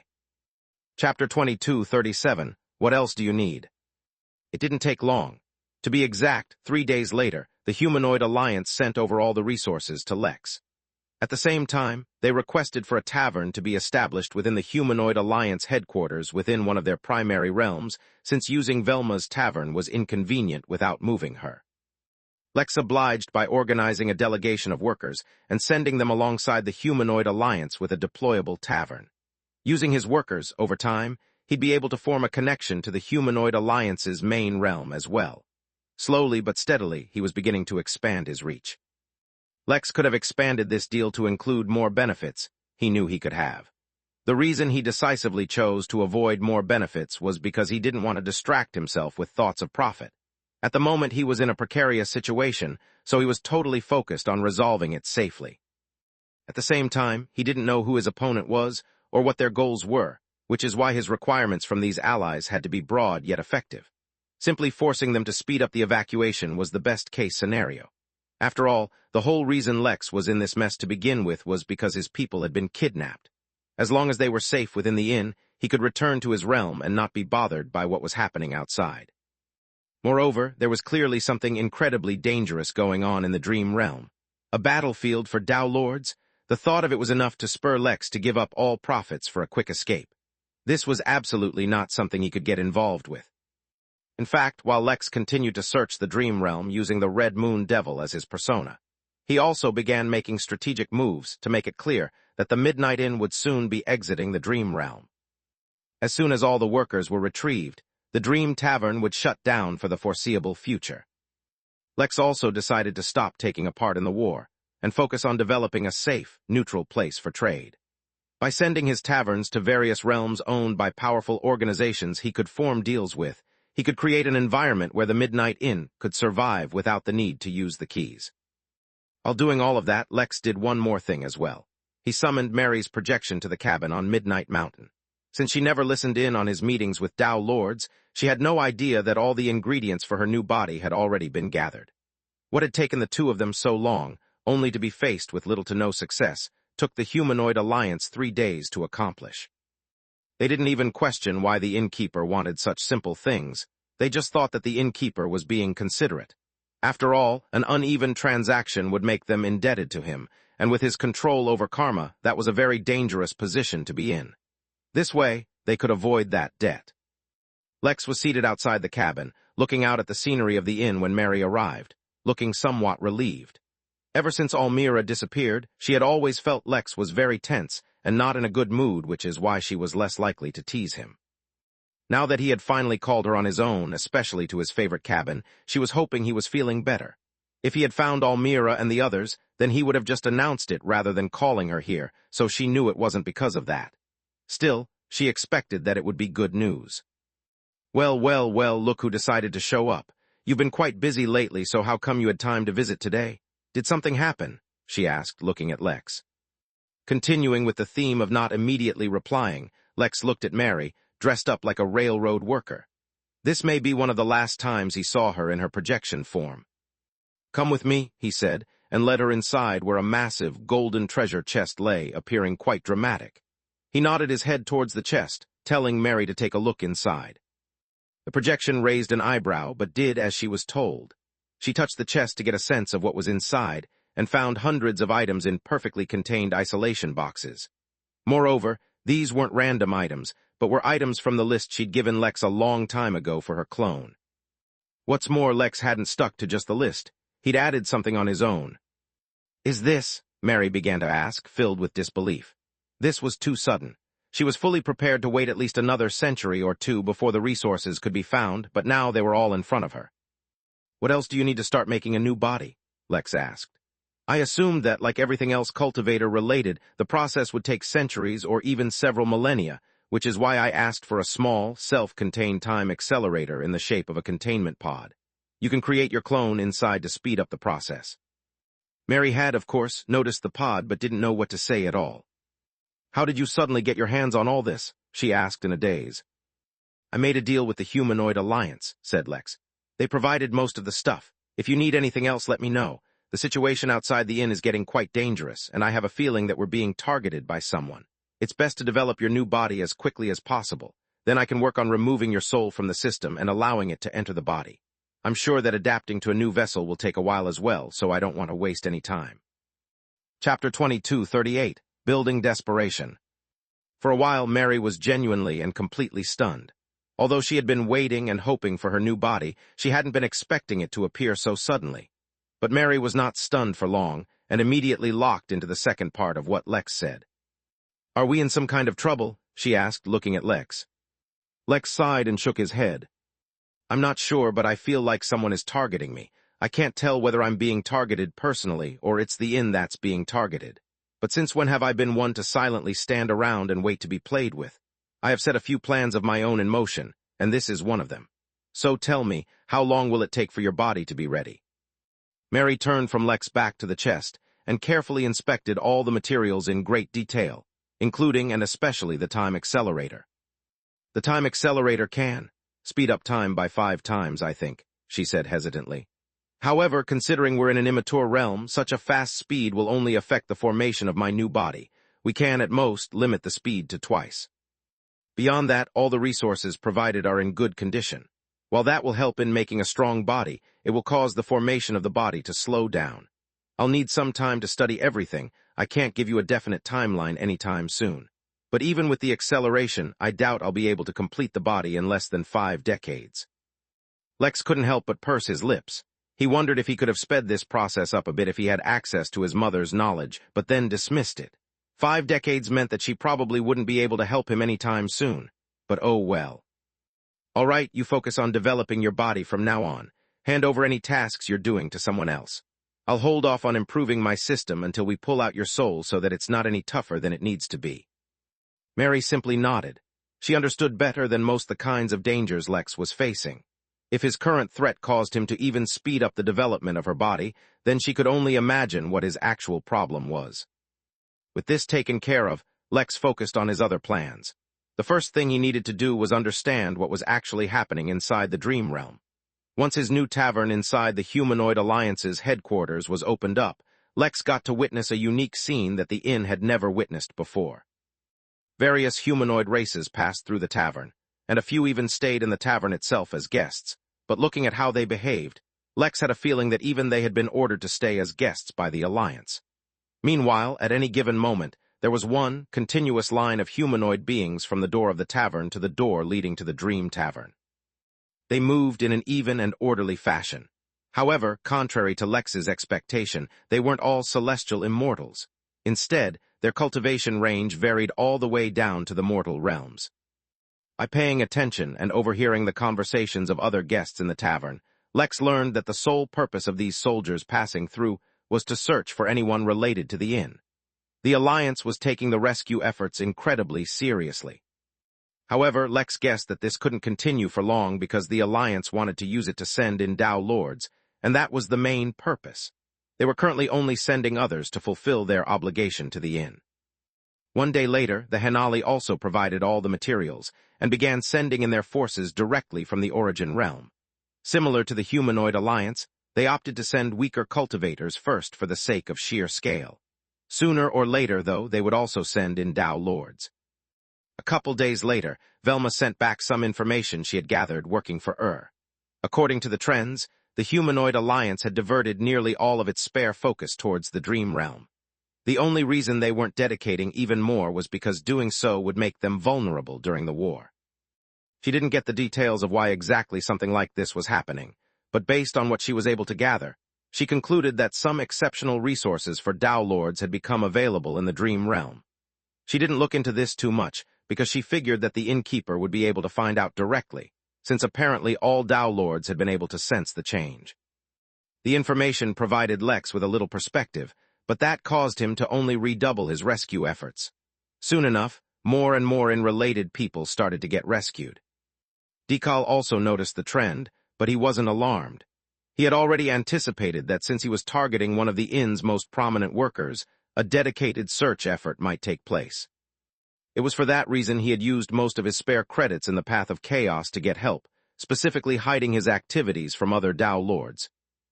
Chapter 22:37, What else do you need? It didn't take long. To be exact, 3 days later, the Humanoid Alliance sent over all the resources to Lex. At the same time, they requested for a tavern to be established within the Humanoid Alliance headquarters within one of their primary realms, since using Velma's tavern was inconvenient without moving her. Lex obliged by organizing a delegation of workers and sending them alongside the Humanoid Alliance with a deployable tavern. Using his workers, over time, he'd be able to form a connection to the Humanoid Alliance's main realm as well. Slowly but steadily, he was beginning to expand his reach. Lex could have expanded this deal to include more benefits he knew he could have. The reason he decisively chose to avoid more benefits was because he didn't want to distract himself with thoughts of profit. At the moment, he was in a precarious situation, so he was totally focused on resolving it safely. At the same time, he didn't know who his opponent was or what their goals were, which is why his requirements from these allies had to be broad yet effective. Simply forcing them to speed up the evacuation was the best-case scenario. After all, the whole reason Lex was in this mess to begin with was because his people had been kidnapped. As long as they were safe within the inn, he could return to his realm and not be bothered by what was happening outside. Moreover, there was clearly something incredibly dangerous going on in the dream realm. A battlefield for Tao Lords? The thought of it was enough to spur Lex to give up all profits for a quick escape. This was absolutely not something he could get involved with. In fact, while Lex continued to search the dream realm using the Red Moon Devil as his persona, he also began making strategic moves to make it clear that the Midnight Inn would soon be exiting the dream realm. As soon as all the workers were retrieved, the Dream Tavern would shut down for the foreseeable future. Lex also decided to stop taking a part in the war and focus on developing a safe, neutral place for trade. By sending his taverns to various realms owned by powerful organizations he could form deals with, he could create an environment where the Midnight Inn could survive without the need to use the keys. While doing all of that, Lex did one more thing as well. He summoned Mary's projection to the cabin on Midnight Mountain. Since she never listened in on his meetings with Tao Lords, she had no idea that all the ingredients for her new body had already been gathered. What had taken the two of them so long, only to be faced with little to no success, took the humanoid alliance 3 days to accomplish. They didn't even question why the innkeeper wanted such simple things. They just thought that the innkeeper was being considerate. After all, an uneven transaction would make them indebted to him, and with his control over karma, that was a very dangerous position to be in. This way, they could avoid that debt. Lex was seated outside the cabin, looking out at the scenery of the inn when Mary arrived, looking somewhat relieved. Ever since Almira disappeared, she had always felt Lex was very tense and not in a good mood, which is why she was less likely to tease him. Now that he had finally called her on his own, especially to his favorite cabin, she was hoping he was feeling better. If he had found Almira and the others, then he would have just announced it rather than calling her here, so she knew it wasn't because of that. Still, she expected that it would be good news. Well, look who decided to show up. You've been quite busy lately, so how come you had time to visit today? Did something happen? She asked, looking at Lex. Continuing with the theme of not immediately replying, Lex looked at Mary, dressed up like a railroad worker. This may be one of the last times he saw her in her projection form. Come with me, he said, and led her inside where a massive, golden treasure chest lay, appearing quite dramatic. He nodded his head towards the chest, telling Mary to take a look inside. The projection raised an eyebrow, but did as she was told. She touched the chest to get a sense of what was inside, and found hundreds of items in perfectly contained isolation boxes. Moreover, these weren't random items, but were items from the list she'd given Lex a long time ago for her clone. What's more, Lex hadn't stuck to just the list. He'd added something on his own. Is this? Mary began to ask, filled with disbelief. This was too sudden. She was fully prepared to wait at least another century or two before the resources could be found, but now they were all in front of her. What else do you need to start making a new body? Lex asked. I assumed that, like everything else cultivator-related, the process would take centuries or even several millennia, which is why I asked for a small, self-contained time accelerator in the shape of a containment pod. You can create your clone inside to speed up the process. Mary had, of course, noticed the pod but didn't know what to say at all. How did you suddenly get your hands on all this? She asked in a daze. I made a deal with the Humanoid Alliance, said Lex. They provided most of the stuff. If you need anything else, let me know. The situation outside the inn is getting quite dangerous, and I have a feeling that we're being targeted by someone. It's best to develop your new body as quickly as possible. Then I can work on removing your soul from the system and allowing it to enter the body. I'm sure that adapting to a new vessel will take a while as well, so I don't want to waste any time. Chapter 22:38. Building Desperation. For a while, Mary was genuinely and completely stunned. Although she had been waiting and hoping for her new body, she hadn't been expecting it to appear so suddenly. But Mary was not stunned for long, and immediately locked into the second part of what Lex said. Are we in some kind of trouble? She asked, looking at Lex. Lex sighed and shook his head. I'm not sure, but I feel like someone is targeting me. I can't tell whether I'm being targeted personally or it's the inn that's being targeted. But since when have I been one to silently stand around and wait to be played with? I have set a few plans of my own in motion, and this is one of them. So tell me, how long will it take for your body to be ready? Mary turned from Lex back to the chest and carefully inspected all the materials in great detail, including and especially the time accelerator. The time accelerator can speed up time by 5 times, I think, she said hesitantly. However, considering we're in an immature realm, such a fast speed will only affect the formation of my new body, we can, at most, limit the speed to twice. Beyond that, all the resources provided are in good condition. While that will help in making a strong body, it will cause the formation of the body to slow down. I'll need some time to study everything. I can't give you a definite timeline anytime soon. But even with the acceleration, I doubt I'll be able to complete the body in less than 5 decades. Lex couldn't help but purse his lips. He wondered if he could have sped this process up a bit if he had access to his mother's knowledge, but then dismissed it. 5 decades meant that she probably wouldn't be able to help him anytime soon. But oh well. All right, you focus on developing your body from now on. Hand over any tasks you're doing to someone else. I'll hold off on improving my system until we pull out your soul so that it's not any tougher than it needs to be. Mary simply nodded. She understood better than most the kinds of dangers Lex was facing. If his current threat caused him to even speed up the development of her body, then she could only imagine what his actual problem was. With this taken care of, Lex focused on his other plans. The first thing he needed to do was understand what was actually happening inside the dream realm. Once his new tavern inside the Humanoid Alliance's headquarters was opened up, Lex got to witness a unique scene that the inn had never witnessed before. Various humanoid races passed through the tavern, and a few even stayed in the tavern itself as guests, but looking at how they behaved, Lex had a feeling that even they had been ordered to stay as guests by the Alliance. Meanwhile, at any given moment, there was one continuous line of humanoid beings from the door of the tavern to the door leading to the Dream Tavern. They moved in an even and orderly fashion. However, contrary to Lex's expectation, they weren't all celestial immortals. Instead, their cultivation range varied all the way down to the mortal realms. By paying attention and overhearing the conversations of other guests in the tavern, Lex learned that the sole purpose of these soldiers passing through was to search for anyone related to the inn. The Alliance was taking the rescue efforts incredibly seriously. However, Lex guessed that this couldn't continue for long because the Alliance wanted to use it to send in Dao Lords, and that was the main purpose. They were currently only sending others to fulfill their obligation to the inn. One day later, the Henali also provided all the materials and began sending in their forces directly from the Origin Realm. Similar to the Humanoid Alliance, they opted to send weaker cultivators first for the sake of sheer scale. Sooner or later, though, they would also send in Dao Lords. A couple days later, Velma sent back some information she had gathered working for According to the trends, the Humanoid Alliance had diverted nearly all of its spare focus towards the Dream Realm. The only reason they weren't dedicating even more was because doing so would make them vulnerable during the war. She didn't get the details of why exactly something like this was happening, but based on what she was able to gather, she concluded that some exceptional resources for Dao Lords had become available in the Dream Realm. She didn't look into this too much, because she figured that the Innkeeper would be able to find out directly, since apparently all Dao Lords had been able to sense the change. The information provided Lex with a little perspective, but that caused him to only redouble his rescue efforts. Soon enough, more and more unrelated people started to get rescued. Dekal also noticed the trend, but he wasn't alarmed. He had already anticipated that since he was targeting one of the inn's most prominent workers, a dedicated search effort might take place. It was for that reason he had used most of his spare credits in the Path of Chaos to get help, specifically hiding his activities from other Dao Lords.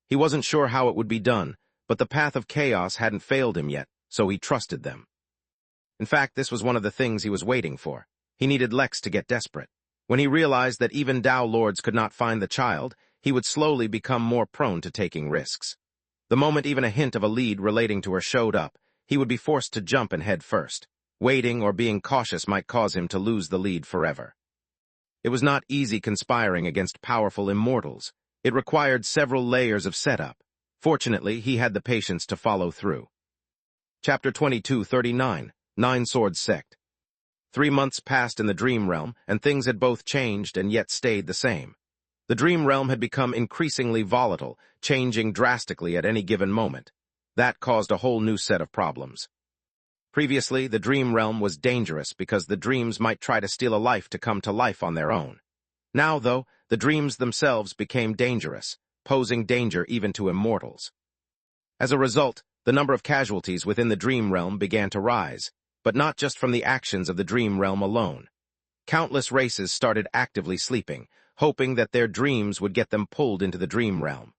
He wasn't sure how it would be done, but the Path of Chaos hadn't failed him yet, so he trusted them. In fact, this was one of the things he was waiting for. He needed Lex to get desperate. When he realized that even Dao Lords could not find the child, he would slowly become more prone to taking risks. The moment even a hint of a lead relating to her showed up, he would be forced to jump and head first. Waiting or being cautious might cause him to lose the lead forever. It was not easy conspiring against powerful immortals. It required several layers of setup. Fortunately, he had the patience to follow through. Chapter 2239, Nine Swords Sect. 3 months passed in the Dream Realm, and things had both changed and yet stayed the same. The Dream Realm had become increasingly volatile, changing drastically at any given moment. That caused a whole new set of problems. Previously, the Dream Realm was dangerous because the dreams might try to steal a life to come to life on their own. Now, though, the dreams themselves became dangerous, posing danger even to immortals. As a result, the number of casualties within the Dream Realm began to rise, but not just from the actions of the Dream Realm alone. Countless races started actively sleeping, hoping that their dreams would get them pulled into the Dream Realm.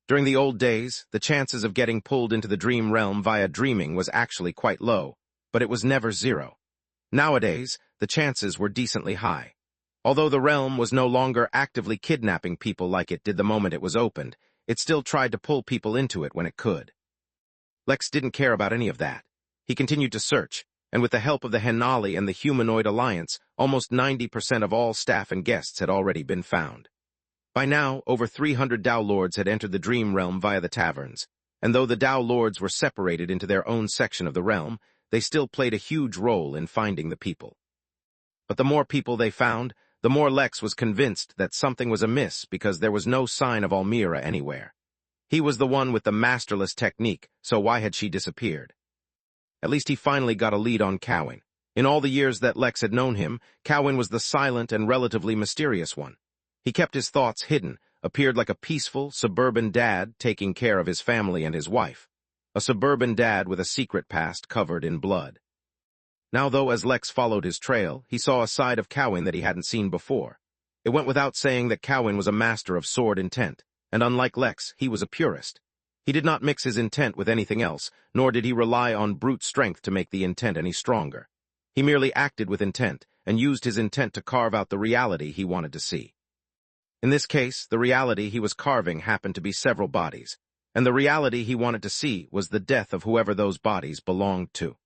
During the old days, the chances of getting pulled into the Dream Realm via dreaming was actually quite low. but it was never zero. Nowadays, the chances were decently high. Although the realm was no longer actively kidnapping people like it did the moment it was opened, it still tried to pull people into it when it could. Lex didn't care about any of that. He continued to search, and with the help of the Henali and the Humanoid Alliance, almost 90% of all staff and guests had already been found. By now, over 300 Dao Lords had entered the Dream Realm via the taverns, and though the Dao Lords were separated into their own section of the realm, they still played a huge role in finding the people. But the more people they found, the more Lex was convinced that something was amiss because there was no sign of Almira anywhere. He was the one with the masterless technique, so why had she disappeared? At least he finally got a lead on Cowan. In all the years that Lex had known him, Cowan was the silent and relatively mysterious one. He kept his thoughts hidden, appeared like a peaceful, suburban dad taking care of his family and his wife. A suburban dad with a secret past covered in blood. Now though, as Lex followed his trail, he saw a side of Cowan that he hadn't seen before. It went without saying that Cowan was a master of sword intent, and unlike Lex, he was a purist. He did not mix his intent with anything else, nor did he rely on brute strength to make the intent any stronger. He merely acted with intent, and used his intent to carve out the reality he wanted to see. In this case, the reality he was carving happened to be several bodies, and the reality he wanted to see was the death of whoever those bodies belonged to.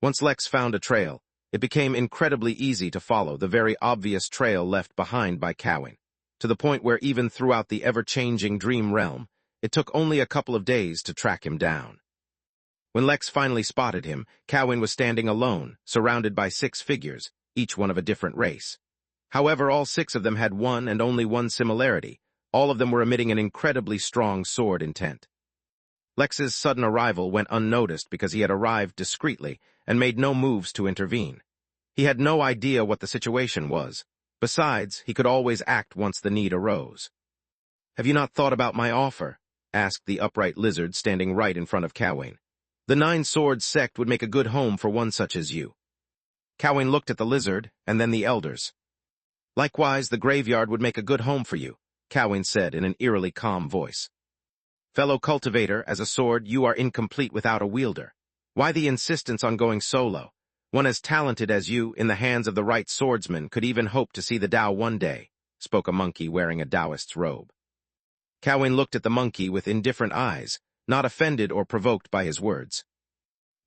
Once Lex found a trail, it became incredibly easy to follow the very obvious trail left behind by Cowan, to the point where even throughout the ever-changing dream realm, it took only a couple of days to track him down. When Lex finally spotted him, Cowan was standing alone, surrounded by 6 figures, each one of a different race. However, all 6 of them had one and only one similarity. All of them were emitting an incredibly strong sword intent. Lex's sudden arrival went unnoticed because he had arrived discreetly and made no moves to intervene. He had no idea what the situation was. Besides, he could always act once the need arose. "Have you not thought about my offer?" asked the upright lizard standing right in front of Cowan. "The 9 Swords sect would make a good home for one such as you." Cowan looked at the lizard, and then the elders. "Likewise, the graveyard would make a good home for you," Cowan said in an eerily calm voice. "Fellow cultivator, as a sword, you are incomplete without a wielder. Why the insistence on going solo? One as talented as you, in the hands of the right swordsman, could even hope to see the Tao one day," spoke a monkey wearing a Taoist's robe. Cowan looked at the monkey with indifferent eyes, not offended or provoked by his words.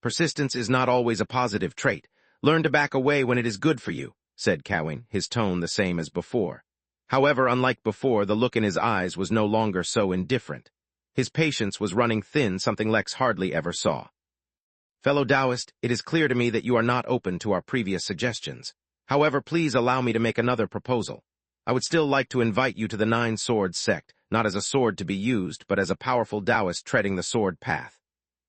"Persistence is not always a positive trait. Learn to back away when it is good for you," said Cowan, his tone the same as before. However, unlike before, the look in his eyes was no longer so indifferent. His patience was running thin, something Lex hardly ever saw. "Fellow Taoist, it is clear to me that you are not open to our previous suggestions. However, please allow me to make another proposal. I would still like to invite you to the 9 Swords sect, not as a sword to be used, but as a powerful Taoist treading the sword path.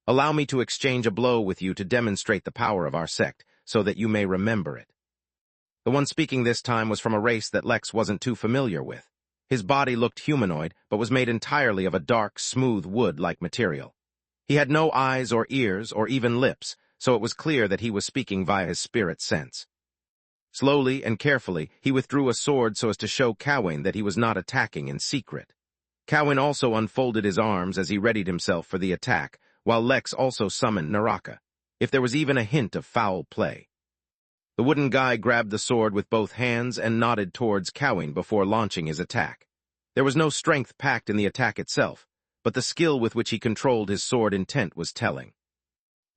Allow me to exchange a blow with you to demonstrate the power of our sect, so that you may remember it." The one speaking this time was from a race that Lex wasn't too familiar with. His body looked humanoid, but was made entirely of a dark, smooth wood-like material. He had no eyes or ears or even lips, so it was clear that he was speaking via his spirit sense. Slowly and carefully, he withdrew a sword so as to show Cowan that he was not attacking in secret. Cowan also unfolded his arms as he readied himself for the attack, while Lex also summoned Naraka, if there was even a hint of foul play. The wooden guy grabbed the sword with both hands and nodded towards Cowan before launching his attack. There was no strength packed in the attack itself, but the skill with which he controlled his sword intent was telling.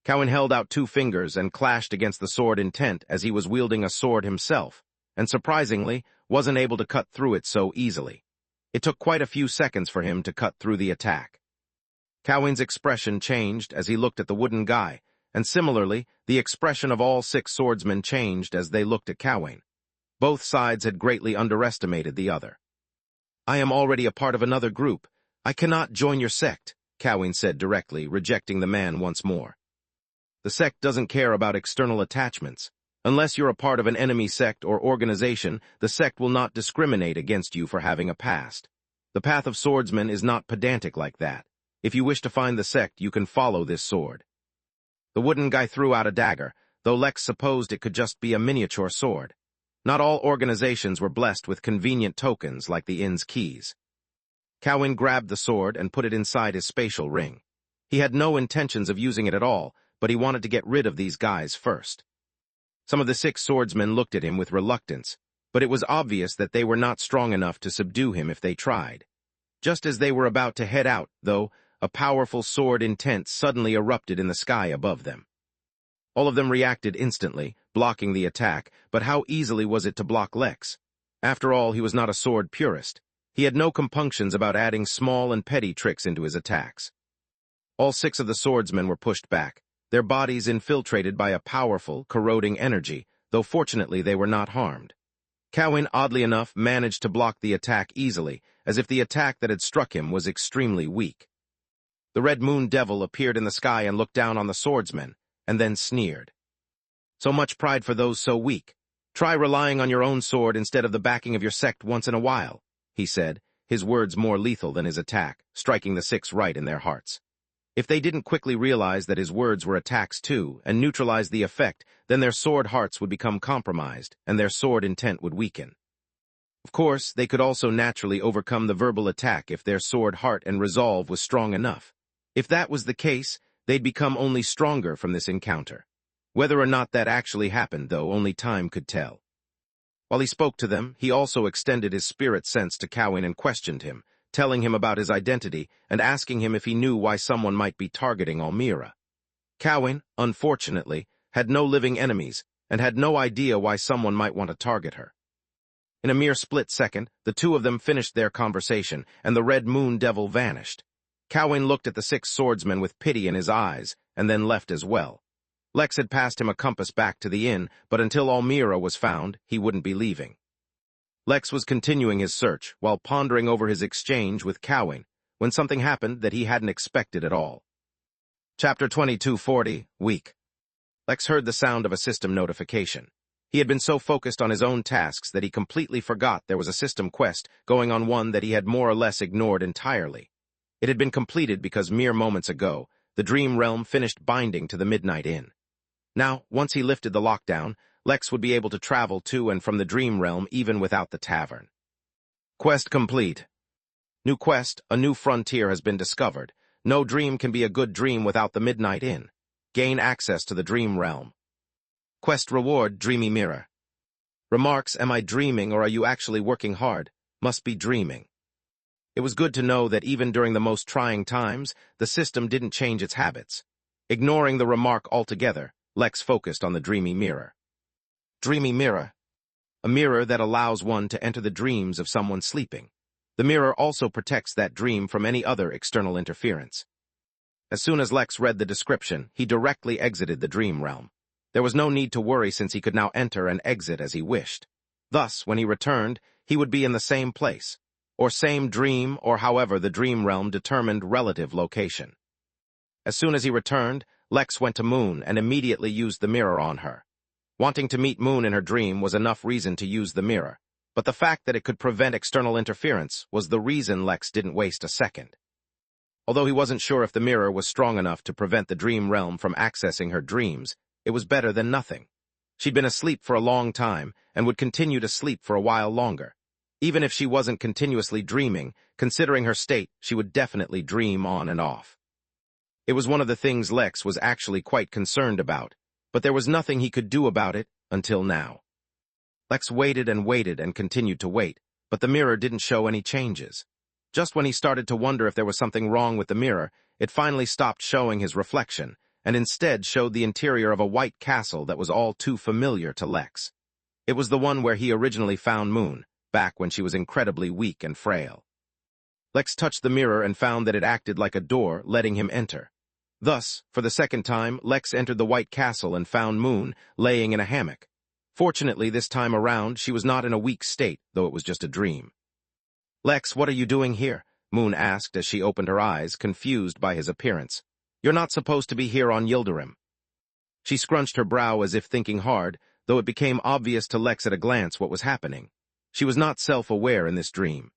Cowan held out 2 fingers and clashed against the sword intent as he was wielding a sword himself, and surprisingly, wasn't able to cut through it so easily. It took quite a few seconds for him to cut through the attack. Cowan's expression changed as he looked at the wooden guy, and similarly, the expression of all 6 swordsmen changed as they looked at Cowan. Both sides had greatly underestimated the other. "I am already a part of another group. I cannot join your sect," Cowan said directly, rejecting the man once more. "The sect doesn't care about external attachments. Unless you're a part of an enemy sect or organization, the sect will not discriminate against you for having a past. The path of swordsmen is not pedantic like that. If you wish to find the sect, you can follow this sword." The wooden guy threw out a dagger, though Lex supposed it could just be a miniature sword. Not all organizations were blessed with convenient tokens like the inn's keys. Cowan grabbed the sword and put it inside his spatial ring. He had no intentions of using it at all, but he wanted to get rid of these guys first. Some of the 6 swordsmen looked at him with reluctance, but it was obvious that they were not strong enough to subdue him if they tried. Just as they were about to head out, though, a powerful sword intent suddenly erupted in the sky above them. All of them reacted instantly, blocking the attack, but how easily was it to block Lex? After all, he was not a sword purist. He had no compunctions about adding small and petty tricks into his attacks. All 6 of the swordsmen were pushed back, their bodies infiltrated by a powerful, corroding energy, though fortunately they were not harmed. Cowan, oddly enough, managed to block the attack easily, as if the attack that had struck him was extremely weak. The Red Moon Devil appeared in the sky and looked down on the swordsmen, and then sneered. "So much pride for those so weak. Try relying on your own sword instead of the backing of your sect once in a while," he said, his words more lethal than his attack, striking the 6 right in their hearts. If they didn't quickly realize that his words were attacks too, and neutralize the effect, then their sword hearts would become compromised, and their sword intent would weaken. Of course, they could also naturally overcome the verbal attack if their sword heart and resolve was strong enough. If that was the case, they'd become only stronger from this encounter. Whether or not that actually happened, though, only time could tell. While he spoke to them, he also extended his spirit sense to Cowan and questioned him, telling him about his identity and asking him if he knew why someone might be targeting Almira. Cowan, unfortunately, had no living enemies and had no idea why someone might want to target her. In a mere split second, the 2 of them finished their conversation, and the Red Moon Devil vanished. Cowan looked at the 6 swordsmen with pity in his eyes, and then left as well. Lex had passed him a compass back to the inn, but until Almira was found, he wouldn't be leaving. Lex was continuing his search, while pondering over his exchange with Cowan, when something happened that he hadn't expected at all. Chapter 2240, Week. Lex heard the sound of a system notification. He had been so focused on his own tasks that he completely forgot there was a system quest going on, one that he had more or less ignored entirely. It had been completed because mere moments ago, the Dream Realm finished binding to the Midnight Inn. Now, once he lifted the lockdown, Lex would be able to travel to and from the Dream Realm even without the tavern. Quest complete. New quest, a new frontier has been discovered. No dream can be a good dream without the Midnight Inn. Gain access to the Dream Realm. Quest reward, Dreamy Mirror. Remarks, am I dreaming or are you actually working hard? Must be dreaming. It was good to know that even during the most trying times, the system didn't change its habits. Ignoring the remark altogether, Lex focused on the Dreamy Mirror. Dreamy Mirror. A mirror that allows one to enter the dreams of someone sleeping. The mirror also protects that dream from any other external interference. As soon as Lex read the description, he directly exited the Dream Realm. There was no need to worry since he could now enter and exit as he wished. Thus, when he returned, he would be in the same place, or same dream, or however the Dream Realm determined relative location. As soon as he returned, Lex went to Moon and immediately used the mirror on her. Wanting to meet Moon in her dream was enough reason to use the mirror, but the fact that it could prevent external interference was the reason Lex didn't waste a second. Although he wasn't sure if the mirror was strong enough to prevent the Dream Realm from accessing her dreams, it was better than nothing. She'd been asleep for a long time and would continue to sleep for a while longer. Even if she wasn't continuously dreaming, considering her state, she would definitely dream on and off. It was one of the things Lex was actually quite concerned about, but there was nothing he could do about it until now. Lex waited and continued to wait, but the mirror didn't show any changes. Just when he started to wonder if there was something wrong with the mirror, it finally stopped showing his reflection, and instead showed the interior of a white castle that was all too familiar to Lex. It was the one where he originally found Moon, back when she was incredibly weak and frail. Lex touched the mirror and found that it acted like a door, letting him enter. Thus, for the second time, Lex entered the White Castle and found Moon laying in a hammock. Fortunately, this time around, she was not in a weak state, though it was just a dream. "Lex, what are you doing here?" Moon asked as she opened her eyes, confused by his appearance. "You're not supposed to be here on Yildirim." She scrunched her brow as if thinking hard, though it became obvious to Lex at a glance what was happening. She was not self-aware in this dream.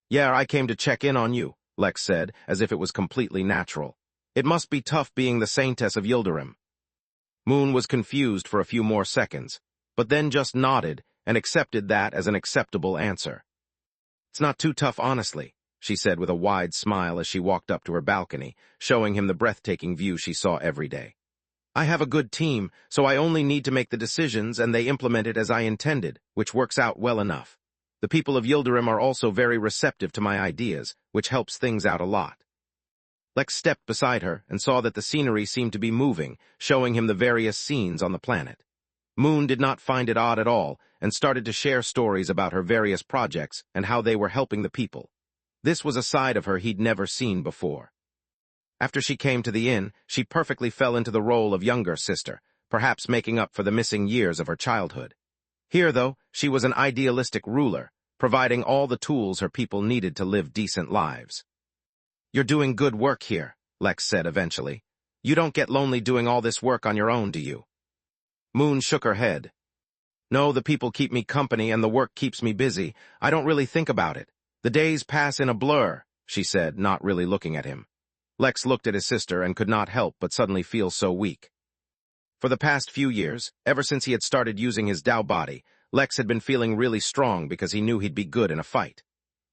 "Yeah, I came to check in on you," Lex said, as if it was completely natural. "It must be tough being the Saintess of Yildirim." Moon was confused for a few more seconds, but then just nodded and accepted that as an acceptable answer. "It's not too tough, honestly," she said with a wide smile as she walked up to her balcony, showing him the breathtaking view she saw every day. I have a good team, so I only need to make the decisions and they implement it as I intended, which works out well enough. The people of Yildirim are also very receptive to my ideas, which helps things out a lot. Lex stepped beside her and saw that the scenery seemed to be moving, showing him the various scenes on the planet. Moon did not find it odd at all and started to share stories about her various projects and how they were helping the people. This was a side of her he'd never seen before. After she came to the inn, she perfectly fell into the role of younger sister, perhaps making up for the missing years of her childhood. Here, though, she was an idealistic ruler, providing all the tools her people needed to live decent lives. "You're doing good work here," Lex said eventually. "You don't get lonely doing all this work on your own, do you?" Moon shook her head. "No, the people keep me company and the work keeps me busy. I don't really think about it. The days pass in a blur," she said, not really looking at him. Lex looked at his sister and could not help but suddenly feel so weak. For the past few years, ever since he had started using his Dao body, Lex had been feeling really strong because he knew he'd be good in a fight.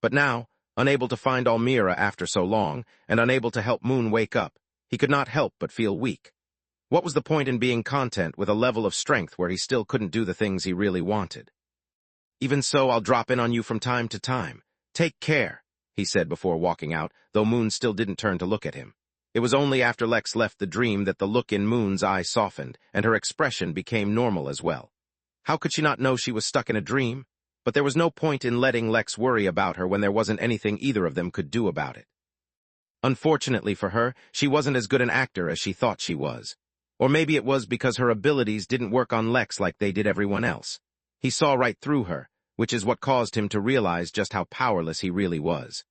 But now, unable to find Almira after so long, and unable to help Moon wake up, he could not help but feel weak. What was the point in being content with a level of strength where he still couldn't do the things he really wanted? "Even so, I'll drop in on you from time to time. Take care," he said before walking out, though Moon still didn't turn to look at him. It was only after Lex left the dream that the look in Moon's eyes softened, and her expression became normal as well. How could she not know she was stuck in a dream? But there was no point in letting Lex worry about her when there wasn't anything either of them could do about it. Unfortunately for her, she wasn't as good an actor as she thought she was. Or maybe it was because her abilities didn't work on Lex like they did everyone else. He saw right through her, which is what caused him to realize just how powerless he really was.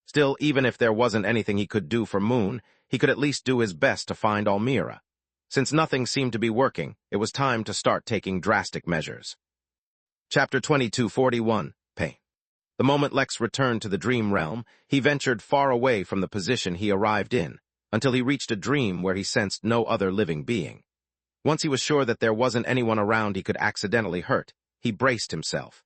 Still, even if there wasn't anything he could do for Moon, he could at least do his best to find Almira. Since nothing seemed to be working, it was time to start taking drastic measures. Chapter 2241, Pain. The moment Lex returned to the dream realm, he ventured far away from the position he arrived in, until he reached a dream where he sensed no other living being. Once he was sure that there wasn't anyone around he could accidentally hurt, he braced himself.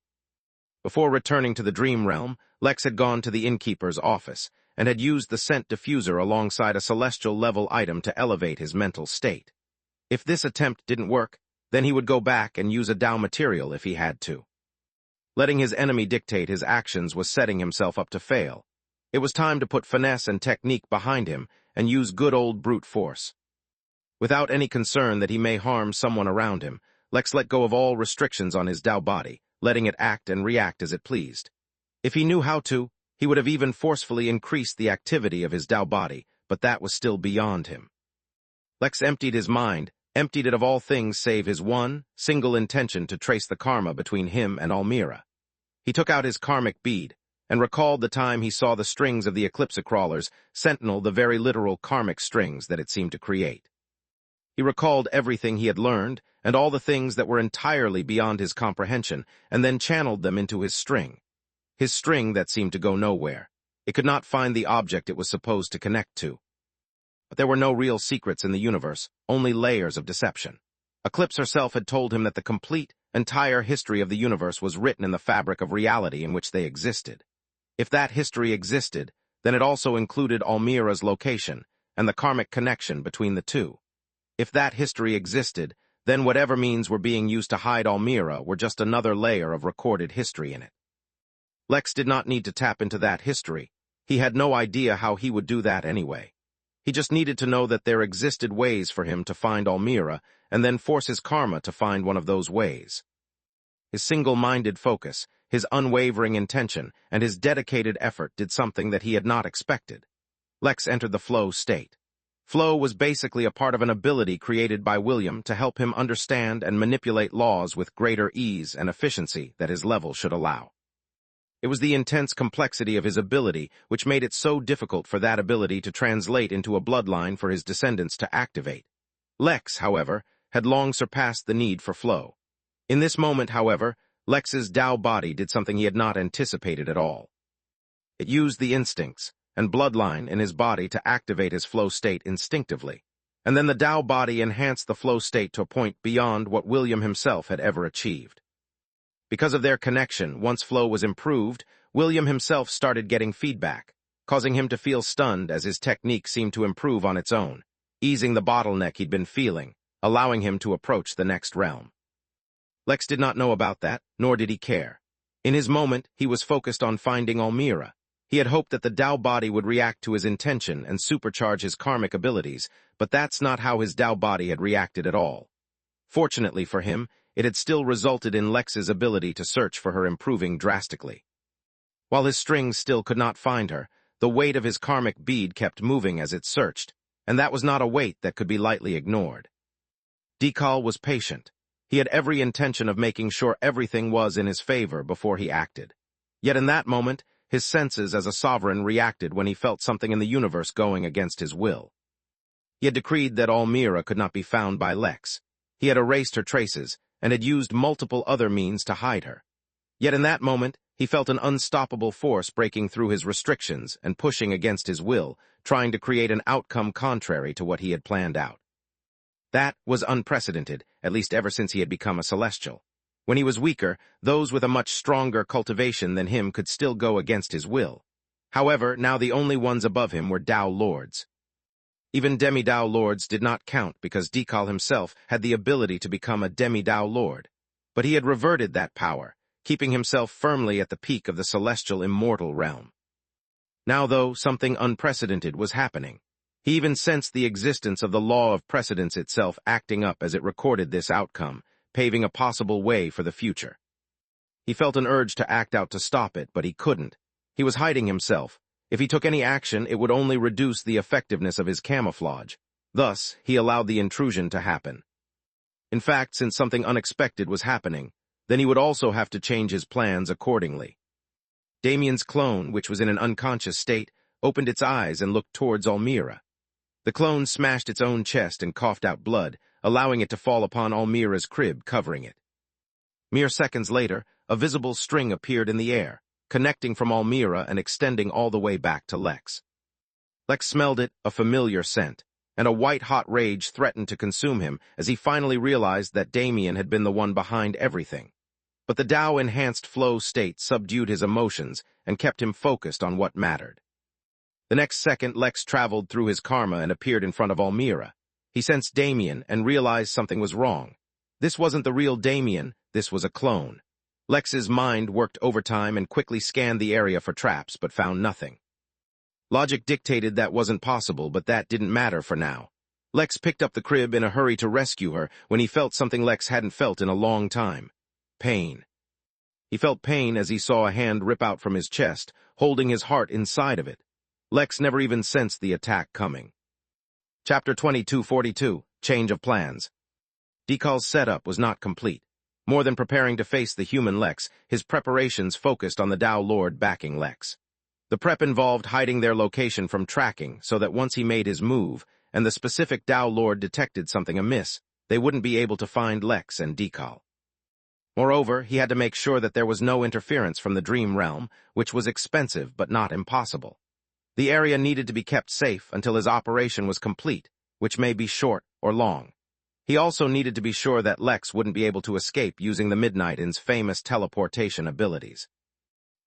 Before returning to the dream realm, Lex had gone to the Innkeeper's office, and had used the scent diffuser alongside a celestial-level item to elevate his mental state. If this attempt didn't work, then he would go back and use a Dao material if he had to. Letting his enemy dictate his actions was setting himself up to fail. It was time to put finesse and technique behind him and use good old brute force. Without any concern that he may harm someone around him, Lex let go of all restrictions on his Dao body, letting it act and react as it pleased. If he knew how to, he would have even forcefully increased the activity of his Dao body, but that was still beyond him. Lex emptied his mind, emptied it of all things save his one, single intention to trace the karma between him and Almira. He took out his karmic bead, and recalled the time he saw the strings of the Eclipse-crawlers sentinel the very literal karmic strings that it seemed to create. He recalled everything he had learned, and all the things that were entirely beyond his comprehension, and then channeled them into his string that seemed to go nowhere. It could not find the object it was supposed to connect to. But there were no real secrets in the universe, only layers of deception. Eclipse herself had told him that the entire history of the universe was written in the fabric of reality in which they existed. If that history existed, then it also included Almira's location and the karmic connection between the two. If that history existed, then whatever means were being used to hide Almira were just another layer of recorded history in it. Lex did not need to tap into that history. He had no idea how he would do that anyway. He just needed to know that there existed ways for him to find Almira and then force his karma to find one of those ways. His single-minded focus, his unwavering intention, and his dedicated effort did something that he had not expected. Lex entered the flow state. Flow was basically a part of an ability created by William to help him understand and manipulate laws with greater ease and efficiency that his level should allow. It was the intense complexity of his ability which made it so difficult for that ability to translate into a bloodline for his descendants to activate. Lex, however, had long surpassed the need for flow. In this moment, however, Lex's Dao body did something he had not anticipated at all. It used the instincts and bloodline in his body to activate his flow state instinctively, and then the Dao body enhanced the flow state to a point beyond what William himself had ever achieved. Because of their connection, once flow was improved, William himself started getting feedback, causing him to feel stunned as his technique seemed to improve on its own. easing the bottleneck he'd been feeling, allowing him to approach the next realm. Lex did not know about that, nor did he care. In his moment, he was focused on finding Almira. He had hoped that the Tao body would react to his intention and supercharge his karmic abilities, but that's not how his Tao body had reacted at all. Fortunately for him, it had still resulted in Lex's ability to search for her improving drastically. While his strings still could not find her, the weight of his karmic bead kept moving as it searched, and that was not a weight that could be lightly ignored. Dekal was patient. He had every intention of making sure everything was in his favor before he acted. Yet in that moment, his senses as a sovereign reacted when he felt something in the universe going against his will. He had decreed that Almira could not be found by Lex. He had erased her traces, and had used multiple other means to hide her. Yet in that moment, he felt an unstoppable force breaking through his restrictions and pushing against his will, trying to create an outcome contrary to what he had planned out. That was unprecedented, at least ever since he had become a celestial. When he was weaker, those with a much stronger cultivation than him could still go against his will. However, now the only ones above him were Tao Lords. Even Demi-Tao Lords did not count because Dekal himself had the ability to become a Demi-Tao Lord. But he had reverted that power, keeping himself firmly at the peak of the celestial immortal realm. Now, though, something unprecedented was happening. He even sensed the existence of the law of precedence itself acting up as it recorded this outcome, paving a possible way for the future. He felt an urge to act out to stop it, but he couldn't. He was hiding himself. If he took any action, it would only reduce the effectiveness of his camouflage. Thus, he allowed the intrusion to happen. In fact, since something unexpected was happening, then he would also have to change his plans accordingly. Damien's clone, which was in an unconscious state, opened its eyes and looked towards Almira. The clone smashed its own chest and coughed out blood, allowing it to fall upon Almira's crib, covering it. Mere seconds later, a visible string appeared in the air, connecting from Almira and extending all the way back to Lex. Lex smelled it, a familiar scent, and a white-hot rage threatened to consume him as he finally realized that Damien had been the one behind everything. But the Tao-enhanced flow state subdued his emotions and kept him focused on what mattered. The next second, Lex traveled through his karma and appeared in front of Almira. He sensed Damien and realized something was wrong. This wasn't the real Damien, this was a clone. Lex's mind worked overtime and quickly scanned the area for traps, but found nothing. Logic dictated that wasn't possible, but that didn't matter for now. Lex picked up the crib in a hurry to rescue her when he felt something Lex hadn't felt in a long time. Pain. He felt pain as he saw a hand rip out from his chest, holding his heart inside of it. Lex never even sensed the attack coming. Chapter 2242, Change of Plans. Dekal's setup was not complete. More than preparing to face the human Lex, his preparations focused on the Tao Lord backing Lex. The prep involved hiding their location from tracking so that once he made his move, and the specific Tao Lord detected something amiss, they wouldn't be able to find Lex and Dekal. Moreover, he had to make sure that there was no interference from the Dream Realm, which was expensive but not impossible. The area needed to be kept safe until his operation was complete, which may be short or long. He also needed to be sure that Lex wouldn't be able to escape using the Midnightin's famous teleportation abilities.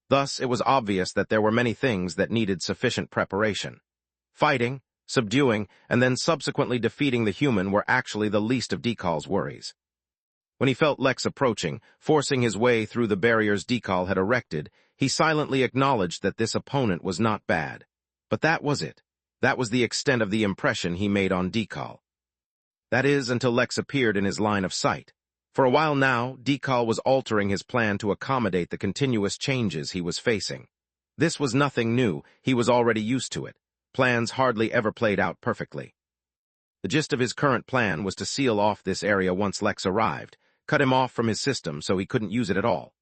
Thus, it was obvious that there were many things that needed sufficient preparation. Fighting, subduing, and then subsequently defeating the human were actually the least of Dekal's worries. When he felt Lex approaching, forcing his way through the barriers Dekal had erected, he silently acknowledged that this opponent was not bad. But that was it. That was the extent of the impression he made on Dekal. That is, until Lex appeared in his line of sight. For a while now, Dekal was altering his plan to accommodate the continuous changes he was facing. This was nothing new, he was already used to it. Plans hardly ever played out perfectly. The gist of his current plan was to seal off this area once Lex arrived, cut him off from his system so he couldn't use it at all.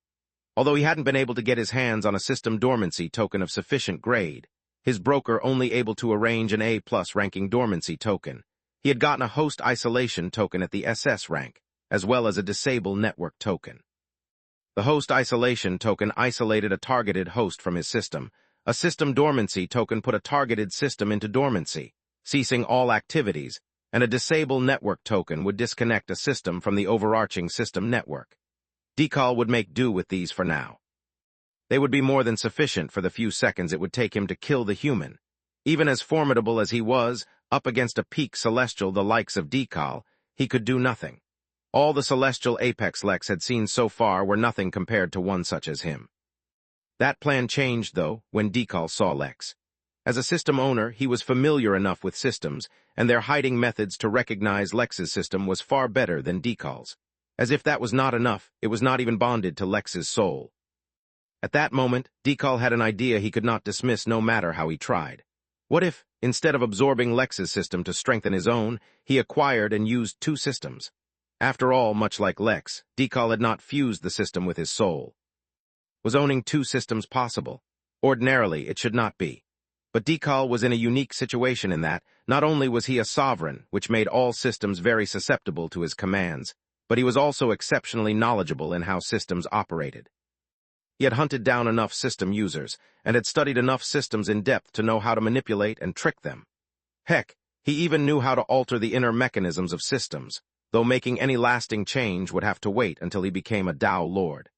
Although he hadn't been able to get his hands on a system dormancy token of sufficient grade, his broker only able to arrange an A+ ranking dormancy token, he had gotten a host isolation token at the SS rank, as well as a disable network token. The host isolation token isolated a targeted host from his system. A system dormancy token put a targeted system into dormancy, ceasing all activities, and a disable network token would disconnect a system from the overarching system network. Dekal would make do with these for now. They would be more than sufficient for the few seconds it would take him to kill the human. Even as formidable as he was, up against a peak celestial the likes of Dekal, he could do nothing. All the celestial apex Lex had seen so far were nothing compared to one such as him. That plan changed, though, when Dekal saw Lex. As a system owner, he was familiar enough with systems, and their hiding methods to recognize Lex's system was far better than Dekal's. As if that was not enough, it was not even bonded to Lex's soul. At that moment, Dekal had an idea he could not dismiss no matter how he tried. What if, instead of absorbing Lex's system to strengthen his own, he acquired and used two systems? After all, much like Lex, Dekal had not fused the system with his soul. Was owning two systems possible? Ordinarily, it should not be. But Dekal was in a unique situation in that, not only was he a sovereign, which made all systems very susceptible to his commands, but he was also exceptionally knowledgeable in how systems operated. He had hunted down enough system users, and had studied enough systems in depth to know how to manipulate and trick them. Heck, he even knew how to alter the inner mechanisms of systems, though making any lasting change would have to wait until he became a Tao Lord.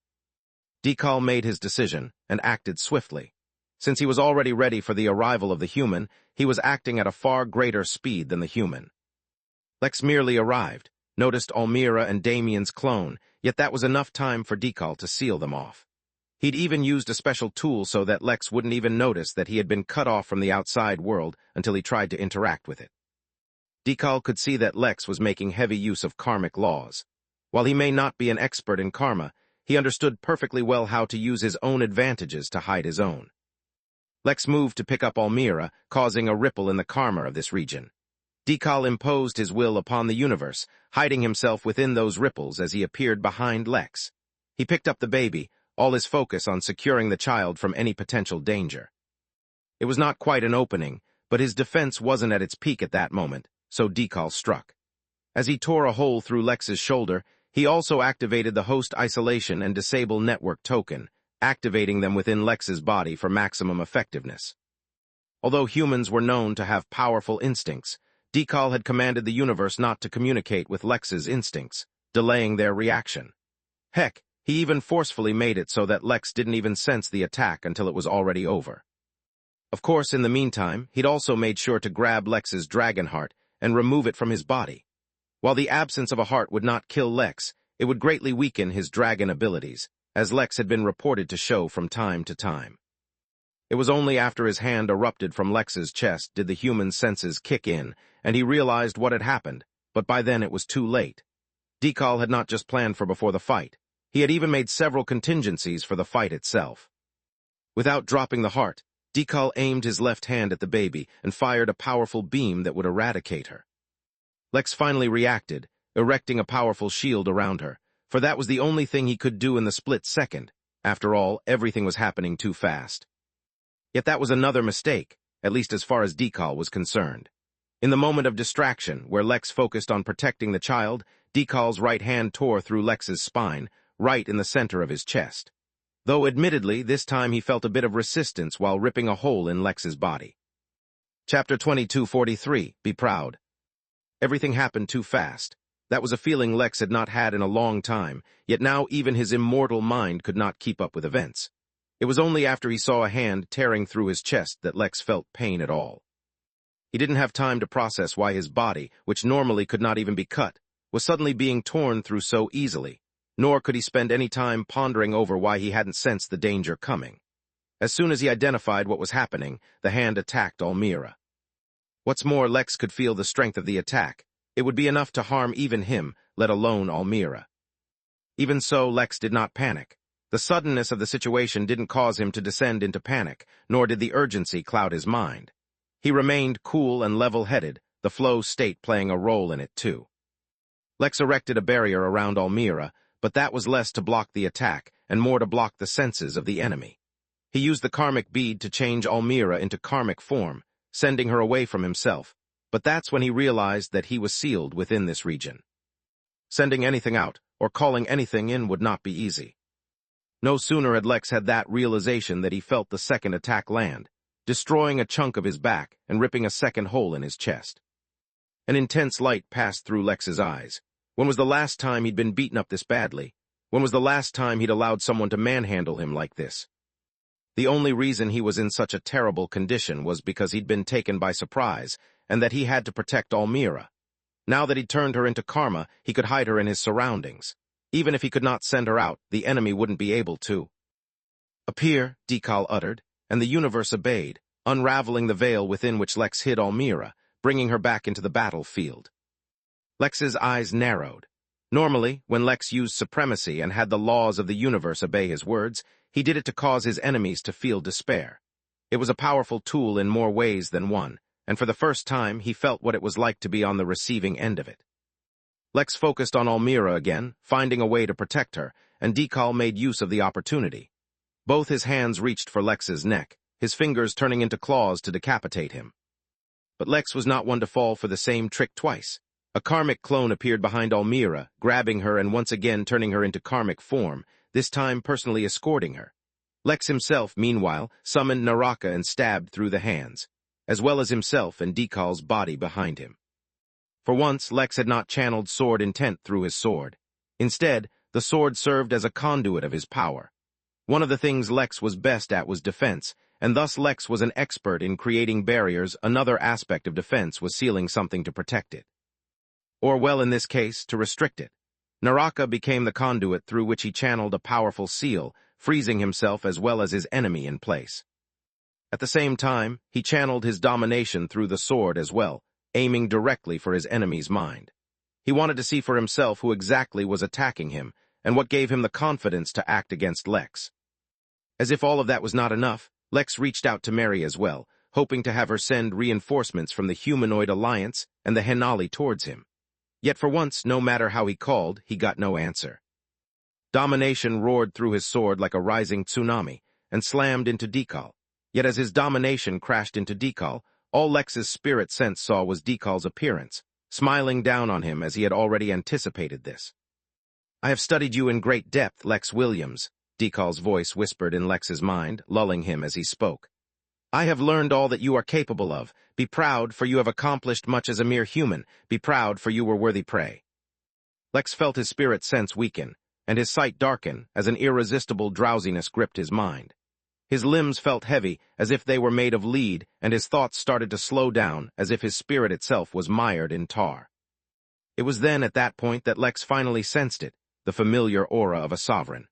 Dekal made his decision, and acted swiftly. Since he was already ready for the arrival of the human, he was acting at a far greater speed than the human. Lex merely arrived, noticed Almira and Damien's clone, yet that was enough time for Dekal to seal them off. He'd even used a special tool so that Lex wouldn't even notice that he had been cut off from the outside world until he tried to interact with it. Dekal could see that Lex was making heavy use of karmic laws. While he may not be an expert in karma, he understood perfectly well how to use his own advantages to hide his own. Lex moved to pick up Almira, causing a ripple in the karma of this region. Dekal imposed his will upon the universe, hiding himself within those ripples as he appeared behind Lex. He picked up the baby, all his focus on securing the child from any potential danger. It was not quite an opening, but his defense wasn't at its peak at that moment, so Dekal struck. As he tore a hole through Lex's shoulder, he also activated the host isolation and disable network token, activating them within Lex's body for maximum effectiveness. Although humans were known to have powerful instincts, Dekal had commanded the universe not to communicate with Lex's instincts, delaying their reaction. Heck, he even forcefully made it so that Lex didn't even sense the attack until it was already over. Of course, in the meantime, he'd also made sure to grab Lex's dragon heart and remove it from his body. While the absence of a heart would not kill Lex, it would greatly weaken his dragon abilities, as Lex had been reported to show from time to time. It was only after his hand erupted from Lex's chest did the human senses kick in, and he realized what had happened, but by then it was too late. Dekal had not just planned for before the fight. He had even made several contingencies for the fight itself. Without dropping the heart, Dekal aimed his left hand at the baby and fired a powerful beam that would eradicate her. Lex finally reacted, erecting a powerful shield around her, for that was the only thing he could do in the split second. After all, everything was happening too fast. Yet that was another mistake, at least as far as Dekal was concerned. In the moment of distraction, where Lex focused on protecting the child, Dekal's right hand tore through Lex's spine, right in the center of his chest. Though admittedly, this time he felt a bit of resistance while ripping a hole in Lex's body. Chapter 2243, Be Proud. Everything happened too fast. That was a feeling Lex had not had in a long time, yet now even his immortal mind could not keep up with events. It was only after he saw a hand tearing through his chest that Lex felt pain at all. He didn't have time to process why his body, which normally could not even be cut, was suddenly being torn through so easily. Nor could he spend any time pondering over why he hadn't sensed the danger coming. As soon as he identified what was happening, the hand attacked Almira. What's more, Lex could feel the strength of the attack. It would be enough to harm even him, let alone Almira. Even so, Lex did not panic. The suddenness of the situation didn't cause him to descend into panic, nor did the urgency cloud his mind. He remained cool and level-headed, the flow state playing a role in it too. Lex erected a barrier around Almira, but that was less to block the attack and more to block the senses of the enemy. He used the karmic bead to change Almira into karmic form, sending her away from himself, but that's when he realized that he was sealed within this region. Sending anything out, or calling anything in would not be easy. No sooner had Lex had that realization that he felt the second attack land, destroying a chunk of his back and ripping a second hole in his chest. An intense light passed through Lex's eyes. When was the last time he'd been beaten up this badly? When was the last time he'd allowed someone to manhandle him like this? The only reason he was in such a terrible condition was because he'd been taken by surprise, and that he had to protect Almira. Now that he'd turned her into karma, he could hide her in his surroundings. Even if he could not send her out, the enemy wouldn't be able to. "Appear," Dekal uttered, and the universe obeyed, unraveling the veil within which Lex hid Almira, bringing her back into the battlefield. Lex's eyes narrowed. Normally, when Lex used supremacy and had the laws of the universe obey his words, he did it to cause his enemies to feel despair. It was a powerful tool in more ways than one, and for the first time he felt what it was like to be on the receiving end of it. Lex focused on Almira again, finding a way to protect her, and Dekal made use of the opportunity. Both his hands reached for Lex's neck, his fingers turning into claws to decapitate him. But Lex was not one to fall for the same trick twice. A karmic clone appeared behind Almira, grabbing her and once again turning her into karmic form, this time personally escorting her. Lex himself, meanwhile, summoned Naraka and stabbed through the hands, as well as himself and Dekal's body behind him. For once, Lex had not channeled sword intent through his sword. Instead, the sword served as a conduit of his power. One of the things Lex was best at was defense, and thus Lex was an expert in creating barriers. Another aspect of defense was sealing something to protect it. Or, well, in this case, to restrict it. Naraka became the conduit through which he channeled a powerful seal, freezing himself as well as his enemy in place. At the same time, he channeled his domination through the sword as well, aiming directly for his enemy's mind. He wanted to see for himself who exactly was attacking him, and what gave him the confidence to act against Lex. As if all of that was not enough, Lex reached out to Mary as well, hoping to have her send reinforcements from the Humanoid Alliance and the Henali towards him. Yet for once, no matter how he called, he got no answer. Domination roared through his sword like a rising tsunami, and slammed into Dekal. Yet as his domination crashed into Dekal, all Lex's spirit sense saw was Dekal's appearance, smiling down on him as he had already anticipated this. "I have studied you in great depth, Lex Williams," Dekal's voice whispered in Lex's mind, lulling him as he spoke. "I have learned all that you are capable of. Be proud, for you have accomplished much as a mere human. Be proud, for you were worthy prey." Lex felt his spirit sense weaken, and his sight darken as an irresistible drowsiness gripped his mind. His limbs felt heavy, as if they were made of lead, and his thoughts started to slow down, as if his spirit itself was mired in tar. It was then, at that point, that Lex finally sensed it, the familiar aura of a sovereign.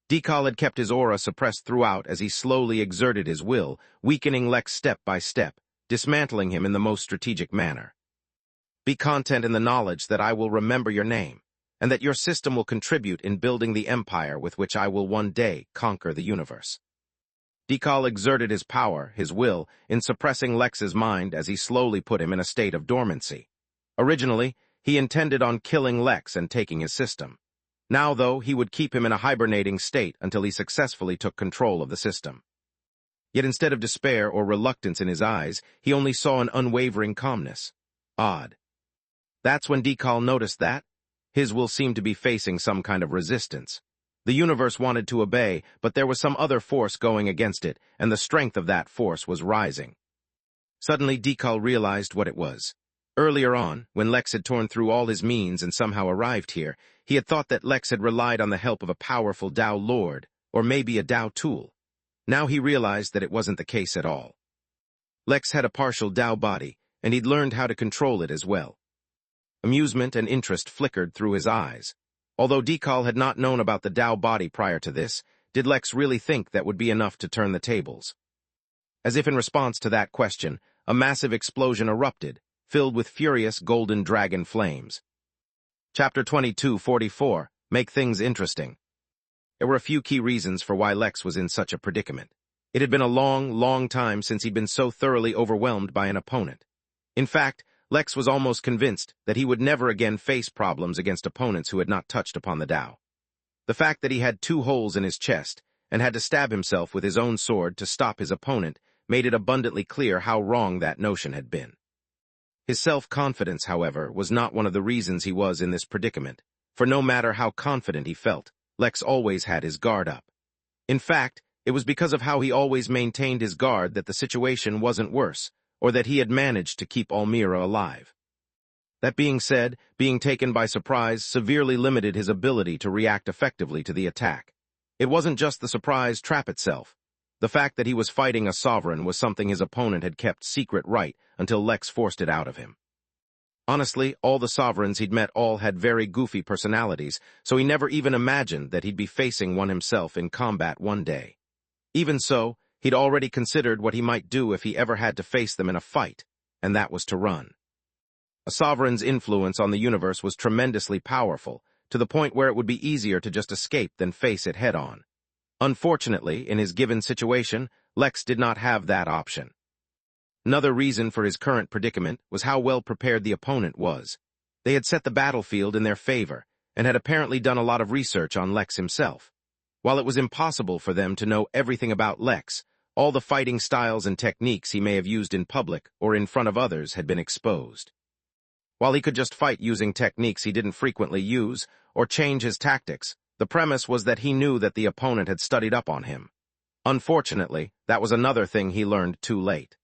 Dekal had kept his aura suppressed throughout as he slowly exerted his will, weakening Lex step by step, dismantling him in the most strategic manner. "Be content in the knowledge that I will remember your name, and that your system will contribute in building the empire with which I will one day conquer the universe." Dekal exerted his power, his will, in suppressing Lex's mind as he slowly put him in a state of dormancy. Originally, he intended on killing Lex and taking his system. Now, though, he would keep him in a hibernating state until he successfully took control of the system. Yet instead of despair or reluctance in his eyes, he only saw an unwavering calmness. Odd. That's when Dekal noticed that his will seemed to be facing some kind of resistance. The universe wanted to obey, but there was some other force going against it, and the strength of that force was rising. Suddenly, Dekal realized what it was. Earlier on, when Lex had torn through all his means and somehow arrived here, he had thought that Lex had relied on the help of a powerful Tao Lord, or maybe a Tao tool. Now he realized that it wasn't the case at all. Lex had a partial Tao body, and he'd learned how to control it as well. Amusement and interest flickered through his eyes. Although Dekal had not known about the Tao body prior to this, did Lex really think that would be enough to turn the tables? As if in response to that question, a massive explosion erupted, filled with furious golden dragon flames. Chapter 22:44, Make Things Interesting. There were a few key reasons for why Lex was in such a predicament. It had been a long, long time since he'd been so thoroughly overwhelmed by an opponent. In fact, Lex was almost convinced that he would never again face problems against opponents who had not touched upon the Tao. The fact that he had 2 holes in his chest and had to stab himself with his own sword to stop his opponent made it abundantly clear how wrong that notion had been. His self-confidence, however, was not one of the reasons he was in this predicament, for no matter how confident he felt, Lex always had his guard up. In fact, it was because of how he always maintained his guard that the situation wasn't worse, or that he had managed to keep Almira alive. That being said, being taken by surprise severely limited his ability to react effectively to the attack. It wasn't just the surprise trap itself. The fact that he was fighting a sovereign was something his opponent had kept secret right until Lex forced it out of him. Honestly, all the sovereigns he'd met all had very goofy personalities, so he never even imagined that he'd be facing one himself in combat one day. Even so, he'd already considered what he might do if he ever had to face them in a fight, and that was to run. A sovereign's influence on the universe was tremendously powerful, to the point where it would be easier to just escape than face it head-on. Unfortunately, in his given situation, Lex did not have that option. Another reason for his current predicament was how well prepared the opponent was. They had set the battlefield in their favor, and had apparently done a lot of research on Lex himself. While it was impossible for them to know everything about Lex, all the fighting styles and techniques he may have used in public or in front of others had been exposed. While he could just fight using techniques he didn't frequently use, or change his tactics, the premise was that he knew that the opponent had studied up on him. Unfortunately, that was another thing he learned too late.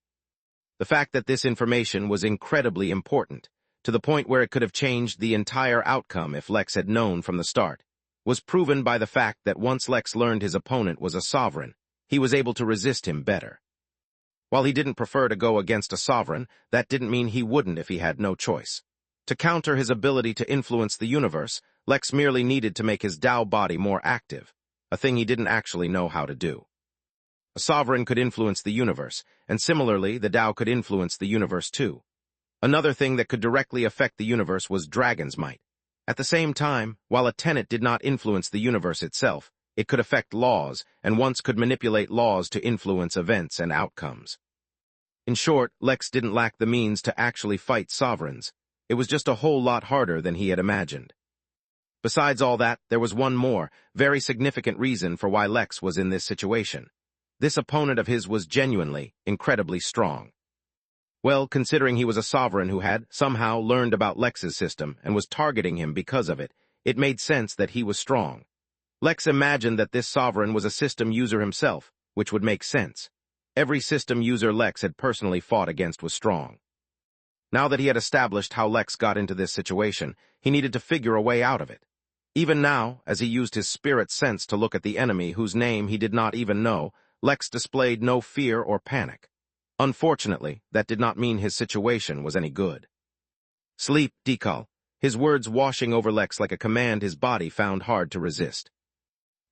The fact that this information was incredibly important, to the point where it could have changed the entire outcome if Lex had known from the start, was proven by the fact that once Lex learned his opponent was a sovereign, he was able to resist him better. While he didn't prefer to go against a sovereign, that didn't mean he wouldn't if he had no choice. To counter his ability to influence the universe, Lex merely needed to make his Tao body more active, a thing he didn't actually know how to do. A sovereign could influence the universe, and similarly, the Tao could influence the universe too. Another thing that could directly affect the universe was dragon's might. At the same time, while a tenet did not influence the universe itself, it could affect laws, and once could manipulate laws to influence events and outcomes. In short, Lex didn't lack the means to actually fight sovereigns. It was just a whole lot harder than he had imagined. Besides all that, there was one more, very significant reason for why Lex was in this situation. This opponent of his was genuinely, incredibly strong. Well, considering he was a sovereign who had, somehow, learned about Lex's system and was targeting him because of it, it made sense that he was strong. Lex imagined that this sovereign was a system user himself, which would make sense. Every system user Lex had personally fought against was strong. Now that he had established how Lex got into this situation, he needed to figure a way out of it. Even now, as he used his spirit sense to look at the enemy whose name he did not even know, Lex displayed no fear or panic. Unfortunately, that did not mean his situation was any good. Sleep, Decal, his words washing over Lex like a command his body found hard to resist.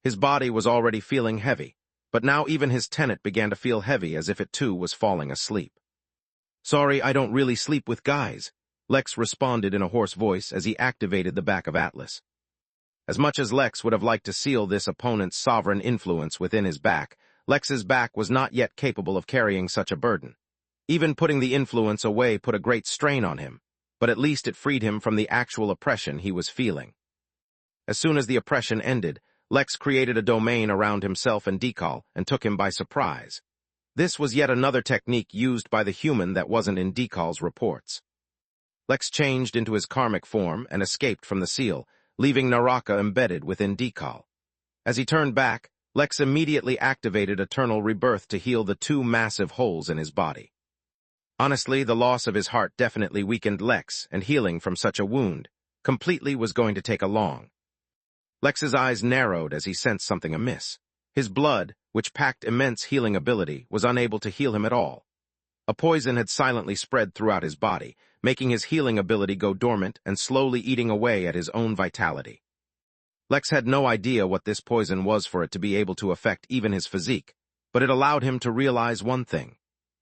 His body was already feeling heavy, but now even his tenet began to feel heavy as if it too was falling asleep. Sorry, I don't really sleep with guys, Lex responded in a hoarse voice as he activated the back of Atlas. As much as Lex would have liked to seal this opponent's sovereign influence within his back, Lex's back was not yet capable of carrying such a burden. Even putting the influence away put a great strain on him, but at least it freed him from the actual oppression he was feeling. As soon as the oppression ended, Lex created a domain around himself and Decal and took him by surprise. This was yet another technique used by the human that wasn't in Decal's reports. Lex changed into his karmic form and escaped from the seal, leaving Naraka embedded within Decal. As he turned back, Lex immediately activated Eternal Rebirth to heal the two massive holes in his body. Honestly, the loss of his heart definitely weakened Lex, and healing from such a wound completely was going to take a long. Lex's eyes narrowed as he sensed something amiss. His blood, which packed immense healing ability, was unable to heal him at all. A poison had silently spread throughout his body, making his healing ability go dormant and slowly eating away at his own vitality. Lex had no idea what this poison was for it to be able to affect even his physique, but it allowed him to realize one thing.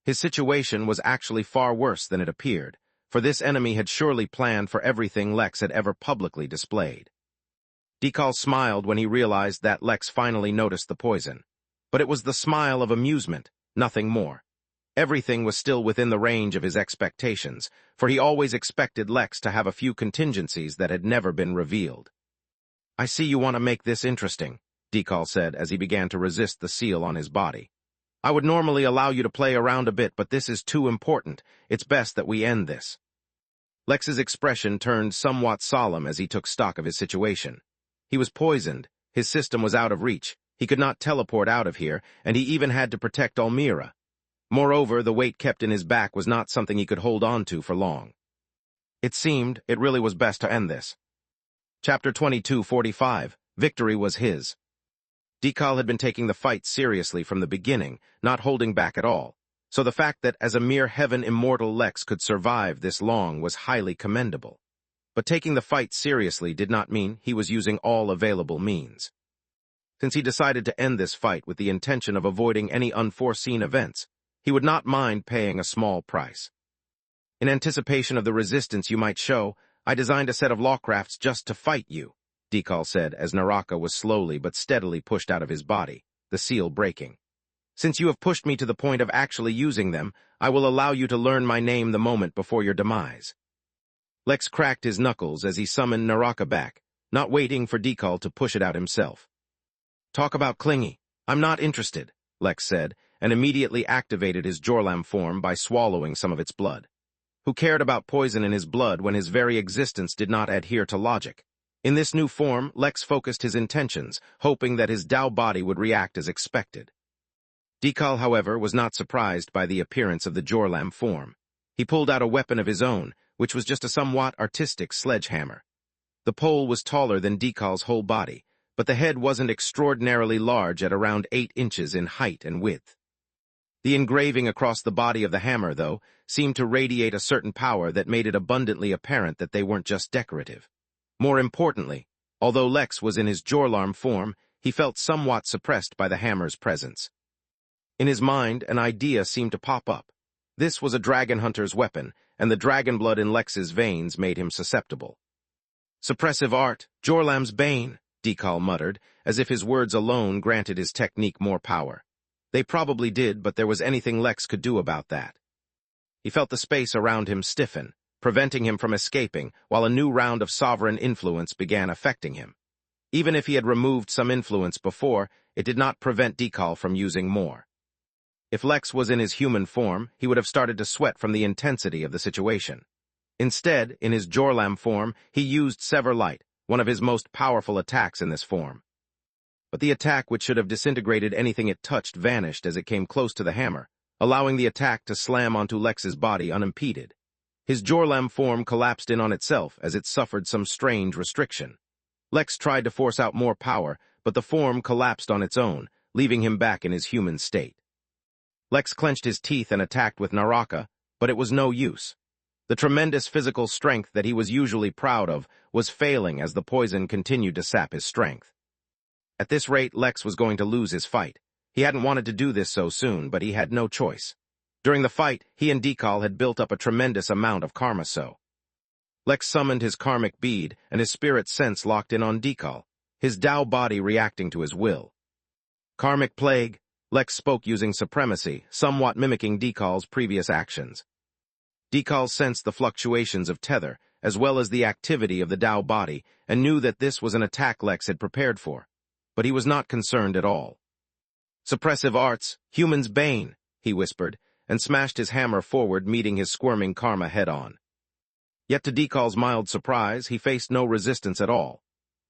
His situation was actually far worse than it appeared, for this enemy had surely planned for everything Lex had ever publicly displayed. Decal smiled when he realized that Lex finally noticed the poison, but it was the smile of amusement, nothing more. Everything was still within the range of his expectations, for he always expected Lex to have a few contingencies that had never been revealed. I see you want to make this interesting, Decal said as he began to resist the seal on his body. I would normally allow you to play around a bit, but this is too important. It's best that we end this. Lex's expression turned somewhat solemn as he took stock of his situation. He was poisoned, his system was out of reach, he could not teleport out of here, and he even had to protect Almira. Moreover, the weight kept in his back was not something he could hold on to for long. It seemed it really was best to end this. Chapter 22:45. Victory was his. Dekal had been taking the fight seriously from the beginning, not holding back at all, so the fact that as a mere heaven-immortal Lex could survive this long was highly commendable. But taking the fight seriously did not mean he was using all available means. Since he decided to end this fight with the intention of avoiding any unforeseen events, he would not mind paying a small price. In anticipation of the resistance you might show, I designed a set of lawcrafts just to fight you, Dekal said as Naraka was slowly but steadily pushed out of his body, the seal breaking. Since you have pushed me to the point of actually using them, I will allow you to learn my name the moment before your demise. Lex cracked his knuckles as he summoned Naraka back, not waiting for Dekal to push it out himself. Talk about clingy. I'm not interested, Lex said, and immediately activated his Jorlam form by swallowing some of its blood. Who cared about poison in his blood when his very existence did not adhere to logic? In this new form, Lex focused his intentions, hoping that his Dao body would react as expected. Dekal, however, was not surprised by the appearance of the Jorlam form. He pulled out a weapon of his own, which was just a somewhat artistic sledgehammer. The pole was taller than Dekal's whole body, but the head wasn't extraordinarily large at around 8 inches in height and width. The engraving across the body of the hammer, though, seemed to radiate a certain power that made it abundantly apparent that they weren't just decorative. More importantly, although Lex was in his Jorlam form, he felt somewhat suppressed by the hammer's presence. In his mind, an idea seemed to pop up. This was a dragon hunter's weapon, and the dragon blood in Lex's veins made him susceptible. Suppressive art, Jorlam's bane, Dekal muttered, as if his words alone granted his technique more power. They probably did, but there was anything Lex could do about that. He felt the space around him stiffen, preventing him from escaping, while a new round of sovereign influence began affecting him. Even if he had removed some influence before, it did not prevent Dekal from using more. If Lex was in his human form, he would have started to sweat from the intensity of the situation. Instead, in his Jorlam form, he used Severlight, one of his most powerful attacks in this form. But the attack which should have disintegrated anything it touched vanished as it came close to the hammer, allowing the attack to slam onto Lex's body unimpeded. His Jorlam form collapsed in on itself as it suffered some strange restriction. Lex tried to force out more power, but the form collapsed on its own, leaving him back in his human state. Lex clenched his teeth and attacked with Naraka, but it was no use. The tremendous physical strength that he was usually proud of was failing as the poison continued to sap his strength. At this rate, Lex was going to lose his fight. He hadn't wanted to do this so soon, but he had no choice. During the fight, he and Dekal had built up a tremendous amount of karma so. Lex summoned his karmic bead, and his spirit sense locked in on Dekal, his Dao body reacting to his will. Karmic plague, Lex spoke using supremacy, somewhat mimicking Dekal's previous actions. Dekal sensed the fluctuations of tether, as well as the activity of the Dao body, and knew that this was an attack Lex had prepared for. But he was not concerned at all. Suppressive arts, human's bane, he whispered, and smashed his hammer forward, meeting his squirming karma head-on. Yet to Dekal's mild surprise, he faced no resistance at all.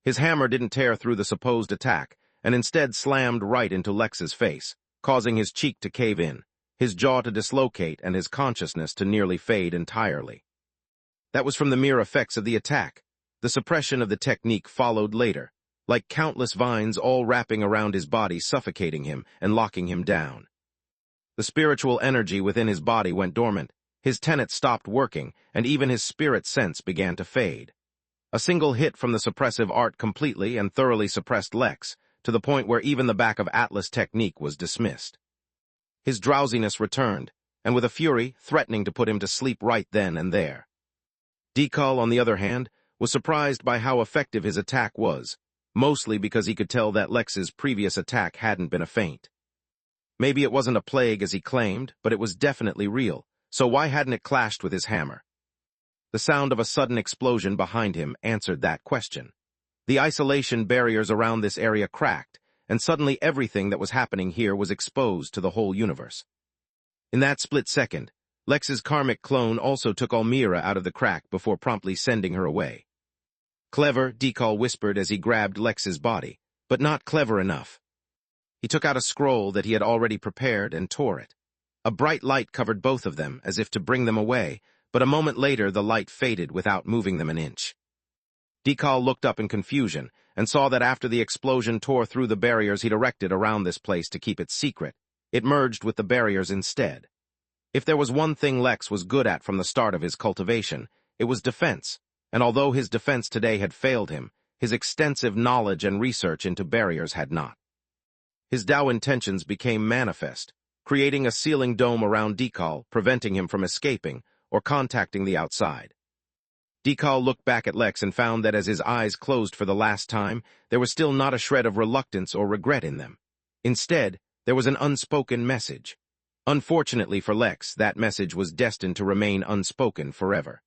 His hammer didn't tear through the supposed attack, and instead slammed right into Lex's face, causing his cheek to cave in, his jaw to dislocate, and his consciousness to nearly fade entirely. That was from the mere effects of the attack. The suppression of the technique followed later, like countless vines all wrapping around his body, suffocating him and locking him down. The spiritual energy within his body went dormant, his tenet stopped working, and even his spirit sense began to fade. A single hit from the suppressive art completely and thoroughly suppressed Lex, to the point where even the back of Atlas technique was dismissed. His drowsiness returned, and with a fury threatening to put him to sleep right then and there. Dekal, on the other hand, was surprised by how effective his attack was, mostly because he could tell that Lex's previous attack hadn't been a feint. Maybe it wasn't a plague as he claimed, but it was definitely real, so why hadn't it clashed with his hammer? The sound of a sudden explosion behind him answered that question. The isolation barriers around this area cracked, and suddenly everything that was happening here was exposed to the whole universe. In that split second, Lex's karmic clone also took Almira out of the crack before promptly sending her away. Clever, Dekal whispered as he grabbed Lex's body, but not clever enough. He took out a scroll that he had already prepared and tore it. A bright light covered both of them, as if to bring them away, but a moment later the light faded without moving them an inch. Dekal looked up in confusion, and saw that after the explosion tore through the barriers he'd erected around this place to keep it secret, it merged with the barriers instead. If there was one thing Lex was good at from the start of his cultivation, it was defense, and although his defense today had failed him, his extensive knowledge and research into barriers had not. His Tao intentions became manifest, creating a sealing dome around Dekal, preventing him from escaping or contacting the outside. Dekal looked back at Lex and found that as his eyes closed for the last time, there was still not a shred of reluctance or regret in them. Instead, there was an unspoken message. Unfortunately for Lex, that message was destined to remain unspoken forever.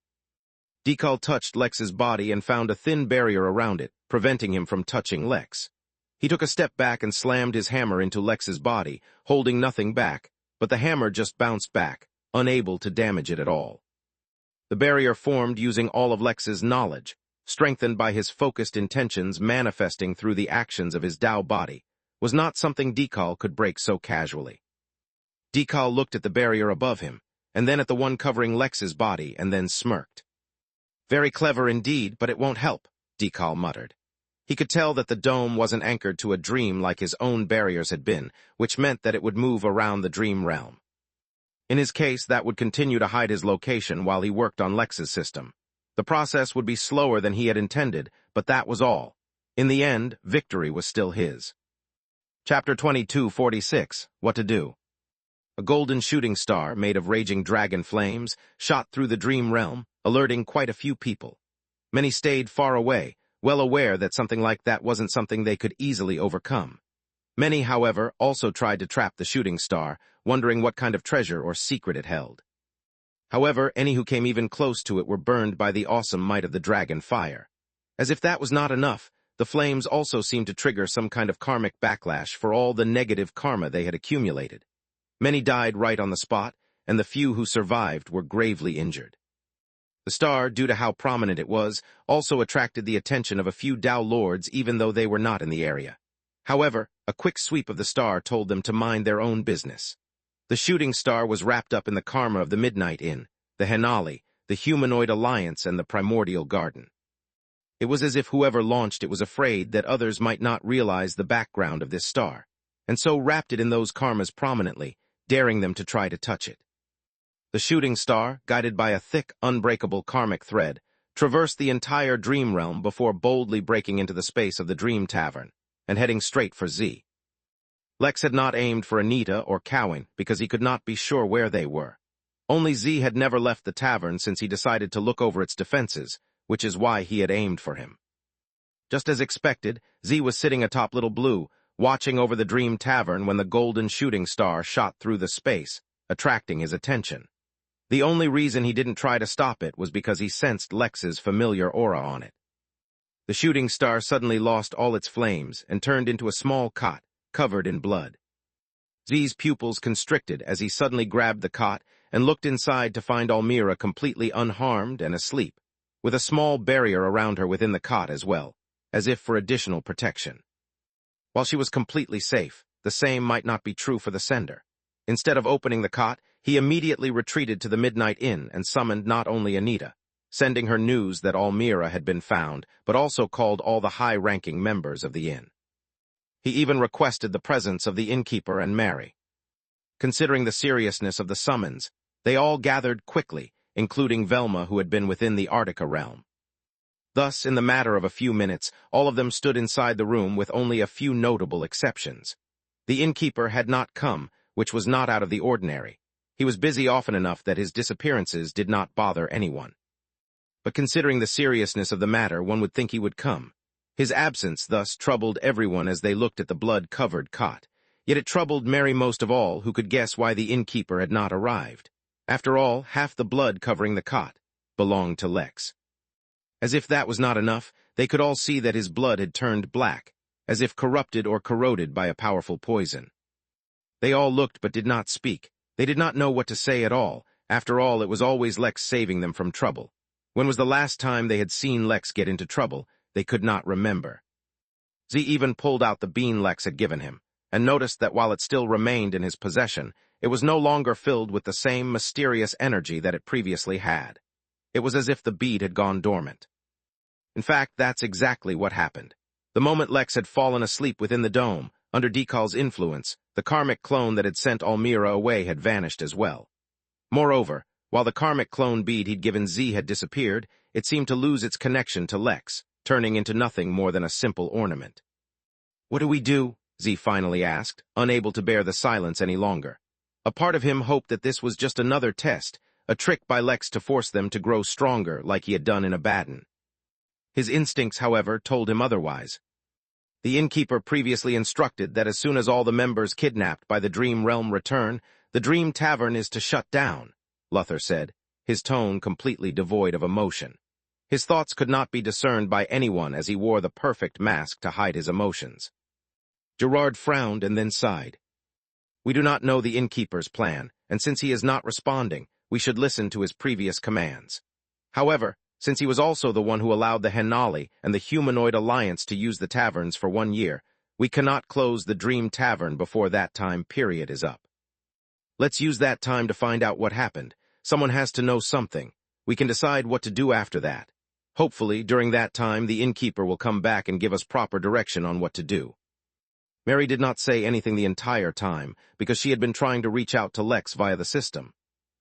Dekal touched Lex's body and found a thin barrier around it, preventing him from touching Lex. He took a step back and slammed his hammer into Lex's body, holding nothing back, but the hammer just bounced back, unable to damage it at all. The barrier formed using all of Lex's knowledge, strengthened by his focused intentions manifesting through the actions of his Tao body, was not something Dekal could break so casually. Dekal looked at the barrier above him, and then at the one covering Lex's body, and then smirked. "Very clever indeed, but it won't help," Dekal muttered. He could tell that the dome wasn't anchored to a dream like his own barriers had been, which meant that it would move around the dream realm. In his case, that would continue to hide his location while he worked on Lex's system. The process would be slower than he had intended, but that was all. In the end, victory was still his. Chapter 22:46, What to Do. A golden shooting star, made of raging dragon flames, shot through the dream realm, alerting quite a few people. Many stayed far away, well aware that something like that wasn't something they could easily overcome. Many, however, also tried to trap the shooting star, wondering what kind of treasure or secret it held. However, any who came even close to it were burned by the awesome might of the dragon fire. As if that was not enough, the flames also seemed to trigger some kind of karmic backlash for all the negative karma they had accumulated. Many died right on the spot, and the few who survived were gravely injured. The star, due to how prominent it was, also attracted the attention of a few Tao lords even though they were not in the area. However, a quick sweep of the star told them to mind their own business. The shooting star was wrapped up in the karma of the Midnight Inn, the Henali, the humanoid alliance, and the primordial garden. It was as if whoever launched it was afraid that others might not realize the background of this star, and so wrapped it in those karmas prominently, daring them to try to touch it. The shooting star, guided by a thick, unbreakable karmic thread, traversed the entire dream realm before boldly breaking into the space of the Dream Tavern, and heading straight for Z. Lex had not aimed for Anita or Cowan because he could not be sure where they were. Only Z had never left the tavern since he decided to look over its defenses, which is why he had aimed for him. Just as expected, Z was sitting atop Little Blue, watching over the Dream Tavern when the golden shooting star shot through the space, attracting his attention. The only reason he didn't try to stop it was because he sensed Lex's familiar aura on it. The shooting star suddenly lost all its flames and turned into a small cot, covered in blood. Z's pupils constricted as he suddenly grabbed the cot and looked inside to find Almira completely unharmed and asleep, with a small barrier around her within the cot as well, as if for additional protection. While she was completely safe, the same might not be true for the sender. Instead of opening the cot, he immediately retreated to the Midnight Inn and summoned not only Anita, sending her news that Almira had been found, but also called all the high-ranking members of the inn. He even requested the presence of the innkeeper and Mary. Considering the seriousness of the summons, they all gathered quickly, including Velma, who had been within the Arctica realm. Thus, in the matter of a few minutes, all of them stood inside the room with only a few notable exceptions. The innkeeper had not come, which was not out of the ordinary. He was busy often enough that his disappearances did not bother anyone. But considering the seriousness of the matter, one would think he would come. His absence thus troubled everyone as they looked at the blood-covered cot. Yet it troubled Mary most of all, who could guess why the innkeeper had not arrived. After all, half the blood covering the cot belonged to Lex. As if that was not enough, they could all see that his blood had turned black, as if corrupted or corroded by a powerful poison. They all looked but did not speak. They did not know what to say at all. After all, it was always Lex saving them from trouble. When was the last time they had seen Lex get into trouble? They could not remember. Z even pulled out the bean Lex had given him, and noticed that while it still remained in his possession, it was no longer filled with the same mysterious energy that it previously had. It was as if the bead had gone dormant. In fact, that's exactly what happened. The moment Lex had fallen asleep within the dome, under Dekal's influence, the karmic clone that had sent Almira away had vanished as well. Moreover, while the karmic clone bead he'd given Z had disappeared, it seemed to lose its connection to Lex, turning into nothing more than a simple ornament. "What do we do?" Z finally asked, unable to bear the silence any longer. A part of him hoped that this was just another test, a trick by Lex to force them to grow stronger like he had done in Abaddon. His instincts, however, told him otherwise. The Innkeeper previously instructed that as soon as all the members kidnapped by the Dream Realm return, the Dream Tavern is to shut down, Luther said, his tone completely devoid of emotion. His thoughts could not be discerned by anyone as he wore the perfect mask to hide his emotions. Gerard frowned and then sighed. "We do not know the Innkeeper's plan, and since he is not responding, we should listen to his previous commands. However, since he was also the one who allowed the Henali and the Humanoid Alliance to use the taverns for 1 year, we cannot close the Dream Tavern before that time period is up. Let's use that time to find out what happened. Someone has to know something. We can decide what to do after that. Hopefully, during that time, the Innkeeper will come back and give us proper direction on what to do." Mary did not say anything the entire time, because she had been trying to reach out to Lex via the system.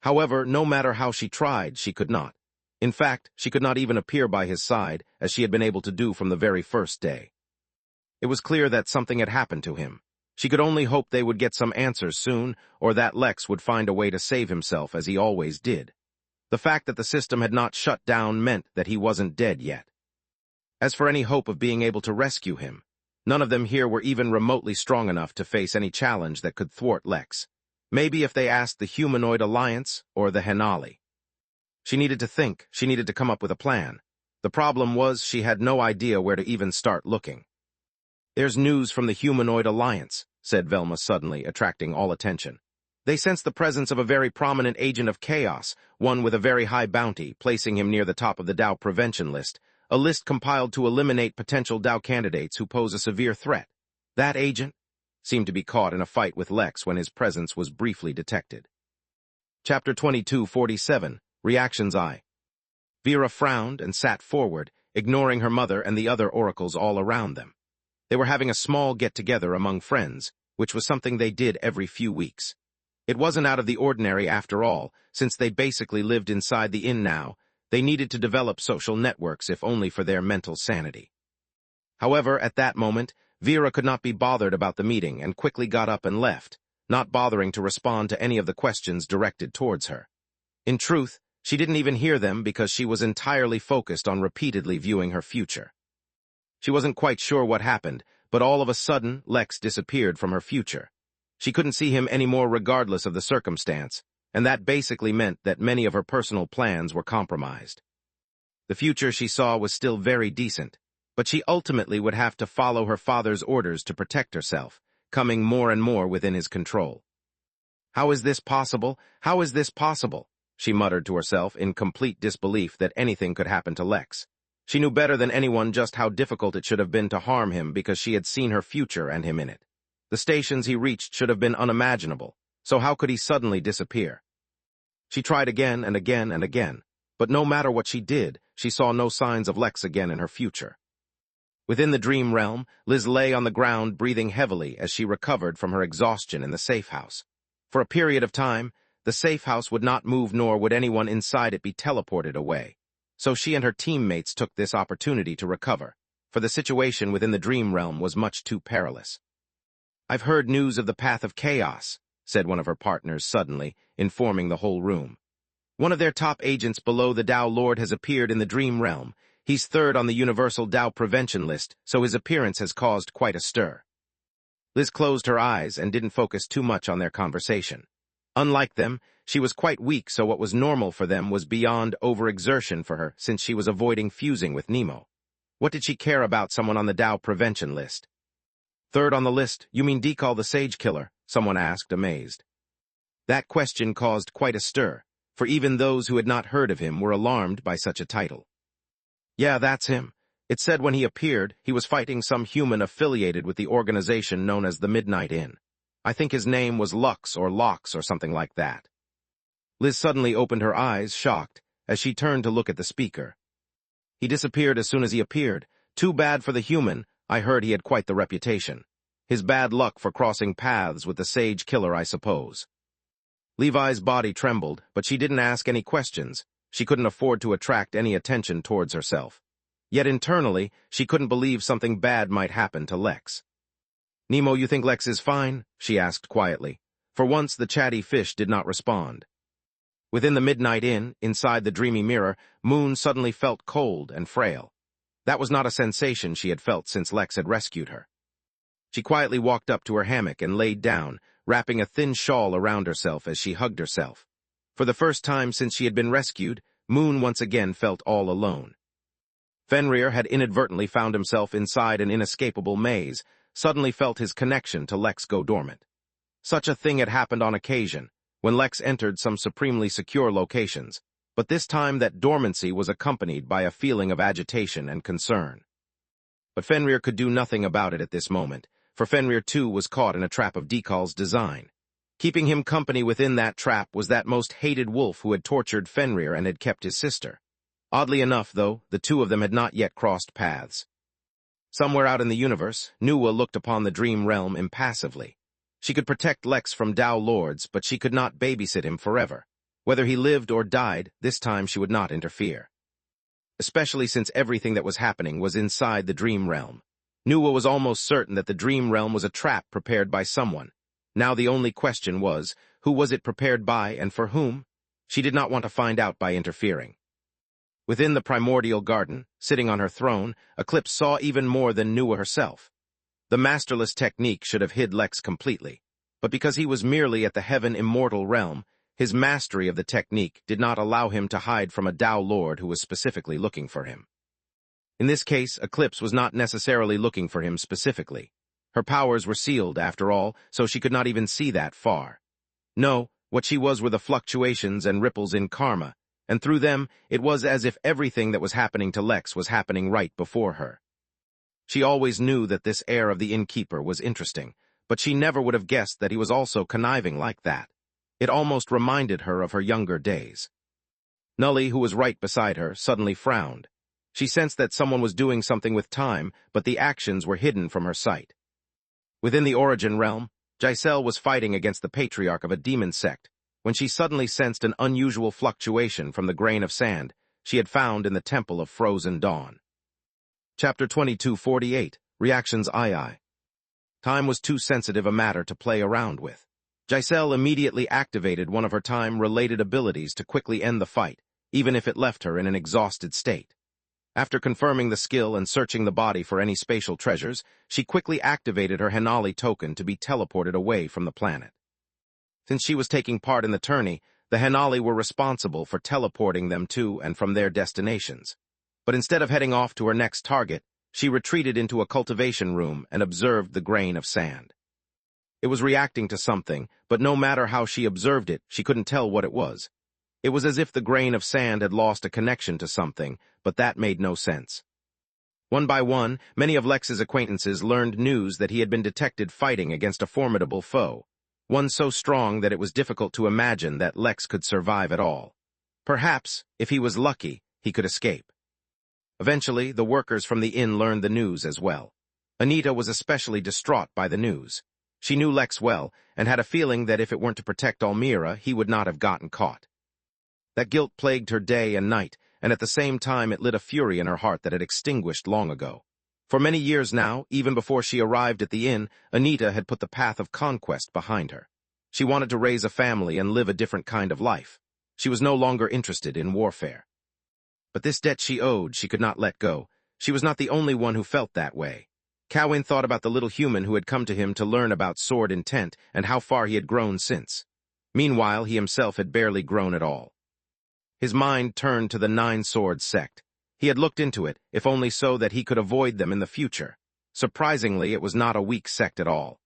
However, no matter how she tried, she could not. In fact, she could not even appear by his side, as she had been able to do from the very first day. It was clear that something had happened to him. She could only hope they would get some answers soon, or that Lex would find a way to save himself as he always did. The fact that the system had not shut down meant that he wasn't dead yet. As for any hope of being able to rescue him, none of them here were even remotely strong enough to face any challenge that could thwart Lex. Maybe if they asked the Humanoid Alliance or the Henali. She needed to think, she needed to come up with a plan. The problem was she had no idea where to even start looking. "There's news from the Humanoid Alliance," said Velma suddenly, attracting all attention. "They sense the presence of a very prominent agent of chaos, one with a very high bounty, placing him near the top of the Tau prevention list, a list compiled to eliminate potential Tau candidates who pose a severe threat. That agent seemed to be caught in a fight with Lex when his presence was briefly detected." Chapter 2247, Reactions I. Vera frowned and sat forward, ignoring her mother and the other oracles all around them. They were having a small get-together among friends, which was something they did every few weeks. It wasn't out of the ordinary after all, since they basically lived inside the inn now. They needed to develop social networks if only for their mental sanity. However, at that moment, Vera could not be bothered about the meeting and quickly got up and left, not bothering to respond to any of the questions directed towards her. In truth, she didn't even hear them because she was entirely focused on repeatedly viewing her future. She wasn't quite sure what happened, but all of a sudden, Lex disappeared from her future. She couldn't see him anymore regardless of the circumstance, and that basically meant that many of her personal plans were compromised. The future she saw was still very decent, but she ultimately would have to follow her father's orders to protect herself, coming more and more within his control. "How is this possible? How is this possible?" she muttered to herself in complete disbelief that anything could happen to Lex. She knew better than anyone just how difficult it should have been to harm him because she had seen her future and him in it. The stations he reached should have been unimaginable, so how could he suddenly disappear? She tried again and again and again, but no matter what she did, she saw no signs of Lex again in her future. Within the dream realm, Liz lay on the ground breathing heavily as she recovered from her exhaustion in the safe house. For a period of time, the safe house would not move nor would anyone inside it be teleported away. So she and her teammates took this opportunity to recover, for the situation within the dream realm was much too perilous. "I've heard news of the Path of Chaos," said one of her partners suddenly, informing the whole room. "One of their top agents below the Tau Lord has appeared in the dream realm. He's third on the Universal Tau Prevention list, so his appearance has caused quite a stir." Liz closed her eyes and didn't focus too much on their conversation. Unlike them, she was quite weak, so what was normal for them was beyond overexertion for her since she was avoiding fusing with Nemo. What did she care about someone on the Tau Prevention list? "Third on the list, you mean Dekal the Sage Killer?" someone asked, amazed. That question caused quite a stir, for even those who had not heard of him were alarmed by such a title. "Yeah, that's him. It said when he appeared, he was fighting some human affiliated with the organization known as the Midnight Inn. I think his name was Lux or Lox or something like that." Liz suddenly opened her eyes, shocked, as she turned to look at the speaker. "He disappeared as soon as he appeared. Too bad for the human. I heard he had quite the reputation. His bad luck for crossing paths with the sage killer, I suppose. Levi's body trembled, but she didn't ask any questions. She couldn't afford to attract any attention towards herself. Yet internally, she couldn't believe something bad might happen to Lex. "Nemo, you think Lex is fine?" she asked quietly. For once, the chatty fish did not respond. Within the Midnight Inn, inside the dreamy mirror, Moon suddenly felt cold and frail. That was not a sensation she had felt since Lex had rescued her. She quietly walked up to her hammock and laid down, wrapping a thin shawl around herself as she hugged herself. For the first time since she had been rescued, Moon once again felt all alone. Fenrir had inadvertently found himself inside an inescapable maze, suddenly felt his connection to Lex go dormant. Such a thing had happened on occasion, when Lex entered some supremely secure locations, but this time that dormancy was accompanied by a feeling of agitation and concern. But Fenrir could do nothing about it at this moment, for Fenrir too was caught in a trap of Dekal's design. Keeping him company within that trap was that most hated wolf who had tortured Fenrir and had kept his sister. Oddly enough, though, the two of them had not yet crossed paths. Somewhere out in the universe, Nuwa looked upon the dream realm impassively. She could protect Lex from Tao Lords, but she could not babysit him forever. Whether he lived or died, this time she would not interfere. Especially since everything that was happening was inside the dream realm. Nuwa was almost certain that the dream realm was a trap prepared by someone. Now the only question was, who was it prepared by and for whom? She did not want to find out by interfering. Within the primordial garden, sitting on her throne, Eclipse saw even more than Nuwa herself. The masterless technique should have hid Lex completely, but because he was merely at the heaven-immortal realm, his mastery of the technique did not allow him to hide from a Tao Lord who was specifically looking for him. In this case, Eclipse was not necessarily looking for him specifically. Her powers were sealed, after all, so she could not even see that far. No, what she was were the fluctuations and ripples in karma, and through them, it was as if everything that was happening to Lex was happening right before her. She always knew that this heir of the Innkeeper was interesting, but she never would have guessed that he was also conniving like that. It almost reminded her of her younger days. Nully, who was right beside her, suddenly frowned. She sensed that someone was doing something with time, but the actions were hidden from her sight. Within the Origin realm, Giselle was fighting against the patriarch of a demon sect, when she suddenly sensed an unusual fluctuation from the grain of sand she had found in the Temple of Frozen Dawn. Chapter 22:48, Reactions II. Time was too sensitive a matter to play around with. Giselle immediately activated one of her time-related abilities to quickly end the fight, even if it left her in an exhausted state. After confirming the skill and searching the body for any spatial treasures, she quickly activated her Henali token to be teleported away from the planet. Since she was taking part in the tourney, the Henali were responsible for teleporting them to and from their destinations. But instead of heading off to her next target, she retreated into a cultivation room and observed the grain of sand. It was reacting to something, but no matter how she observed it, she couldn't tell what it was. It was as if the grain of sand had lost a connection to something, but that made no sense. One by one, many of Lex's acquaintances learned news that he had been detected fighting against a formidable foe, one so strong that it was difficult to imagine that Lex could survive at all. Perhaps, if he was lucky, he could escape. Eventually, the workers from the inn learned the news as well. Anita was especially distraught by the news. She knew Lex well, and had a feeling that if it weren't to protect Almira, he would not have gotten caught. That guilt plagued her day and night, and at the same time it lit a fury in her heart that had extinguished long ago. For many years now, even before she arrived at the inn, Anita had put the path of conquest behind her. She wanted to raise a family and live a different kind of life. She was no longer interested in warfare. But this debt she owed, she could not let go. She was not the only one who felt that way. Cowan thought about the little human who had come to him to learn about sword intent and how far he had grown since. Meanwhile, he himself had barely grown at all. His mind turned to the Nine Swords sect. He had looked into it, if only so that he could avoid them in the future. Surprisingly, it was not a weak sect at all.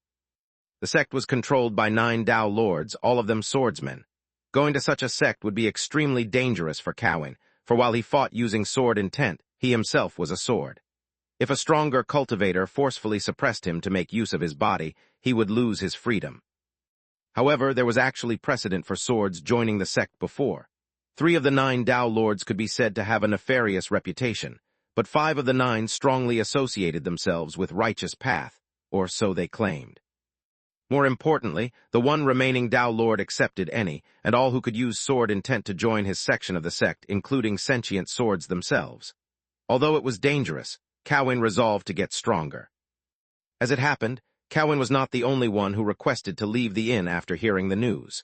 The sect was controlled by 9 Tao Lords, all of them swordsmen. Going to such a sect would be extremely dangerous for Cowan, for while he fought using sword intent, he himself was a sword. If a stronger cultivator forcefully suppressed him to make use of his body, he would lose his freedom. However, there was actually precedent for swords joining the sect before. 3 of the 9 Tao Lords could be said to have a nefarious reputation, but 5 of the 9 strongly associated themselves with righteous path, or so they claimed. More importantly, the one remaining Tao Lord accepted any and all who could use sword intent to join his section of the sect, including sentient swords themselves. Although it was dangerous, Cowan resolved to get stronger. As it happened, Cowan was not the only one who requested to leave the inn after hearing the news.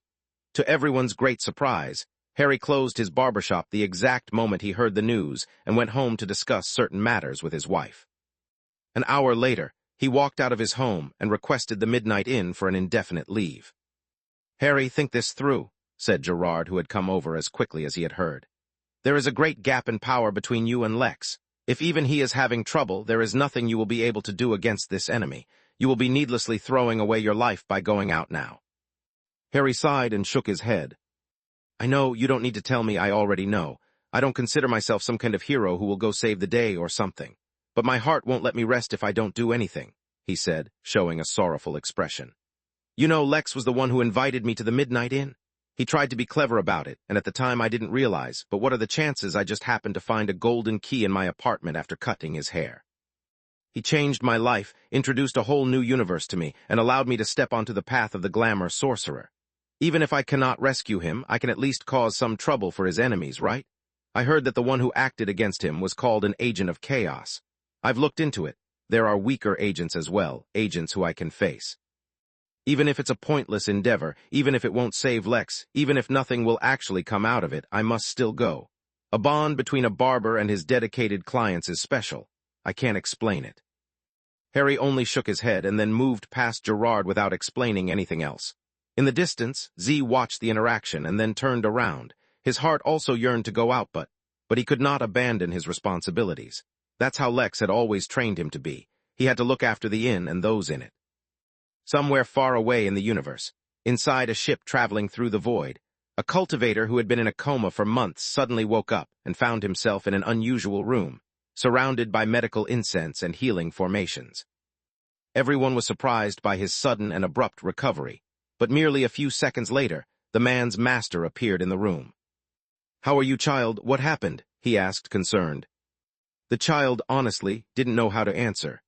To everyone's great surprise, Harry closed his barbershop the exact moment he heard the news and went home to discuss certain matters with his wife. An hour later, he walked out of his home and requested the Midnight Inn for an indefinite leave. "Harry, think this through," said Gerard, who had come over as quickly as he had heard. "There is a great gap in power between you and Lex. If even he is having trouble, there is nothing you will be able to do against this enemy. You will be needlessly throwing away your life by going out now." Harry sighed and shook his head. "I know you don't need to tell me. I already know. I don't consider myself some kind of hero who will go save the day or something. But my heart won't let me rest if I don't do anything," he said, showing a sorrowful expression. "You know, Lex was the one who invited me to the Midnight Inn. He tried to be clever about it, and at the time I didn't realize, but what are the chances I just happened to find a golden key in my apartment after cutting his hair? He changed my life, introduced a whole new universe to me, and allowed me to step onto the path of the glamour sorcerer. Even if I cannot rescue him, I can at least cause some trouble for his enemies, right? I heard that the one who acted against him was called an agent of chaos. I've looked into it. There are weaker agents as well, agents who I can face. Even if it's a pointless endeavor, even if it won't save Lex, even if nothing will actually come out of it, I must still go. A bond between a barber and his dedicated clients is special. I can't explain it." Harry only shook his head and then moved past Gerard without explaining anything else. In the distance, Z watched the interaction and then turned around. His heart also yearned to go out, but he could not abandon his responsibilities. That's how Lex had always trained him to be. He had to look after the inn and those in it. Somewhere far away in the universe, inside a ship traveling through the void, a cultivator who had been in a coma for months suddenly woke up and found himself in an unusual room, surrounded by medical incense and healing formations. Everyone was surprised by his sudden and abrupt recovery, but merely a few seconds later, the man's master appeared in the room. "How are you, child? What happened?" he asked, concerned. The child, honestly, didn't know how to answer.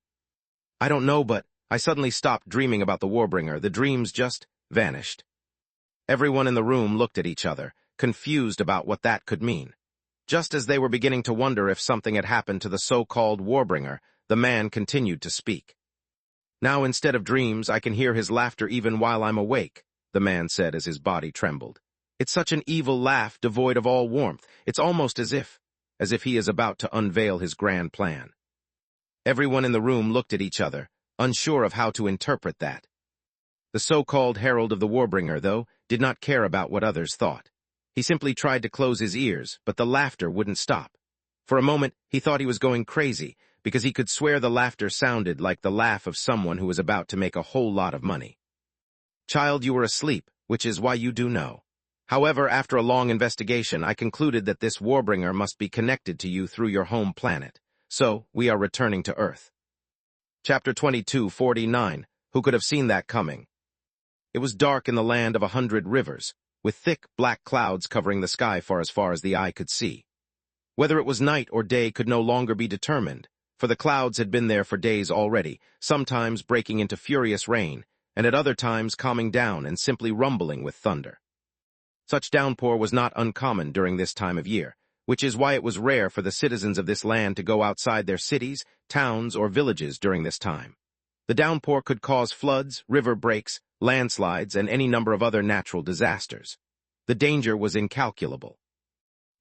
"I don't know, but I suddenly stopped dreaming about the Warbringer. The dreams just vanished." Everyone in the room looked at each other, confused about what that could mean. Just as they were beginning to wonder if something had happened to the so-called Warbringer, the man continued to speak. "Now, instead of dreams, I can hear his laughter even while I'm awake," the man said as his body trembled. "It's such an evil laugh, devoid of all warmth. It's almost as if he is about to unveil his grand plan." Everyone in the room looked at each other, unsure of how to interpret that. The so-called herald of the Warbringer, though, did not care about what others thought. He simply tried to close his ears, but the laughter wouldn't stop. For a moment, he thought he was going crazy, because he could swear the laughter sounded like the laugh of someone who was about to make a whole lot of money. "Child, you were asleep, which is why you do know. However, after a long investigation, I concluded that this Warbringer must be connected to you through your home planet. So, we are returning to Earth." Chapter 22:49. Who could have seen that coming? It was dark in the land of 100 rivers, with thick, black clouds covering the sky far as the eye could see. Whether it was night or day could no longer be determined, for the clouds had been there for days already, sometimes breaking into furious rain, and at other times calming down and simply rumbling with thunder. Such downpour was not uncommon during this time of year, which is why it was rare for the citizens of this land to go outside their cities, towns, or villages during this time. The downpour could cause floods, river breaks, landslides, and any number of other natural disasters. The danger was incalculable.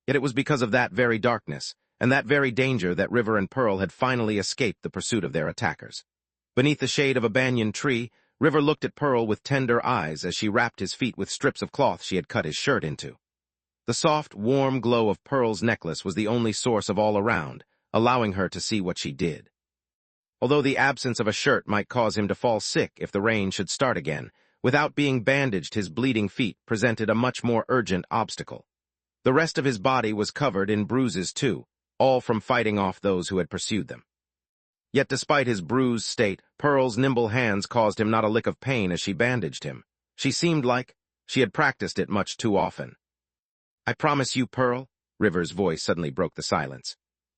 Yet it was because of that very darkness, and that very danger that River and Pearl had finally escaped the pursuit of their attackers. Beneath the shade of a banyan tree, River looked at Pearl with tender eyes as she wrapped his feet with strips of cloth she had cut his shirt into. The soft, warm glow of Pearl's necklace was the only source of all around, allowing her to see what she did. Although the absence of a shirt might cause him to fall sick if the rain should start again, without being bandaged, his bleeding feet presented a much more urgent obstacle. The rest of his body was covered in bruises too, all from fighting off those who had pursued them. Yet despite his bruised state, Pearl's nimble hands caused him not a lick of pain as she bandaged him. She seemed like she had practiced it much too often. "I promise you, Pearl," River's voice suddenly broke the silence.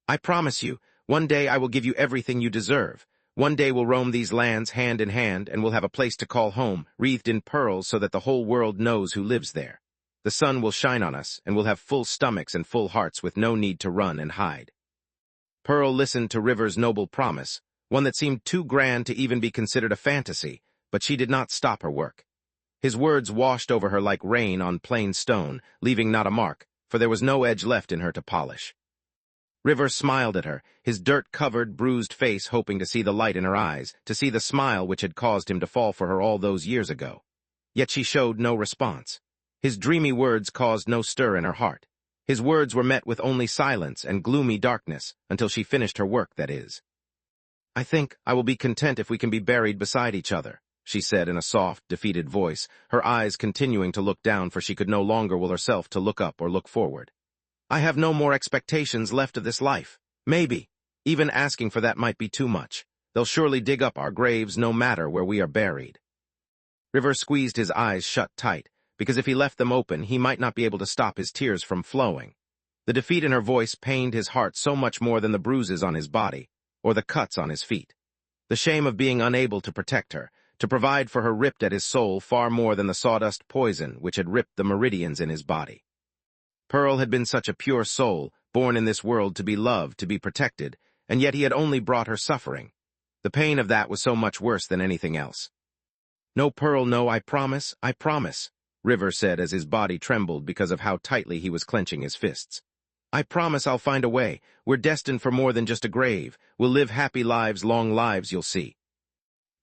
"I promise you, One day I will give you everything you deserve. One day we'll roam these lands hand in hand, and we'll have a place to call home, wreathed in pearls so that the whole world knows who lives there. The sun will shine on us, and we'll have full stomachs and full hearts with no need to run and hide. Pearl listened to River's noble promise, one that seemed too grand to even be considered a fantasy, but she did not stop her work. His words washed over her like rain on plain stone, leaving not a mark, for there was no edge left in her to polish. River smiled at her, his dirt-covered, bruised face hoping to see the light in her eyes, to see the smile which had caused him to fall for her all those years ago. Yet she showed no response. His dreamy words caused no stir in her heart. His words were met with only silence and gloomy darkness, until she finished her work, that is. "I think I will be content if we can be buried beside each other," she said in a soft, defeated voice, her eyes continuing to look down, for she could no longer will herself to look up or look forward. "I have no more expectations left of this life. Maybe. Even asking for that might be too much. They'll surely dig up our graves no matter where we are buried." River squeezed his eyes shut tight, because if he left them open, he might not be able to stop his tears from flowing. The defeat in her voice pained his heart so much more than the bruises on his body, or the cuts on his feet. The shame of being unable to protect her, to provide for her, ripped at his soul far more than the sawdust poison which had ripped the meridians in his body. Pearl had been such a pure soul, born in this world to be loved, to be protected, and yet he had only brought her suffering. The pain of that was so much worse than anything else. "No, Pearl, no, I promise, River said as his body trembled because of how tightly he was clenching his fists. "I promise I'll find a way. We're destined for more than just a grave. We'll live happy lives, long lives, you'll see."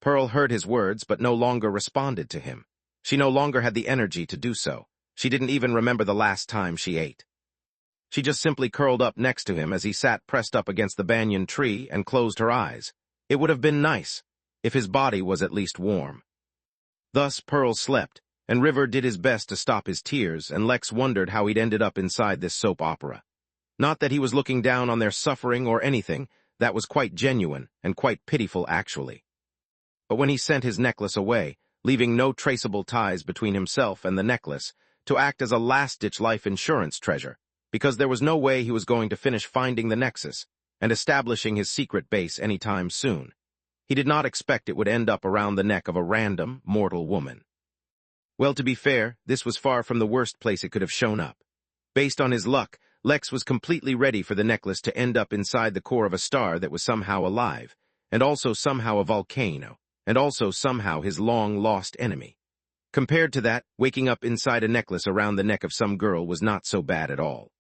Pearl heard his words, but no longer responded to him. She no longer had the energy to do so. She didn't even remember the last time she ate. She just simply curled up next to him as he sat pressed up against the banyan tree and closed her eyes. It would have been nice if his body was at least warm. Thus Pearl slept, and River did his best to stop his tears, and Lex wondered how he'd ended up inside this soap opera. Not that he was looking down on their suffering or anything, that was quite genuine and quite pitiful actually. But when he sent his necklace away, leaving no traceable ties between himself and the necklace, to act as a last-ditch life insurance treasure, because there was no way he was going to finish finding the nexus and establishing his secret base any time soon. He did not expect it would end up around the neck of a random, mortal woman. Well, to be fair, this was far from the worst place it could have shown up. Based on his luck, Lex was completely ready for the necklace to end up inside the core of a star that was somehow alive, and also somehow a volcano, and also somehow his long-lost enemy. Compared to that, waking up inside a necklace around the neck of some girl was not so bad at all.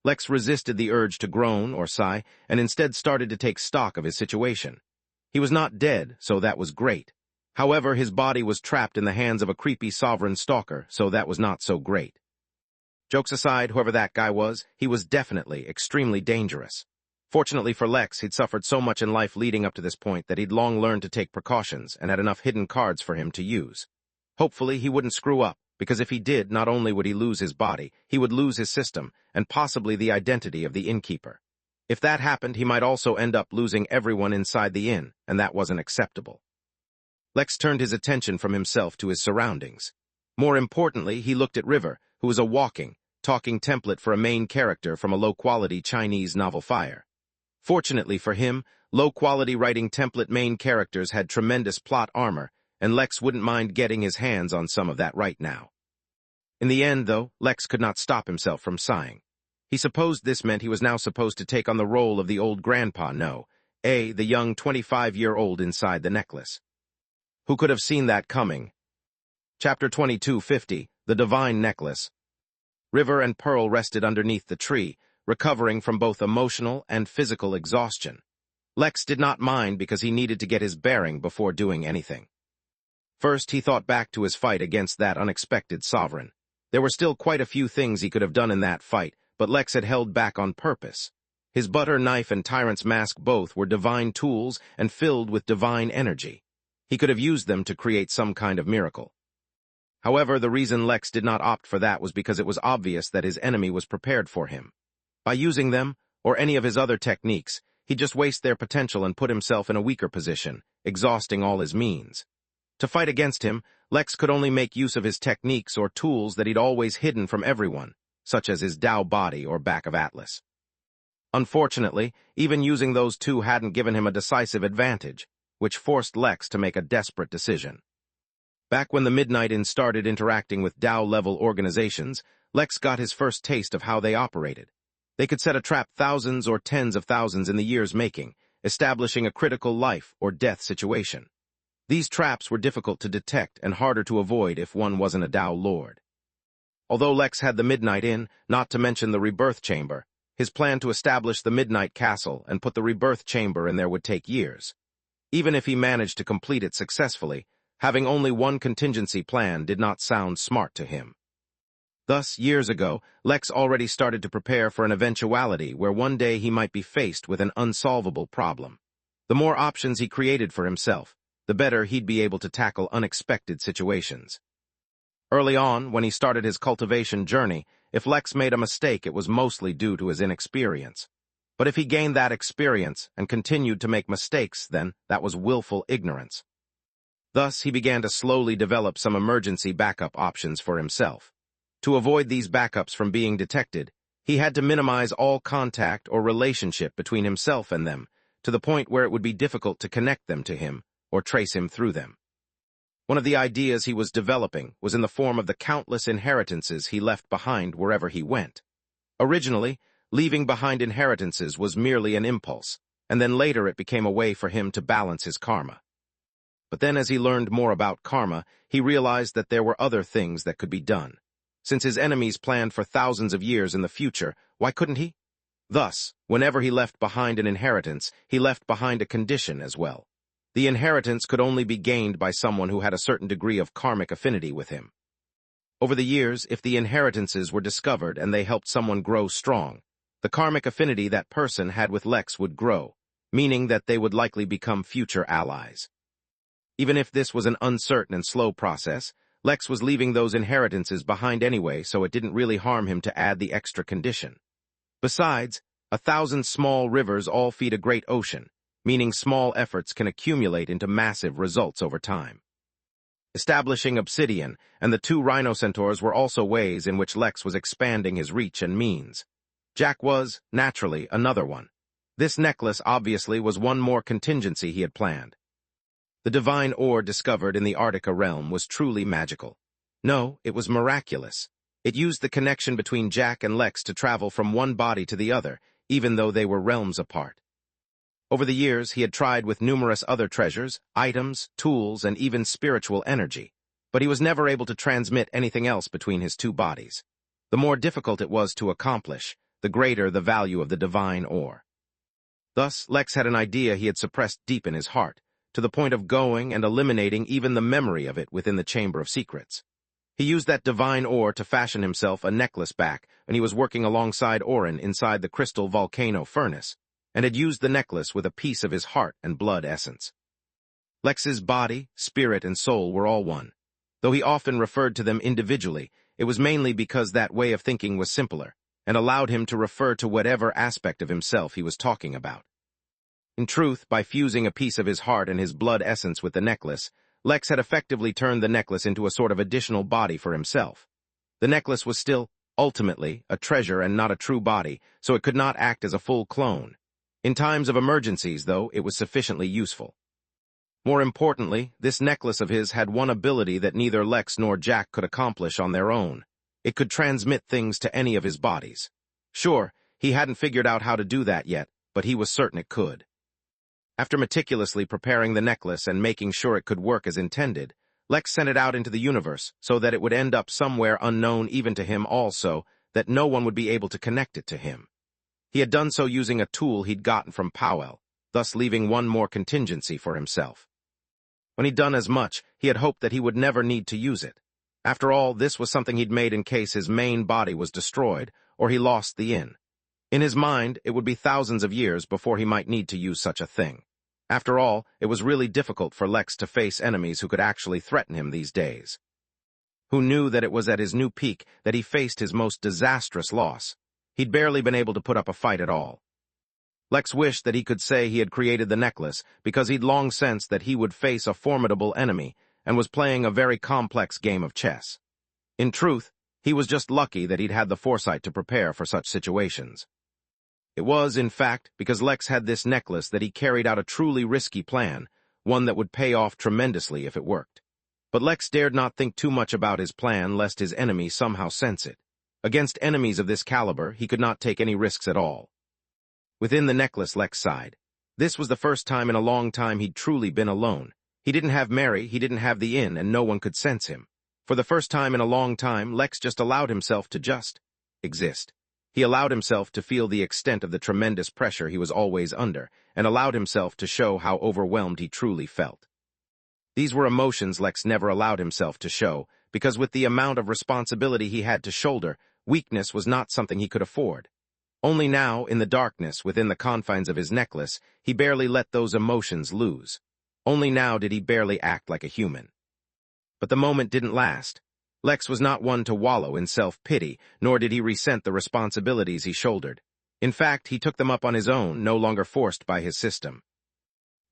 Lex resisted the urge to groan or sigh, and instead started to take stock of his situation. He was not dead, so that was great. However, his body was trapped in the hands of a creepy sovereign stalker, so that was not so great. Jokes aside, whoever that guy was, he was definitely extremely dangerous. Fortunately for Lex, he'd suffered so much in life leading up to this point that he'd long learned to take precautions and had enough hidden cards for him to use. Hopefully, he wouldn't screw up, because if he did, not only would he lose his body, he would lose his system, and possibly the identity of the innkeeper. If that happened, he might also end up losing everyone inside the inn, and that wasn't acceptable. Lex turned his attention from himself to his surroundings. More importantly, he looked at River, who was a walking, talking template for a main character from a low-quality Chinese novel fire. Fortunately for him, low-quality writing template main characters had tremendous plot armor, and Lex wouldn't mind getting his hands on some of that right now. In the end, though, Lex could not stop himself from sighing. He supposed this meant he was now supposed to take on the role of the old grandpa, the young 25-year-old inside the necklace. Who could have seen that coming? Chapter 2250, The Divine Necklace. River and Pearl rested underneath the tree, recovering from both emotional and physical exhaustion. Lex did not mind because he needed to get his bearing before doing anything. First, he thought back to his fight against that unexpected sovereign. There were still quite a few things he could have done in that fight, but Lex had held back on purpose. His butter knife and tyrant's mask both were divine tools and filled with divine energy. He could have used them to create some kind of miracle. However, the reason Lex did not opt for that was because it was obvious that his enemy was prepared for him. By using them, or any of his other techniques, he'd just waste their potential and put himself in a weaker position, exhausting all his means. To fight against him, Lex could only make use of his techniques or tools that he'd always hidden from everyone, such as his Tao body or back of Atlas. Unfortunately, even using those two hadn't given him a decisive advantage, which forced Lex to make a desperate decision. Back when the Midnight Inn started interacting with DAO-level organizations, Lex got his first taste of how they operated. They could set a trap thousands or tens of thousands in the year's making, establishing a critical life or death situation. These traps were difficult to detect and harder to avoid if one wasn't a DAO lord. Although Lex had the Midnight Inn, not to mention the Rebirth Chamber, his plan to establish the Midnight Castle and put the Rebirth Chamber in there would take years. Even if he managed to complete it successfully, having only one contingency plan did not sound smart to him. Thus, years ago, Lex already started to prepare for an eventuality where one day he might be faced with an unsolvable problem. The more options he created for himself, the better he'd be able to tackle unexpected situations. Early on, when he started his cultivation journey, if Lex made a mistake, it was mostly due to his inexperience. But if he gained that experience and continued to make mistakes, then that was willful ignorance. Thus, he began to slowly develop some emergency backup options for himself. To avoid these backups from being detected, he had to minimize all contact or relationship between himself and them, to the point where it would be difficult to connect them to him or trace him through them. One of the ideas he was developing was in the form of the countless inheritances he left behind wherever he went. Originally, leaving behind inheritances was merely an impulse, and then later it became a way for him to balance his karma. But then as he learned more about karma, he realized that there were other things that could be done. Since his enemies planned for thousands of years in the future, why couldn't he? Thus, whenever he left behind an inheritance, he left behind a condition as well. The inheritance could only be gained by someone who had a certain degree of karmic affinity with him. Over the years, if the inheritances were discovered and they helped someone grow strong, the karmic affinity that person had with Lex would grow, meaning that they would likely become future allies. Even if this was an uncertain and slow process, Lex was leaving those inheritances behind anyway, so it didn't really harm him to add the extra condition. Besides, 1,000 small rivers all feed a great ocean, meaning small efforts can accumulate into massive results over time. Establishing Obsidian and the 2 rhinocentaurs were also ways in which Lex was expanding his reach and means. Jack was, naturally, another one. This necklace obviously was one more contingency he had planned. The divine ore discovered in the Arctica realm was truly magical. No, it was miraculous. It used the connection between Jack and Lex to travel from one body to the other, even though they were realms apart. Over the years, he had tried with numerous other treasures, items, tools, and even spiritual energy, but he was never able to transmit anything else between his 2 bodies. The more difficult it was to accomplish, the greater the value of the divine ore. Thus, Lex had an idea he had suppressed deep in his heart, to the point of going and eliminating even the memory of it within the Chamber of Secrets. He used that divine ore to fashion himself a necklace back when he was working alongside Orin inside the crystal volcano furnace, and had used the necklace with a piece of his heart and blood essence. Lex's body, spirit, and soul were all one. Though he often referred to them individually, it was mainly because that way of thinking was simpler, and allowed him to refer to whatever aspect of himself he was talking about. In truth, by fusing a piece of his heart and his blood essence with the necklace, Lex had effectively turned the necklace into a sort of additional body for himself. The necklace was still, ultimately, a treasure and not a true body, so it could not act as a full clone. In times of emergencies, though, it was sufficiently useful. More importantly, this necklace of his had one ability that neither Lex nor Jack could accomplish on their own. It could transmit things to any of his bodies. Sure, he hadn't figured out how to do that yet, but he was certain it could. After meticulously preparing the necklace and making sure it could work as intended, Lex sent it out into the universe so that it would end up somewhere unknown even to him also, that no one would be able to connect it to him. He had done so using a tool he'd gotten from Powell, thus leaving one more contingency for himself. When he'd done as much, he had hoped that he would never need to use it. After all, this was something he'd made in case his main body was destroyed, or he lost the inn. In his mind, it would be thousands of years before he might need to use such a thing. After all, it was really difficult for Lex to face enemies who could actually threaten him these days. Who knew that it was at his new peak that he faced his most disastrous loss? He'd barely been able to put up a fight at all. Lex wished that he could say he had created the necklace because he'd long sensed that he would face a formidable enemy and was playing a very complex game of chess. In truth, he was just lucky that he'd had the foresight to prepare for such situations. It was, in fact, because Lex had this necklace that he carried out a truly risky plan, one that would pay off tremendously if it worked. But Lex dared not think too much about his plan lest his enemy somehow sense it. Against enemies of this caliber, he could not take any risks at all. Within the necklace, Lex sighed. This was the first time in a long time he'd truly been alone. He didn't have Mary, he didn't have the inn, and no one could sense him. For the first time in a long time, Lex just allowed himself to just exist. He allowed himself to feel the extent of the tremendous pressure he was always under, and allowed himself to show how overwhelmed he truly felt. These were emotions Lex never allowed himself to show, because with the amount of responsibility he had to shoulder, weakness was not something he could afford. Only now, in the darkness within the confines of his necklace, he barely let those emotions loose. Only now did he barely act like a human. But the moment didn't last. Lex was not one to wallow in self-pity, nor did he resent the responsibilities he shouldered. In fact, he took them up on his own, no longer forced by his system.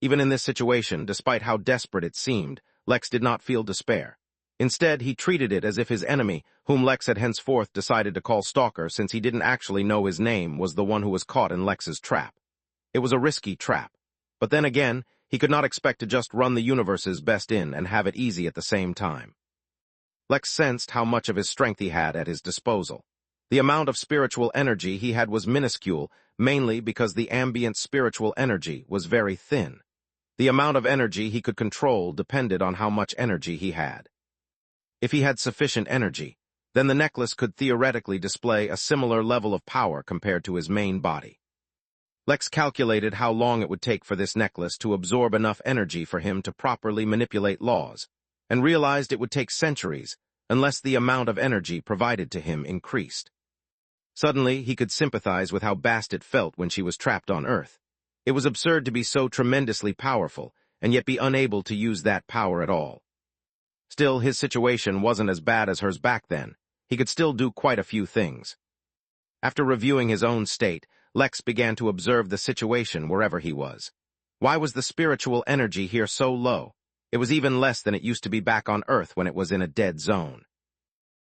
Even in this situation, despite how desperate it seemed, Lex did not feel despair. Instead, he treated it as if his enemy, whom Lex had henceforth decided to call Stalker since he didn't actually know his name, was the one who was caught in Lex's trap. It was a risky trap. But then again, he could not expect to just run the universe's best in and have it easy at the same time. Lex sensed how much of his strength he had at his disposal. The amount of spiritual energy he had was minuscule, mainly because the ambient spiritual energy was very thin. The amount of energy he could control depended on how much energy he had. If he had sufficient energy, then the necklace could theoretically display a similar level of power compared to his main body. Lex calculated how long it would take for this necklace to absorb enough energy for him to properly manipulate laws, and realized it would take centuries unless the amount of energy provided to him increased. Suddenly, he could sympathize with how Bast it felt when she was trapped on Earth. It was absurd to be so tremendously powerful, and yet be unable to use that power at all. Still, his situation wasn't as bad as hers back then. He could still do quite a few things. After reviewing his own state, Lex began to observe the situation wherever he was. Why was the spiritual energy here so low? It was even less than it used to be back on Earth when it was in a dead zone.